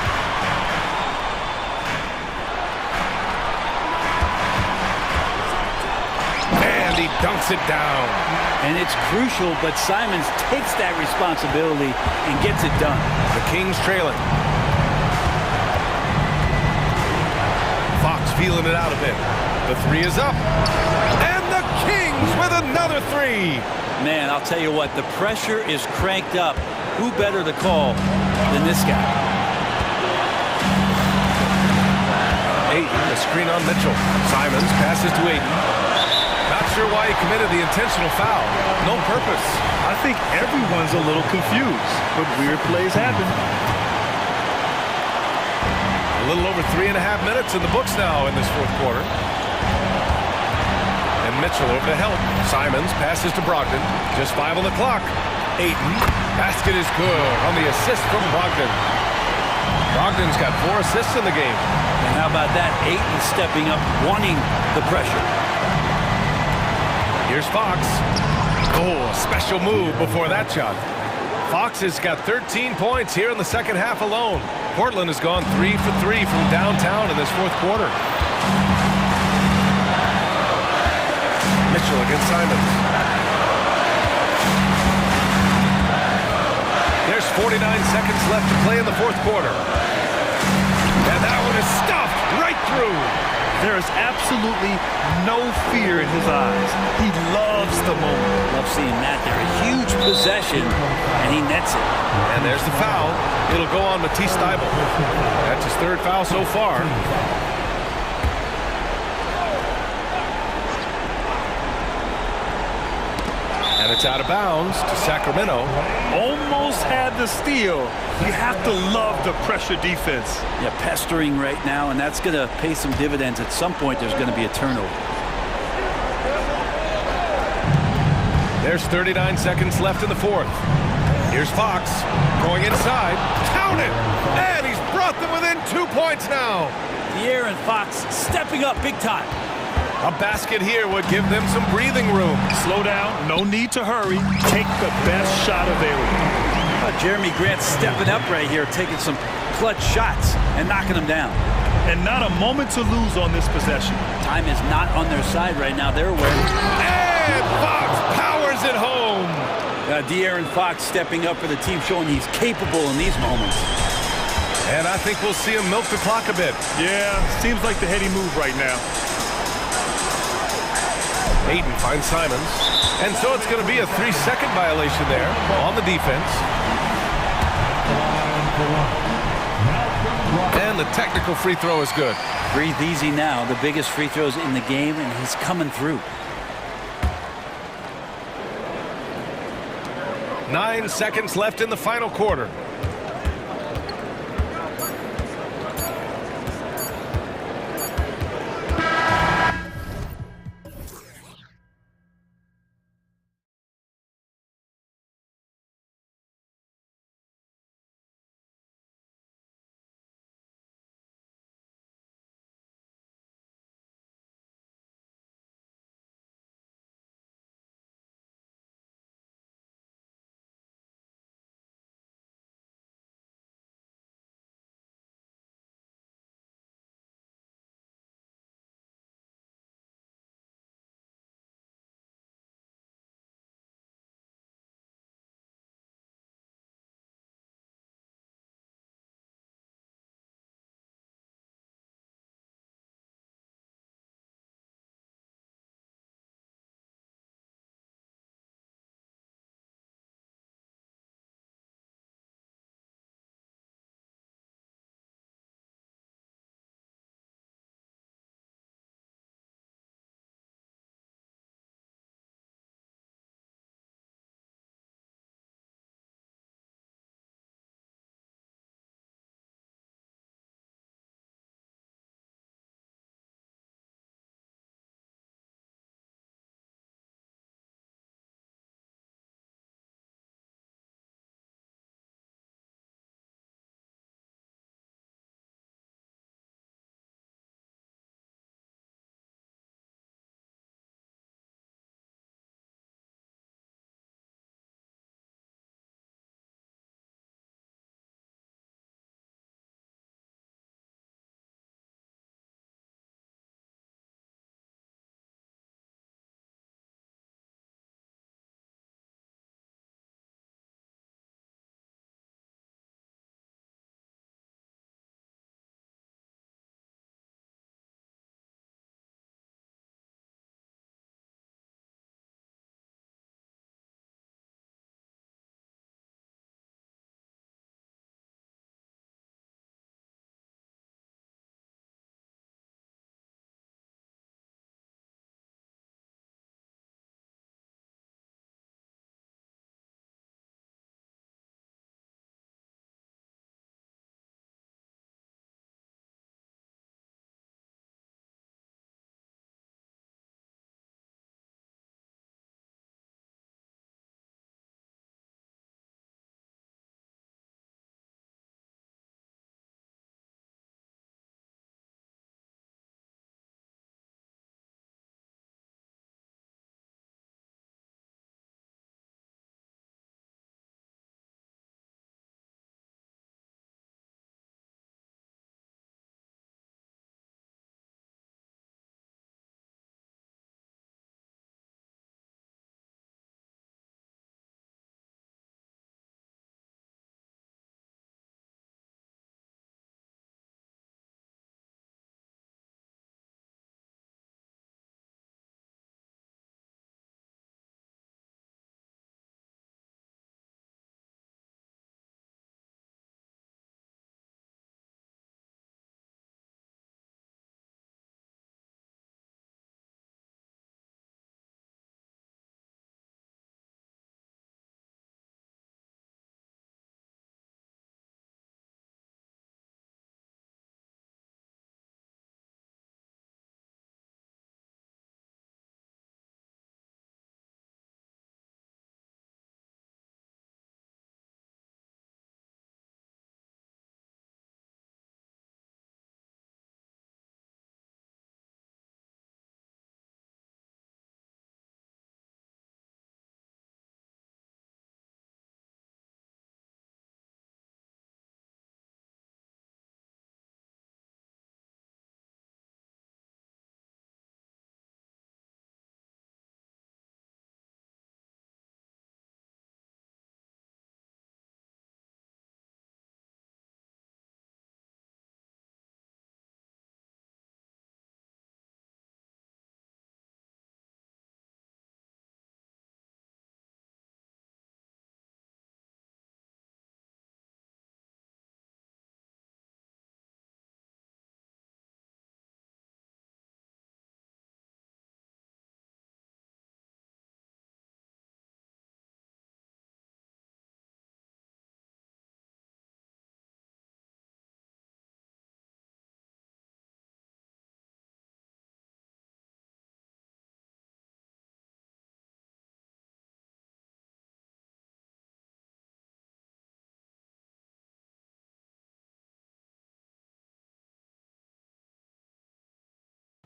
And he dunks it down. And it's crucial, but Simons takes that responsibility and gets it done. The Kings trailing. Fox feeling it out a bit. The three is up. And the Kings with another three. Man, I'll tell you what, the pressure is cranked up. Who better to call than this guy? Ayton, the screen on Mitchell. Simons passes to Ayton. Not sure why he committed the intentional foul. No purpose. I think everyone's a little confused, but weird plays happen. A little over 3.5 minutes in the books now in this fourth quarter. And Mitchell over to help. Simons passes to Brogdon. Just 5 on the clock. Ayton. Basket is good on the assist from Brogdon. Brogdon's got 4 assists in the game. And how about that? Ayton stepping up, wanting the pressure. Here's Fox. Oh, a special move before that shot. Fox has got 13 points here in the second half alone. Portland has gone 3 for 3 from downtown in this fourth quarter. Mitchell against Simons. There's 49 seconds left to play in the fourth quarter. And that one is stuffed right through. There is absolutely no fear in his eyes. He loves the moment. Love seeing that there. A huge possession, and he nets it. And there's the foul. It'll go on Matisse Thybulle. That's his 3rd foul so far. And it's out of bounds to Sacramento. Almost had the steal. You have to love the pressure defense. Yeah, pestering right now, and that's going to pay some dividends. At some point, there's going to be a turnover. There's 39 seconds left in the fourth. Here's Fox going inside. Count it! And he's brought them within 2 points now. De'Aaron Fox stepping up big time. A basket here would give them some breathing room. Slow down, no need to hurry. Take the best shot available. Jeremy Grant stepping up right here, taking some clutch shots and knocking them down. And not a moment to lose on this possession. Time is not on their side right now. They're aware. And Fox powers it home. De'Aaron Fox stepping up for the team, showing he's capable in these moments. And I think we'll see him milk the clock a bit. Yeah, seems like the heady move right now. Ayton finds Simons. And so it's going to be a 3-second violation there on the defense. And the technical free throw is good. Breathe easy now. The biggest free throws in the game, and he's coming through. 9 seconds left in the final quarter.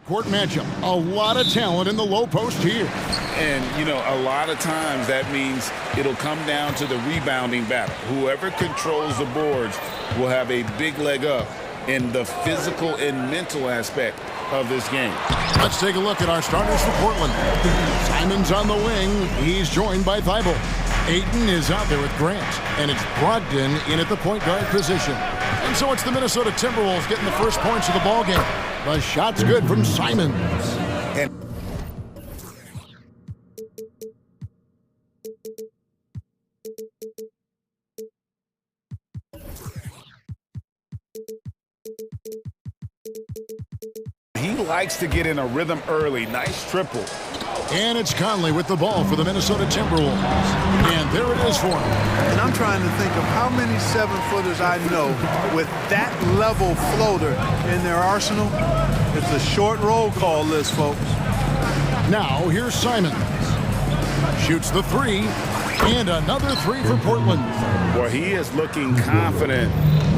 Court matchup. A lot of talent in the low post here. And, you know, a lot of times that means it'll come down to the rebounding battle. Whoever controls the boards will have a big leg up in the physical and mental aspect of this game. Let's take a look at our starters for Portland. Simon's on the wing. He's joined by Thibault. Ayton is out there with Grant, and it's Brogdon in at the point guard position. And so it's the Minnesota Timberwolves getting the first points of the ball game. The shot's good from Simons. And he likes to get in a rhythm early. Nice triple. And it's Conley with the ball for the Minnesota Timberwolves. And there it is for him. And I'm trying to think of how many 7-footers I know with that level floater in their arsenal. It's a short roll call list, folks. Now here's Simons. Shoots the three. And another three for Portland. Well, he is looking confident.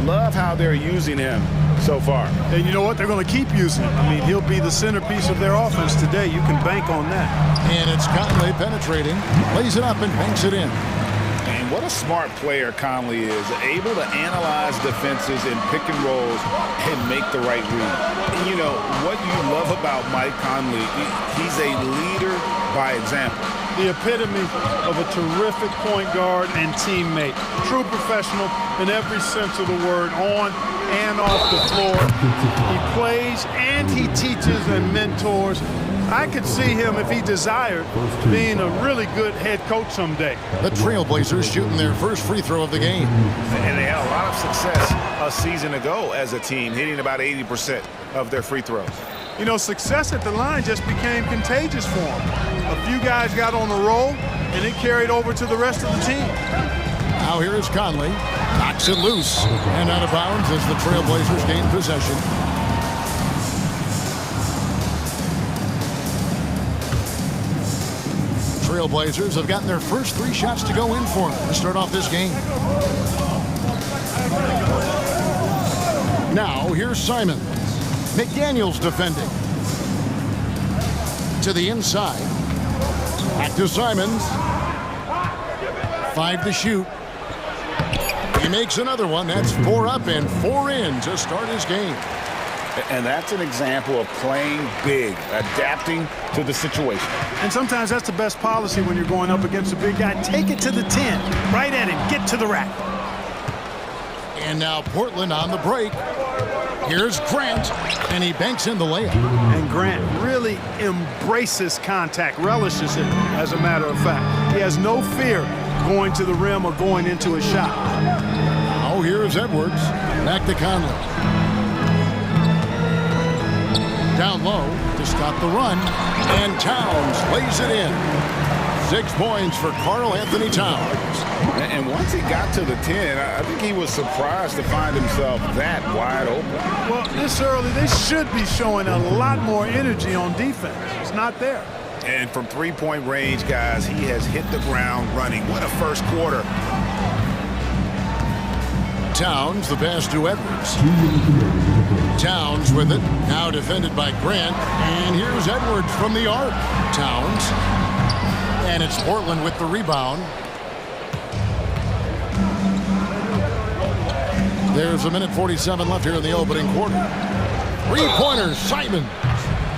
Love how they're using him so far. And you know what? They're going to keep using him. I mean, he'll be the centerpiece of their offense today. You can bank on that. And it's Conley penetrating. Lays it up and banks it in. And what a smart player Conley is. Able to analyze defenses and pick and rolls and make the right read. And you know, what you love about Mike Conley, he's a leader by example. The epitome of a terrific point guard and teammate. True professional in every sense of the word, on and off the floor. He plays and he teaches and mentors. I could see him, if he desired, being a really good head coach someday. The Trailblazers shooting their first free throw of the game. And they had a lot of success a season ago as a team, hitting about 80% of their free throws. You know, success at the line just became contagious for him. A few guys got on a roll, and it carried over to the rest of the team. Now here is Conley. Knocks it loose and out of bounds as the Trailblazers gain possession. Trailblazers have gotten their first three shots to go in for them to start off this game. Now here's Simons. McDaniels defending. To the inside. Back to Simons. 5 to shoot. He makes another one. That's 4 up and 4 in to start his game. And that's an example of playing big, adapting to the situation. And sometimes that's the best policy when you're going up against a big guy. Take it to the 10. Right at him. Get to the rack. And now Portland on the break. Here's Grant, and he banks in the layup. And Grant really embraces contact, relishes it, as a matter of fact. He has no fear going to the rim or going into a shot. Now here's Edwards. Back to Conley. Down low to stop the run, and Towns lays it in. 6 points for Karl Anthony Towns. And once he got to the 10, I think he was surprised to find himself that wide open. Well, this early, they should be showing a lot more energy on defense. It's not there. And from three-point range, guys, he has hit the ground running. What a first quarter. Towns, the pass to Edwards. Towns with it, now defended by Grant. And here's Edwards from the arc. Towns. And it's Portland with the rebound. There's a minute 47 left here in the opening quarter. Three-pointer, Simons.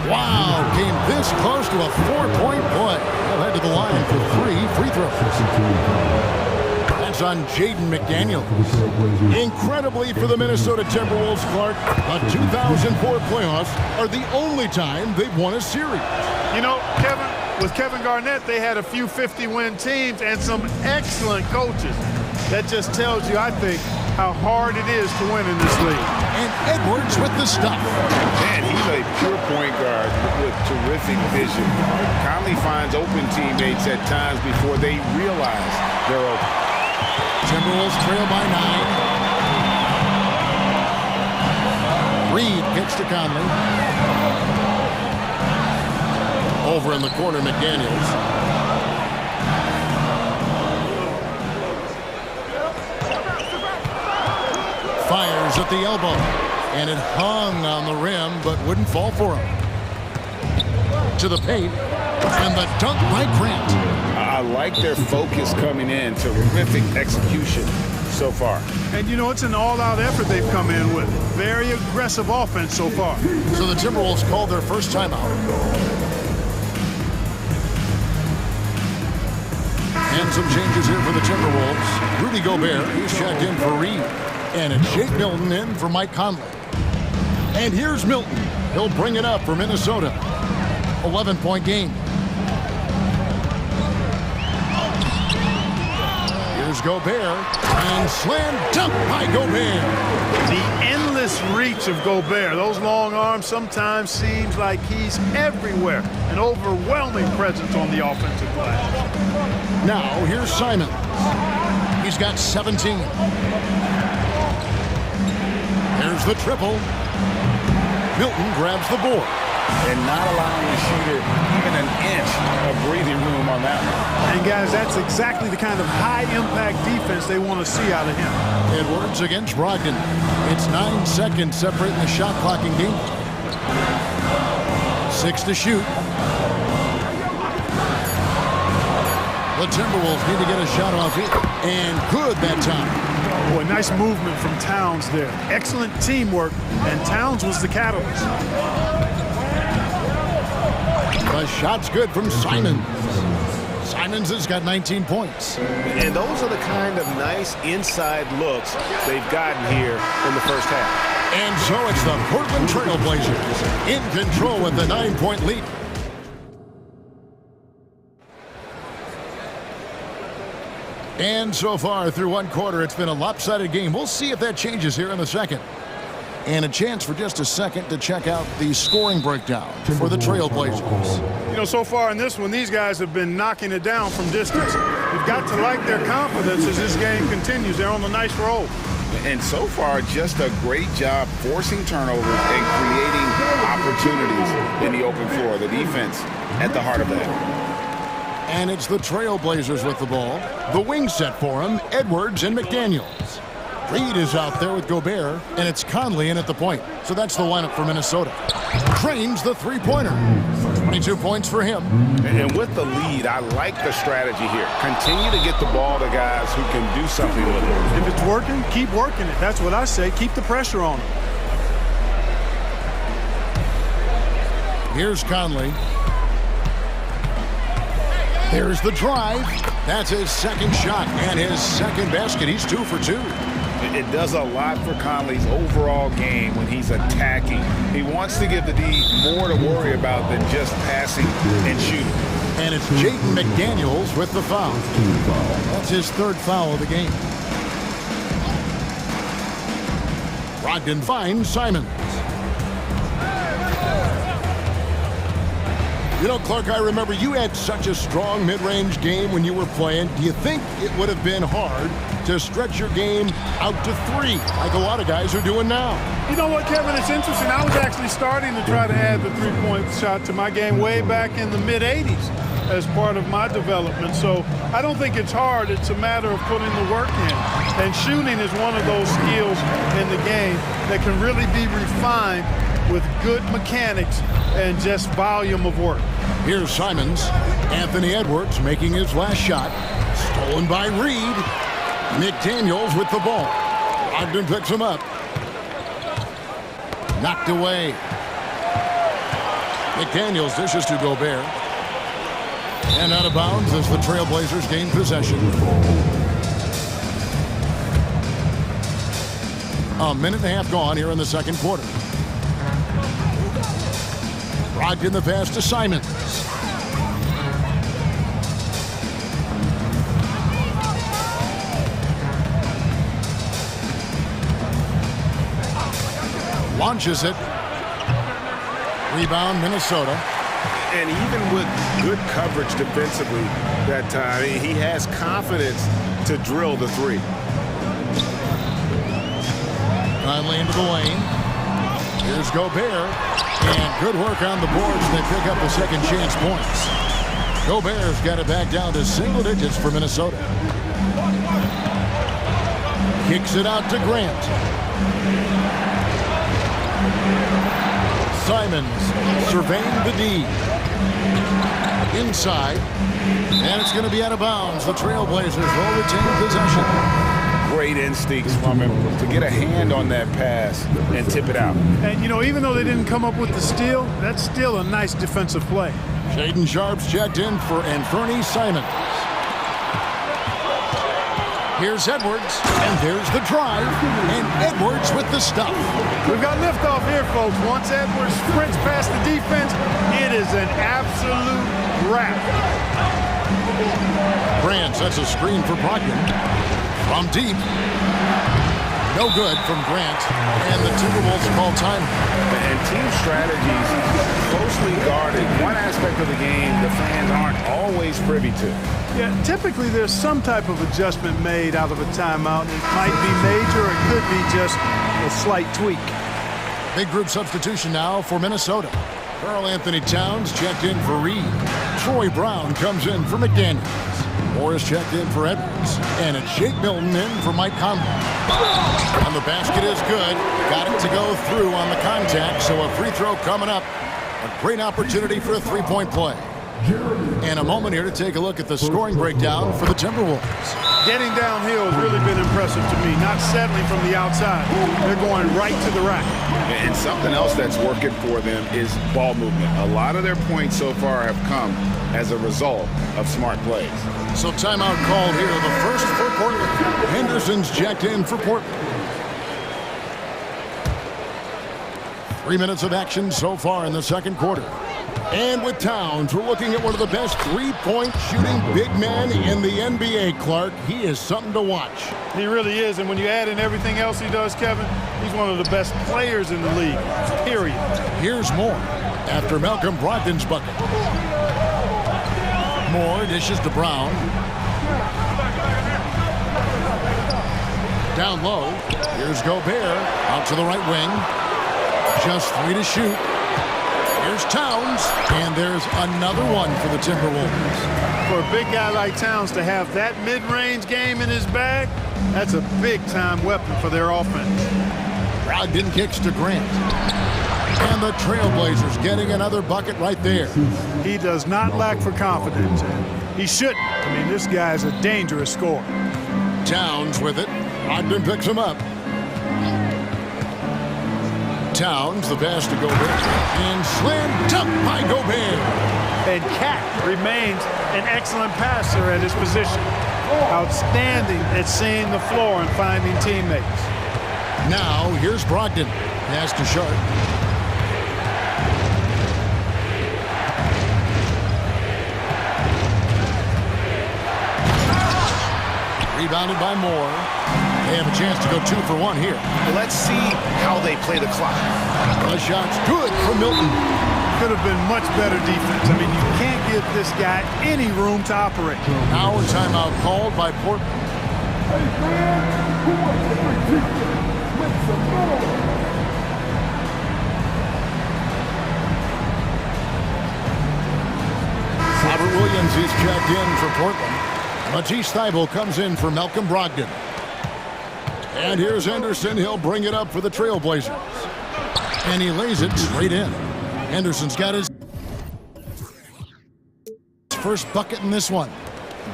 Wow, came this close to a 4-point play. They'll head to the line for 3 free throws. That's on Jaden McDaniels. Incredibly for the Minnesota Timberwolves, Clark, the 2004 playoffs are the only time they've won a series. You know, with Kevin Garnett, they had a few 50-win teams and some excellent coaches. That just tells you, I think, how hard it is to win in this league. And Edwards with the stuff. Man, he's a pure point guard with terrific vision. Conley finds open teammates at times before they realize they're open. Timberwolves trail by 9. Reed kicks to Conley. Over in the corner, McDaniels. Fires at the elbow. And it hung on the rim, but wouldn't fall for him. to the paint, and the dunk by Grant. I like their focus coming in. Terrific execution so far. And, you know, it's an all-out effort they've come in with. Very aggressive offense so far. So the Timberwolves called their first timeout. And some changes here for the Timberwolves. Rudy Gobert, he's checked in for Reed. And it's Jake Milton in for Mike Conley. And here's Milton. He'll bring it up for Minnesota. 11-point game. Here's Gobert. And slam dunk by Gobert. The endless reach of Gobert. Those long arms sometimes seems like he's everywhere. An overwhelming presence on the offensive glass. Now, here's Simon. He's got 17. There's the triple. Milton grabs the board. And not allowing the shooter even an inch of breathing room on that one. And, guys, that's exactly the kind of high-impact defense they want to see out of him. Edwards against Brogdon. It's 9 seconds separating the shot clock in game. 6 to shoot. The Timberwolves need to get a shot off it. And good that time. Boy, nice movement from Towns there. Excellent teamwork, and Towns was the catalyst. The shot's good from Simons. Simons has got 19 points. And those are the kind of nice inside looks they've gotten here in the first half. And so it's the Portland Trail Blazers in control with the 9-point lead. And so far through one quarter, it's been a lopsided game. We'll see if that changes here in the second. And a chance for just a second to check out the scoring breakdown for the Trail Blazers. You know, so far in this one, these guys have been knocking it down from distance. You've got to like their confidence as this game continues. They're on a nice roll. And so far, just a great job forcing turnovers and creating opportunities in the open floor. The defense at the heart of that. And it's the Trail Blazers with the ball. The wing set for him, Edwards and McDaniels. Reed is out there with Gobert, and it's Conley in at the point. So that's the lineup for Minnesota. Trains the three-pointer. 22 points for him. And with the lead, I like the strategy here. Continue to get the ball to guys who can do something with it. If it's working, keep working it. That's what I say. Keep the pressure on them. Here's Conley. There's the drive. That's his second shot and his second basket. He's 2 for 2. It does a lot for Conley's overall game when he's attacking. He wants to give the D more to worry about than just passing and shooting. And it's Jaden McDaniels with the foul. That's his third foul of the game. Brogdon finds Simons. You know, Clark, I remember you had such a strong mid-range game when you were playing. Do you think it would have been hard to stretch your game out to 3, like a lot of guys are doing now? You know what, Kevin? It's interesting. I was actually starting to try to add the three-point shot to my game way back in the mid-'80s as part of my development. So I don't think it's hard. It's a matter of putting the work in. And shooting is one of those skills in the game that can really be refined with good mechanics and just volume of work. Here's Simons. Anthony Edwards making his last shot. Stolen by Reed. McDaniels with the ball. Ogden picks him up. Knocked away. McDaniels dishes to Gobert. And out of bounds as the Trailblazers gain possession. A minute and a half gone here in the second quarter. Brogdon the pass to Simons. Launches it. Rebound, Minnesota. And even with good coverage defensively that time, he has confidence to drill the three. Conley into the lane. Here's Gobert. And good work on the boards. They pick up the second chance points. Gobert's got it back down to single digits for Minnesota. Kicks it out to Grant. Simons surveying the D. Inside. And it's going to be out of bounds. The Trailblazers will retain possession. Great instincts from him to get a hand on that pass and tip it out. And, you know, even though they didn't come up with the steal, that's still a nice defensive play. Shaden Sharp's checked in for Anthony Simons. Here's Edwards, and there's the drive, and Edwards with the stop. We've got liftoff here, folks. Once Edwards sprints past the defense, it is an absolute wrap. Grant sets a screen for Brogdon. From deep. No good from Grant, and the Timberwolves call time. And team strategies closely guarded. One aspect of the game the fans aren't always privy to. Yeah, typically there's some type of adjustment made out of a timeout. It might be major, or it could be just a slight tweak. Big group substitution now for Minnesota. Karl Anthony Towns checked in for Reed. Troy Brown comes in for McDaniels. Morris checked in for Edwards. And it's Jake Milton in for Mike Conley. And the basket is good. Got it to go through on the contact, so a free throw coming up. A great opportunity for a three-point play. And a moment here to take a look at the scoring breakdown for the Timberwolves. Getting downhill has really been impressive to me, not settling from the outside. They're going right to the rack. And something else that's working for them is ball movement. A lot of their points so far have come as a result of smart plays. So timeout called here, the first for Portland. Henderson's checked in for Portland. 3 minutes of action so far in the second quarter. And with Towns, we're looking at one of the best three-point shooting big men in the NBA, Clark. He is something to watch. He really is, and when you add in everything else he does, Kevin, he's one of the best players in the league, period. Here's Moore after Malcolm Brogdon's bucket. Moore dishes to Brown. Down low. Here's Gobert out to the right wing. Just 3 to shoot. Here's Towns, and there's another one for the Timberwolves. For a big guy like Towns to have that mid-range game in his bag, that's a big-time weapon for their offense. Brogdon kicks to Grant. And the Trailblazers getting another bucket right there. He does not lack for confidence. He shouldn't. I mean, this guy is a dangerous scorer. Towns with it. Brogdon picks him up. Towns, the pass to Gobert. And slammed dunk by Gobert. And Cat remains an excellent passer at his position. Outstanding at seeing the floor and finding teammates. Now, here's Brogdon. Pass to Sharp. Rebounded by Moore. They have a chance to go 2 for 1 here. Let's see how they play the clock. The shot's good for Milton. Could have been much better defense. I mean, you can't give this guy any room to operate. Now a timeout called by Portland. Robert Williams is checked in for Portland. Matisse Thybulle comes in for Malcolm Brogdon. And here's Henderson. He'll bring it up for the Trailblazers. And he lays it straight in. Henderson's got his first bucket in this one.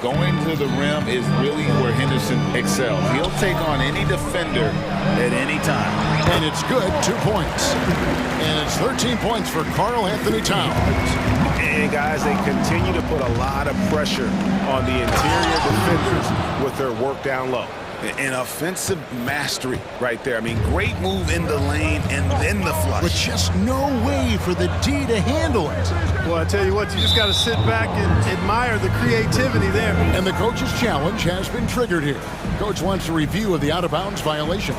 Going to the rim is really where Henderson excels. He'll take on any defender at any time. And it's good, 2 points. And it's 13 points for Karl Anthony Towns. And guys, they continue to put a lot of pressure on the interior defenders with their work down low. An offensive mastery right there. I mean, great move in the lane and then the flush. But just no way for the D to handle it. Well, I tell you what, you just got to sit back and admire the creativity there. And the coach's challenge has been triggered here. Coach wants a review of the out-of-bounds violation.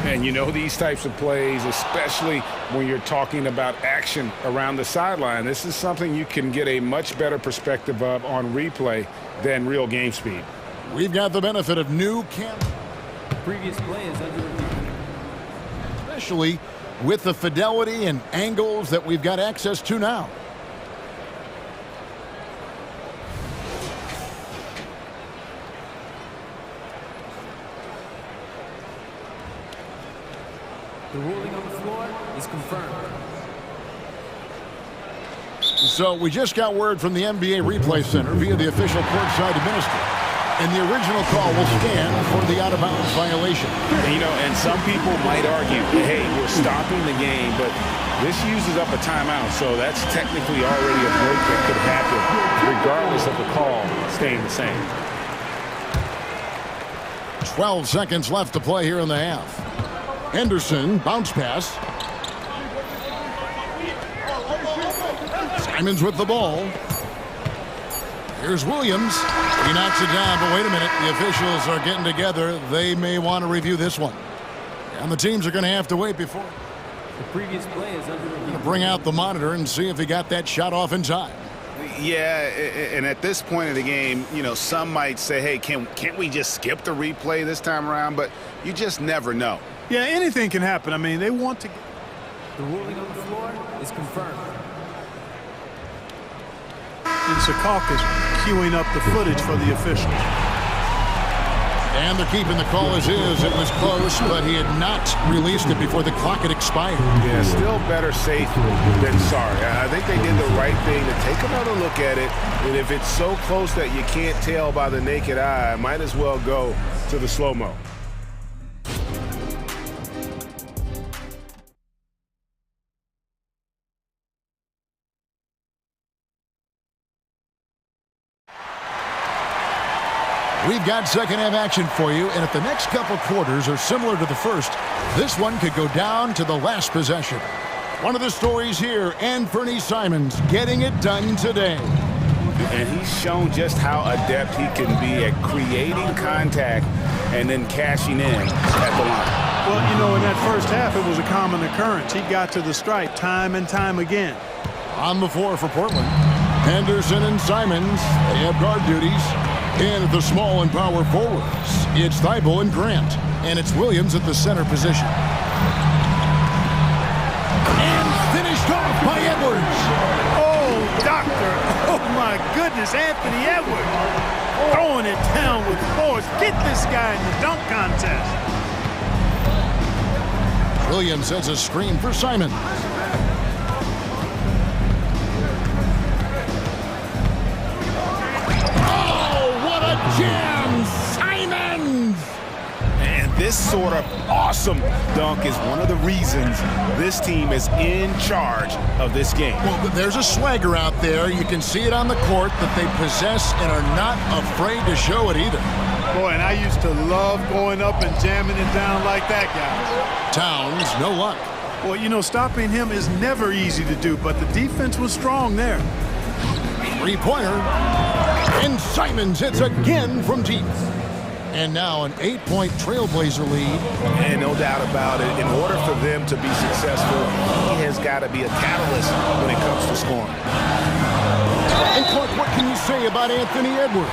And you know these types of plays, especially when you're talking about action around the sideline, this is something you can get a much better perspective of on replay than real game speed. We've got the benefit of new camera. Previous play is under review. Especially with the fidelity and angles that we've got access to now. The ruling on the floor is confirmed. So we just got word from the NBA Replay Center via the official courtside administrator. And the original call will stand for the out-of-bounds violation. You know, and some people might argue, hey, we're stopping the game, but this uses up a timeout, so that's technically already a break that could happen, regardless of the call staying the same. 12 seconds left to play here in the half. Henderson, bounce pass. Simons with the ball. Here's Williams. He knocks it down, but wait a minute. The officials are getting together. They may want to review this one. And the teams are going to have to wait before. The previous play is under review. Bring out the monitor and see if he got that shot off in time. Yeah, and at this point of the game, you know, some might say, hey, can't we just skip the replay this time around? But you just never know. Yeah, anything can happen. I mean, they want to... The ruling on the floor is confirmed. And Secaucus queuing up the footage for the officials. And they're keeping the call as is. It was close, but he had not released it before the clock had expired. Yeah, still better safe than sorry. I think they did the right thing to take another look at it. And if it's so close that you can't tell by the naked eye, might as well go to the slow-mo. We've got second half action for you, and if the next couple quarters are similar to the first, this one could go down to the last possession. One of the stories here, Anthony Simons getting it done today. And he's shown just how adept he can be at creating contact and then cashing in at the line. Well, you know, in that first half, it was a common occurrence. He got to the stripe time and time again. On the floor for Portland, Henderson and Simons, they have guard duties. And at the small and power forwards, it's Thibault and Grant. And it's Williams at the center position. And finished off by Edwards. Oh, doctor. Oh, my goodness. Anthony Edwards throwing it down with force. Get this guy in the dunk contest. Williams sets a screen for Simons. Jam Simons! And this sort of awesome dunk is one of the reasons this team is in charge of this game. Well, there's a swagger out there. You can see it on the court that they possess and are not afraid to show it either. Boy, and I used to love going up and jamming it down like that, guys. Towns, no luck. Well, you know, stopping him is never easy to do, but the defense was strong there. Three-pointer. And Simons hits again from deep. And now an 8-point Trailblazer lead. And no doubt about it, in order for them to be successful, he has got to be a catalyst when it comes to scoring. And Clark, what can you say about Anthony Edwards?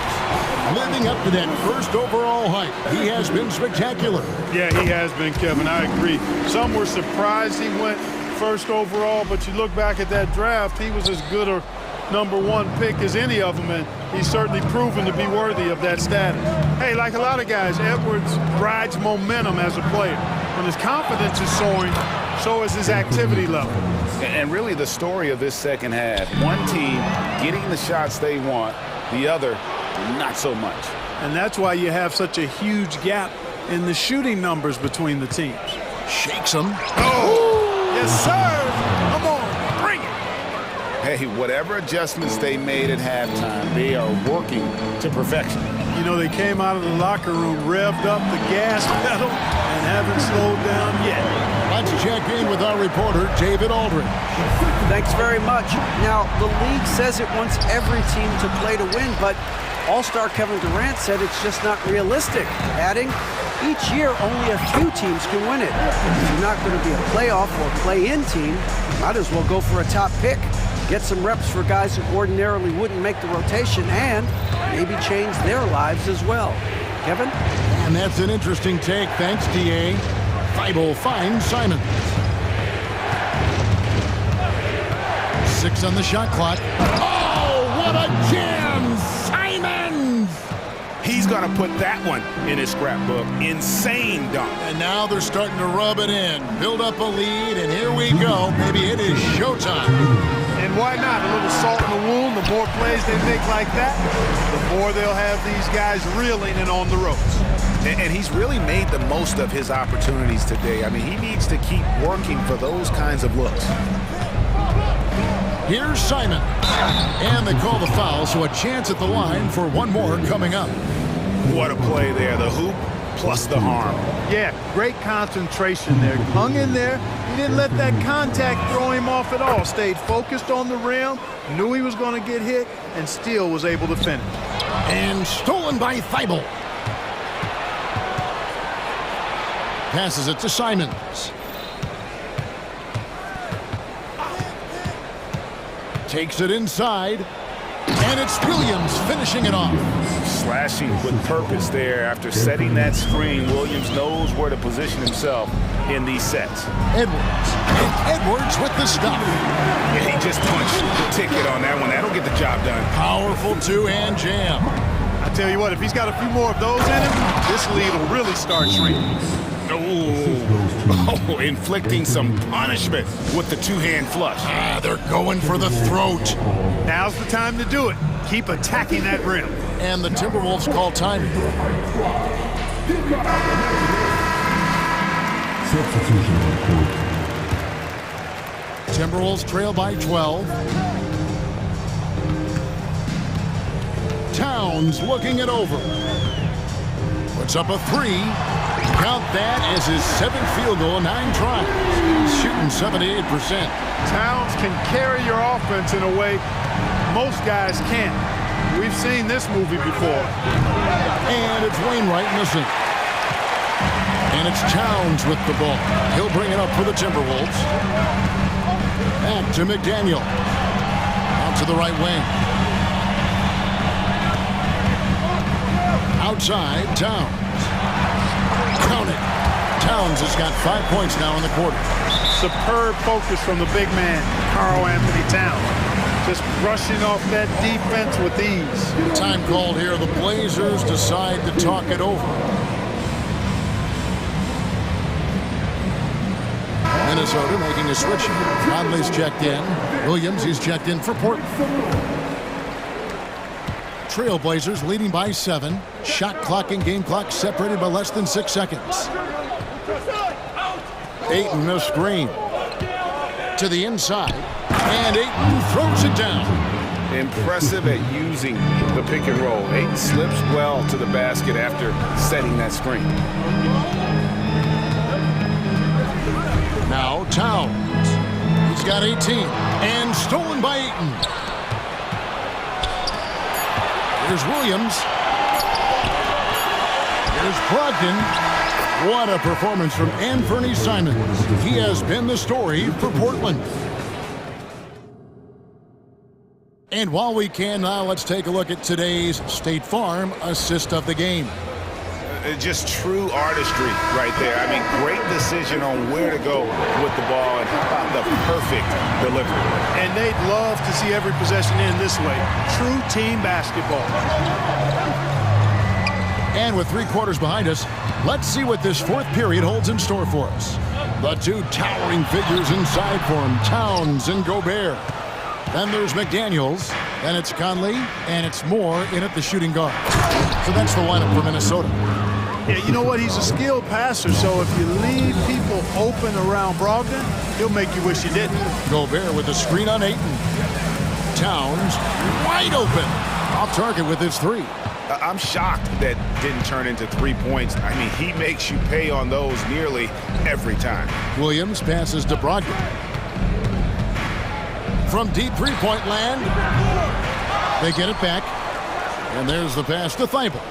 Living up to that first overall hype, he has been spectacular. Yeah, he has been, Kevin. I agree. Some were surprised he went first overall, but you look back at that draft, he was as good a #1 pick as any of them, and he's certainly proven to be worthy of that status. Hey, like a lot of guys, Edwards rides momentum as a player. When his confidence is soaring, so is his activity level. And really the story of this second half, one team getting the shots they want, the other not so much. And that's why you have such a huge gap in the shooting numbers between the teams. Shakes him. Oh, yes, sir. Come on. Hey, whatever adjustments they made at halftime, they are working to perfection. You know, they came out of the locker room, revved up the gas pedal, and haven't slowed down yet. Let's check in with our reporter, David Aldridge. Thanks very much. Now, the league says it wants every team to play to win, but All-Star Kevin Durant said it's just not realistic, adding, each year only a few teams can win it. If you're not going to be a playoff or play-in team, you might as well go for a top pick. Get some reps for guys who ordinarily wouldn't make the rotation and maybe change their lives as well. Kevin? And that's an interesting take. Thanks, DA. Thibault finds Simons. 6 on the shot clock. Oh, what a jam! Simons! He's going to put that one in his scrapbook. Insane dunk. And now they're starting to rub it in. Build up a lead, and here we go. Maybe it is showtime. And why not? A little salt in the wound. The more plays they make like that, the more they'll have these guys reeling and on the ropes. And he's really made the most of his opportunities today. I mean, he needs to keep working for those kinds of looks. Here's Simon. And they call the foul, so a chance at the line for one more coming up. What a play there. The hoop plus the harm. Yeah, great concentration there. Hung in there. He didn't let that contact throw him off at all. Stayed focused on the rim, knew he was going to get hit, and still was able to finish. And stolen by Thibault. Passes it to Simons. Takes it inside. And it's Williams finishing it off. Slashing with purpose there. After setting that screen, Williams knows where to position himself in these sets. Edwards. And Edwards with the stop. Yeah, he just punched the ticket on that one. That'll get the job done. Powerful two-hand jam. I tell you what, if he's got a few more of those in him, this lead will really start shrinking. Oh, inflicting some punishment with the two-hand flush. They're going for the throat. Now's the time to do it. Keep attacking that rim. And the Timberwolves call time. Timberwolves trail by 12. Towns looking it over. Puts up a three. Count that as his 7th field goal in 9 tries. He's shooting 78%. Towns can carry your offense in a way most guys can't. We've seen this movie before. And it's Wainwright missing. And it's Towns with the ball. He'll bring it up for the Timberwolves. Back to McDaniel. Out to the right wing. Outside, Towns. Count it. Towns has got 5 points now in the quarter. Superb focus from the big man, Karl Anthony Towns. Just brushing off that defense with ease. Time called here. The Blazers decide to talk it over. Minnesota making a switch. Conley's checked in. Williams, he's checked in for Portland. Trailblazers leading by 7. Shot clock and game clock separated by less than 6 seconds. Ayton a screen. To the inside. And Ayton throws it down. Impressive at using the pick and roll. Ayton slips well to the basket after setting that screen. Now Towns. He's got 18. And stolen by Ayton. Here's Williams. Here's Brogdon. What a performance from Anthony Simons. He has been the story for Portland. And while we can now, let's take a look at today's State Farm assist of the game. Just true artistry right there. I mean, great decision on where to go with the ball, and how about the perfect delivery. And they'd love to see every possession end this way. True team basketball. And with 3 quarters behind us, let's see what this 4th period holds in store for us. The 2 towering figures inside for him, Towns and Gobert. Then there's McDaniels, then it's Conley, and it's Moore in at the shooting guard. So that's the lineup for Minnesota. Yeah, you know what? He's a skilled passer, so if you leave people open around Brogdon, he'll make you wish you didn't. Gobert with a screen on Ayton. Towns wide open. Off target with his 3. I'm shocked that didn't turn into 3 points. I mean, he makes you pay on those nearly every time. Williams passes to Brogdon. From deep 3-point land. They get it back. And there's the pass to Thibault.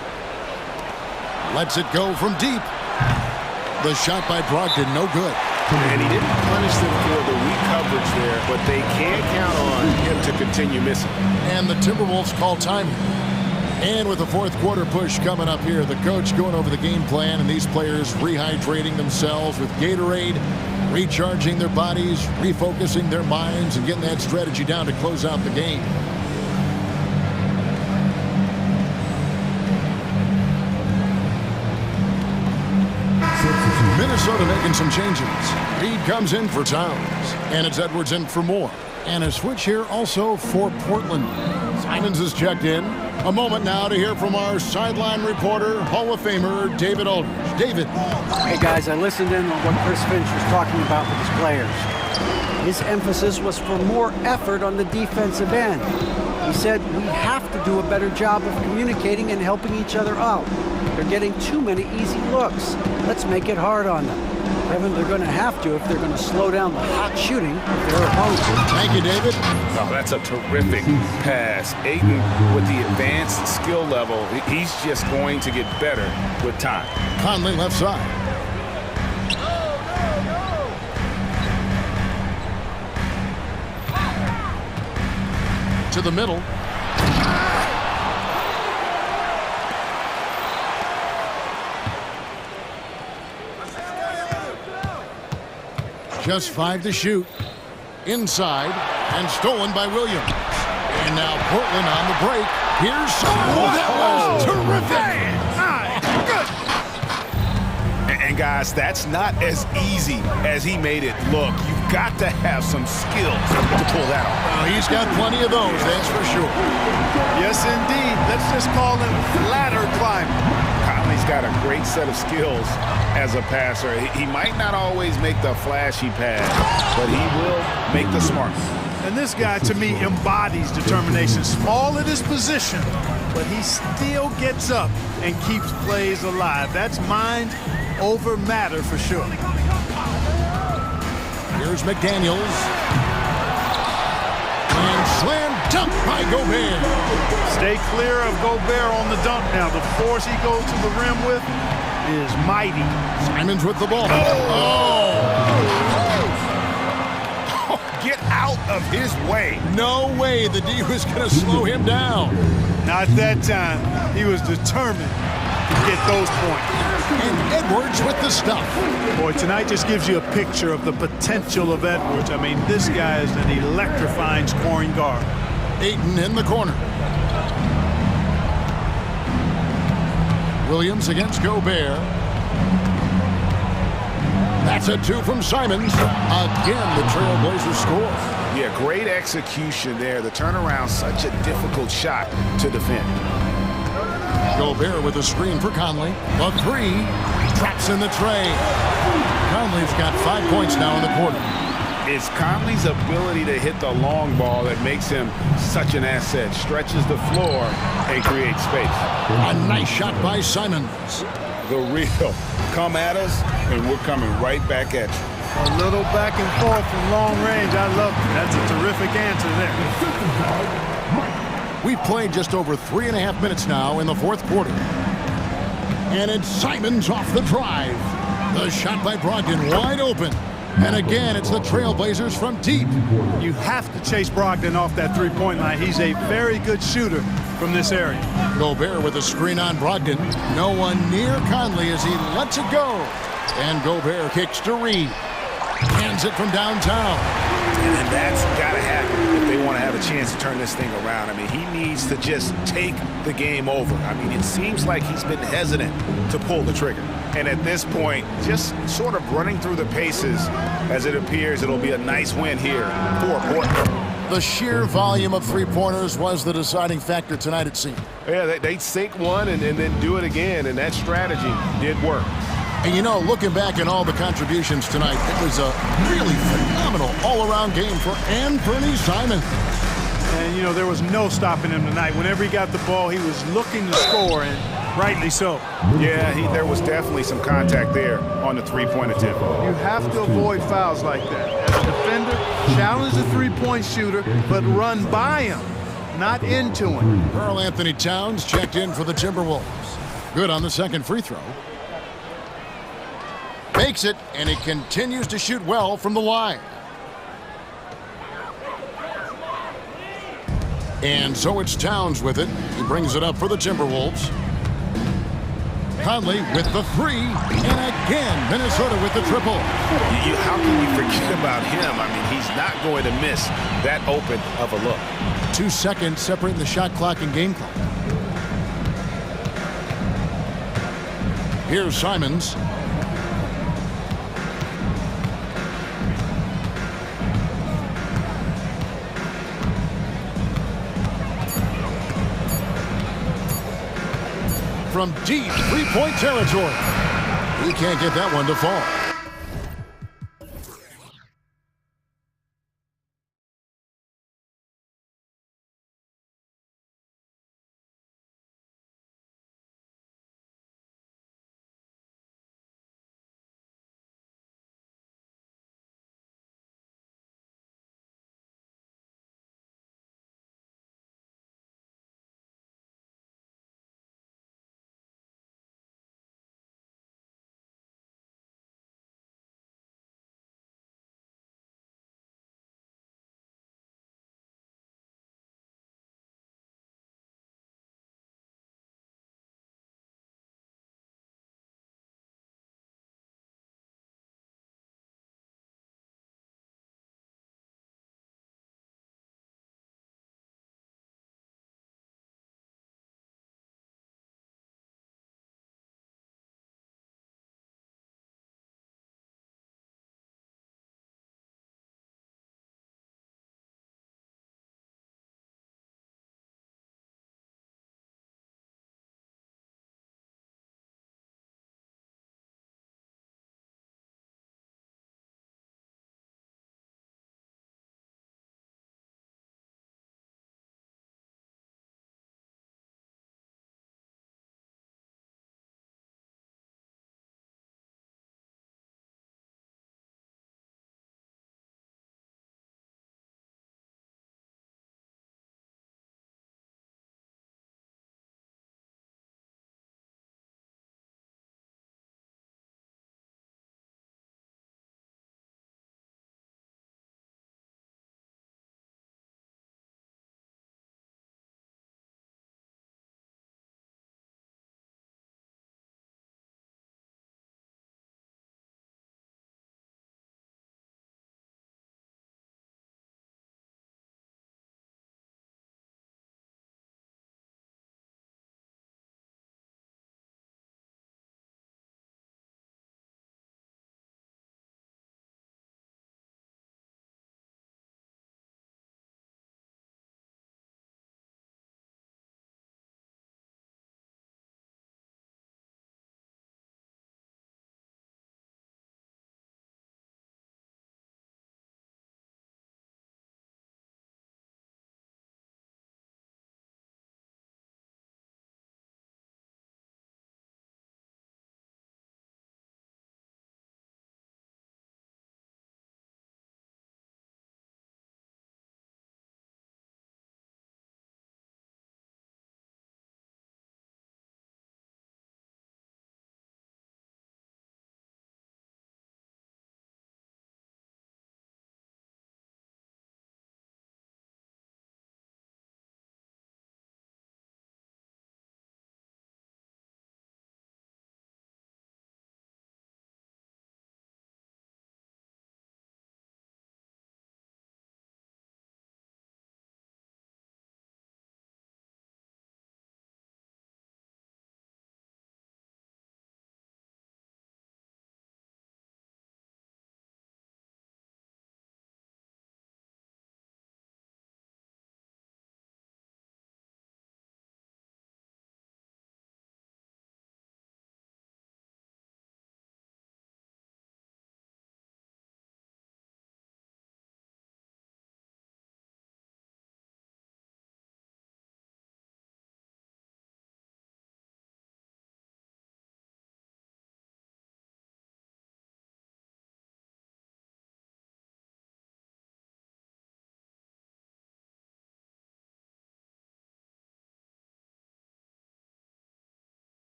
Lets it go from deep. The shot by Brogdon, no good. And he didn't punish them for the weak coverage there, but they can't count on him to continue missing. And the Timberwolves call time. And with the 4th quarter push coming up here, the coach going over the game plan, and these players rehydrating themselves with Gatorade, recharging their bodies, refocusing their minds, and getting that strategy down to close out the game. Minnesota making some changes. Reed comes in for Towns, and it's Edwards in for Moore. And a switch here also for Portland. Simons is checked in. A moment now to hear from our sideline reporter, Hall of Famer David Aldridge. David. Hey guys, I listened in on what Chris Finch was talking about with his players. His emphasis was for more effort on the defensive end. He said we have to do a better job of communicating and helping each other out. They're getting too many easy looks. Let's make it hard on them. Kevin, they're going to have to if they're going to slow down the hot shooting of their opponents. Thank you, David. Oh, that's a terrific pass. Ayton, with the advanced skill level, he's just going to get better with time. Conley left side. To the middle. Just 5 to shoot. Inside and stolen by Williams. And now Portland on the break. Here's that was terrific. And guys, that's not as easy as he made it look. You've got to have some skills to pull that off. Well, he's got plenty of those, that's for sure. Yes, indeed. Let's just call him ladder climbing. Conley's got a great set of skills as a passer. He might not always make the flashy pass, but he will make the smart. And this guy, to me, embodies determination. Small at his position, but he still gets up and keeps plays alive. That's mind over matter for sure. Here's McDaniels. And slam dunk by Gobert. Stay clear of Gobert on the dunk now. The force he goes to the rim with is mighty. Simons with the ball. Get out of his way. No way the D was going to slow him down. Not that time. He was determined to get those points. And Edwards with the stuff. Boy, tonight just gives you a picture of the potential of Edwards. I mean, this guy is an electrifying scoring guard. Ayton in the corner. Williams against Gobert. That's a 2 from Simons. Again, the Trailblazers score. Yeah, great execution there. The turnaround, such a difficult shot to defend. Gobert with a screen for Conley. A 3. Drops in the tray. Conley's got 5 points now in the quarter. It's Conley's ability to hit the long ball that makes him such an asset. Stretches the floor and creates space. A nice shot by Simons. The real. Come at us, and we're coming right back at you. A little back and forth from long range. I love it. That's a terrific answer there. We've played just over 3.5 minutes now in the fourth quarter. And it's Simons off the drive. The shot by Brogdon wide open. And again, it's the Trailblazers from deep. You have to chase Brogdon off that three-point line. He's a very good shooter from this area. Gobert with a screen on Brogdon. No one near Conley as he lets it go. And Gobert kicks to Reed. Hands it from downtown. And that's got to happen if they want to have a chance to turn this thing around. I mean, he needs to just take the game over. I mean, it seems like he's been hesitant to pull the trigger. And at this point, just sort of running through the paces as it appears it'll be a nice win here for Portland. The sheer volume of three-pointers was the deciding factor tonight, it seemed. Yeah, they sink one and then do it again, and that strategy did work. And, you know, looking back at all the contributions tonight, it was a really phenomenal all-around game for Anthony Simons. And, you know, there was no stopping him tonight. Whenever he got the ball, he was looking to score, and rightly so. Yeah, there was definitely some contact there on the three-point attempt. You have to avoid fouls like that. As a defender, challenge the three-point shooter, but run by him, not into him. Karl Anthony Towns checked in for the Timberwolves. Good on the second free throw. Makes it, and he continues to shoot well from the line. And so it's Towns with it. He brings it up for the Timberwolves. Conley with the 3, and again, Minnesota with the triple. How can you forget about him? I mean, he's not going to miss that open of a look. 2 seconds separating the shot clock and game clock. Here's Simons. from deep three-point territory. He can't get that one to fall.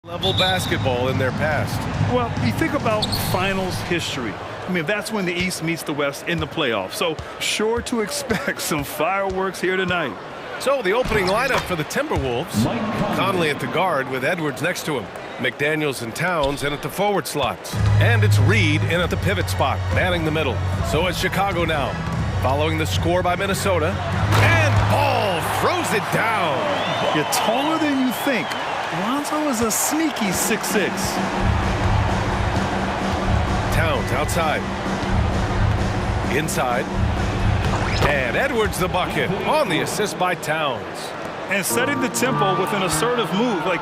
Level basketball in their past. Well, you think about finals history. I mean, that's when the East meets the West in the playoffs. So sure to expect some fireworks here tonight. So the opening lineup for the Timberwolves. Conley at the guard with Edwards next to him. McDaniels and Towns in at the forward slots. And it's Reed in at the pivot spot, manning the middle. So it's Chicago now, following the score by Minnesota. And Ball throws it down. You're taller than you think. Lonzo is a sneaky 6'6". Towns outside. Inside. And Edwards the bucket on the assist by Towns. And setting the tempo with an assertive move. Like,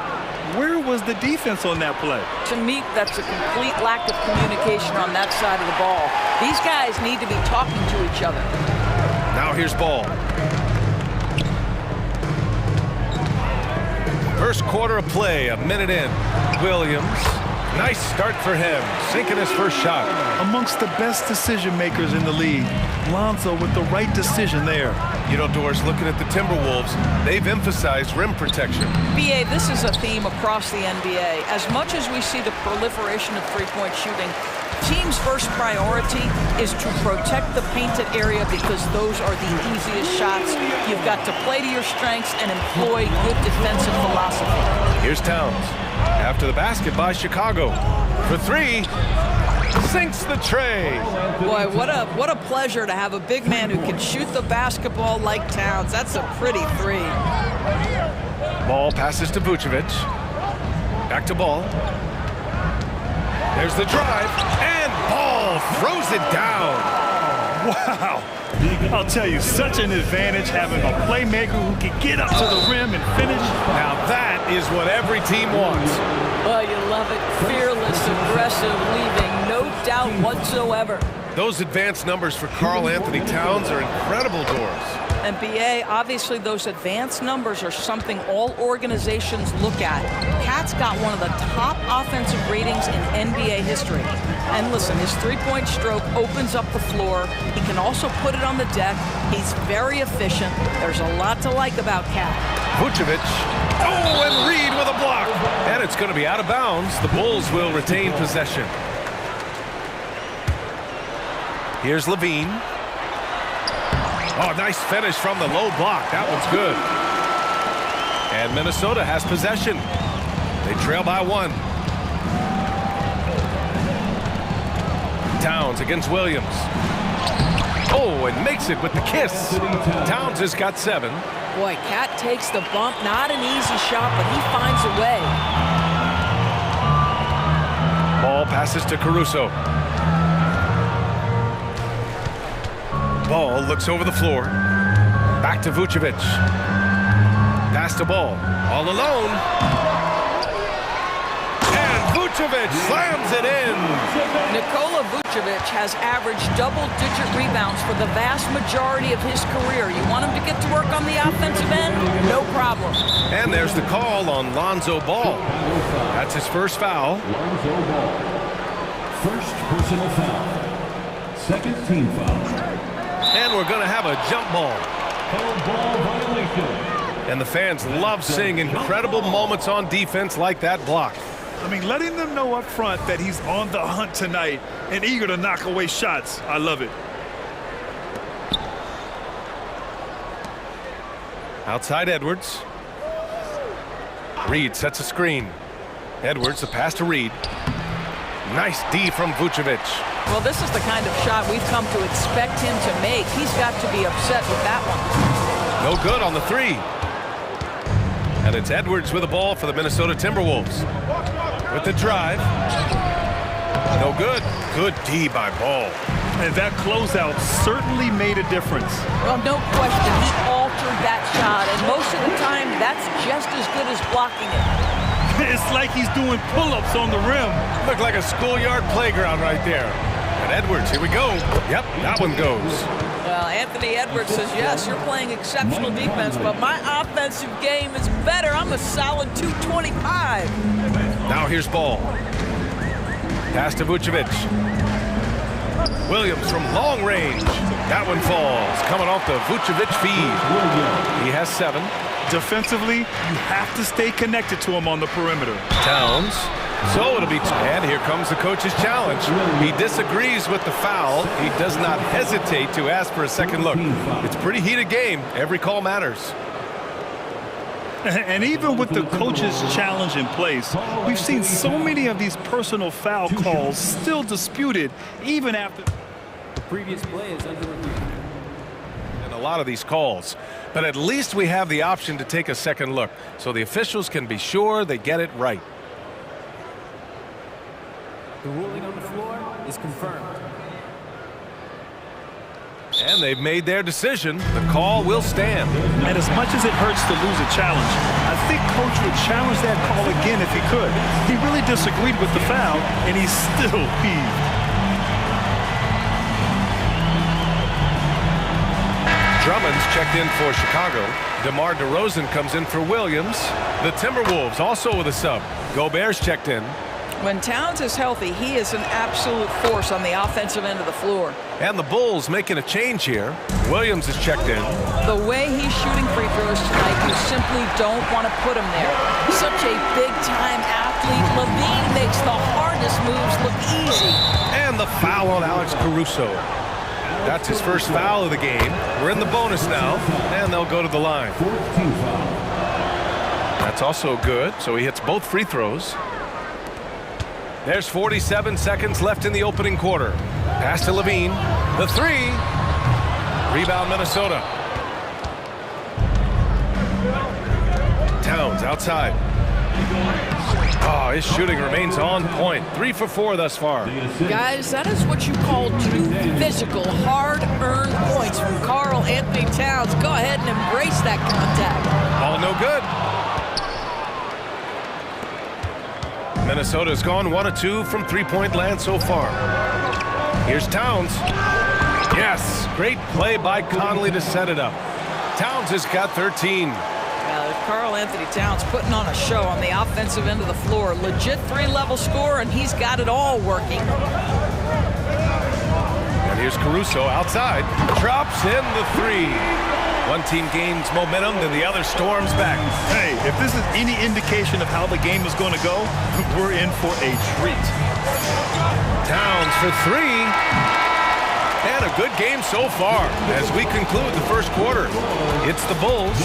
where was the defense on that play? To me, that's a complete lack of communication on that side of the ball. These guys need to be talking to each other. Now here's Ball. First quarter of play, a minute in. Williams, nice start for him, sinking his first shot. Amongst the best decision makers in the league, Lonzo with the right decision there. You know, Doris, looking at the Timberwolves, they've emphasized rim protection. BA, this is a theme across the NBA. As much as we see the proliferation of three-point shooting, team's first priority is to protect the painted area because those are the easiest shots. You've got to play to your strengths and employ good defensive philosophy. Here's Towns. After the basket by Chicago. For three. Sinks the tray. Boy, what a pleasure to have a big man who can shoot the basketball like Towns. That's a pretty three. Ball passes to Vucevic. Back to Ball. There's the drive, and Ball throws it down. Wow. I'll tell you, such an advantage having a playmaker who can get up to the rim and finish. Now that is what every team wants. Well, you love it. Fearless, aggressive, leaving no doubt whatsoever. Those advanced numbers for Karl Anthony Towns are incredible, Doris. And BA, obviously those advanced numbers are something all organizations look at. Cat's got one of the top offensive ratings in NBA history. And listen, his three-point stroke opens up the floor. He can also put it on the deck. He's very efficient. There's a lot to like about Cat. Vucevic. Oh, and Reed with a block. And it's going to be out of bounds. The Bulls will retain possession. Here's Levine. Oh, nice finish from the low block. That one's good. And Minnesota has possession. They trail by one. Towns against Williams. Oh, and makes it with the kiss. Towns has got 7. Boy, Cat takes the bump. Not an easy shot, but he finds a way. Ball passes to Caruso. Ball looks over the floor. Back to Vucevic. Pass to Ball. All alone. And Vucevic slams it in. Nikola Vucevic has averaged double-digit rebounds for the vast majority of his career. You want him to get to work on the offensive end? No problem. And there's the call on Lonzo Ball. That's his first foul. Lonzo Ball. First personal foul. Second team foul. And we're going to have a jump ball. Ball violation. And the fans love seeing incredible moments on defense like that block. I mean, letting them know up front that he's on the hunt tonight and eager to knock away shots. I love it. Outside Edwards. Reed sets a screen. Edwards, the pass to Reed. Nice D from Vucevic. Well, this is the kind of shot we've come to expect him to make. He's got to be upset with that one. No good on the 3. And it's Edwards with the ball for the Minnesota Timberwolves. With the drive. No good. Good D by Ball. And that closeout certainly made a difference. Well, no question. He altered that shot. And most of the time, that's just as good as blocking it. It's like he's doing pull-ups on the rim. Looked like a schoolyard playground right there. And Edwards, here we go. Yep, that one goes. Well, Anthony Edwards says, yes, you're playing exceptional defense, but my offensive game is better. I'm a solid 225. Now here's Ball. Pass to Vucevic. Williams from long range. That one falls. Coming off the Vucevic feed. He has 7. Defensively, you have to stay connected to him on the perimeter. Towns. So it'll be, and here comes the coach's challenge. He disagrees with the foul. He does not hesitate to ask for a second look. It's a pretty heated game. Every call matters. And even with the coach's challenge in place, we've seen so many of these personal foul calls still disputed even after The previous play is under review. And a lot of these calls. But at least we have the option to take a second look, so the officials can be sure they get it right. The ruling on the floor is confirmed. And they've made their decision. The call will stand. And as much as it hurts to lose a challenge, I think Coach would challenge that call again if he could. He really disagreed with the foul, and he's still peeved. Drummond's checked in for Chicago. DeMar DeRozan comes in for Williams. The Timberwolves also with a sub. Gobert's checked in. When Towns is healthy, he is an absolute force on the offensive end of the floor. And the Bulls making a change here. Williams is checked in. The way he's shooting free throws tonight, you simply don't want to put him there. Such a big-time athlete. Levine makes the hardest moves look easy. And the foul on Alex Caruso. That's his first foul of the game. We're in the bonus now, and they'll go to the line. That's also good, so he hits both free throws. There's 47 seconds left in the opening quarter. Pass to Levine. The three. Rebound Minnesota. Towns outside. Oh, his shooting remains on point. 3 for 4 thus far. Guys, that is what you call true physical, hard-earned points from Karl Anthony Towns. Go ahead and embrace that contact. All no good. Minnesota's gone 1 of 2 from three-point land so far. Here's Towns. Yes, great play by Conley to set it up. Towns has got 13. Now, Karl Anthony Towns putting on a show on the offensive end of the floor. Legit three-level score, and he's got it all working. And here's Caruso outside. Drops in the three. One team gains momentum, then the other storms back. Hey, if this is any indication of how the game is going to go, we're in for a treat. Towns for three. And a good game so far as we conclude the first quarter. It's the Bulls.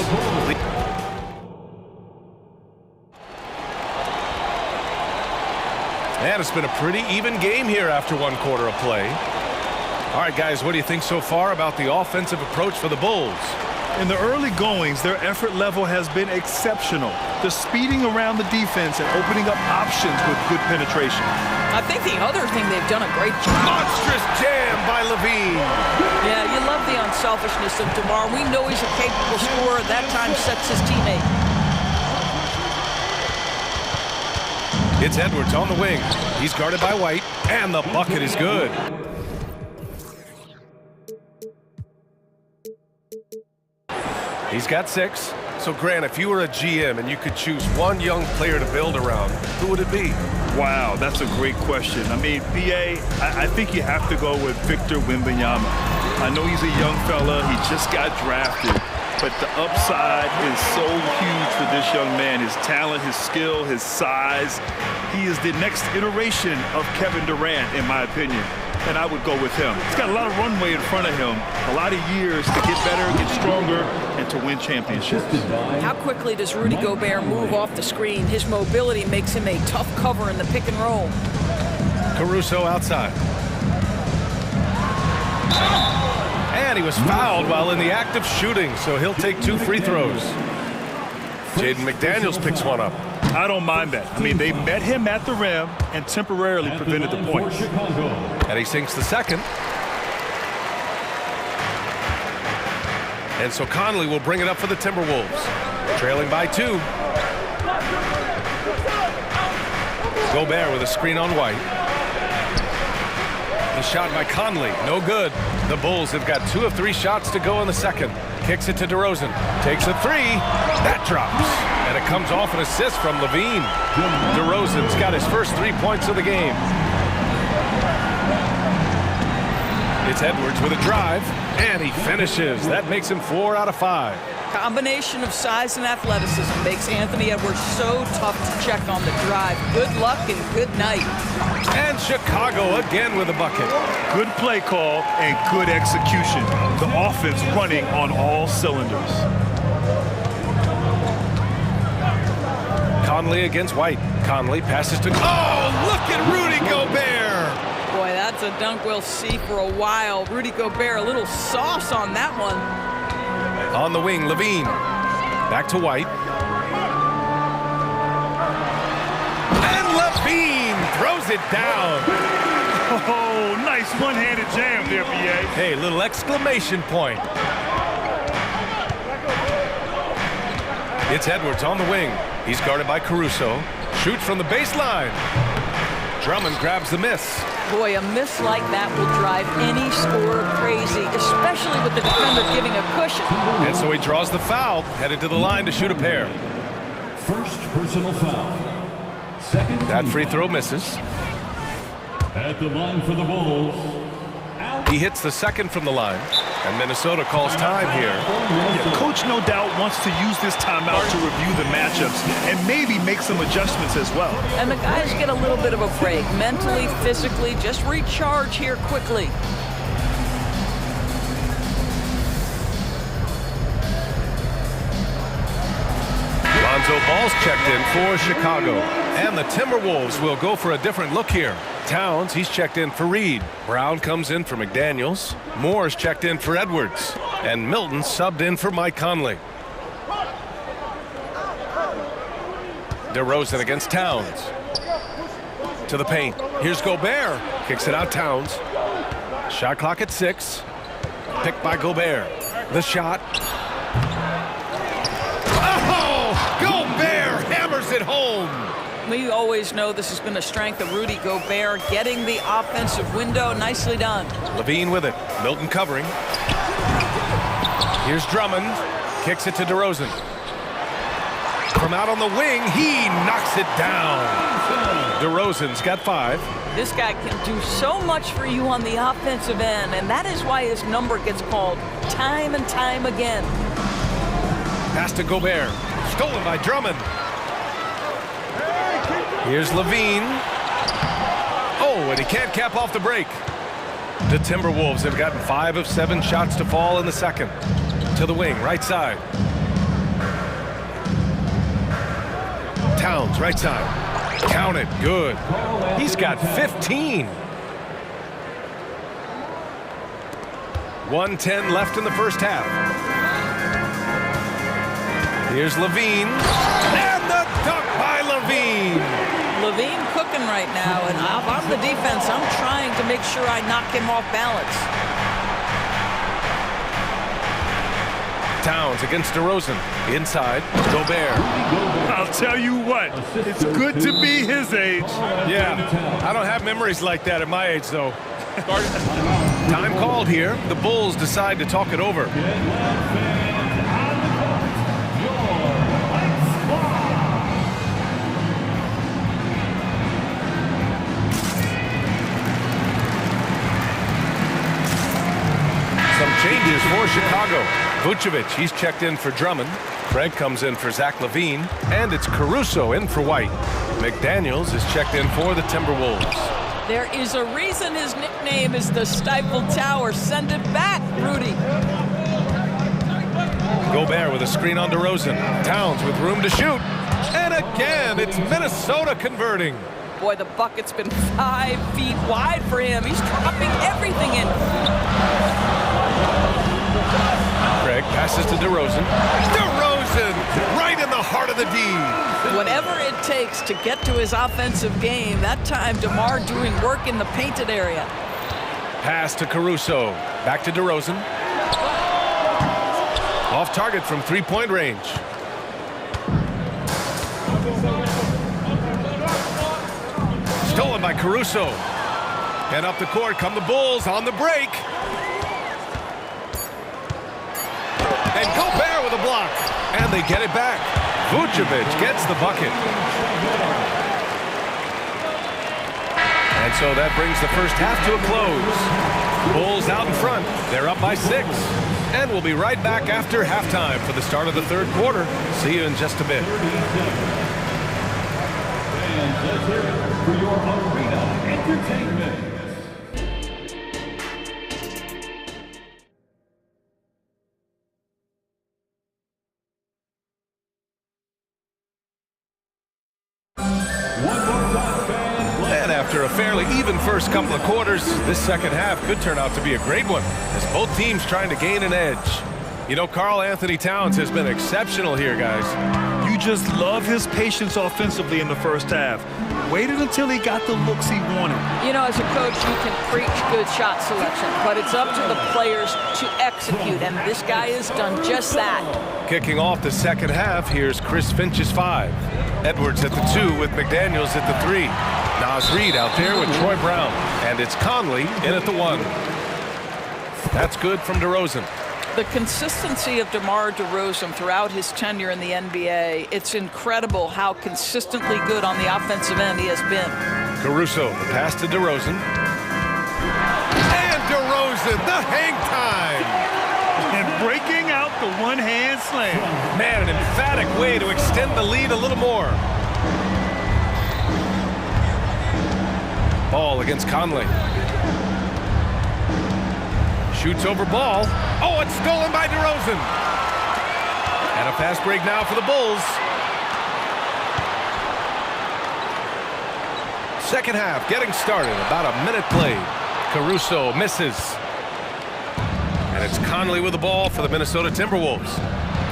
And it's been a pretty even game here after 1 quarter of play. All right, guys, what do you think so far about the offensive approach for the Bulls? In the early goings, their effort level has been exceptional. They're speeding around the defense and opening up options with good penetration. I think the other thing they've done a great job. Monstrous jam by Levine. Yeah, you love the unselfishness of DeMar. We know he's a capable scorer. That time sets his teammate. It's Edwards on the wing. He's guarded by White, and the bucket is good. He's got 6. So, Grant, if you were a GM and you could choose one young player to build around, who would it be? Wow, that's a great question. I mean, BA, I think you have to go with Victor Wembanyama. I know he's a young fella. He just got drafted. But the upside is so huge for this young man. His talent, his skill, his size. He is the next iteration of Kevin Durant, in my opinion. And I would go with him. He's got a lot of runway in front of him, a lot of years to get better, get stronger, and to win championships. How quickly does Rudy Gobert move off the screen? His mobility makes him a tough cover in the pick and roll. Caruso outside. And he was fouled while in the act of shooting, so he'll take 2 free throws. Jaden McDaniels picks one up. I don't mind that. I mean, they met him at the rim and temporarily prevented the points. And he sinks the second. And so Conley will bring it up for the Timberwolves. Trailing by 2. Gobert with a screen on White. The shot by Conley, no good. The Bulls have got 2 of 3 shots to go in the second. Kicks it to DeRozan. Takes a 3. That drops. And it comes off an assist from Levine. DeRozan's got his first 3 points of the game. It's Edwards with a drive, and he finishes. That makes him 4 out of 5. Combination of size and athleticism makes Anthony Edwards so tough to check on the drive. Good luck and good night. And Chicago again with a bucket. Good play call and good execution. The offense running on all cylinders. Conley against White. Conley passes to... Oh, look at Rudy Gobert! Boy, that's a dunk we'll see for a while. Rudy Gobert, a little sauce on that one. On the wing, Levine. Back to White. And Levine throws it down. Oh, nice one-handed jam there, B.A. Hey, little exclamation point. It's Edwards on the wing. He's guarded by Caruso. Shoots from the baseline. Drummond grabs the miss. Boy, a miss like that will drive any scorer crazy, especially with the defender giving a cushion. And so he draws the foul, headed to the line to shoot a pair. First personal foul. Second. That free throw misses. At the line for the Bulls. He hits the second from the line, and Minnesota calls time here. Yeah, coach no doubt wants to use this timeout to review the matchups and maybe make some adjustments as well. And the guys get a little bit of a break, mentally, physically, just recharge here quickly. Lonzo Ball's checked in for Chicago. And the Timberwolves will go for a different look here. Towns, he's checked in for Reed. Brown comes in for McDaniels. Moore's checked in for Edwards. And Milton subbed in for Mike Conley. DeRozan against Towns. To the paint. Here's Gobert. Kicks it out, Towns. Shot clock at 6. Picked by Gobert. The shot. Oh! Gobert hammers it home. We always know this has been a strength of Rudy Gobert, getting the offensive window. Nicely done. Levine with it. Milton covering. Here's Drummond. Kicks it to DeRozan. From out on the wing, he knocks it down. DeRozan's got 5. This guy can do so much for you on the offensive end, and that is why his number gets called time and time again. Pass to Gobert. Stolen by Drummond. Here's Levine. Oh, and he can't cap off the break. The Timberwolves have gotten 5 of 7 shots to fall in the second. To the wing, right side. Towns, right side. Count it, good. He's got 15. 1:10 left in the first half. Here's Levine. And the dunk by Levine. Levine cooking right now, and if I'm the defense, I'm trying to make sure I knock him off balance. Towns against DeRozan. Inside, Gobert. I'll tell you what, it's good to be his age. Yeah, I don't have memories like that at my age, though. Time called here. The Bulls decide to talk it over. Some changes for Chicago. Vucevic, he's checked in for Drummond. Craig comes in for Zach LaVine. And it's Caruso in for White. McDaniels is checked in for the Timberwolves. There is a reason his nickname is the Stifle Tower. Send it back, Rudy. Gobert with a screen on DeRozan. Towns with room to shoot. And again, it's Minnesota converting. Boy, the bucket's been 5 feet wide for him. He's dropping everything in. Craig passes to DeRozan. DeRozan right in the heart of the D. Whatever it takes to get to his offensive game. That time, DeMar doing work in the painted area. Pass to Caruso. Back to DeRozan. Off target from three-point range. Stolen by Caruso. And up the court come the Bulls on the break. And Gobert with a block. And they get it back. Vucevic gets the bucket. And so that brings the first half to a close. Bulls out in front. They're up by 6. And we'll be right back after halftime for the start of the third quarter. See you in just a bit. And let's hear it for your arena entertainment. And after a fairly even first couple of quarters, this second half could turn out to be a great one, as both teams trying to gain an edge. You know, Karl Anthony Towns has been exceptional here, guys. You just love his patience offensively in the first half. Waited until he got the looks he wanted. You know, as a coach, you can preach good shot selection, but it's up to the players to execute, and this guy has done just that. Kicking off the second half, here's Chris Finch's 5. Edwards at the 2 with McDaniels at the 3. Naz Reid out there with Troy Brown. And it's Conley in at the 1. That's good from DeRozan. The consistency of DeMar DeRozan throughout his tenure in the NBA, it's incredible how consistently good on the offensive end he has been. Caruso, the pass to DeRozan. And DeRozan, the hang time! And breaking out the one-hand slam. Man, an emphatic way to extend the lead a little more. Ball against Conley. Shoots over ball. Oh, it's stolen by DeRozan. And a fast break now for the Bulls. Second half getting started. About a minute played. Caruso misses. And it's Conley with the ball for the Minnesota Timberwolves.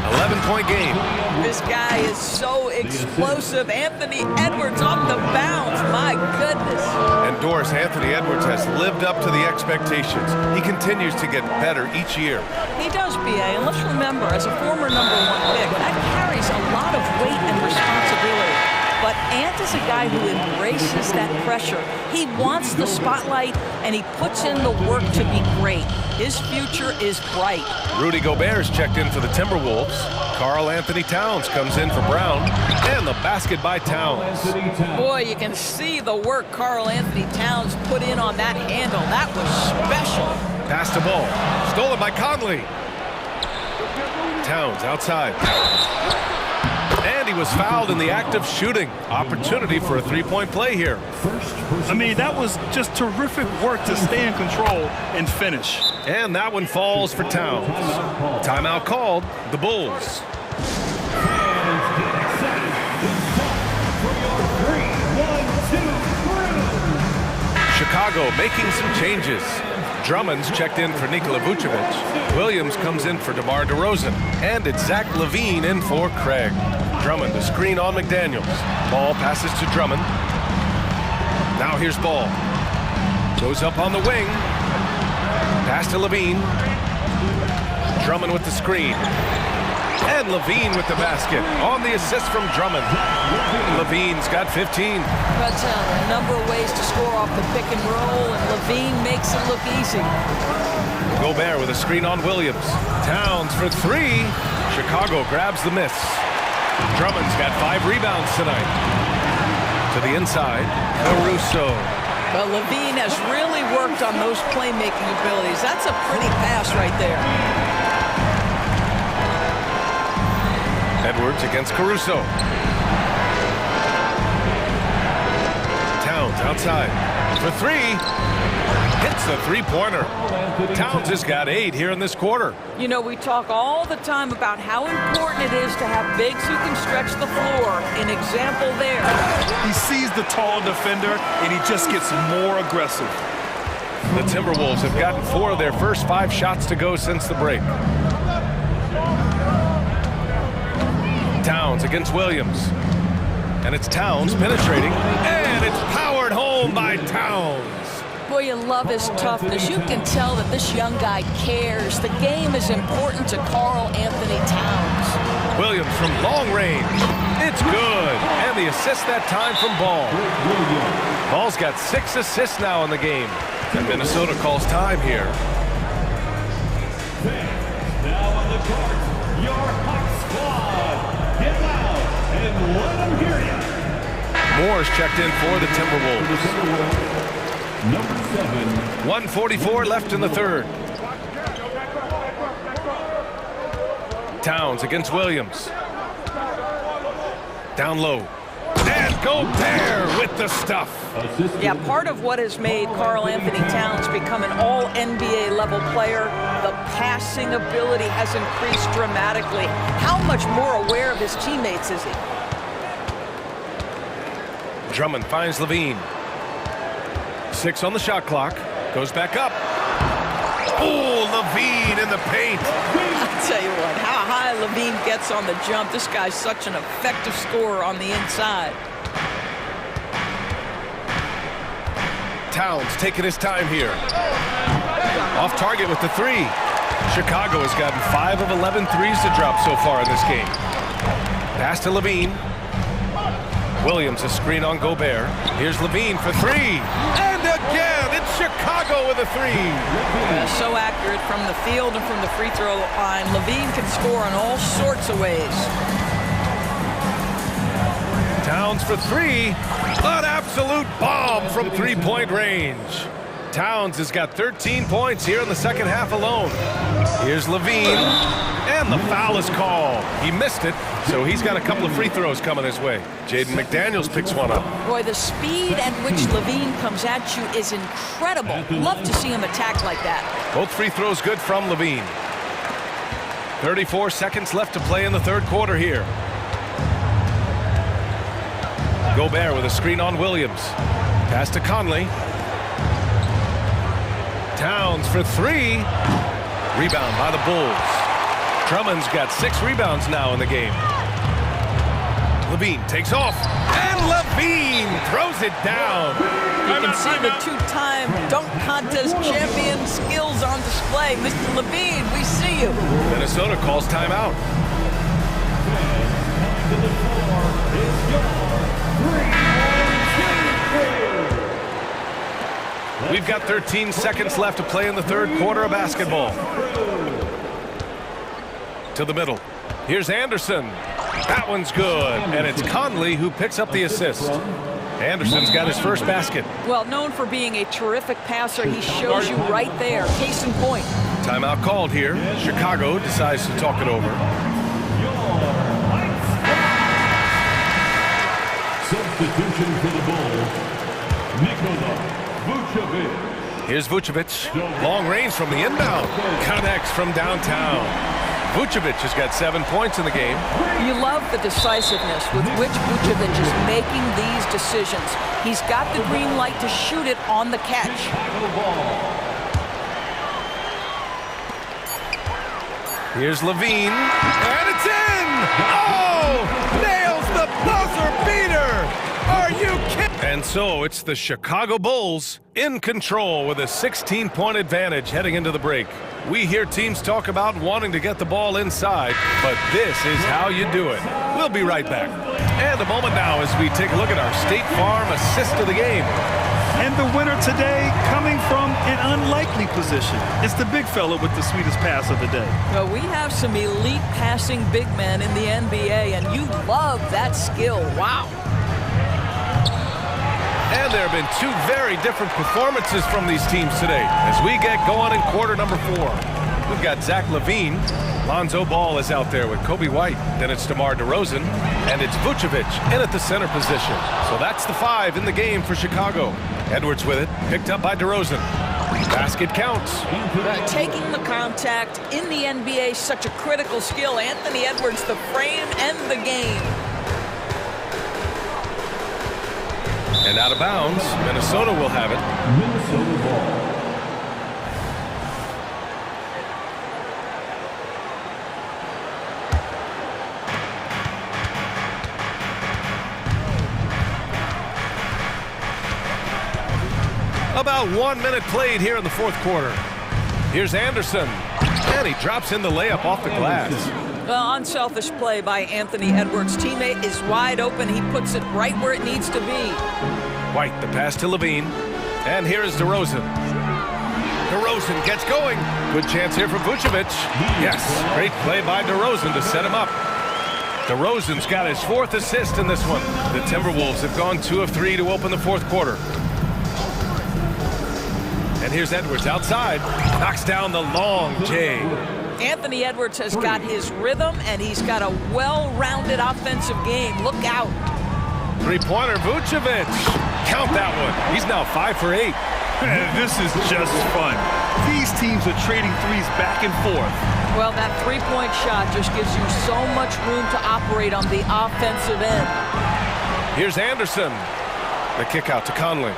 11-point game. This guy is so explosive. Anthony Edwards off the bounce. My goodness. And Doris, Anthony Edwards has lived up to the expectations. He continues to get better each year. He does, B.A. And let's remember, as a former #1 pick, that carries a lot of weight and responsibility. But Ant is a guy who embraces that pressure. He wants the spotlight, and he puts in the work to be great. His future is bright. Rudy Gobert's checked in for the Timberwolves. Karl Anthony Towns comes in for Brown. And the basket by Towns. Boy, you can see the work Karl Anthony Towns put in on that handle. That was special. Pass the ball. Stolen by Conley. Towns outside. And he was fouled in the act of shooting. Opportunity for a three-point play here. I mean, that was just terrific work to stay in control and finish. And that one falls for Towns. Timeout called, the Bulls. Chicago making some changes. Drummond's checked in for Nikola Vucevic. Williams comes in for DeMar DeRozan. And it's Zach LaVine in for Craig. Drummond, a screen on McDaniels. Ball passes to Drummond. Now here's Ball. Goes up on the wing. Pass to LaVine. Drummond with the screen. And LaVine with the basket. On the assist from Drummond. LaVine's got 15. But a number of ways to score off the pick and roll, and LaVine makes it look easy. Gobert with a screen on Williams. Towns for 3. Chicago grabs the miss. Drummond's got 5 rebounds tonight. To the inside, Caruso. Well, LaVine has really worked on those playmaking abilities. That's a pretty pass right there. Edwards against Caruso. Towns outside for 3. Hits the three-pointer. Towns has got 8 here in this quarter. You know, we talk all the time about how important it is to have bigs who can stretch the floor. An example there. He sees the tall defender, and he just gets more aggressive. The Timberwolves have gotten 4 of their first 5 shots to go since the break. Towns against Williams. And it's Towns penetrating. And it's powered home by Towns. Boy, you love his toughness. You can tell that this young guy cares. The game is important to Karl Anthony Towns. Williams from long range. It's good. And the assist that time from Ball. Ball's got 6 assists now in the game. And Minnesota calls time here. Now on the court, your Hawk squad. Get loud and let them hear you. Moore's checked in for the Timberwolves. Number 7. 1:44 left in the third. Towns against Williams. Down low. And Gobert with the stuff. Yeah, part of what has made Karl Anthony Towns become an all-NBA level player, the passing ability has increased dramatically. How much more aware of his teammates is he? Drummond finds Levine. 6 on the shot clock. Goes back up. Oh, Levine in the paint. I'll tell you what, how high Levine gets on the jump. This guy's such an effective scorer on the inside. Towns taking his time here. Off target with the 3. Chicago has gotten 5 of 11 threes to drop so far in this game. Pass to Levine. Williams a screen on Gobert. Here's Levine for 3. And again, it's Chicago with a 3. So accurate from the field and from the free throw line. Levine can score in all sorts of ways. Towns for 3. An absolute bomb from three-point range. Towns has got 13 points here in the second half alone. Here's Levine. And the foul is called. He missed it, so he's got a couple of free throws coming his way. Jaden McDaniels picks one up. Boy, the speed at which Levine comes at you is incredible. Love to see him attack like that. Both free throws good from Levine. 34 seconds left to play in the third quarter here. Gobert with a screen on Williams. Pass to Conley. Towns for 3. Rebound by the Bulls. Drummond's got 6 rebounds now in the game. Levine takes off. And Levine throws it down. You can see the two-time dunk contest champion skills on display. Mr. Levine, we see you. Minnesota calls timeout. We've got 13 seconds left to play in the third quarter of basketball. To the middle. Here's Anderson. That one's good. And it's Conley who picks up the assist. Anderson's got his first basket. Well, known for being a terrific passer, he shows you right there. Case in point. Timeout called here. Chicago decides to talk it over. Substitution for the Bulls. Nikola Vucevic. Here's Vucevic. Long range from the inbound. Connects from downtown. Vucevic has got 7 points in the game. You love the decisiveness with which Vucevic is making these decisions. He's got the green light to shoot it on the catch. Here's Levine. And it's in! Oh! Nails the buzzer beater! Are you kidding? And so it's the Chicago Bulls in control with a 16-point advantage heading into the break. We hear teams talk about wanting to get the ball inside, but this is how you do it. We'll be right back. And a moment now as we take a look at our State Farm assist of the game. And the winner today coming from an unlikely position. It's the big fella with the sweetest pass of the day. Well, we have some elite passing big men in the NBA, and you love that skill. Wow. And there have been 2 very different performances from these teams today as we get going in quarter number 4. We've got Zach LaVine. Lonzo Ball is out there with Kobe White. Then it's DeMar DeRozan. And it's Vucevic in at the center position. So that's the 5 in the game for Chicago. Edwards with it, picked up by DeRozan. Basket counts. Taking the contact in the NBA is such a critical skill. Anthony Edwards, the frame and the game. And out of bounds, Minnesota will have it. Minnesota ball. About 1 minute played here in the fourth quarter. Here's Anderson. And he drops in the layup off the glass. Well, unselfish play by Anthony Edwards. Teammate is wide open. He puts it right where it needs to be. White, the pass to Levine. And here is DeRozan. DeRozan gets going. Good chance here for Vucevic. Yes, great play by DeRozan to set him up. DeRozan's got his 4th assist in this one. The Timberwolves have gone 2 of 3 to open the fourth quarter. And here's Edwards outside. Knocks down the long J. Anthony Edwards has got his rhythm, and he's got a well-rounded offensive game. Look out. Three-pointer, Vucevic. Count that one. He's now 5 for 8. This is just fun. These teams are trading threes back and forth. Well, that three-point shot just gives you so much room to operate on the offensive end. Here's Anderson. The kick out to Conley.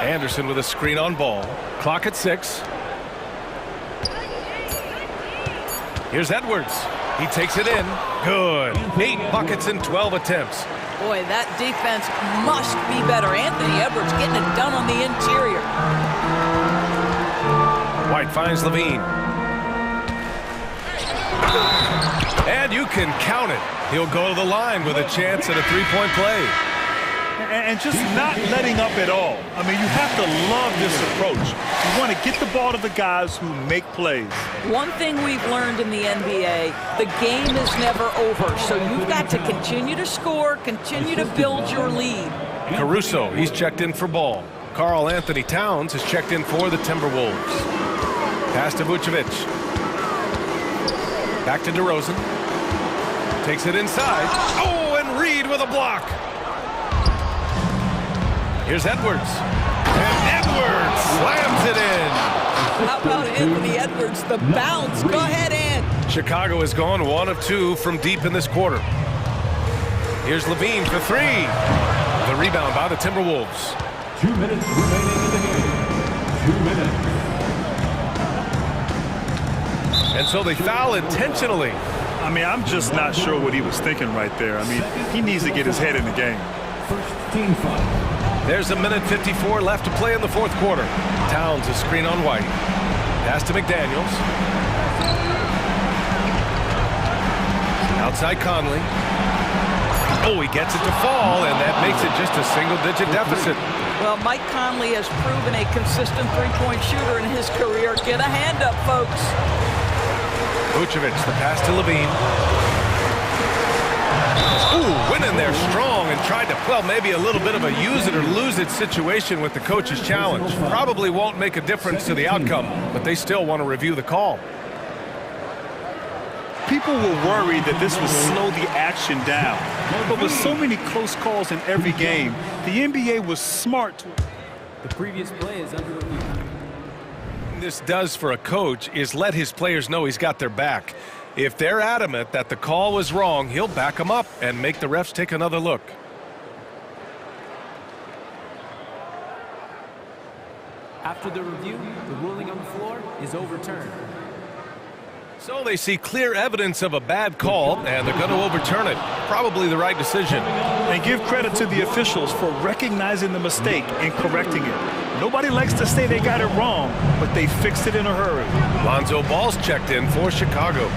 Anderson with a screen on ball. Clock at 6. Here's Edwards. He takes it in. Good. 8 buckets in 12 attempts. Boy, that defense must be better. Anthony Edwards getting it done on the interior. White finds Levine. And you can count it. He'll go to the line with a chance at a three-point play. And just not letting up at all. I mean, you have to love this approach. You want to get the ball to the guys who make plays. One thing we've learned in the NBA, the game is never over. So you've got to continue to score, continue to build your lead. Caruso, he's checked in for ball. Karl Anthony Towns has checked in for the Timberwolves. Pass to Vucevic. Back to DeRozan. Takes it inside. Oh, and Reed with a block. Here's Edwards. And Edwards slams it in. How about Anthony Edwards, the bounce? Go ahead, Ant. Chicago has gone 1 of 2 from deep in this quarter. Here's Levine for 3. The rebound by the Timberwolves. 2 minutes remaining in the game. 2 minutes. And so they foul intentionally. I mean, I'm just not sure what he was thinking right there. I mean, he needs to get his head in the game. First team foul. There's a minute 54 left to play in the fourth quarter. Towns a screen on White. Pass to McDaniels. Outside Conley. Oh, he gets it to fall, and that makes it just a single-digit deficit. Well, Mike Conley has proven a consistent three-point shooter in his career. Get a hand up, folks. Vucevic, the pass to Levine. Ooh, went in there strong and tried to, well, maybe a little bit of a use it or lose it situation with the coach's challenge. Probably won't make a difference to the outcome, but they still want to review the call. People were worried that this would slow the action down. But with so many close calls in every game, the NBA was smart. The previous play is under review. This does for a coach is let his players know he's got their back. If they're adamant that the call was wrong, he'll back them up and make the refs take another look. After the review, the ruling on the floor is overturned. So they see clear evidence of a bad call, and they're going to overturn it. Probably the right decision. And give credit to the officials for recognizing the mistake and correcting it. Nobody likes to say they got it wrong, but they fixed it in a hurry. Lonzo Ball's checked in for Chicago.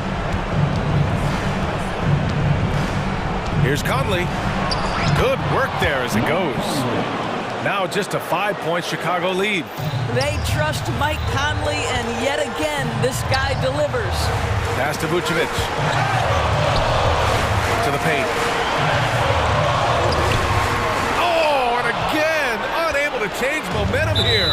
Here's Conley. Good work there as it goes. Now just a 5-point Chicago lead. They trust Mike Conley, and yet again, this guy delivers. Pass to Vucevic. To the paint. Oh, and again, unable to change momentum here.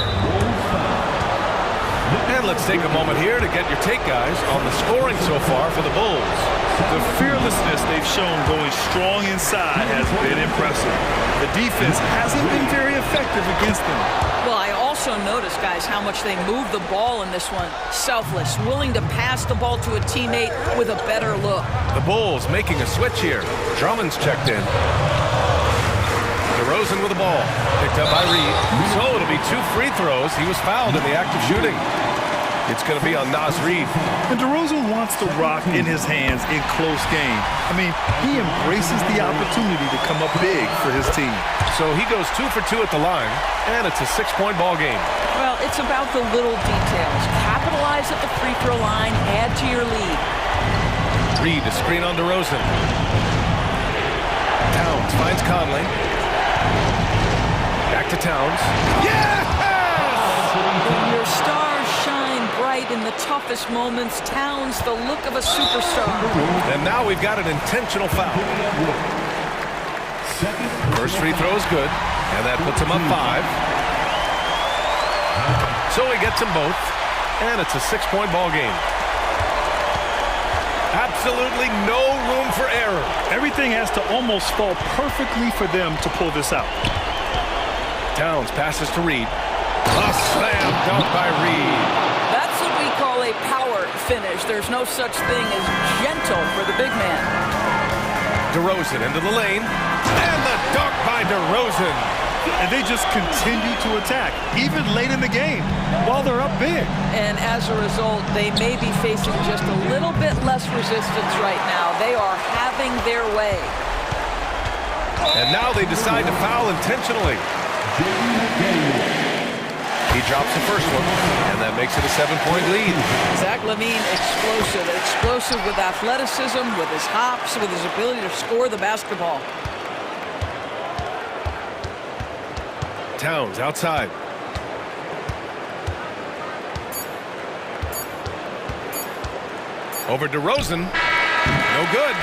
And let's take a moment here to get your take, guys, on the scoring so far for the Bulls. The fearlessness they've shown going strong inside has been impressive. The defense hasn't been very effective against them. Well, I also noticed, guys, how much they move the ball in this one. Selfless, willing to pass the ball to a teammate with a better look. The Bulls making a switch here. Drummond's checked in. DeRozan with the ball. Picked up by Reed. So it'll be 2 free throws. He was fouled in the act of shooting. It's going to be on Nas Reed. And DeRozan wants the rock in his hands in close game. I mean, he embraces the opportunity to come up big for his team. So he goes 2 for 2 at the line, and it's a 6-point ball game. Well, it's about the little details. Capitalize at the free throw line, add to your lead. Reed, a screen on DeRozan. Towns finds Conley. Back to Towns. Yes! Your stars shine bright in the toughest moments. Towns, the look of a superstar. And now we've got an intentional foul. First free throw is good, and that puts him up 5. So he gets them both. And it's a 6-point ball game. Absolutely no room for error. Everything has to almost fall perfectly for them to pull this out. Towns passes to Reed. A slam dunk by Reed. That's what we call a power finish. There's no such thing as gentle for the big man. DeRozan into the lane. And the dunk by DeRozan. And they just continue to attack, even late in the game, while they're up big. And as a result, they may be facing just a little bit less resistance right now. They are having their way. And now they decide to foul intentionally. He drops the first one, and that makes it a 7-point lead. Zach LaVine, explosive. Explosive with athleticism, with his hops, with his ability to score the basketball. Towns outside. Over DeRozan. No good.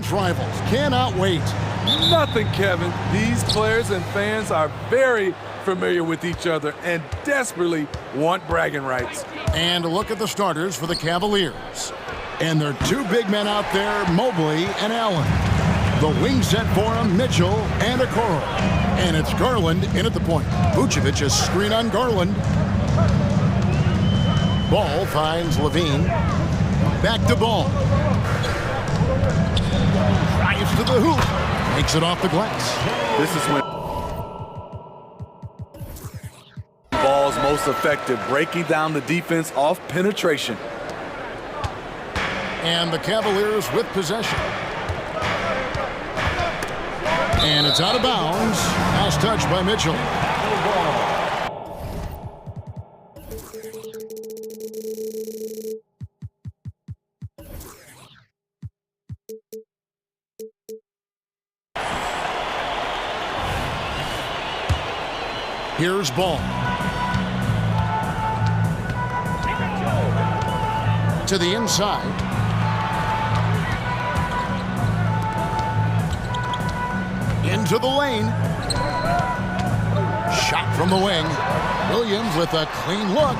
Rivals cannot wait. Nothing, Kevin. These players and fans are very familiar with each other and desperately want bragging rights. And a look at the starters for the Cavaliers. And their two big men out there, Mobley and Allen. The wing set for them, Mitchell and Okoro. And it's Garland in at the point. Vucevic is screen on Garland. Ball finds Levine. Back to Ball. Drives to the hoop. Makes it off the glass. This is when Ball's most effective, breaking down the defense off penetration. And the Cavaliers with possession. And it's out of bounds. Last touch by Mitchell. Here's Ball. To the inside. Into the lane. Shot from the wing. Williams with a clean look.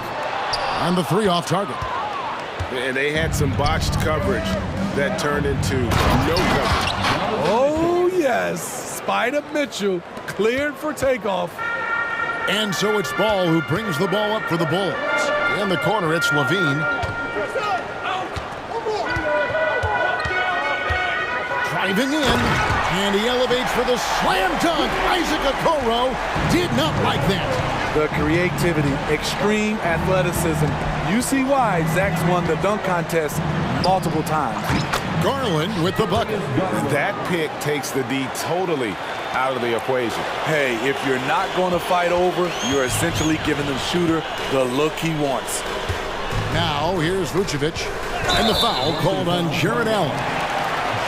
And the three off target. And they had some botched coverage that turned into no coverage. Oh, yes. Spider Mitchell cleared for takeoff. And so it's Ball who brings the ball up for the Bulls. In the corner, it's Levine. Driving in, and he elevates for the slam dunk. Isaac Okoro did not like that. The creativity, extreme athleticism. You see why Zach's won the dunk contest multiple times. Garland with the bucket. That pick takes the D totally out of the equation. Hey, if you're not going to fight over, you're essentially giving the shooter the look he wants. Now, here's Vucevic, and the foul called on Jared Allen.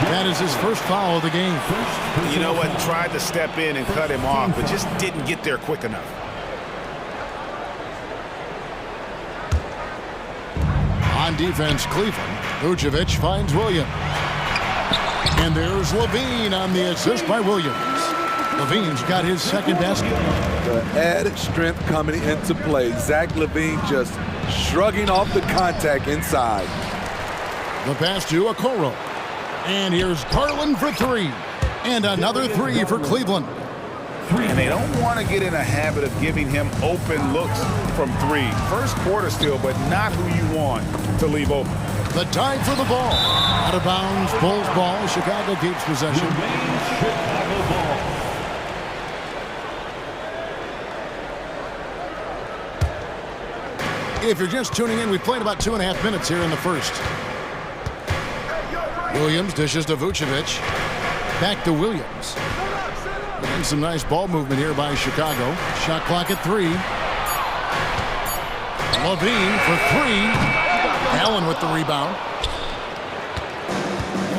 That is his first foul of the game. You know what? Tried to step in and cut him off, but just didn't get there quick enough. On defense, Cleveland. Vucevic finds Williams. And there's Levine on the assist by Williams. Levine's got his second basket. The added strength coming into play. Zach Levine just shrugging off the contact inside. The pass to Okoro. And here's Garland for three. And another three for Cleveland. And they don't want to get in a habit of giving him open looks from three. First quarter still, but not who you want to leave open. The tie for the ball. Out of bounds, Bulls ball. Chicago keeps possession. Chicago ball. If you're just tuning in, we've played about 2.5 minutes here in the first. Williams dishes to Vucevic. Back to Williams. And some nice ball movement here by Chicago. Shot clock at 3. Levine for 3. Allen with the rebound.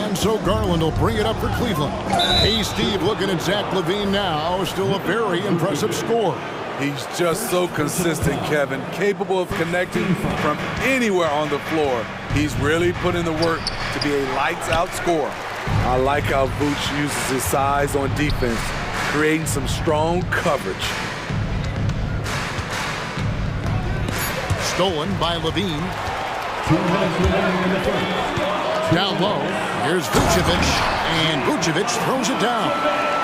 And so Garland will bring it up for Cleveland. Hey, Steve, looking at Zach Levine now. Still a very impressive score. He's just so consistent, Kevin. Capable of connecting from anywhere on the floor. He's really put in the work to be a lights-out scorer. I like how Vooch uses his size on defense, creating some strong coverage. Stolen by Levine. Down low, here's Vucevic, and Vucevic throws it down.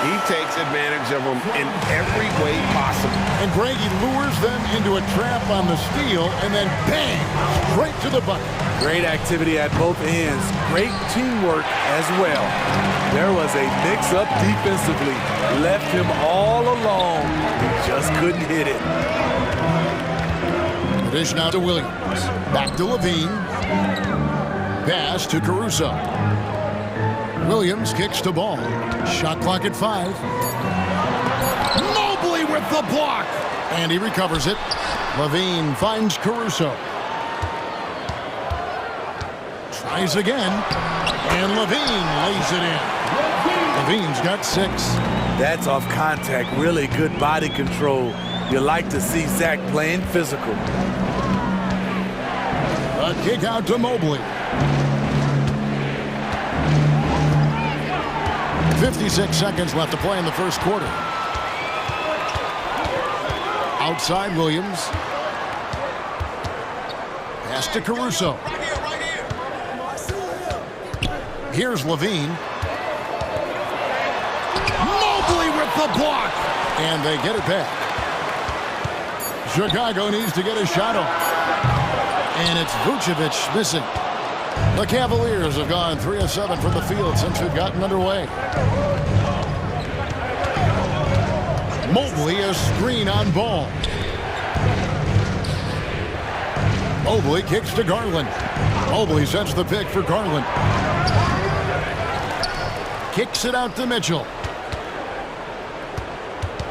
He takes advantage of them in every way possible. And Greg, he lures them into a trap on the steal, and then bang, straight to the bucket. Great activity at both ends. Great teamwork as well. There was a mix-up defensively. Left him all alone. He just couldn't hit it. Dish now to Williams. Back to Levine. Pass to Caruso. Williams kicks the ball. Shot clock at 5. Mobley with the block. And he recovers it. Levine finds Caruso. Tries again. And Levine lays it in. Levine's got 6. That's off contact. Really good body control. You like to see Zach playing physical. A kick out to Mobley. 56 seconds left to play in the first quarter. Outside Williams. Pass to Caruso. Here's Levine. Mobley with the block. And they get it back. Chicago needs to get a shot off. And it's Vucevic missing. The Cavaliers have gone 3 of 7 from the field since we've gotten underway. Mobley a screen on Ball. Mobley kicks to Garland. Mobley sets the pick for Garland. Kicks it out to Mitchell.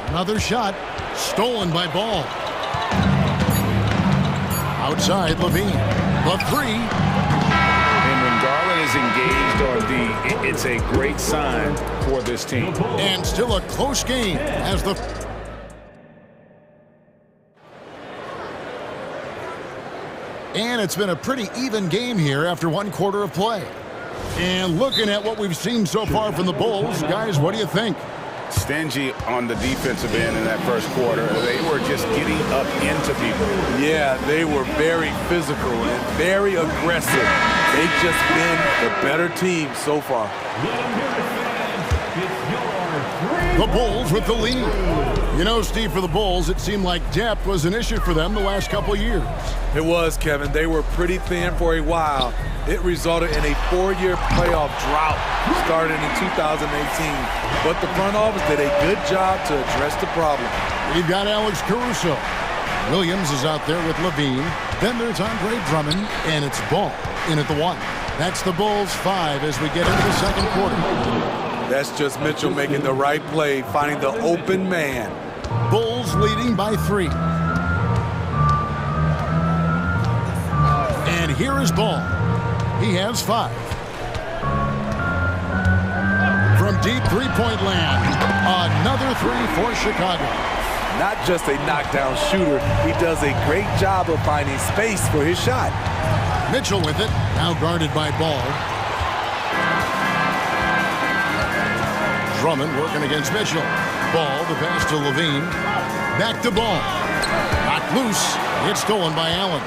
Another shot stolen by Ball. Outside Levine. The three. And when Garland is engaged on D, it's a great sign for this team. And still a close game as the... And it's been a pretty even game here after 1 quarter of play. And looking at what we've seen so far from the Bulls, guys, what do you think? Stingy on the defensive end in that first quarter. They were just getting up into people. Yeah, they were very physical and very aggressive. They've just been the better team so far. The Bulls with the lead. You know, Steve, for the Bulls, it seemed like depth was an issue for them the last couple of years. It was, Kevin. They were pretty thin for a while. It resulted in a 4-year playoff drought started in 2018. But the front office did a good job to address the problem. We've got Alex Caruso. Williams is out there with Levine. Then there's Andre Drummond, and it's Ball in at the 1. That's the Bulls 5 as we get into the second quarter. That's just Mitchell making the right play, finding the open man. Bulls leading by 3. And here is Ball. He has 5. From deep three-point land, another 3 for Chicago. Not just a knockdown shooter, he does a great job of finding space for his shot. Mitchell with it, now guarded by Ball. Drummond working against Mitchell. Ball, the pass to Levine. Back to Ball. Knocked loose. It's stolen by Allen.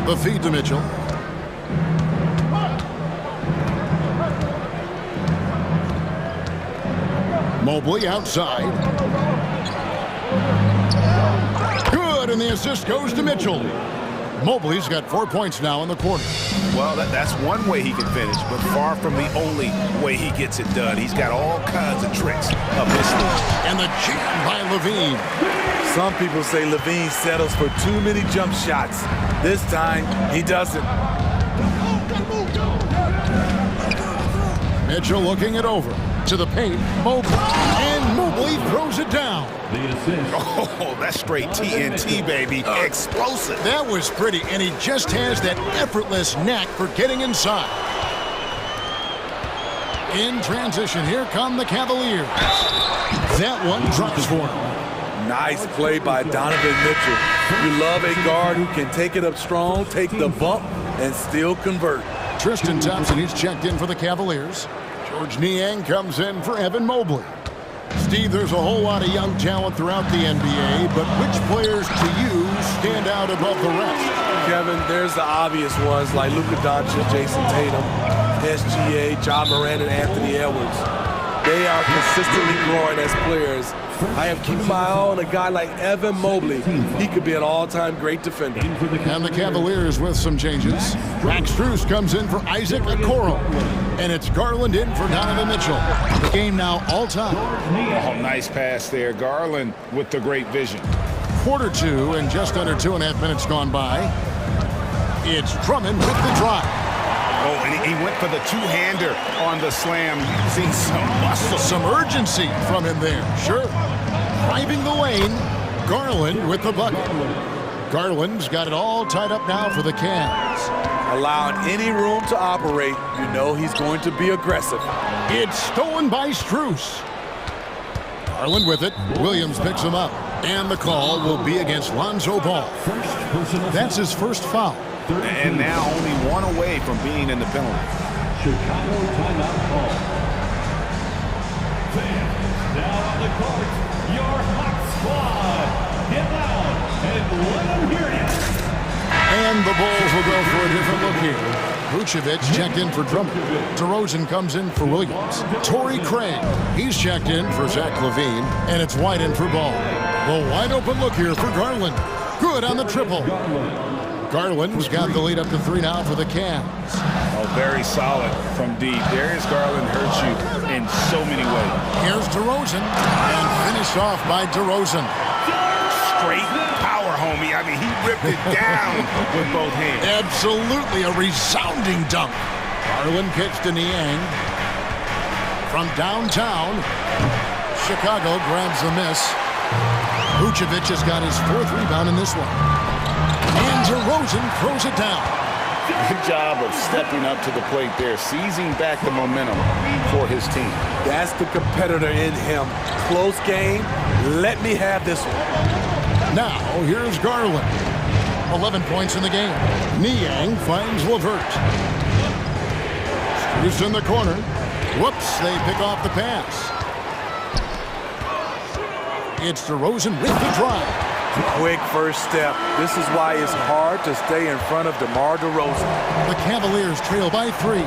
The feed to Mitchell. Mobley outside. Good, and the assist goes to Mitchell. Mobley's got 4 points now in the quarter. Well, that's one way he can finish, but far from the only way he gets it done. He's got all kinds of tricks up his sleeve. And the jam by Levine. Some people say Levine settles for too many jump shots. This time, he doesn't. Mitchell looking it over. To the paint, Mobley. And Mobley throws it down. Oh, that's straight TNT, baby. Explosive. That was pretty, and he just has that effortless knack for getting inside. In transition, here come the Cavaliers. That one drops for him. Nice play by Donovan Mitchell. You love a guard who can take it up strong, take the bump, and still convert. Tristan Thompson, he's checked in for the Cavaliers. George Niang comes in for Evan Mobley. Steve, there's a whole lot of young talent throughout the NBA, but which players to you stand out above the rest? Kevin, there's the obvious ones like Luka Doncic, Jason Tatum, SGA, John Moran, and Anthony Edwards. They are consistently growing as players. I am keeping my eye on a guy like Evan Mobley. He could be an all-time great defender. And the Cavaliers with some changes. Max Strus comes in for Isaac Okoro. And it's Garland in for Donovan Mitchell. The game now all-time. Oh, nice pass there. Garland with the great vision. Quarter 2 and just under 2.5 minutes gone by. It's Drummond with the drive. Oh, and he went for the two-hander on the slam, using some muscle. Some urgency from him there, sure. Driving the lane, Garland with the bucket. Garland's got it all tied up now for the Cavs. Allowing any room to operate, you know he's going to be aggressive. It's stolen by Strus. Garland with it. Williams picks him up. And the call will be against Lonzo Ball. That's his first foul. And now only one away from being in the penalty. Chicago timeout call. Fans, now on the court, your hot squad. Get loud and let them hear you. And the Bulls will go for a different look here. Vucevic checked in for Drummond. DeRozan comes in for Williams. Torrey Craig, he's checked in for Zach LaVine. And it's White in for Ball. The wide open look here for Garland. Good on the triple. Garland's got the lead up to 3 now for the Cavs. Oh, very solid from deep. Darius Garland hurts you in so many ways. Here's DeRozan, and finished off by DeRozan. Straight power, homie. I mean, he ripped it down with both hands. Absolutely a resounding dunk. Garland kicks to Niang. From downtown, Chicago grabs the miss. Vucevic has got his 4th rebound in this one. And DeRozan throws it down. Good job of stepping up to the plate there, seizing back the momentum for his team. That's the competitor in him. Close game. Let me have this one. Now, here's Garland. 11 points in the game. Niang finds LeVert. Strus in the corner. Whoops, they pick off the pass. It's DeRozan with the drive. Quick first step. This is why it's hard to stay in front of DeMar DeRozan. The Cavaliers trail by 3.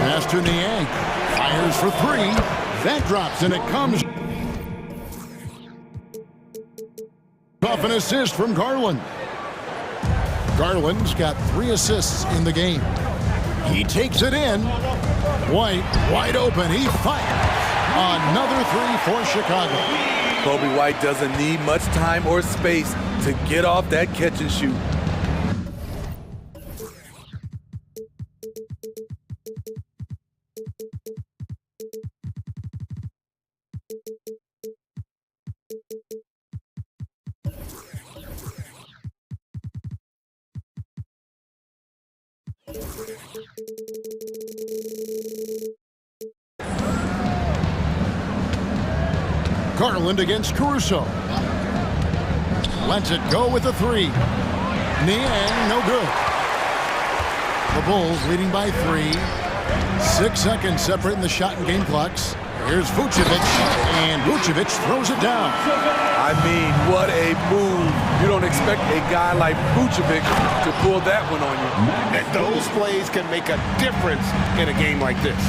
Pass to Niang. Fires for 3. That drops, and it comes off an assist from Garland. Garland's got 3 assists in the game. He takes it in. White, wide open. He fires. Another 3 for Chicago. Kobe White doesn't need much time or space to get off that catch and shoot. Garland against Caruso. Lets it go with a 3. Niang, no good. The Bulls leading by 3. 6 seconds separating the shot and game clocks. Here's Vucevic, and Vucevic throws it down. I mean, what a move. You don't expect a guy like Vucevic to pull that one on you. And those plays can make a difference in a game like this.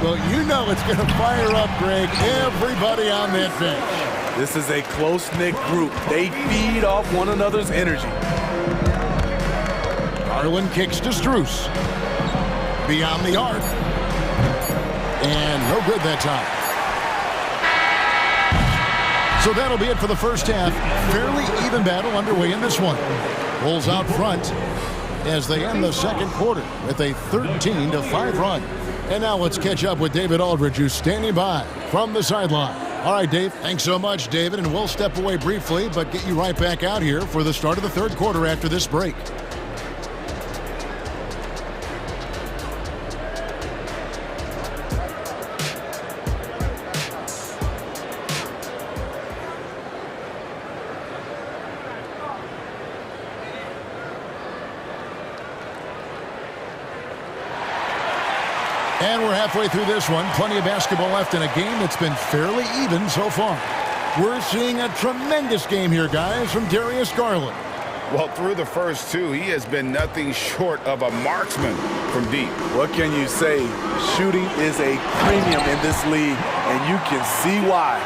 Well, you know it's going to fire up, Greg, everybody on that bench. This is a close-knit group. They feed off one another's energy. Garland kicks to Strus. Beyond the arc. And no good that time. So that'll be it for the first half. Fairly even battle underway in this one. Bulls out front as they end the second quarter with a 13-5 run. And now let's catch up with David Aldridge, who's standing by from the sideline. All right, Dave. Thanks so much, David. And we'll step away briefly, but get you right back out here for the start of the third quarter after this break. And we're halfway through this one. Plenty of basketball left in a game that's been fairly even so far. We're seeing a tremendous game here, guys, from Darius Garland. Well, through the first 2, he has been nothing short of a marksman from deep. What can you say? Shooting is a premium in this league, and you can see why.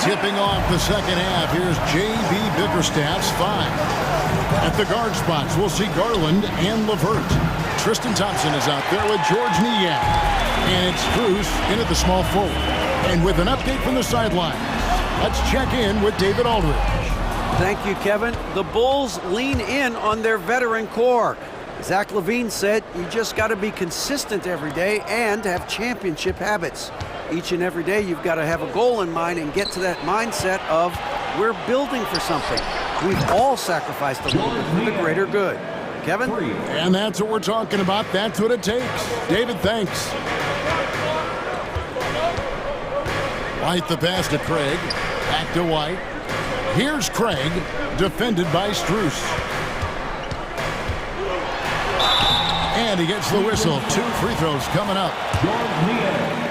Tipping off the second half, here's J.B. Bickerstaff's 5. At the guard spots, we'll see Garland and LeVert. Tristan Thompson is out there with George Niang. And it's Strus in at the small forward. And with an update from the sideline, let's check in with David Aldridge. Thank you, Kevin. The Bulls lean in on their veteran core. Zach LaVine said, you just got to be consistent every day and have championship habits. Each and every day, you've got to have a goal in mind and get to that mindset of we're building for something. We've all sacrificed a little bit for the greater good. Kevin? And that's what we're talking about. That's what it takes. David, thanks. White the pass to Craig. Back to White. Here's Craig, defended by Strus. And he gets the whistle. 2 free throws coming up.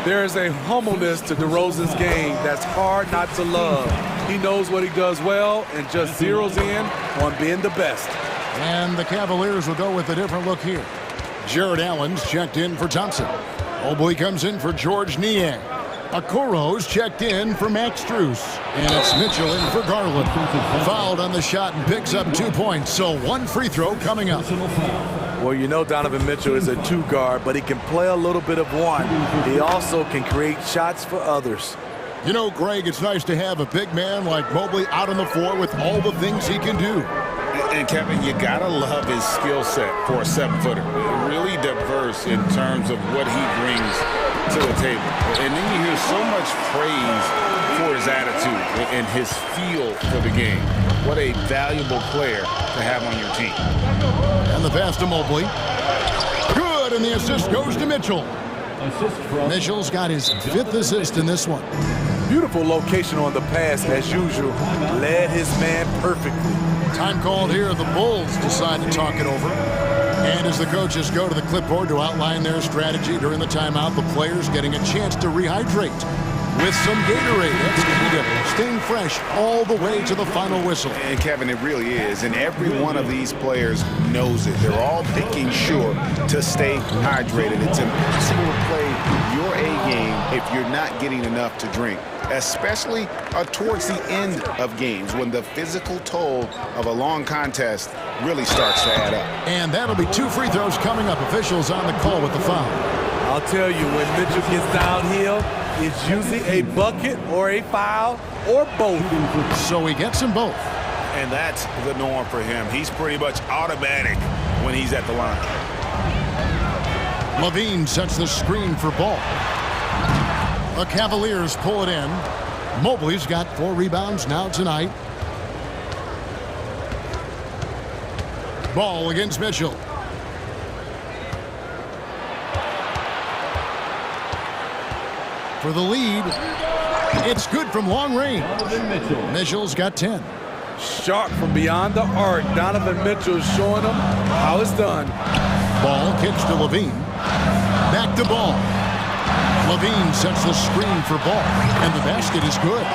There is a humbleness to DeRozan's game that's hard not to love. He knows what he does well and just zeroes in on being the best. And the Cavaliers will go with a different look here. Jared Allen's checked in for Thompson. Mobley comes in for George Niang. Okoro's checked in for Max Strus. And it's Mitchell in for Garland. Fouled on the shot and picks up 2 points. So 1 free throw coming up. Well, you know Donovan Mitchell is a 2 guard, but he can play a little bit of 1. He also can create shots for others. You know, Greg, it's nice to have a big man like Mobley out on the floor with all the things he can do. And Kevin, you gotta love his skill set for a 7-footer. Really diverse in terms of what he brings to the table. And then you hear so much praise for his attitude and his feel for the game. What a valuable player to have on your team. And the pass to Mobley. Good, and the assist goes to Mitchell. Mitchell's got his 5th assist in this one. Beautiful location on the pass, as usual. Led his man perfectly. Time called here. The Bulls decide to talk it over. And as the coaches go to the clipboard to outline their strategy during the timeout, the players getting a chance to rehydrate with some Gatorade. That's key to staying fresh all the way to the final whistle. And Kevin, it really is. And every one of these players knows it. They're all making sure to stay hydrated. It's impossible to play your A game if you're not getting enough to drink, especially towards the end of games when the physical toll of a long contest really starts to add up. And that'll be 2 free throws coming up. Officials on the call with the foul. I'll tell you, when Mitchell gets downhill, it's usually a bucket or a foul or both. So he gets them both. And that's the norm for him. He's pretty much automatic when he's at the line. Levine sets the screen for Ball. The Cavaliers pull it in. Mobley's got 4 rebounds now tonight. Ball against Mitchell. For the lead, it's good from long range. Mitchell's got 10. Sharp from beyond the arc. Donovan Mitchell showing him how it's done. Ball kicks to Levine. Back to Ball. Levine sets the screen for Ball, and the basket is good.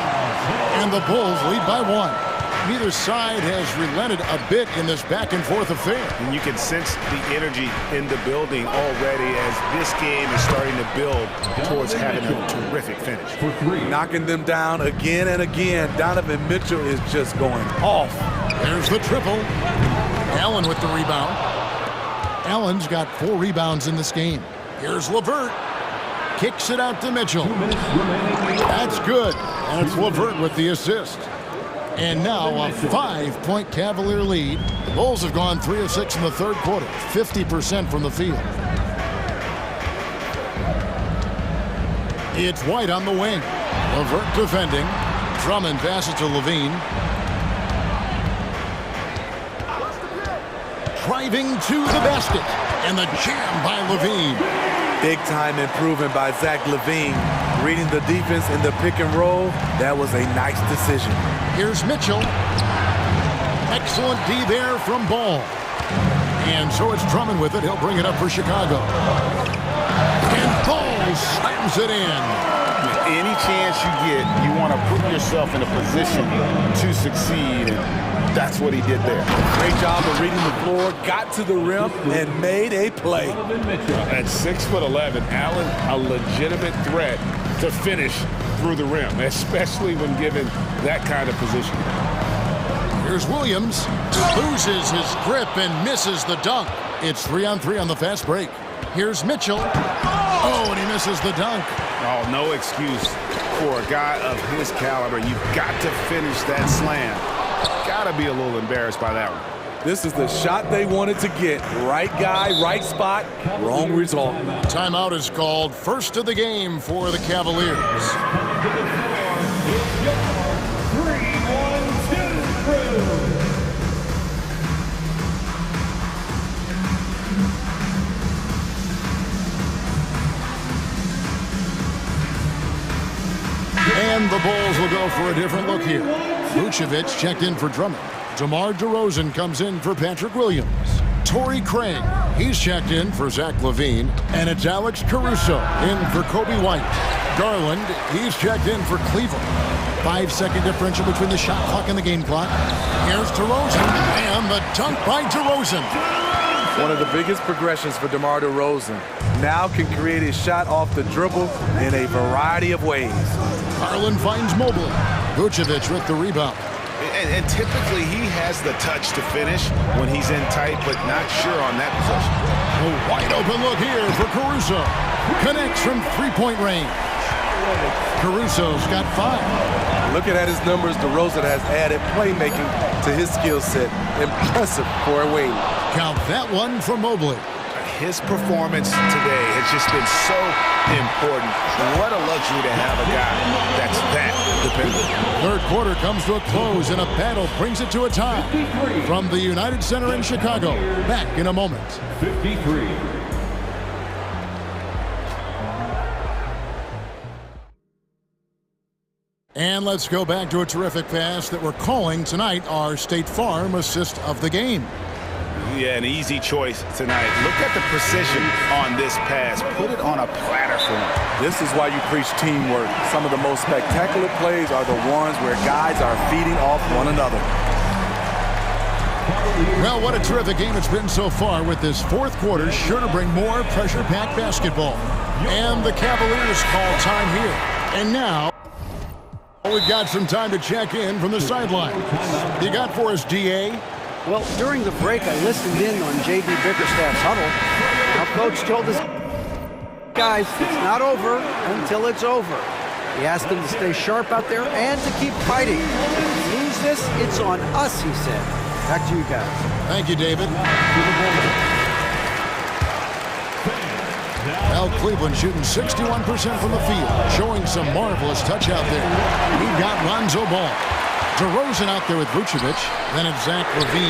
And the Bulls lead by 1. Neither side has relented a bit in this back-and-forth affair. And you can sense the energy in the building already as this game is starting to build towards having a terrific finish. Knocking them down again and again. Donovan Mitchell is just going off. There's the triple. Allen with the rebound. Allen's got 4 rebounds in this game. Here's LeVert. Kicks it out to Mitchell. That's good. And it's LeVert with the assist. And now a 5-point Cavalier lead. The Bulls have gone 3 of 6 in the 3rd quarter, 50% from the field. It's White on the wing. LeVert defending. Drummond passes to Levine. Driving to the basket. And the jam by Levine. Big time improvement by Zach LaVine. Reading the defense in the pick and roll, that was a nice decision. Here's Mitchell. Excellent D there from Ball. And so it's Drummond with it. He'll bring it up for Chicago. And Ball slams it in. Any chance you get, you want to put yourself in a position to succeed. And that's what he did there. Great job of reading the floor, got to the rim, and made a play. At 6'11", Allen, a legitimate threat to finish through the rim, especially when given that kind of position. Here's Williams. Loses his grip and misses the dunk. It's 3-on-3 on the fast break. Here's Mitchell. Oh, and he misses the dunk. Oh, no excuse for a guy of his caliber. You've got to finish that slam. Got to be a little embarrassed by that one. This is the shot they wanted to get. Right guy, right spot, wrong result. Timeout is called. First of the game for the Cavaliers. And the Bulls will go for a different look here. Vucevic checked in for Drummond. DeMar DeRozan comes in for Patrick Williams. Torrey Craig. He's checked in for Zach Levine. And it's Alex Caruso in for Kobe White. Garland, he's checked in for Cleveland. 5-second differential between the shot clock and the game clock. Here's DeRozan, and the dunk by DeRozan. One of the biggest progressions for DeMar DeRozan. Now can create his shot off the dribble in a variety of ways. Garland finds Mobley. Vucevic with the rebound. And typically he has the touch to finish when he's in tight, but not sure on that possession. A wide open look here for Caruso. Connects from three-point range. Caruso's got 5. Looking at his numbers, DeRozan has added playmaking to his skill set. Impressive for a wing. Count that one for Mobley. His performance today has just been so important. What a luxury to have a guy that's that dependent. Third quarter comes to a close, and a battle brings it to a tie. From the United Center in Chicago, back in a moment. 53. And let's go back to a terrific pass that we're calling tonight our State Farm assist of the game. Yeah, an easy choice tonight. Look at the precision on this pass. Put it on a platter for him. This is why you preach teamwork. Some of the most spectacular plays are the ones where guys are feeding off one another. Well, what a terrific game it's been so far, with this fourth quarter sure to bring more pressure-packed basketball. And the Cavaliers call time here. And now we've got some time to check in from the sideline. You got for us, DA? Well, during the break, I listened in on J.D. Bickerstaff's huddle. Now, Coach told his guys it's not over until it's over. He asked them to stay sharp out there and to keep fighting. If we lose this, it's on us, he said. Back to you guys. Thank you, David. Well, Cleveland shooting 61% from the field, showing some marvelous touch out there. We've got Lonzo Ball. DeRozan out there with Vucevic. Then it's Zach Levine,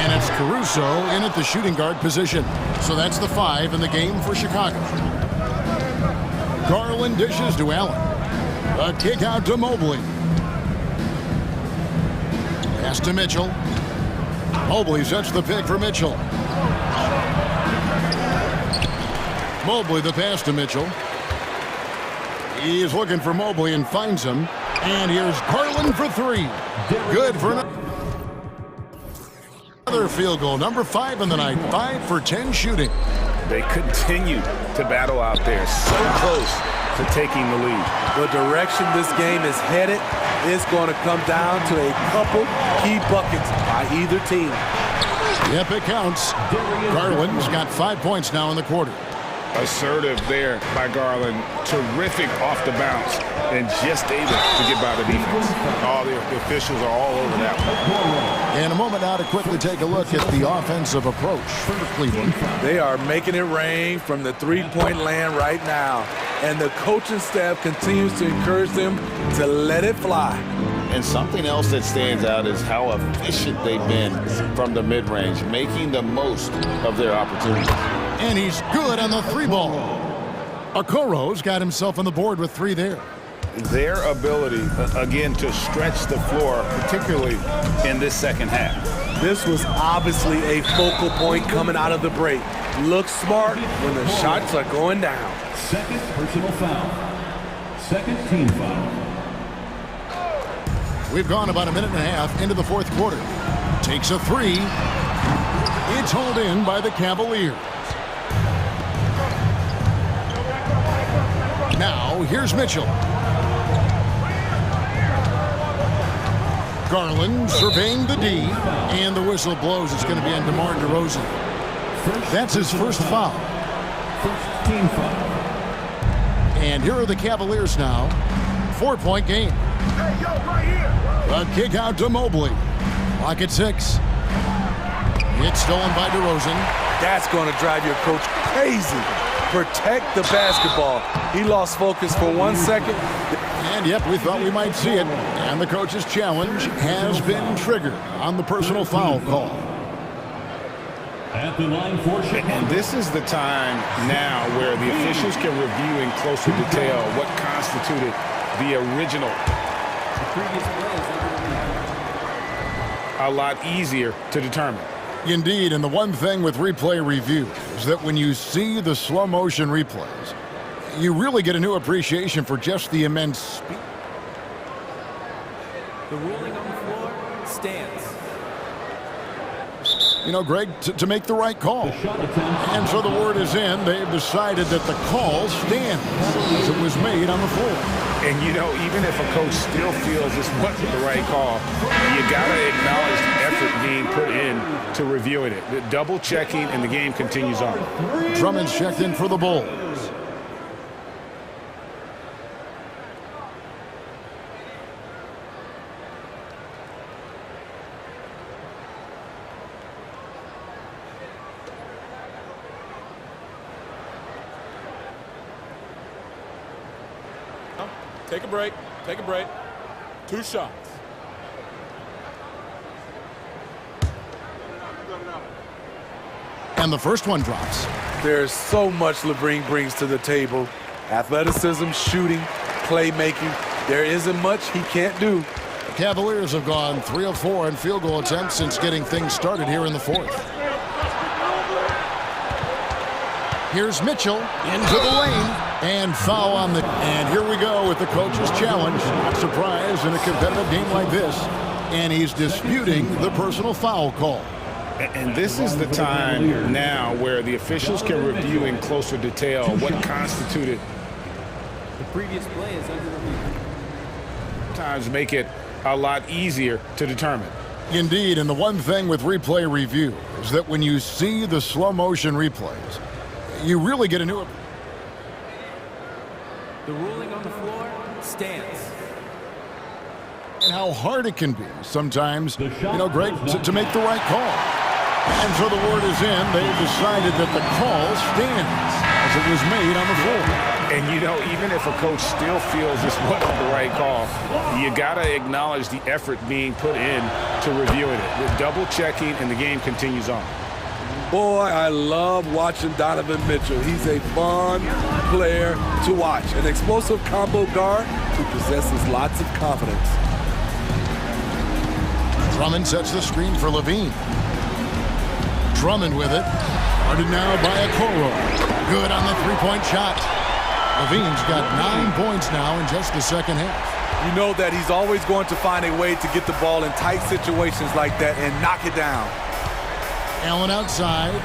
and it's Caruso in at the shooting guard position. So that's the 5 in the game for Chicago. Garland dishes to Allen. A kick out to Mobley. Pass to Mitchell. Mobley sets the pick for Mitchell. Mobley the pass to Mitchell. He's looking for Mobley and finds him. And here's Garland for 3. Good for another field goal. Number 5 in the night. 5 for 10 shooting. They continue to battle out there. So close to taking the lead. The direction this game is headed is going to come down to a couple key buckets by either team. Yep, it counts. Garland's got 5 points now in the quarter. Assertive there by Garland. Terrific off the bounce. And just able to get by the defense. All the officials are all over that one. In a moment now to quickly take a look at the offensive approach for Cleveland. They are making it rain from the three-point land right now. And the coaching staff continues to encourage them to let it fly. And something else that stands out is how efficient they've been from the mid-range, making the most of their opportunities. And he's good on the 3-ball. Okoro's got himself on the board with 3 there. Their ability, again, to stretch the floor, particularly in this second half. This was obviously a focal point coming out of the break. Look smart when the shots are going down. Second personal foul. Second team foul. We've gone about a minute and a half into the fourth quarter. Takes a 3. It's hauled in by the Cavaliers. Now, here's Mitchell. Garland surveying the D, and the whistle blows. It's going to be on DeMar DeRozan. That's his first foul. First team foul. And here are the Cavaliers now. 4-point game. A kick out to Mobley. Clock at 6. It's stolen by DeRozan. That's going to drive your coach crazy. Protect the basketball. He lost focus for 1 second. And yep, we thought we might see it. And the coach's challenge has been triggered on the personal foul call. At the line for Chicago. And this is the time now where the officials can review in closer detail what constituted the original. The previous play is a lot easier to determine. Indeed, and the one thing with replay review is that when you see the slow motion replays, you really get a new appreciation for just the immense speed. The ruling on the floor stands. You know, Greg, to make the right call. And so the word is in. They've decided that the call stands as it was made on the floor. And, you know, even if a coach still feels this wasn't the right call, you got to acknowledge the effort being put in to reviewing it. The double checking, and the game continues on. Drummond's checked in for the Bulls. Take a break. Take a break. 2 shots. And the first one drops. There's so much LeBron brings to the table. Athleticism, shooting, playmaking. There isn't much he can't do. The Cavaliers have gone 3 of 4 in field goal attempts since getting things started here in the fourth. Here's Mitchell into the lane. And foul on the... And here we go with the coach's challenge. Not surprised in a competitive game like this. And he's disputing the personal foul call. And this is the time now where the officials can review in closer detail what constituted. The previous play is under review. Sometimes make it a lot easier to determine. Indeed, and the one thing with replay review is that when you see the slow motion replays, you really get a new... The ruling on the floor stands. And how hard it can be sometimes, you know, Greg, to make the right call. And so the word is in. They've decided that the call stands as it was made on the floor. And, you know, even if a coach still feels this wasn't the right call, you got to acknowledge the effort being put in to reviewing it. With double checking, and the game continues on. Boy, I love watching Donovan Mitchell. He's a fun player to watch. An explosive combo guard who possesses lots of confidence. Drummond sets the screen for Levine. Drummond with it. Guarded now by Okoro. Good on the three-point shot. Levine's got 9 points now in just the second half. You know that he's always going to find a way to get the ball in tight situations like that and knock it down. Allen outside.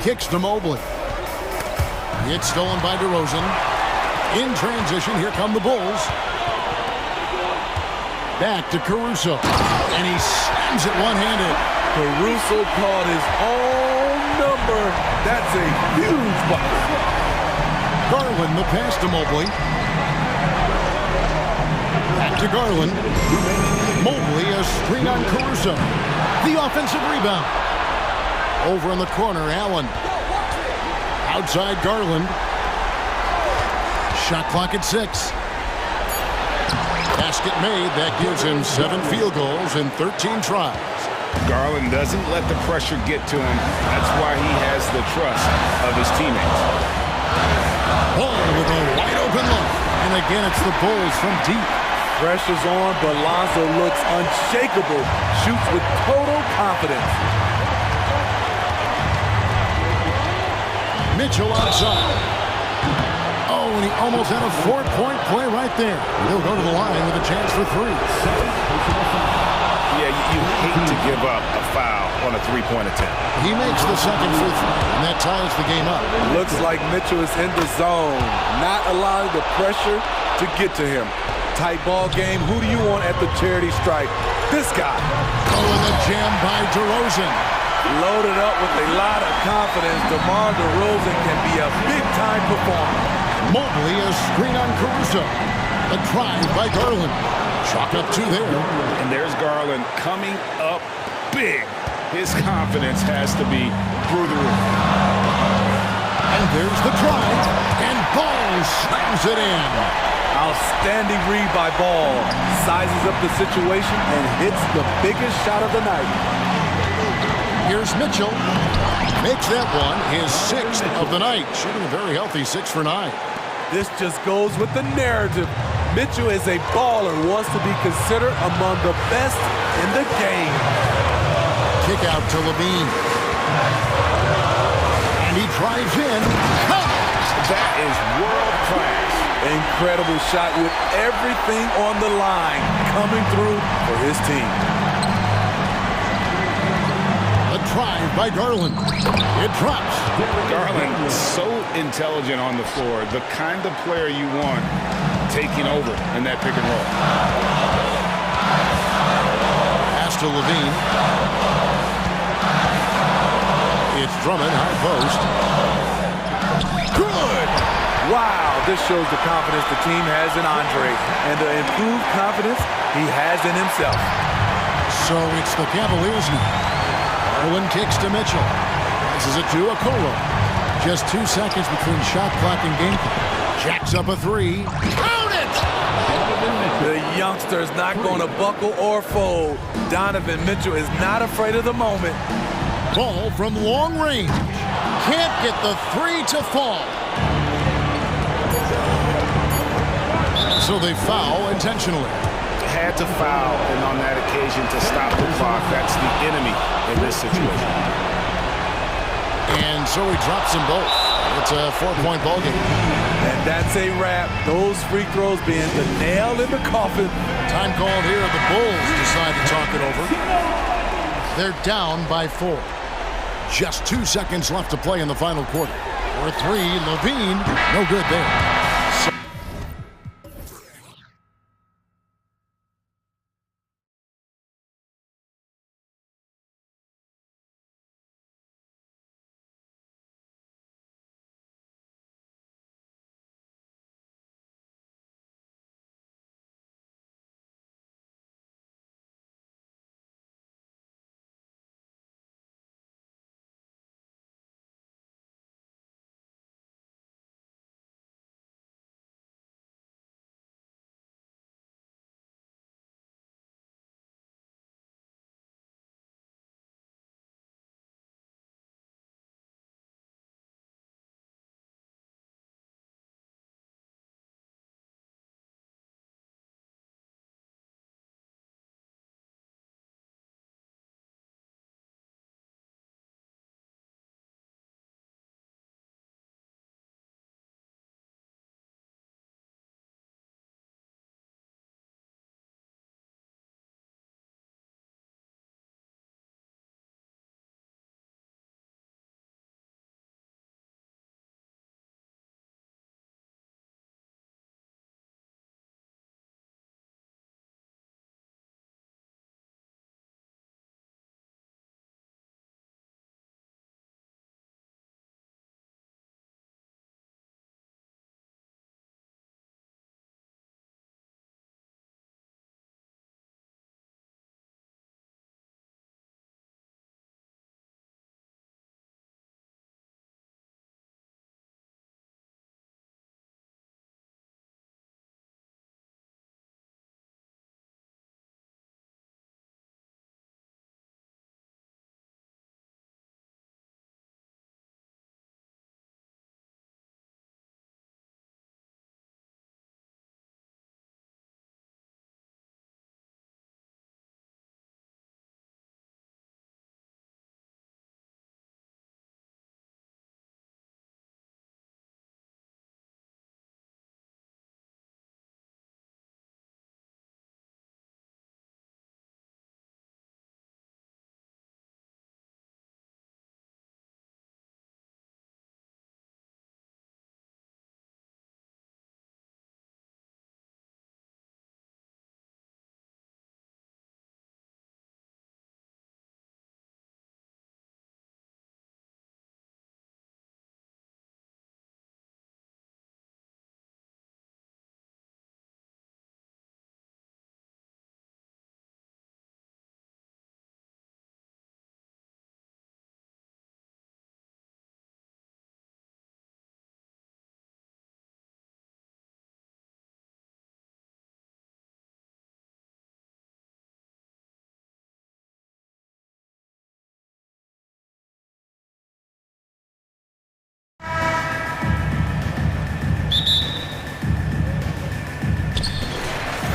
Kicks to Mobley. It's stolen by DeRozan. In transition, here come the Bulls. Back to Caruso. And he slams it one-handed. Caruso caught his own number. That's a huge bucket. Garland, the pass to Mobley. Back to Garland. Mobley, a screen on Caruso. The offensive rebound. Over in the corner, Allen. Outside Garland. Shot clock at 6. Basket made. That gives him 7 field goals in 13 tries. Garland doesn't let the pressure get to him. That's why he has the trust of his teammates. Ball with a wide open look. And again, it's the Bulls from deep. Pressure's on, but Lonzo looks unshakable. Shoots with total confidence. Mitchell outside. Oh, and he almost had a 4-point play right there. He'll go to the line with a chance for 3. Yeah, you hate to give up a foul on a 3-point attempt. He makes the second free throw, and that ties the game up. Looks like Mitchell is in the zone, not allowing the pressure to get to him. Tight ball game. Who do you want at the charity stripe? This guy. Oh, and the jam by DeRozan. Loaded up with a lot of confidence. DeMar DeRozan can be a big-time performer. Mobley, a screen on Caruso. A drive by Garland. Chalk up 2 there. And there's Garland coming up big. His confidence has to be through the roof. And there's the drive. And Ball slams it in. Outstanding read by Ball. Sizes up the situation and hits the biggest shot of the night. Here's Mitchell. Makes that one his 6th of the night. Shooting a very healthy 6 for 9. This just goes with the narrative. Mitchell is a baller, wants to be considered among the best in the game. Kick out to Levine. And he drives in. That is world class. Incredible shot with everything on the line coming through for his team. A drive by Garland. It drops. Garland so intelligent on the floor. The kind of player you want taking over in that pick and roll. Pass to Levine. It's Drummond, high post. Good! Wow, this shows the confidence the team has in Andre and the improved confidence he has in himself. So it's the Cavaliers now. Garland kicks to Mitchell. Passes it to Okoro. Just 2 seconds between shot clock and game clock. Jacks up a three. Count it! The youngster is not going to buckle or fold. Donovan Mitchell is not afraid of the moment. Ball from long range. Can't get the three to fall. So they foul intentionally. Had to foul, and on that occasion to stop the clock. That's the enemy in this situation. And so he drops them both. It's a 4-point ball game. And that's a wrap. Those free throws being the nail in the coffin. Time called here. The Bulls decide to talk it over. They're down by 4. Just 2 seconds left to play in the final quarter. For 3, Levine, no good there.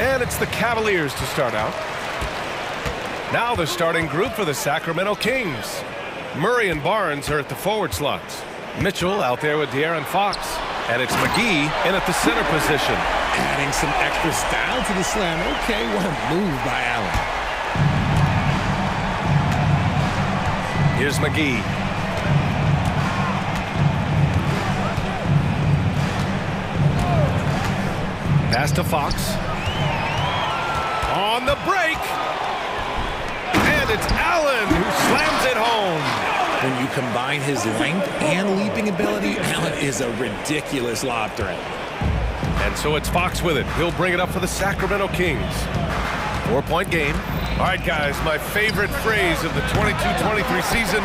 And it's the Cavaliers to start out. Now the starting group for the Sacramento Kings. Murray and Barnes are at the forward slots. Mitchell out there with De'Aaron Fox. And it's McGee in at the center position. Adding some extra style to the slam. Okay, what a move by Allen. Here's McGee. Pass to Fox. On the break. And it's Allen who slams it home. When you combine his length and leaping ability, Allen is a ridiculous lob threat. And so it's Fox with it. He'll bring it up for the Sacramento Kings. 4-point game. All right, guys, my favorite phrase of the 22-23 season,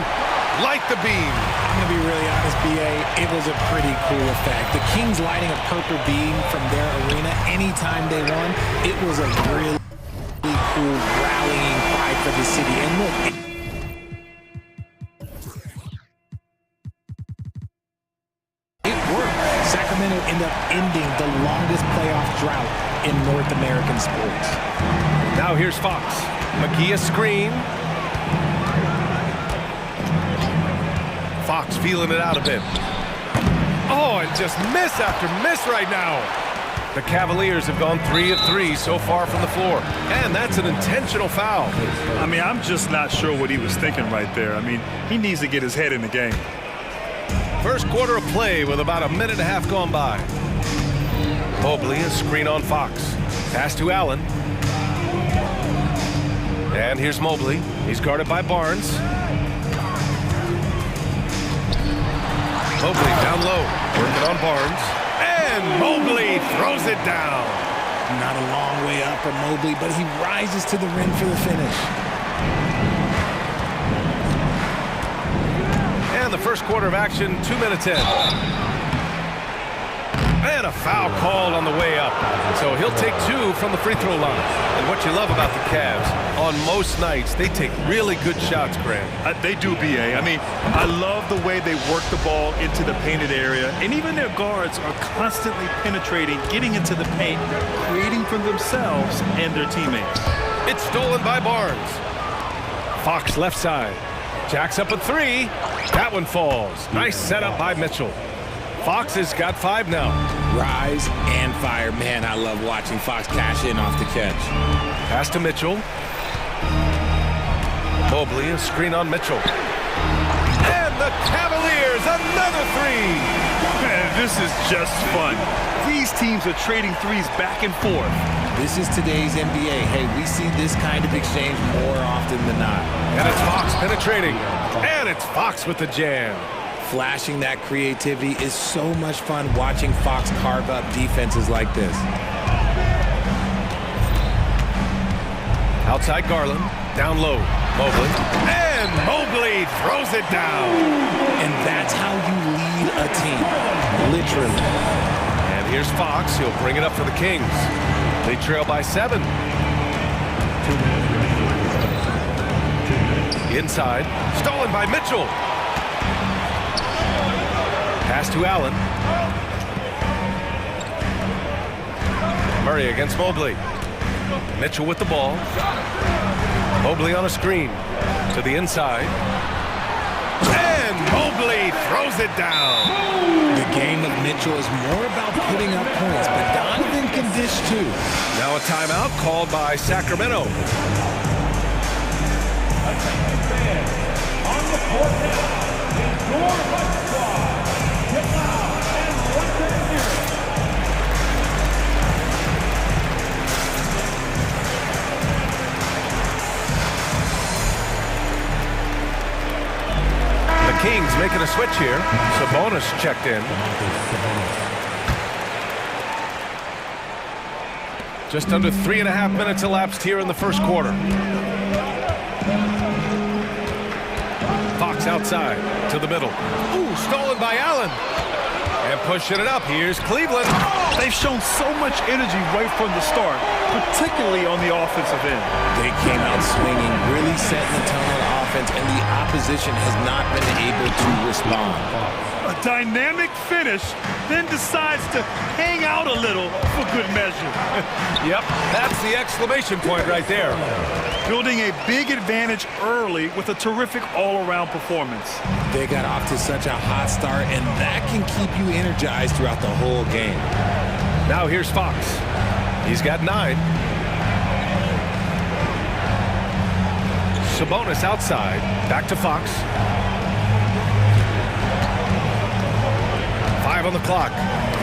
light the beam. I'm going to be really honest, B.A., it was a pretty cool effect. The Kings lighting a purple beam from their arena anytime they won, it was a really cool rallying cry for the city. And look, it worked. Sacramento ended up ending the longest playoff drought in North American sports. Now here's Fox. McGee a screen. Fox feeling it out a bit. Oh, and just miss after miss right now. The Cavaliers have gone 3 of 3 so far from the floor. And that's an intentional foul. I mean, I'm just not sure what he was thinking right there. I mean, he needs to get his head in the game. First quarter of play with about a minute and a half gone by. Mobley a screen on Fox. Pass to Allen. And here's Mobley. He's guarded by Barnes. Mobley down low, working on Barnes. And Mobley throws it down. Not a long way up for Mobley, but he rises to the rim for the finish. And the first quarter of action, 2 minutes in. And a foul called on the way up. So he'll take 2 from the free throw line. And what you love about the Cavs, on most nights, they take really good shots, Grant. They do, B.A. I mean, I love the way they work the ball into the painted area. And even their guards are constantly penetrating, getting into the paint, creating for themselves and their teammates. It's stolen by Barnes. Fox left side. Jacks up a 3. That one falls. Nice setup by Mitchell. Fox has got 5 now. Rise and fire. Man, I love watching Fox cash in off the catch. Pass to Mitchell. Mobley, a screen on Mitchell. And the Cavaliers, another 3. Man, this is just fun. These teams are trading threes back and forth. This is today's NBA. Hey, we see this kind of exchange more often than not. And it's Fox penetrating. And it's Fox with the jam. Flashing that creativity is so much fun watching Fox carve up defenses like this. Outside Garland, down low, Mobley. And Mobley throws it down. And that's how you lead a team, literally. And here's Fox, he'll bring it up for the Kings. They trail by 7. Inside, stolen by Mitchell. Pass to Allen. Murray against Mobley. Mitchell with the ball. Mobley on a screen. To the inside. And Mobley throws it down. The game of Mitchell is more about putting up points, but Donovan can dish too. Now a timeout called by Sacramento. On the court now is your Hawk Squad. Get loud and let them hear it. The Kings making a switch here. Sabonis checked in. Just under 3.5 minutes elapsed here in the first quarter. Fox outside to the middle. Ooh, stolen by Allen. And pushing it up, here's Cleveland. They've shown so much energy right from the start, particularly on the offensive end. They came out swinging, really setting the tone on offense, and the opposition has not been able to respond. A dynamic finish, then decides to hang out a little for good measure. Yep, that's the exclamation point right there. Building a big advantage early with a terrific all-around performance. They got off to such a hot start, and that can keep you energized throughout the whole game. Now here's Fox. He's got 9. Sabonis outside. Back to Fox. 5 on the clock.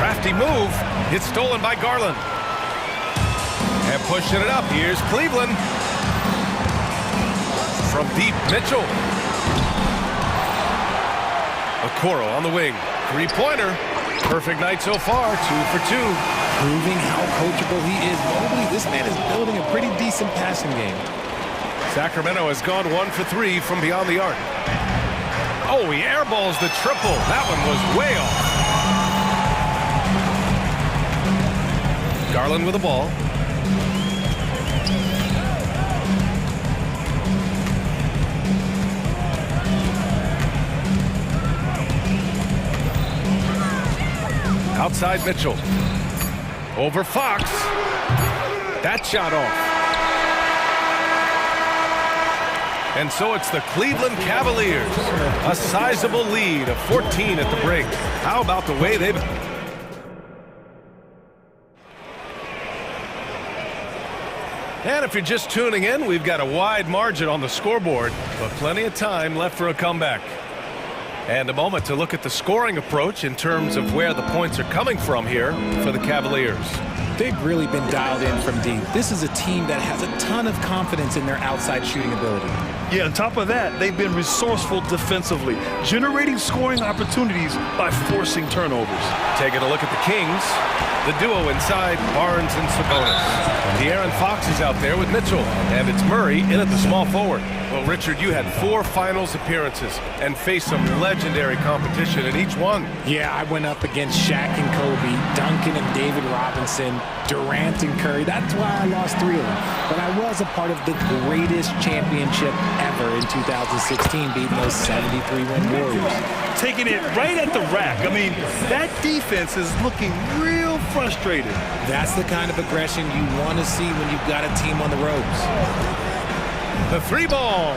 Crafty move. It's stolen by Garland. And pushing it up. Here's Cleveland. From deep, Mitchell. Okoro on the wing. 3-pointer. Perfect night so far. 2 for 2. Proving how coachable he is. Mobley, this man is building a pretty decent passing game. Sacramento has gone 1 for 3 from beyond the arc. Oh, he airballs the triple. That one was way off. Garland with the ball. Outside Mitchell. Over Fox. That shot off. And so it's the Cleveland Cavaliers. A sizable lead of 14 at the break. How about the way they've... And if you're just tuning in, we've got a wide margin on the scoreboard, but plenty of time left for a comeback. And a moment to look at the scoring approach in terms of where the points are coming from here for the Cavaliers. They've really been dialed in from deep. This is a team that has a ton of confidence in their outside shooting ability. Yeah, on top of that, they've been resourceful defensively, generating scoring opportunities by forcing turnovers. Taking a look at the Kings. The duo inside, Barnes and Sabonis. De'Aaron Fox is out there with Mitchell, and it's Murray in at the small forward. Well, Richard, you had 4 finals appearances and faced some legendary competition in each one. Yeah, I went up against Shaq and Kobe, Duncan and David Robinson, Durant and Curry. That's why I lost 3 of them. But I was a part of the greatest championship ever in 2016, beating those 73-win Warriors. Taking it right at the rack. I mean, that defense is looking real frustrated. That's the kind of aggression you want to see when you've got a team on the ropes. The 3-ball.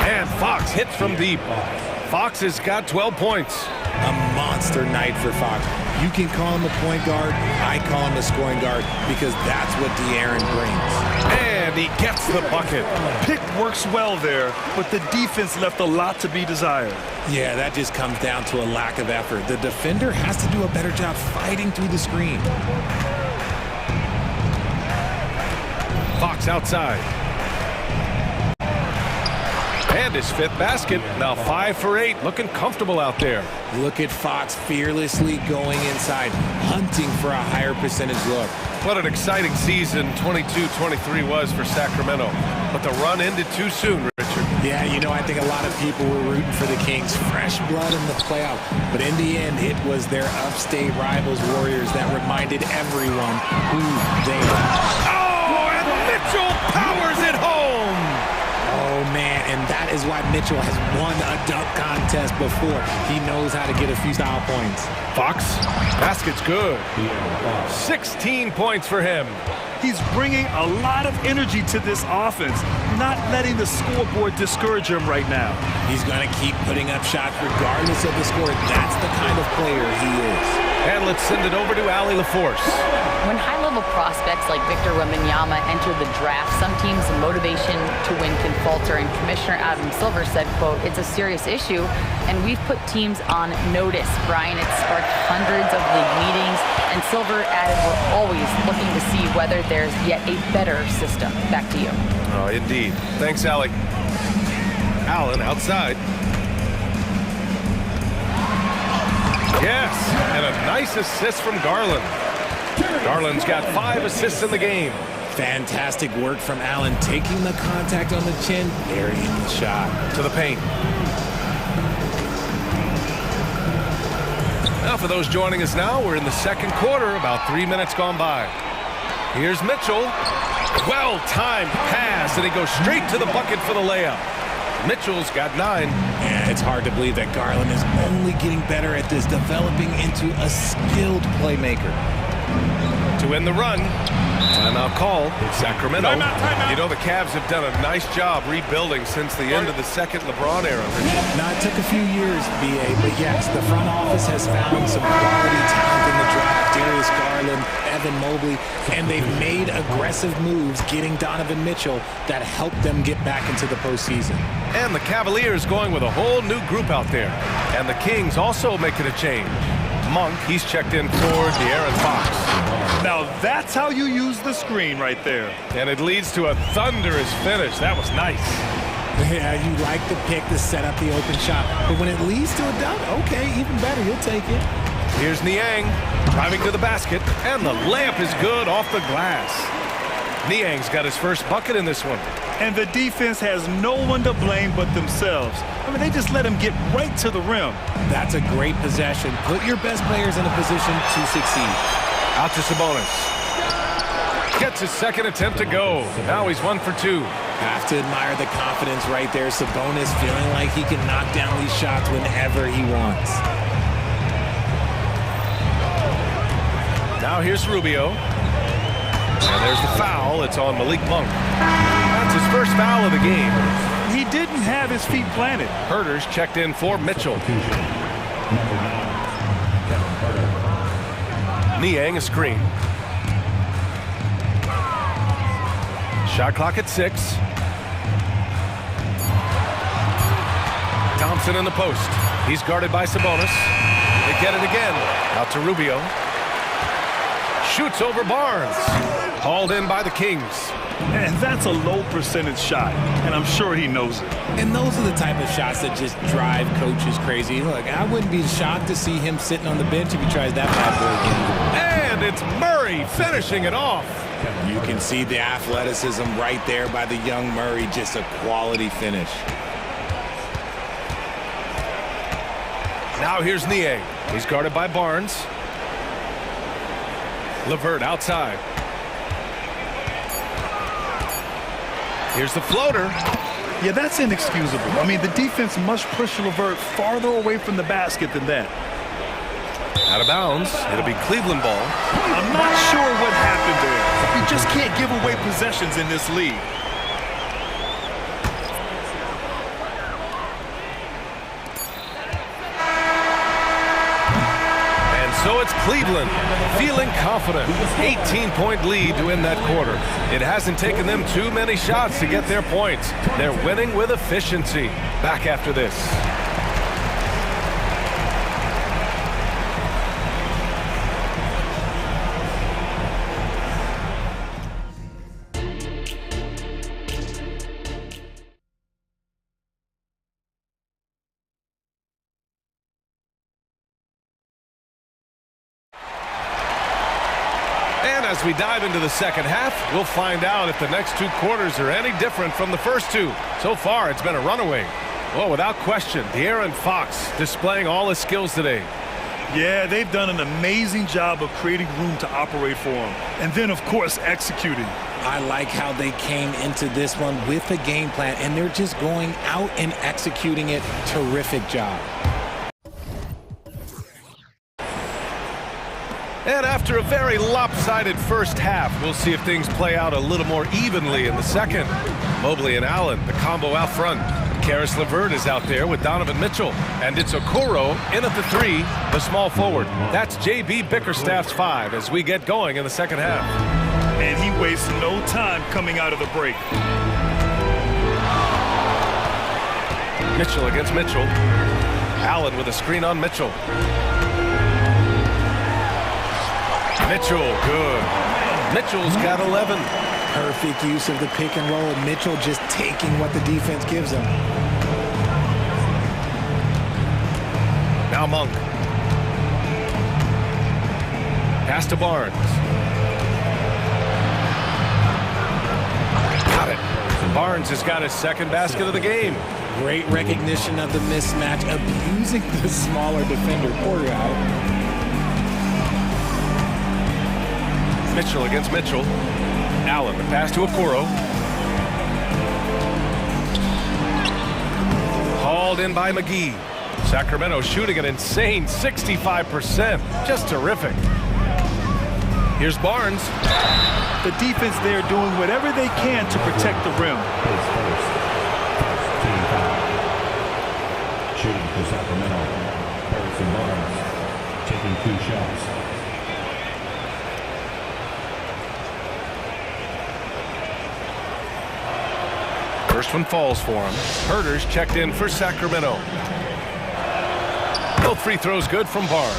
And Fox hits from deep. Fox has got 12 points. A monster night for Fox. You can call him a point guard. I call him a scoring guard because that's what De'Aaron brings. And he gets the bucket. Pick works well there, but the defense left a lot to be desired. Yeah, that just comes down to a lack of effort. The defender has to do a better job fighting through the screen. Fox outside. And his 5th basket. Now 5 for 8. Looking comfortable out there. Look at Fox fearlessly going inside, hunting for a higher percentage look. What an exciting season 22-23 was for Sacramento. But the run ended too soon, Richard. Yeah, you know, I think a lot of people were rooting for the Kings. Fresh blood in the playoff. But in the end, it was their upstate rivals Warriors that reminded everyone who they are. Oh, and Mitchell powers it home! Oh, man, and that is why Mitchell has won a dunk contest before. He knows how to get a few style points. Fox, basket's good. 16 points for him. He's bringing a lot of energy to this offense, not letting the scoreboard discourage him right now. He's going to keep putting up shots regardless of the score. That's the kind of player he is. And let's send it over to Allie LaForce. When high-level prospects like Victor Wembanyama enter the draft, some teams' motivation to win can falter, and Commissioner Adam Silver said, quote, "It's a serious issue, and we've put teams on notice." Brian, it sparked hundreds of league meetings, and Silver added, "We're always looking to see whether there's yet a better system." Back to you. Oh, indeed. Thanks, Allie. Allen outside. Yes, and a nice assist from Garland. Garland's got 5 assists in the game. Fantastic work from Allen, taking the contact on the chin, burying the shot. To the paint. Now for those joining us now. We're in the second quarter, about 3 minutes gone by. Here's Mitchell. Well-timed pass, and he goes straight to the bucket for the layup. Mitchell's got 9. Yeah, it's hard to believe that Garland is only getting better at this, developing into a skilled playmaker. To end the run, timeout call, Sacramento. Timeout. You know, the Cavs have done a nice job rebuilding since the end of the second LeBron era. Now, it took a few years, BA, but yes, the front office has found some quality talent in the draft. Darius Garland, Evan Mobley, and they've made aggressive moves getting Donovan Mitchell that helped them get back into the postseason. And the Cavaliers going with a whole new group out there. And the Kings also making a change. Monk, he's checked in for De'Aaron Fox. Now that's how you use the screen right there. And it leads to a thunderous finish. That was nice. Yeah, you like the pick to set up the open shot. But when it leads to a dunk, okay, even better, you'll take it. Here's Niang driving to the basket, and the layup is good off the glass. Niang's got his first bucket in this one. And the defense has no one to blame but themselves. I mean, they just let him get right to the rim. That's a great possession. Put your best players in a position to succeed. Out to Sabonis. Gets his second attempt to go. Now he's 1 for 2. Have to admire the confidence right there. Sabonis feeling like he can knock down these shots whenever he wants. Now here's Rubio. And there's the foul. It's on Malik Monk. That's his first foul of the game. He didn't have his feet planted. Herter's checked in for Mitchell. Niang a screen. Shot clock at 6. Thompson in the post. He's guarded by Sabonis. They get it again. Out to Rubio. Shoots over Barnes. Hauled in by the Kings. And that's a low percentage shot, and I'm sure he knows it. And those are the type of shots that just drive coaches crazy. Look, I wouldn't be shocked to see him sitting on the bench if he tries that bad boy again. And it's Murray finishing it off. You can see the athleticism right there by the young Murray, just a quality finish. Now here's Niang. He's guarded by Barnes. LeVert outside. Here's the floater. Yeah, that's inexcusable. I mean, the defense must push LeVert farther away from the basket than that. Out of bounds. It'll be Cleveland ball. I'm not sure what happened there. You just can't give away possessions in this league. So it's Cleveland feeling confident. 18-point lead to win that quarter. It hasn't taken them too many shots to get their points. They're winning with efficiency. Back after this. As we dive into the second half, we'll find out if the next 2 quarters are any different from the first 2. So far, it's been a runaway. Well, without question, De'Aaron Fox displaying all his skills today. Yeah, they've done an amazing job of creating room to operate for him. And then, of course, executing. I like how they came into this one with a game plan, and they're just going out and executing it. Terrific job. And after a very lopsided first half, we'll see if things play out a little more evenly in the second. Mobley and Allen, the combo out front. Karis LeVert is out there with Donovan Mitchell. And it's Okoro in at the 3, the small forward. That's J.B. Bickerstaff's 5 as we get going in the second half. And he wastes no time coming out of the break. Mitchell against Mitchell. Allen with a screen on Mitchell. Mitchell, good. Mitchell's got 11. Perfect use of the pick and roll. Mitchell just taking what the defense gives him. Now Monk. Pass to Barnes. Got it. Barnes has got his second basket of the game. Great recognition of the mismatch, abusing the smaller defender. Poor guy. Mitchell against Mitchell. Allen, the pass to Okoro. Hauled in by McGee. Sacramento shooting an insane 65%. Just terrific. Here's Barnes. The defense there doing whatever they can to protect the rim. Shooting for Sacramento. Harrison Barnes taking 2 shots. First one falls for him. Herder's checked in for Sacramento. Both free throws good from Barnes.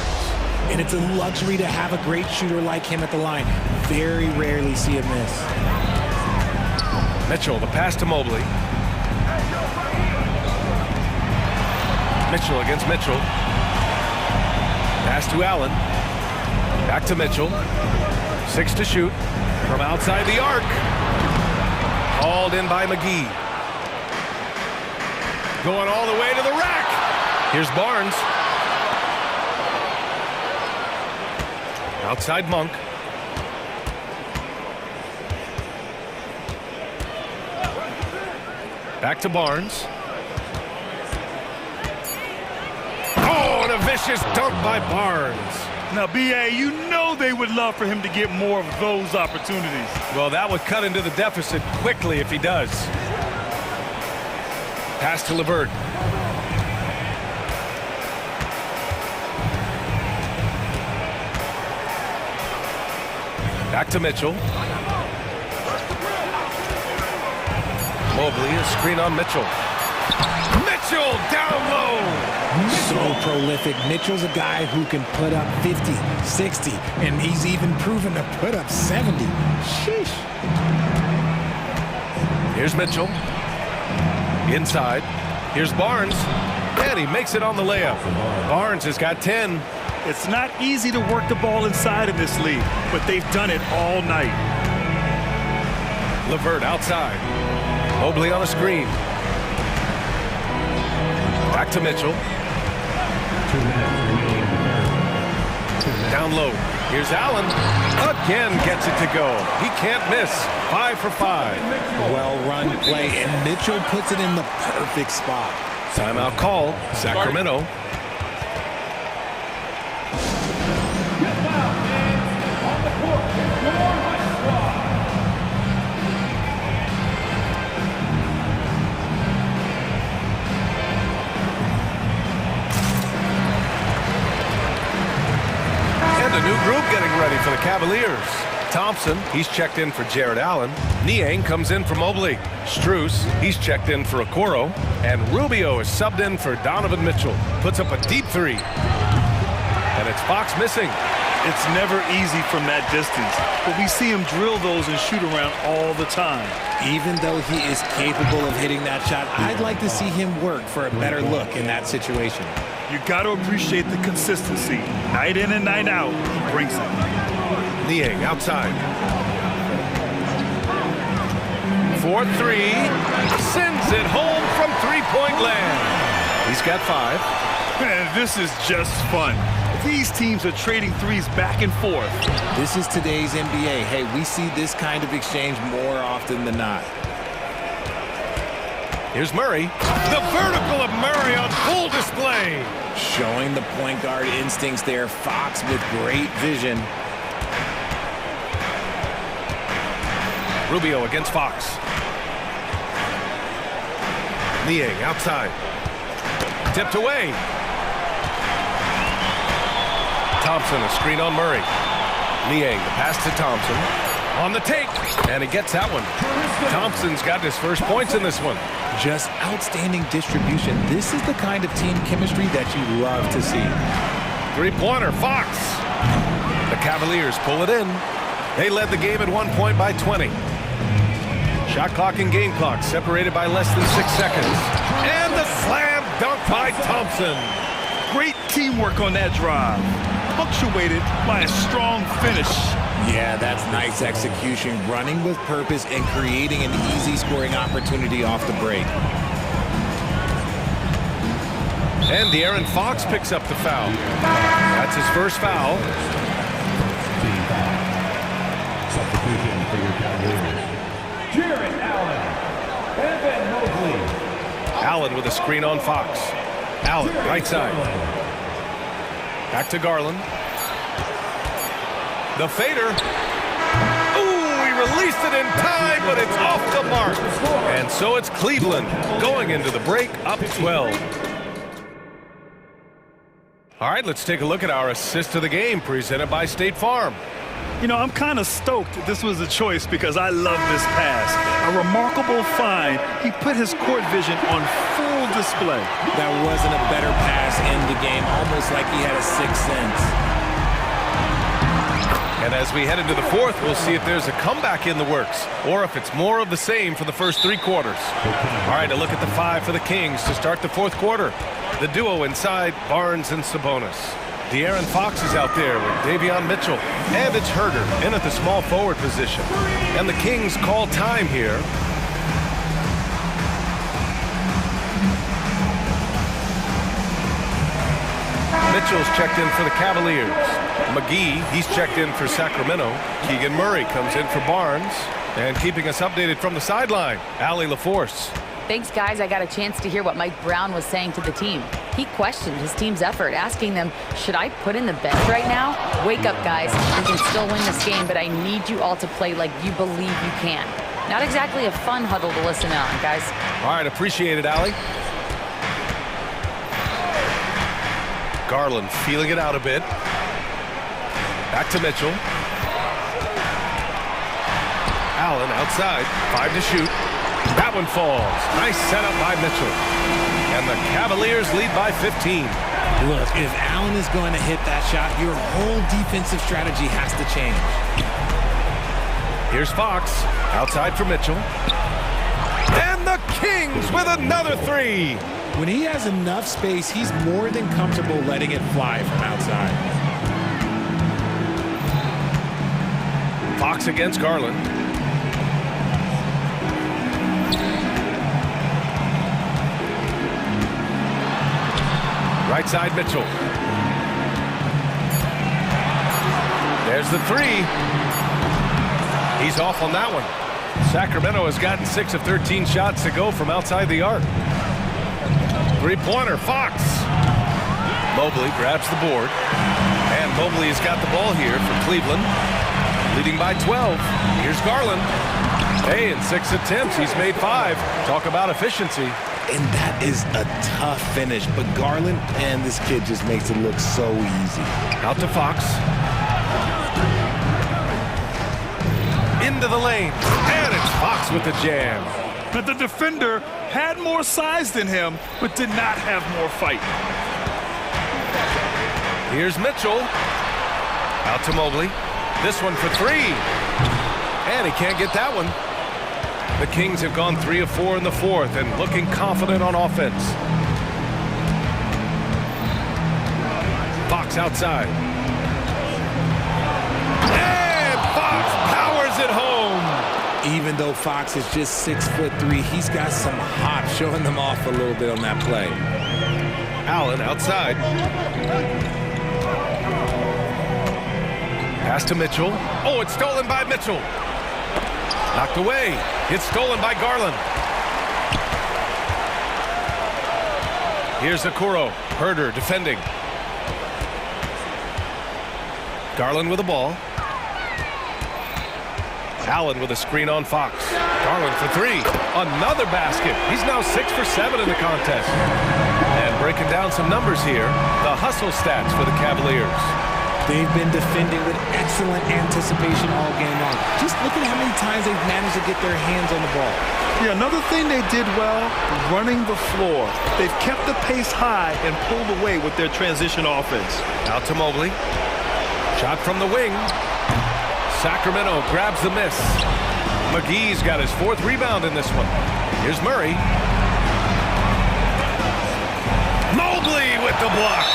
And it's a luxury to have a great shooter like him at the line. Very rarely see him miss. Mitchell, the pass to Mobley. Mitchell against Mitchell. Pass to Allen. Back to Mitchell. 6 to shoot from outside the arc. Hauled in by McGee. Going all the way to the rack. Here's Barnes. Outside Monk. Back to Barnes. Oh, and a vicious dunk by Barnes. Now, B.A., you know they would love for him to get more of those opportunities. Well, that would cut into the deficit quickly if he does. Pass to LeVert. Back to Mitchell. Mobley, a screen on Mitchell. Mitchell down low. So prolific. Mitchell's a guy who can put up 50, 60, and he's even proven to put up 70. Sheesh. Here's Mitchell. Inside. Here's Barnes. And he makes it on the layup. Barnes has got 10. It's not easy to work the ball inside of this league, but they've done it all night. LeVert outside. Mobley on a screen. Back to Mitchell. Down low. Here's Allen. Again gets it to go. He can't miss. 5 for 5. Well-run play, and Mitchell puts it in the perfect spot. Timeout call. Sacramento. And a new group getting ready for the Cavaliers. Thompson, he's checked in for Jared Allen. Niang comes in for Mobley. Strus, he's checked in for Okoro. And Rubio is subbed in for Donovan Mitchell. Puts up a deep 3. And it's Fox missing. It's never easy from that distance, but we see him drill those and shoot around all the time. Even though he is capable of hitting that shot, I'd like to see him work for a better look in that situation. You got to appreciate the consistency. Night in and night out, he brings it. Niang outside. 4-3. Sends it home from three-point land. He's got 5. Man, this is just fun. These teams are trading threes back and forth. This is today's NBA. Hey, we see this kind of exchange more often than not. Here's Murray. The vertical of Murray on full display. Showing the point guard instincts there. Fox with great vision. Rubio against Fox. Niang outside. Tipped away. Thompson, a screen on Murray. Niang, the pass to Thompson. On the take, and he gets that one. Thompson's got his first points in this one. Just outstanding distribution. This is the kind of team chemistry that you love to see. Three-pointer, Fox. The Cavaliers pull it in. They led the game at 1 point by 20. Shot clock and game clock separated by less than 6 seconds. And the slam dunk by Thompson. Great teamwork on that drive. Punctuated by a strong finish. Yeah, that's nice execution, running with purpose and creating an easy scoring opportunity off the break. And De'Aaron Fox picks up the foul. That's his first foul. substitution for your Cavaliers. Jared Allen, Evan Mobley. Allen with a screen on Fox. Allen, right side. Back to Garland. The fader. Ooh, he released it in time, but it's off the mark. And so it's Cleveland going into the break up 12. All right, let's take a look at our assist of the game presented by State Farm. You know, I'm kind of stoked this was a choice because I love this pass. A remarkable find. He put his court vision on full display. That wasn't a better pass in the game, almost like he had a sixth sense. And as we head into the fourth, we'll see if there's a comeback in the works or if it's more of the same for the first three quarters. All right, a look at the five for the Kings to start the fourth quarter. The duo inside, Barnes and Sabonis. De'Aaron Fox is out there with Davion Mitchell. And it's Herder in at the small forward position. And the Kings call time here. Mitchell's checked in for the Cavaliers. McGee, he's checked in for Sacramento. Keegan Murray comes in for Barnes. And keeping us updated from the sideline, Allie LaForce. Thanks, guys. I got a chance to hear what Mike Brown was saying to the team. He questioned his team's effort, asking them, should I put in the bench right now? Wake up, guys. We can still win this game, but I need you all to play like you believe you can. Not exactly a fun huddle to listen on, guys. All right, appreciate it, Allie. Garland feeling it out a bit. Back to Mitchell. Allen outside, 5 to shoot. That one falls. Nice setup by Mitchell. And the Cavaliers lead by 15. Look, if Allen is going to hit that shot, your whole defensive strategy has to change. Here's Fox, outside for Mitchell. And the Kings with another three. When he has enough space, he's more than comfortable letting it fly from outside. Fox against Garland. Right side, Mitchell. There's the three. He's off on that one. Sacramento has gotten 6 of 13 shots to go from outside the arc. Three-pointer, Fox. Mobley grabs the board. And Mobley has got the ball here for Cleveland. Leading by 12. Here's Garland. Hey, in 6 attempts, he's made 5. Talk about efficiency. And that is a tough finish, but Garland and this kid just makes it look so easy. Out to Fox. Into the lane. And it's Fox with the jam. But the defender had more size than him, but did not have more fight. Here's Mitchell. Out to Mobley. This one for 3. And he can't get that one. The Kings have gone 3 of 4 in the fourth and looking confident on offense. Fox outside. And Fox powers it home. Even though Fox is just 6'3", he's got some hop, showing them off a little bit on that play. Allen outside. Pass to Mitchell. Oh, it's stolen by Mitchell. Knocked away. It's stolen by Garland. Here's Okoro. Herder defending. Garland with the ball. Allen with a screen on Fox. Garland for 3. Another basket. He's now 6 for 7 in the contest. And breaking down some numbers here, the hustle stats for the Cavaliers. They've been defending with excellent anticipation all game long. Just look at how many times they've managed to get their hands on the ball. Yeah, another thing they did well, running the floor. They've kept the pace high and pulled away with their transition offense. Out to Mobley. Shot from the wing. Sacramento grabs the miss. McGee's got his 4th rebound in this one. Here's Murray. Mobley with the block.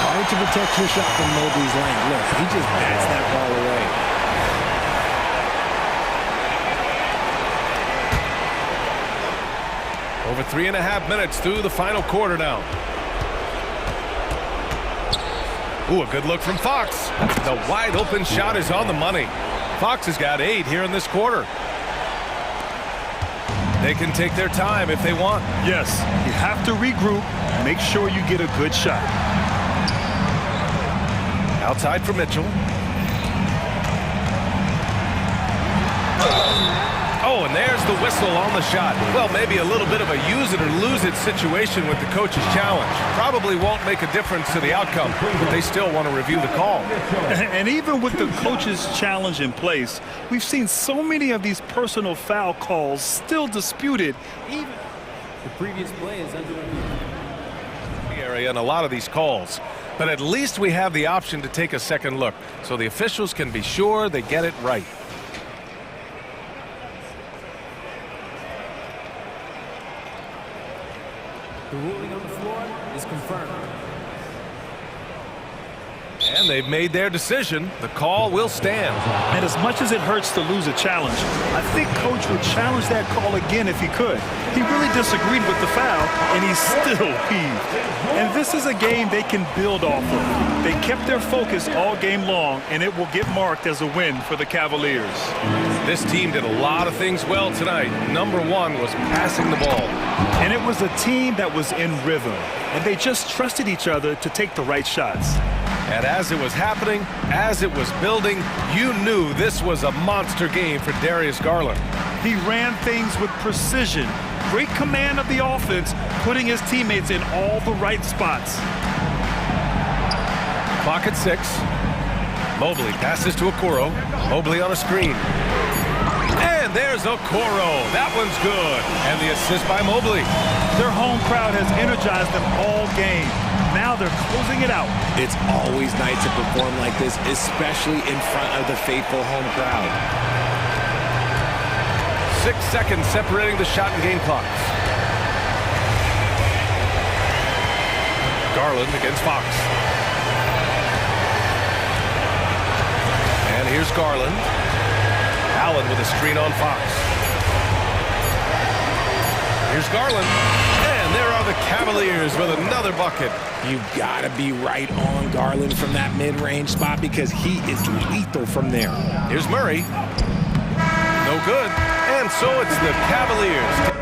Hard to protect your shot from Mobley's lane. Look, he just bats that ball away. Over 3.5 minutes through the final quarter now. Ooh, a good look from Fox. The wide open shot is on the money. Fox has got 8 here in this quarter. They can take their time if they want. Yes, you have to regroup. Make sure you get a good shot. Outside for Mitchell. Oh, and there's the whistle on the shot. Well, maybe a little bit of a use it or lose it situation with the coach's challenge. Probably won't make a difference to the outcome, but they still want to review the call. And even with the coach's challenge in place, we've seen so many of these personal foul calls still disputed. Even the previous play is under review. Area in a lot of these calls, but at least we have the option to take a second look, so the officials can be sure they get it right. The ruling on the floor is confirmed. And they've made their decision. The call will stand. And as much as it hurts to lose a challenge, I think Coach would challenge that call again if he could. He really disagreed with the foul, and he's still peeved. And this is a game they can build off of. They kept their focus all game long, and it will get marked as a win for the Cavaliers. This team did a lot of things well tonight. Number 1 was passing the ball. And it was a team that was in rhythm, and they just trusted each other to take the right shots. And as it was happening, as it was building, you knew this was a monster game for Darius Garland. He ran things with precision, great command of the offense, putting his teammates in all the right spots. Clock at 6. Mobley passes to Okoro. Mobley on a screen. And there's Okoro. That one's good. And the assist by Mobley. Their home crowd has energized them all game. Now they're closing it out. It's always nice to perform like this, especially in front of the faithful home crowd. 6 seconds separating the shot and game clocks. Garland against Fox. And here's Garland. Allen with a screen on Fox. Here's Garland. And there are the Cavaliers with another bucket. You've got to be right on Garland from that mid-range spot because he is lethal from there. Here's Murray. No good. And so it's the Cavaliers.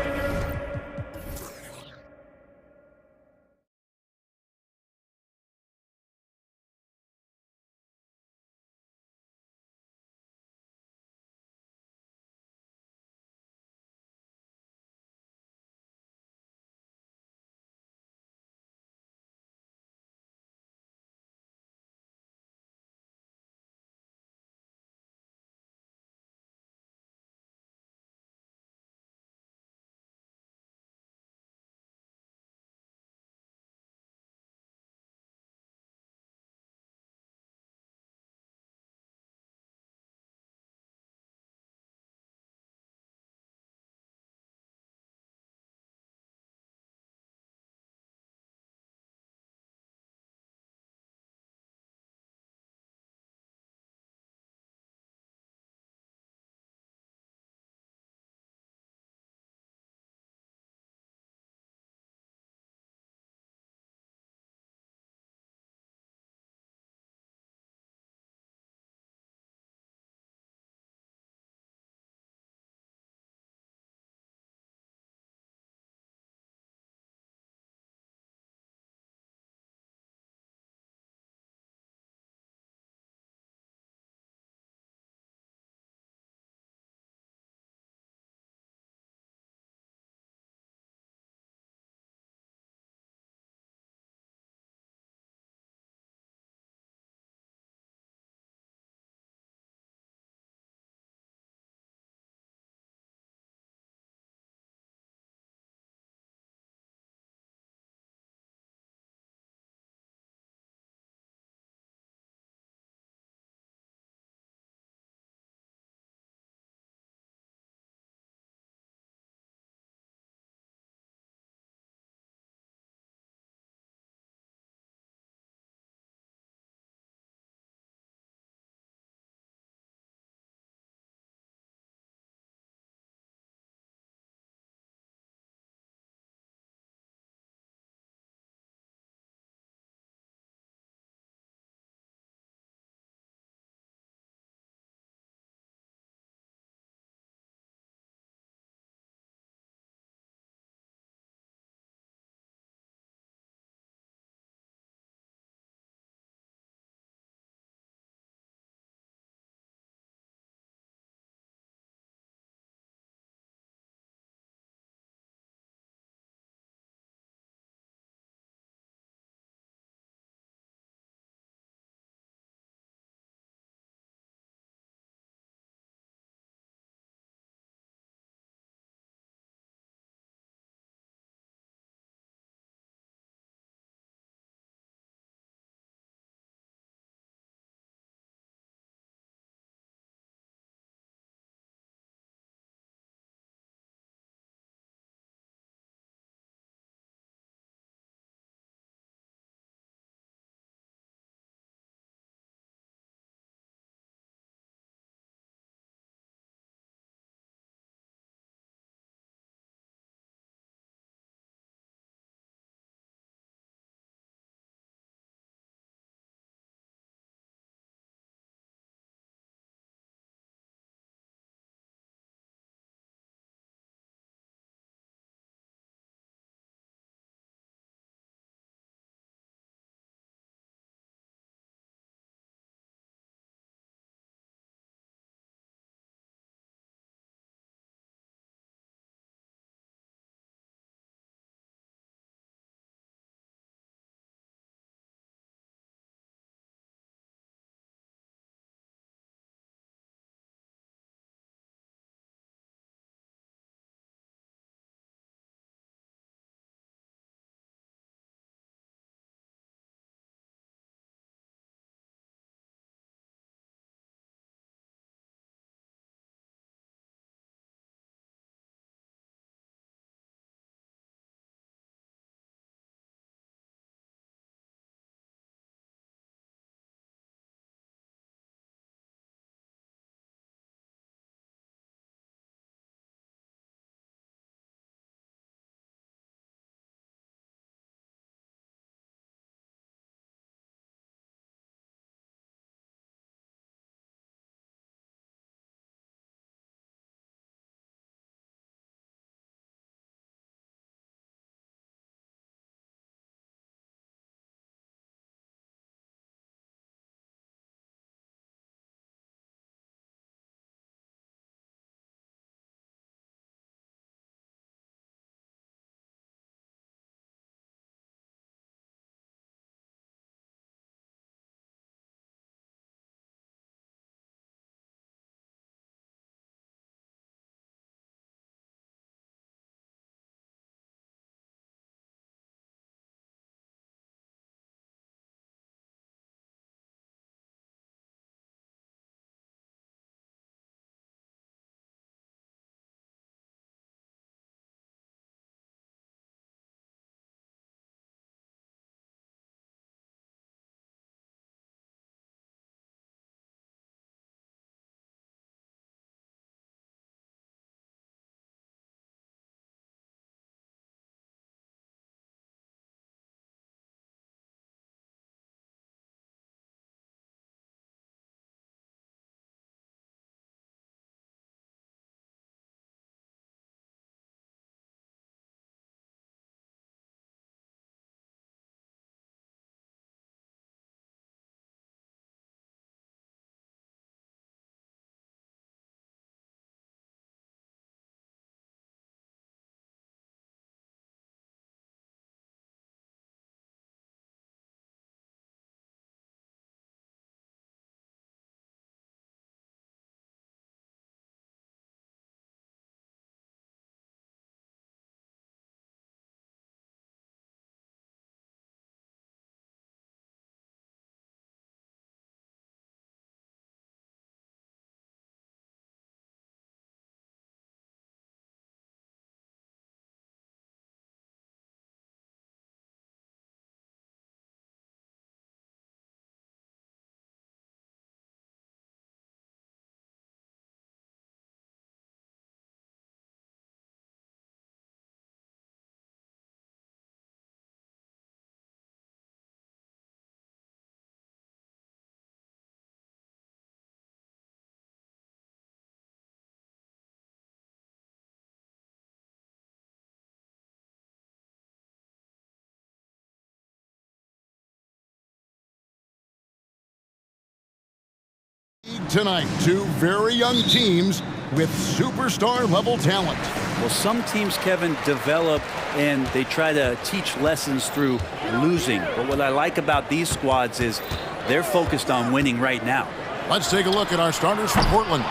tonight. Two very young teams with superstar-level talent. Well, some teams, Kevin, develop and they try to teach lessons through losing. But what I like about these squads is they're focused on winning right now. Let's take a look at our starters for Portland.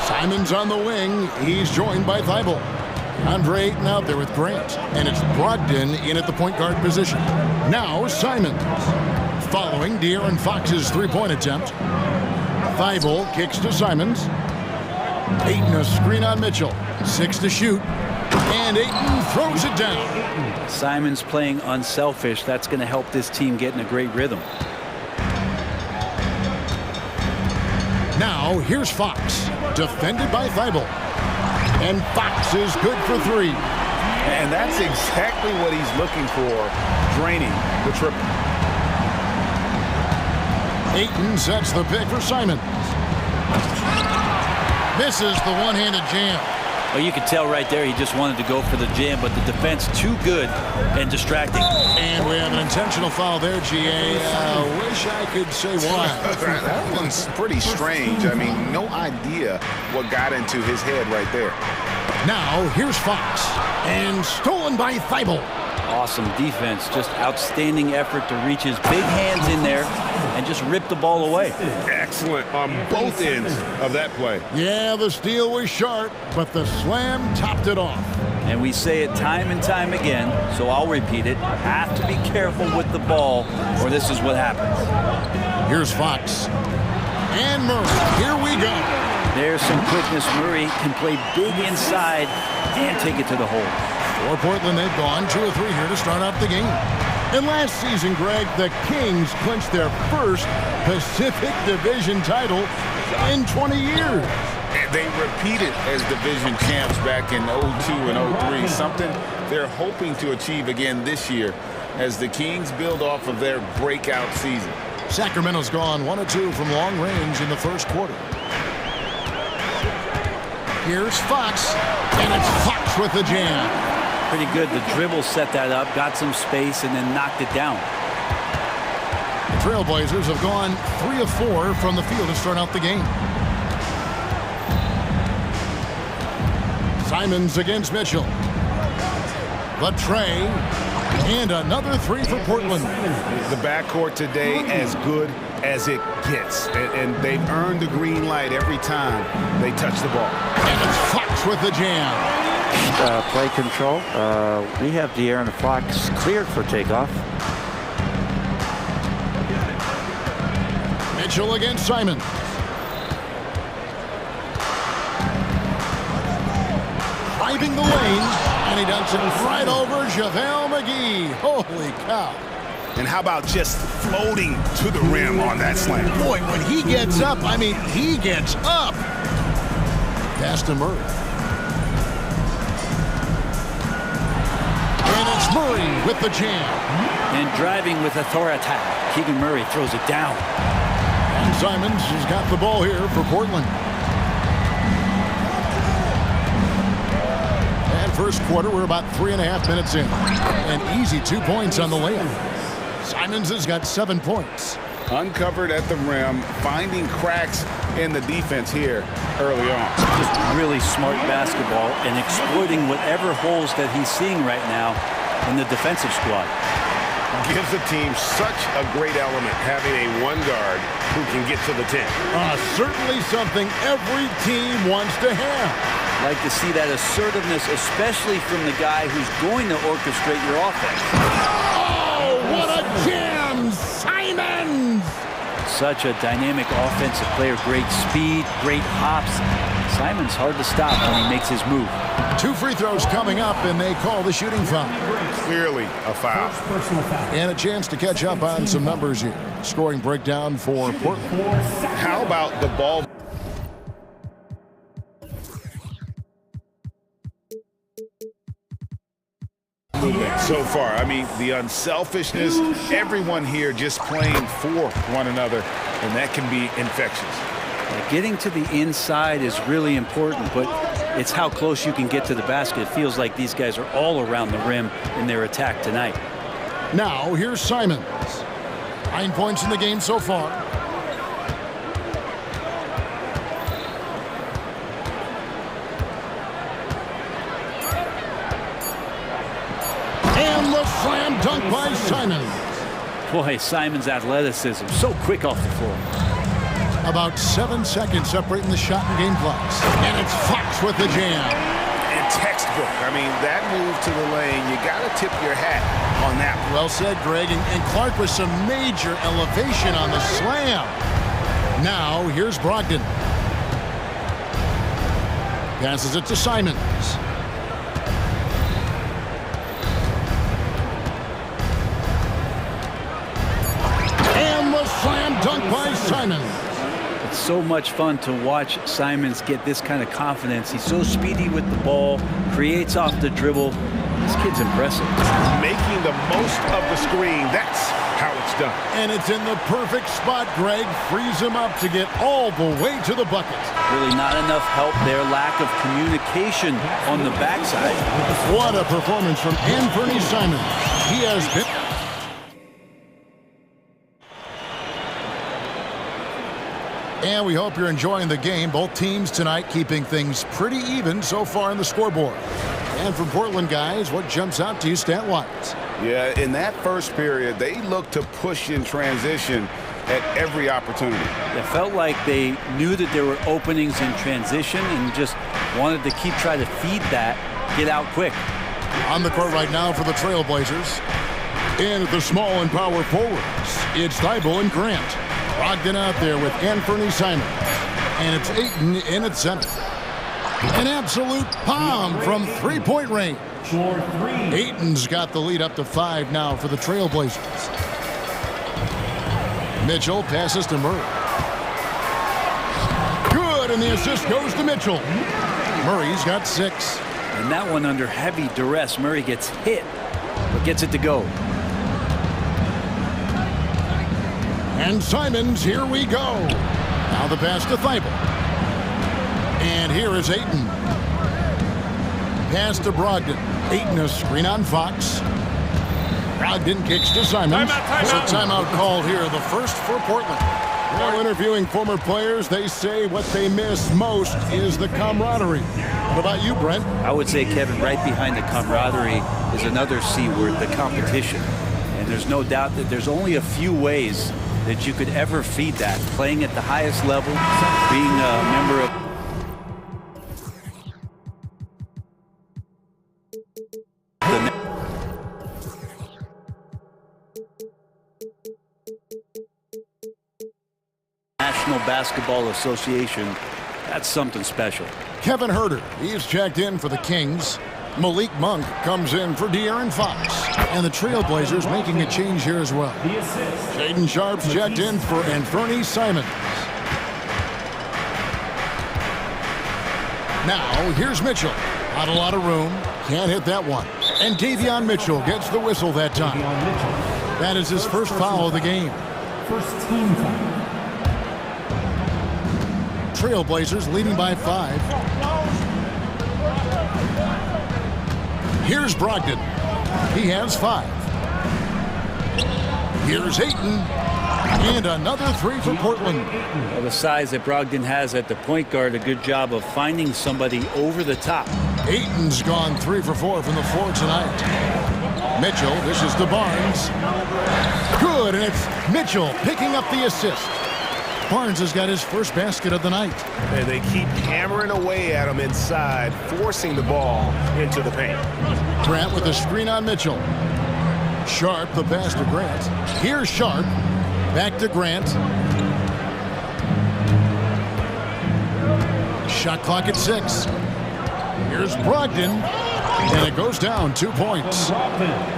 Simons on the wing. He's joined by Thibault. Andre Ayton out there with Grant. And it's Brogdon in at the point guard position. Now Simons. Following De'Aaron Fox's three-point attempt. Thibault kicks to Simons. Ayton a screen on Mitchell. 6 to shoot. And Ayton throws it down. Simons playing unselfish. That's going to help this team get in a great rhythm. Now here's Fox. Defended by Thibault. And Fox is good for 3. And that's exactly what he's looking for, draining the triple. Ayton sets the pick for Simons. Misses the one-handed jam. Well, you could tell right there he just wanted to go for the jam, but the defense too good and distracting. And we have an intentional foul there, GA. Wish I could say why. That one's pretty strange. I mean, no idea what got into his head right there. Now, here's Fox. And stolen by Thibault. Awesome defense. Just outstanding effort to reach his big hands in there and just rip the ball away. Excellent on both ends of that play. Yeah, the steal was sharp, but the slam topped it off. And we say it time and time again, so I'll repeat it. Have to be careful with the ball, or this is what happens. Here's Fox. And Murray. Here we go. There's some quickness. Murray can play big inside and take it to the hole. For Portland, they've gone 2 of 3 here to start out the game. And last season, Greg, the Kings clinched their first Pacific Division title in 20 years. They repeated as division champs back in 02 and 03, something they're hoping to achieve again this year as the Kings build off of their breakout season. Sacramento's gone 1 of 2 from long range in the first quarter. Here's Fox, and it's Fox with the jam. Pretty good. The dribble set that up, got some space, and then knocked it down. The Trailblazers have gone 3 of 4 from the field to start out the game. Simons against Mitchell. The tray. And another 3 for Portland. The backcourt today as good as it gets. And they've earned the green light every time they touch the ball. And it's Fox with the jam. Play control. We have De'Aaron Fox cleared for takeoff. Mitchell against Simons. Driving the lane, and he dumps it right over JaVale McGee. Holy cow. And how about just floating to the rim on that slam? Boy, when he gets up, I mean, he gets up. Pass to Murray. And it's Murray with the jam. And driving with authority. Keegan Murray throws it down. And Simons has got the ball here for Portland. And first quarter, we're about 3.5 minutes in. An easy 2 points on the layup. Simons has got 7 points. Uncovered at the rim, finding cracks in the defense here early on. Just really smart basketball and exploiting whatever holes that he's seeing right now in the defensive squad. Gives the team such a great element having a one guard who can get to the 10. Certainly something every team wants to have. Like to see that assertiveness, especially from the guy who's going to orchestrate your offense. Oh, what a jam! Simons! Such a dynamic offensive player. Great speed, great hops. Simons hard to stop when he makes his move. 2 free throws coming up, and they call the shooting foul. Clearly a foul. And a chance to catch up on some numbers here. Scoring breakdown for Portland. How about the ball? So far, I mean, the unselfishness, everyone here just playing for one another, and that can be infectious. Getting to the inside is really important, but it's how close you can get to the basket. It feels like these guys are all around the rim in their attack tonight. Now, here's Simons. 9 points in the game so far. dunk by Simon. Boy, Simon's athleticism, so quick off the floor. About 7 seconds separating the shot and game clocks. And it's Fox with the jam. And textbook. I mean, that move to the lane, you got to tip your hat on that. Well said, Greg. And Clark with some major elevation on the slam. Now, here's Brogdon. Passes it to Simons. And the slam dunk by Simons. It's so much fun to watch Simons get this kind of confidence. He's so speedy with the ball, creates off the dribble. This kid's impressive. Making the most of the screen. That's how it's done. And it's in the perfect spot, Greg. Frees him up to get all the way to the bucket. Really not enough help there. Lack of communication on the backside. What a performance from Anthony Simons. He has been... And we hope you're enjoying the game. Both teams tonight keeping things pretty even so far in the scoreboard. And from Portland, guys, what jumps out to you stat-wise? Yeah, in that first period, they looked to push in transition at every opportunity. It felt like they knew that there were openings in transition and just wanted to keep trying to feed that, get out quick. On the court right now for the Trailblazers. In at the small and power forwards, it's Thibault and Grant. Brogdon out there with Anthony Simons. And it's Ayton in at center. An absolute bomb from three-point range. Ayton's got the lead up to 5 now for the Trailblazers. Mitchell passes to Murray. Good, and the assist goes to Mitchell. Murray's got 6. And that one under heavy duress. Murray gets hit, but gets it to go. And Simons, here we go. Now the pass to Thibault. And here is Ayton. Pass to Brogdon. Ayton a screen on Fox. Brogdon kicks to Simons. So timeout called here, the first for Portland. While interviewing former players, they say what they miss most is the camaraderie. What about you, Brent? I would say, Kevin, right behind the camaraderie is another C word, the competition. And there's no doubt that there's only a few ways that you could ever feed that. Playing at the highest level, being a member of the National Basketball Association. That's something special. Kevin Huerter, he's checked in for the Kings. Malik Monk comes in for De'Aaron Fox. And the Trailblazers making a change here as well. Shaedon Sharpe's checked in for Anthony Simons. Now, here's Mitchell. Not a lot of room. Can't hit that one. And Davion Mitchell gets the whistle that time. That is his first foul of the game. First team foul. Trailblazers leading by 5. Here's Brogdon. He has 5. Here's Ayton. And another 3 for Portland. Well, the size that Brogdon has at the point guard, a good job of finding somebody over the top. Ayton's gone 3 for 4 from the floor tonight. Mitchell dishes to Barnes. Good, and it's Mitchell picking up the assist. Barnes has got his first basket of the night. And they keep hammering away at him inside, forcing the ball into the paint. Grant with a screen on Mitchell. Sharpe, the pass to Grant. Here's Sharpe. Back to Grant. Shot clock at 6. Here's Brogdon. And it goes down 2 points.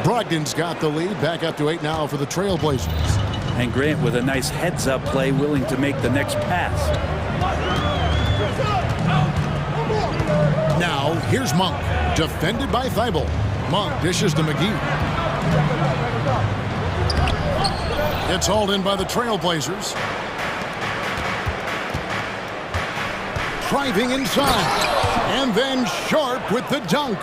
Brogdon's got the lead. Back up to 8 now for the Trailblazers. And Grant with a nice heads-up play, willing to make the next pass. Now, here's Monk. Defended by Thibault. Monk dishes to McGee. It's hauled in by the Trailblazers. Driving inside. And then Sharpe with the dunk.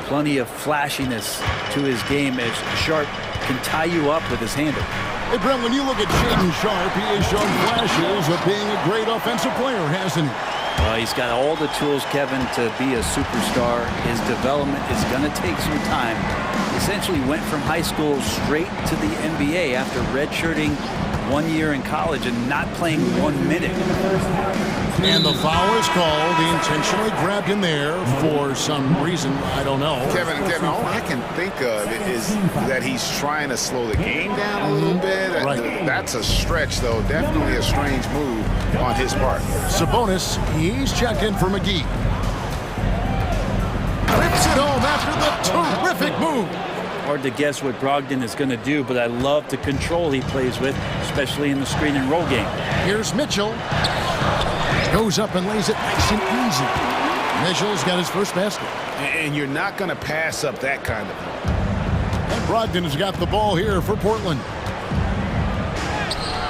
Plenty of flashiness to his game as Sharpe can tie you up with his handle. Hey, Brent, when you look at Shaedon Sharpe, he has shown flashes of being a great offensive player, hasn't he? Well, he's got all the tools, Kevin, to be a superstar. His development is going to take some time. He essentially went from high school straight to the NBA after redshirting 1 year in college and not playing 1 minute. And the foul is called. He intentionally grabbed him there for some reason. I don't know. Kevin, all I can think of is that he's trying to slow the game down a little bit. Right. That's a stretch, though. Definitely a strange move on his part. Sabonis, he's checked in for McGee. Rips it home after the terrific move. Hard to guess what Brogdon is going to do, but I love the control he plays with, especially in the screen and roll game. Here's Mitchell. Goes up and lays it nice and easy. Mitchell's got his first basket. And you're not going to pass up that kind of thing. And Brogdon has got the ball here for Portland.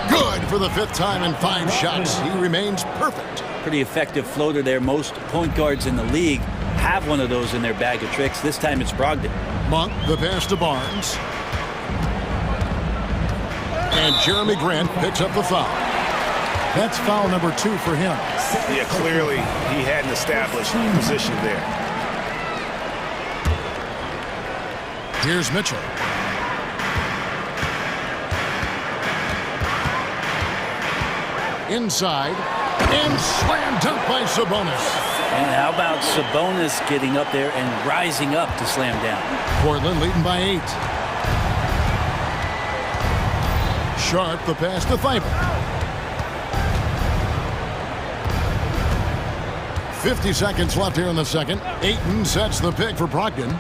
Good for the 5th time in 5 shots. He remains perfect. Pretty effective floater there. Most point guards in the league have one of those in their bag of tricks. This time it's Brogdon. Monk, the pass to Barnes. And Jeremy Grant picks up the foul. That's foul number 2 for him. Yeah, clearly he hadn't established position there. Here's Mitchell. Inside. And slam dunk by Sabonis. And how about Sabonis getting up there and rising up to slam down? Portland leading by 8. Sharp, the pass to Thibault. 50 seconds left here in the second. Ayton sets the pick for Brogdon.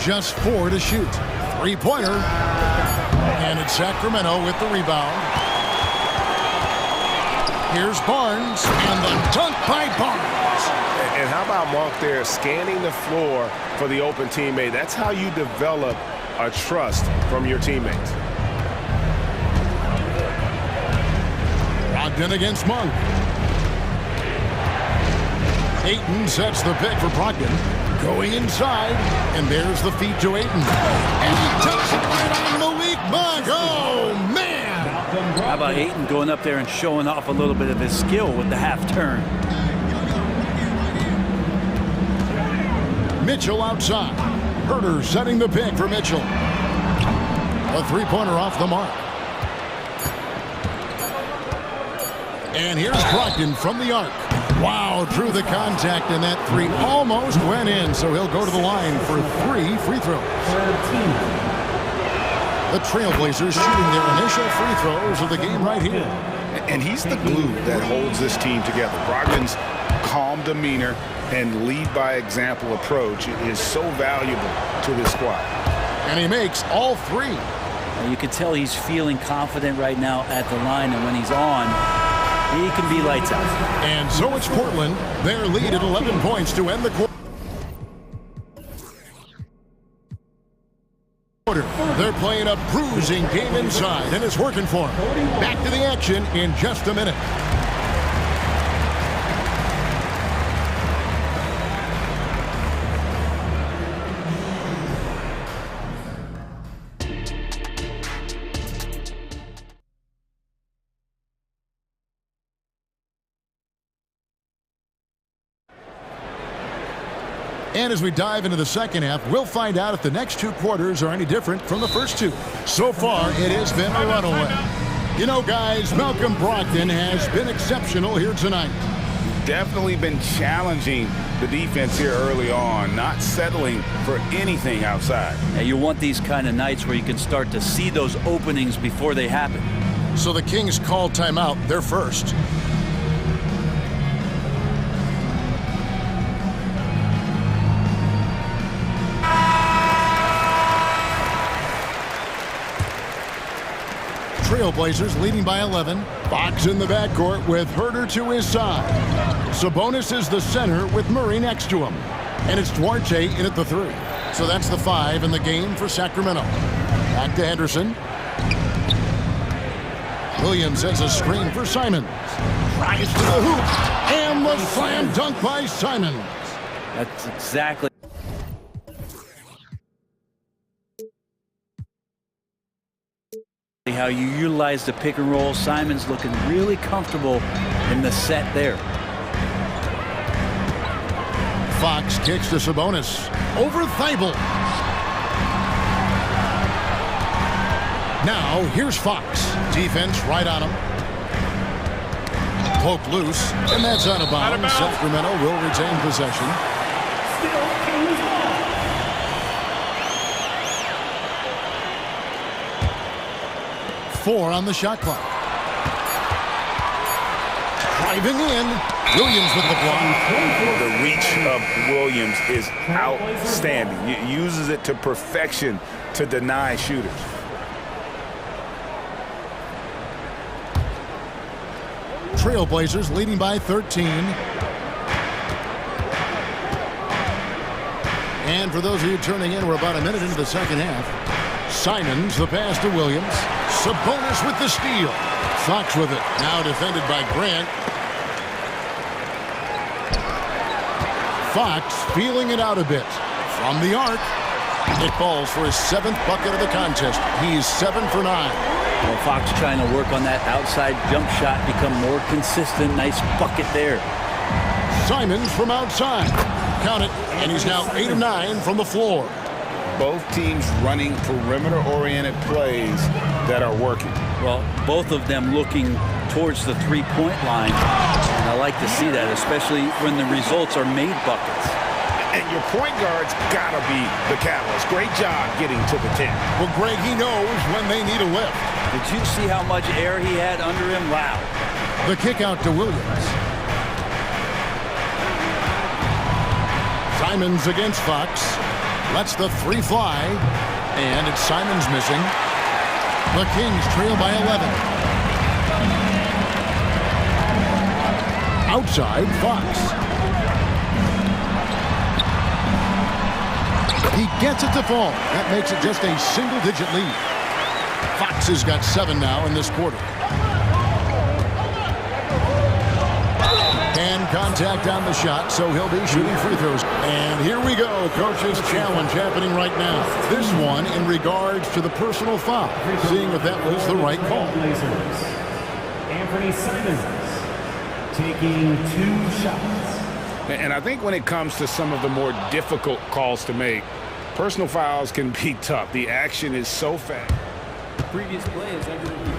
Just 4 to shoot. 3-pointer. And it's Sacramento with the rebound. Here's Barnes, and the dunk by Barnes. And how about Monk there scanning the floor for the open teammate? That's how you develop a trust from your teammates. Brogdon against Monk. Ayton sets the pick for Brogdon. Going inside, and there's the feed to Ayton. And he takes it right on Malik Monk. Oh, man! How about Ayton going up there and showing off a little bit of his skill with the half turn? Mitchell outside. Herter setting the pick for Mitchell. A 3-pointer off the mark. And here's Brogdon from the arc. Wow, drew the contact, and that 3 almost went in, so he'll go to the line for 3 free throws. The Trailblazers shooting their initial free throws of the game right here. And he's the glue that holds this team together. Brogdon's calm demeanor and lead by example approach is so valuable to this squad. And he makes all 3. And you can tell he's feeling confident right now at the line, and when he's on, he can be lights out. And so it's Portland. Their lead at 11 points to end the quarter. They're playing a bruising game inside, and it's working for them. Back to the action in just a minute. And as we dive into the second half, we'll find out if the next 2 quarters are any different from the first 2. So far, it has been a runaway. You know, guys, Malcolm Brogdon has been exceptional here tonight. Definitely been challenging the defense here early on, not settling for anything outside. Now, you want these kind of nights where you can start to see those openings before they happen. So the Kings call timeout. They're first. Trailblazers leading by 11. Fox in the backcourt with Herter to his side. Sabonis is the center with Murray next to him. And it's Duarte in at the 3. So that's the 5 in the game for Sacramento. Back to Henderson. Williams has a screen for Simons. Tries to the hoop. And the slam dunk by Simons. That's exactly how you utilize the pick and roll. Simon's looking really comfortable in the set there. Fox kicks to Sabonis. Over Thibault. Now, here's Fox. Defense right on him. Poke loose, and that's out of bounds. Sacramento will retain possession. Still Kings ball. 4 on the shot clock. Driving in. Williams with the block. The reach of Williams is outstanding. He uses it to perfection to deny shooters. Trailblazers leading by 13. And for those of you turning in, we're about a minute into the second half. Simons, the pass to Williams. Sabonis with the steal. Fox with it. Now defended by Grant. Fox feeling it out a bit. From the arc. It falls for his 7th bucket of the contest. He's 7 for 9. Well, Fox trying to work on that outside jump shot, become more consistent. Nice bucket there. Simons from outside. Count it. And he's now 8 of 9 from the floor. Both teams running perimeter-oriented plays that are working. Well, both of them looking towards the three-point line. And I like to see that, especially when the results are made buckets. And your point guard's got to be the catalyst. Great job getting to the 10. Well, Greg, he knows when they need a lift. Did you see how much air he had under him? Wow. The kick out to Williams. Simons against Fox. Lets the 3 fly. And it's Simons missing. The Kings trail by 11. Outside, Fox. He gets it to fall. That makes it just a single-digit lead. Fox has got 7 now in this quarter. And contact on the shot, so he'll be shooting free throws. And here we go, coach's challenge happening right now. This one in regards to the personal foul, seeing if that was the right call. Anthony Simons taking 2 shots. And I think when it comes to some of the more difficult calls to make, personal fouls can be tough. The action is so fast. Previous play is under review.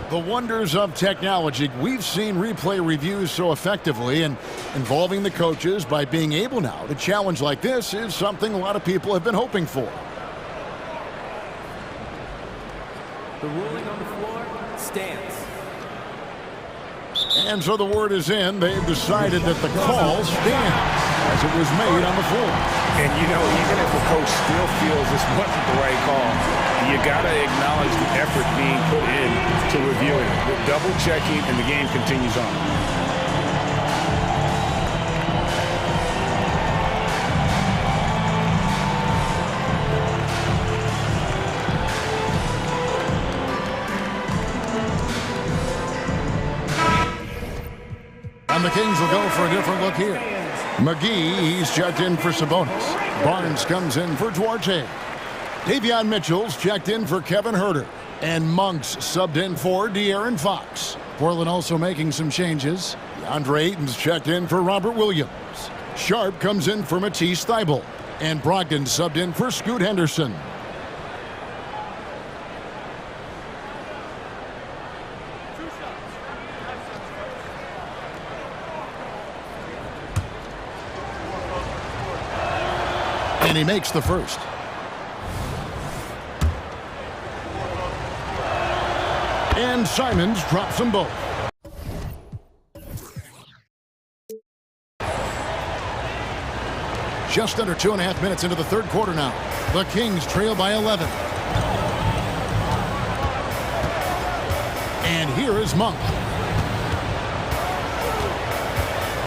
The wonders of technology. We've seen replay reviews so effectively, and involving the coaches by being able now to challenge like this is something a lot of people have been hoping for. The ruling on the floor stands. And so the word is in. They've decided that the call stands as it was made on the floor. And, you know, even if the coach still feels this wasn't the right call, you got to acknowledge the effort being put in to reviewing it. With double checking, and the game continues on. And the Kings will go for a different look here. McGee, he's checked in for Sabonis. Barnes comes in for Duarte. Davion Mitchell's checked in for Kevin Huerter. And Monk's subbed in for De'Aaron Fox. Portland also making some changes. DeAndre Ayton's checked in for Robert Williams. Sharp comes in for Matisse Thybulle. And Brogdon subbed in for Scoot Henderson. And he makes the first. And Simons drops them both. Just under 2.5 minutes into the third quarter now. The Kings trail by 11. And here is Monk.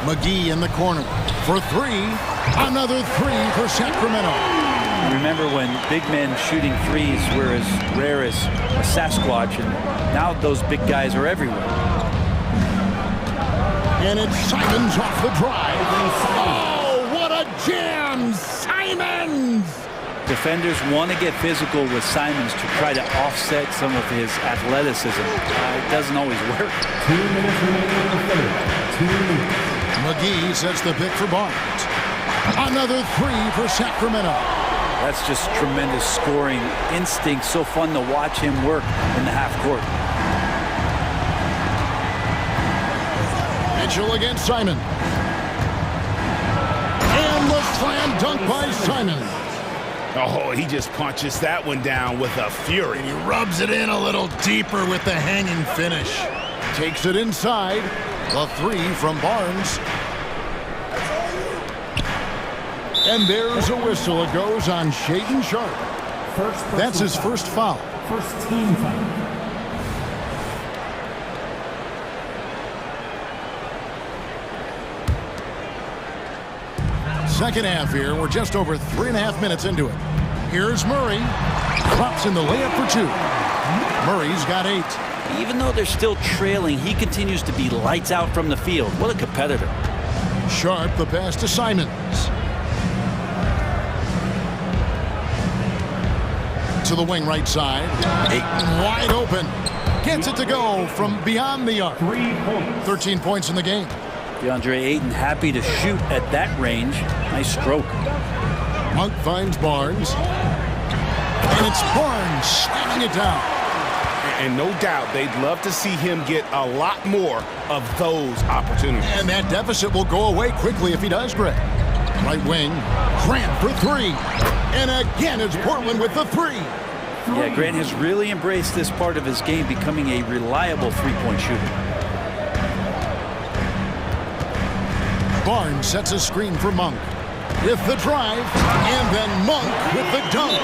McGee in the corner for 3. Another 3 for Sacramento. Remember when big men shooting threes were as rare as a Sasquatch, and now those big guys are everywhere. And it's Simons off the drive. Oh, what a jam! Simons! Defenders want to get physical with Simons to try to offset some of his athleticism. It doesn't always work. 2 minutes remaining in the third. 2 minutes. McGee sets the pick for Barnes. Another three for Sacramento. That's just tremendous scoring instinct. So fun to watch him work in the half court. Mitchell against Simon. And the slam dunk by Simon. Oh, he just punches that one down with a fury. And he rubs it in a little deeper with the hanging finish. Takes it inside. The three from Barnes. And there's a whistle. It goes on Shaedon Sharpe. That's his first foul. First team foul. Second half here. We're just over 3.5 minutes into it. Here's Murray. Drops in the layup for two. Murray's got 8. Even though they're still trailing, he continues to be lights out from the field. What a competitor. Sharpe, the pass to Simons. To the wing right side. Ayton wide open. Gets it to go from beyond the arc. 3 points. 13 points in the game. DeAndre Ayton happy to shoot at that range. Nice stroke. Monk finds Barnes. And it's Barnes slamming it down. And no doubt they'd love to see him get a lot more of those opportunities. And that deficit will go away quickly if he does, Greg. Right wing, Grant for three. And again, it's Portland with the three. Yeah, Grant has really embraced this part of his game, becoming a reliable three-point shooter. Barnes sets a screen for Monk with the drive, and then Monk with the dunk.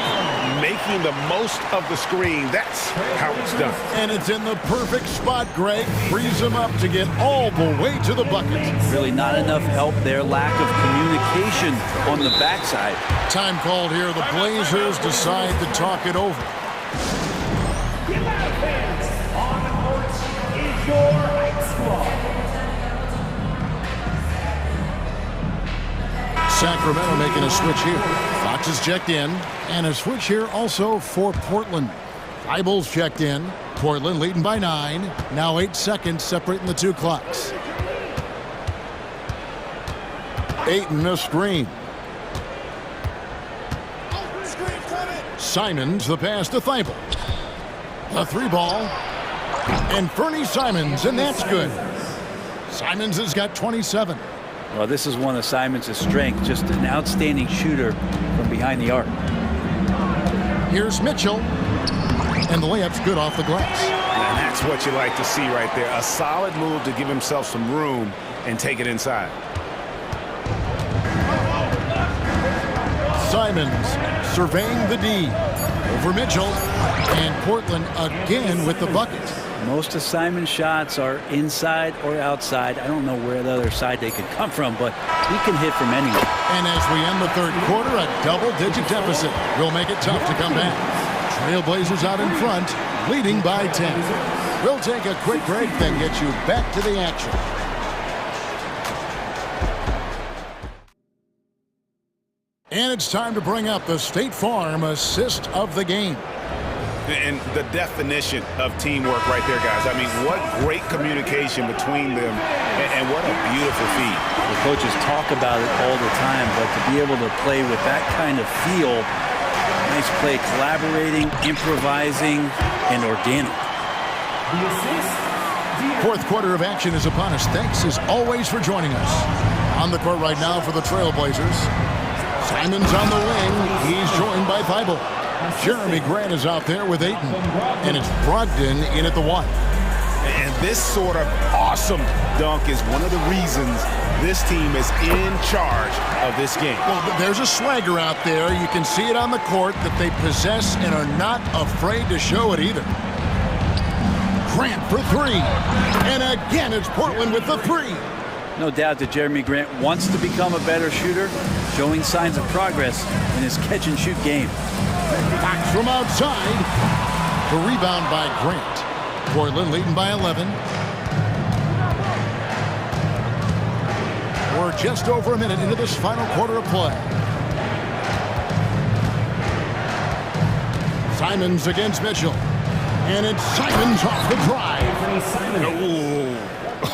Making the most of the screen. That's how it's done. And it's in the perfect spot, Greg. Frees him up to get all the way to the bucket. Really not enough help there. Lack of communication on the backside. Time called here. The Blazers decide to talk it over. On the court is your high squad. Sacramento making a switch here. Fox is checked in. And a switch here also for Portland. Eibel's checked in. Portland leading by 9. Now 8 seconds separating the two clocks. Ayton a screen. Simons the pass to Thibault. The three ball. And Fernie Simons, and that's good. Simons has got 27. Well, this is one of Simons' strengths, just an outstanding shooter from behind the arc. Here's Mitchell, and the layup's good off the glass. And that's what you like to see right there. A solid move to give himself some room and take it inside. Simons surveying the D over Mitchell, and Portland again with the bucket. Most of Simon's shots are inside or outside. I don't know where the other side they could come from, but he can hit from anywhere. And as we end the third quarter, a double-digit deficit will make it tough to come back. Trailblazers out in front, leading by 10. We'll take a quick break, then get you back to the action. And it's time to bring up the State Farm assist of the game. And the definition of teamwork right there, guys. I mean, what great communication between them, and what a beautiful feed. The coaches talk about it all the time, but to be able to play with that kind of feel, nice play, collaborating, improvising, and organic. Fourth quarter of action is upon us. Thanks, as always, for joining us. On the court right now for the Trailblazers. Simons on the wing. He's joined by Thibault. Jeremy Grant is out there with Ayton. And it's Brogdon in at the 1. And this sort of awesome dunk is one of the reasons this team is in charge of this game. Well, there's a swagger out there. You can see it on the court that they possess and are not afraid to show it either. Grant for three. And again, it's Portland with the three. No doubt that Jeremy Grant wants to become a better shooter, showing signs of progress in his catch-and-shoot game. Fox from outside. The rebound by Grant. Portland leading by 11. We're just over a minute into this final quarter of play. Simons against Mitchell. And it's Simons off the drive.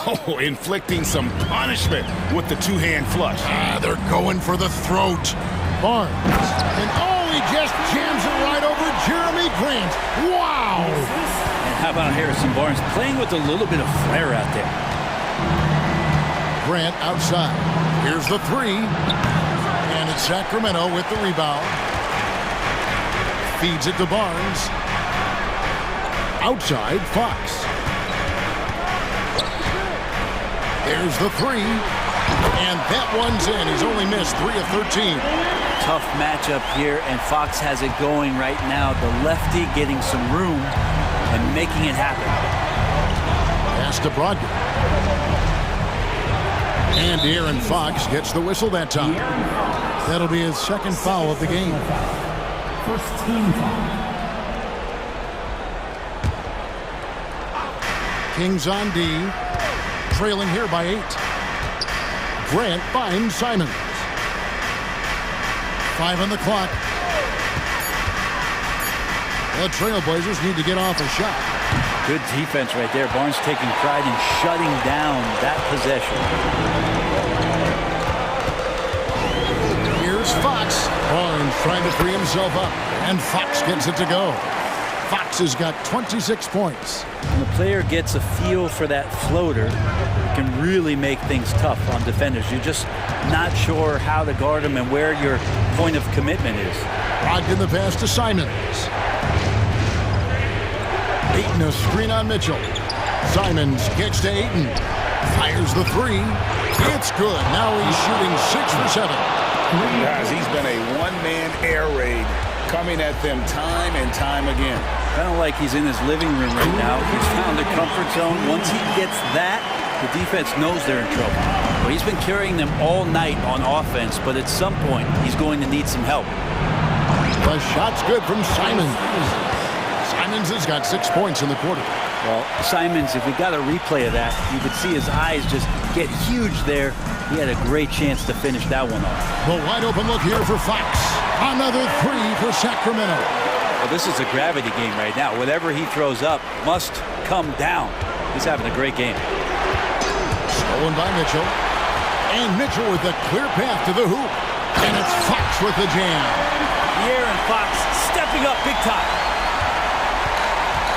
Oh, inflicting some punishment with the two-hand flush. They're going for the throat. Barnes. And he just jams it right over Jeremy Grant. Wow! And how about Harrison Barnes playing with a little bit of flair out there? Grant outside. Here's the three. And it's Sacramento with the rebound. Feeds it to Barnes. Outside, Fox. There's the three. And that one's in. He's only missed 3 of 13. Tough matchup here, and Fox has it going right now. The lefty getting some room and making it happen. Pass to Brogdon. And Aaron Fox gets the whistle that time. That'll be his second foul of the game. First team foul. Kings on D, trailing here by 8. Grant finds Simons. 5 on the clock. The Trailblazers need to get off a shot. Good defense right there. Barnes taking pride in shutting down that possession. Here's Fox. Barnes trying to free himself up, and Fox gets it to go. Fox has got 26 points. When the player gets a feel for that floater, it can really make things tough on defenders. You're just not sure how to guard them and where your point of commitment is. Brogdon the pass to Simons. Ayton a screen on Mitchell. Simons gets to Ayton. Fires the three. It's good. Now he's shooting 6 for 7. Guys, he's been a one-man air raid coming at them time and time again. Kind of like he's in his living room right now. He's found a comfort zone. Once he gets that, the defense knows they're in trouble. Well, he's been carrying them all night on offense, but at some point, he's going to need some help. The shot's good from Simons. Simons has got 6 points in the quarter. Well, Simons, if we got a replay of that, you could see his eyes just get huge there. He had a great chance to finish that one off. The wide open look here for Fox. Another three for Sacramento. Well, this is a gravity game right now. Whatever he throws up must come down. He's having a great game. Stolen by Mitchell. And Mitchell with a clear path to the hoop. And it's Fox with the jam. Aaron Fox stepping up big time.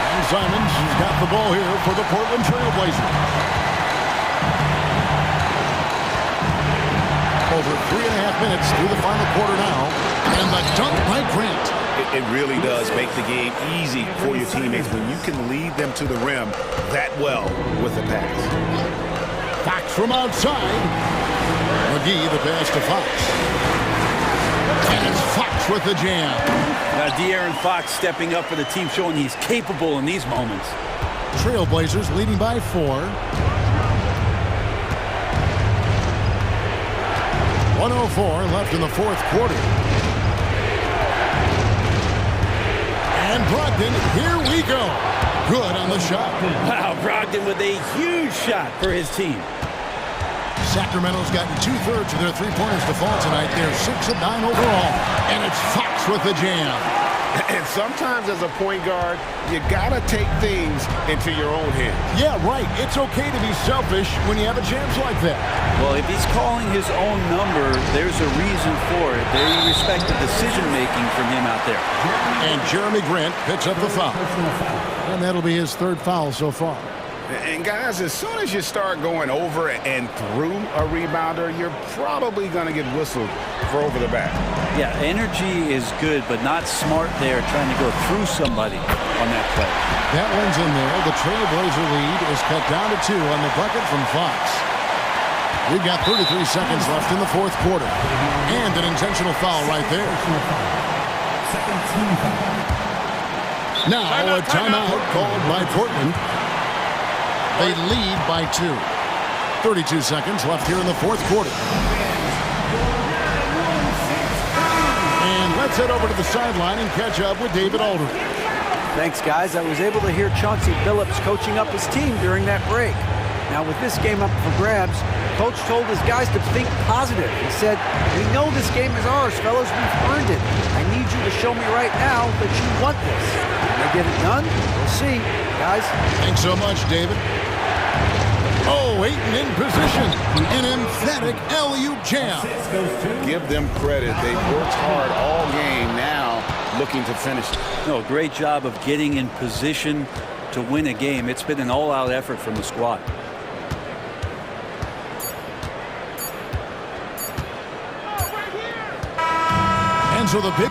And Simons has got the ball here for the Portland Trailblazers. Over 3.5 minutes through the final quarter now. And the dunk by Grant. It really does make the game easy for your teammates when you can lead them to the rim that well with the pass. Fox from outside. McGee the pass to Fox. And it's Fox with the jam. Now De'Aaron Fox stepping up for the team, showing he's capable in these moments. Trailblazers leading by 4. 1:04 left in the fourth quarter. And Brogdon, here we go. Good on the shot. Wow, Brogdon with a huge shot for his team. Sacramento's gotten 2/3 of their three-pointers to fall tonight. They're 6 of 9 overall. And it's Fox with the jam. And sometimes as a point guard, you gotta take things into your own hands. Yeah, right. It's okay to be selfish when you have a chance like that. Well, if he's calling his own number, there's a reason for it. They respect the decision-making from him out there. And Jeremy Grant picks up the foul. And that'll be his 3rd foul so far. And guys, as soon as you start going over and through a rebounder, you're probably going to get whistled for over the back. Yeah, energy is good, but not smart there trying to go through somebody on that play. That one's in there. The Trailblazer lead is cut down to 2 on the bucket from Fox. We've got 33 seconds left in the fourth quarter. And an intentional foul right there. Second team foul. Now a timeout called by Portland. They lead by 2. 32 seconds left here in the fourth quarter. And let's head over to the sideline and catch up with David Aldridge. Thanks, guys. I was able to hear Chauncey Billups coaching up his team during that break. Now, with this game up for grabs, Coach told his guys to think positive. He said, "We know this game is ours, fellas. We've earned it. I need you to show me right now that you want this." Can they get it done? We'll see, guys. Thanks so much, David. Oh, Ayton in position. An emphatic alley-oop jam. Give them credit. They've worked hard all game, now looking to finish it. No, great job of getting in position to win a game. It's been an all-out effort from the squad. And so the big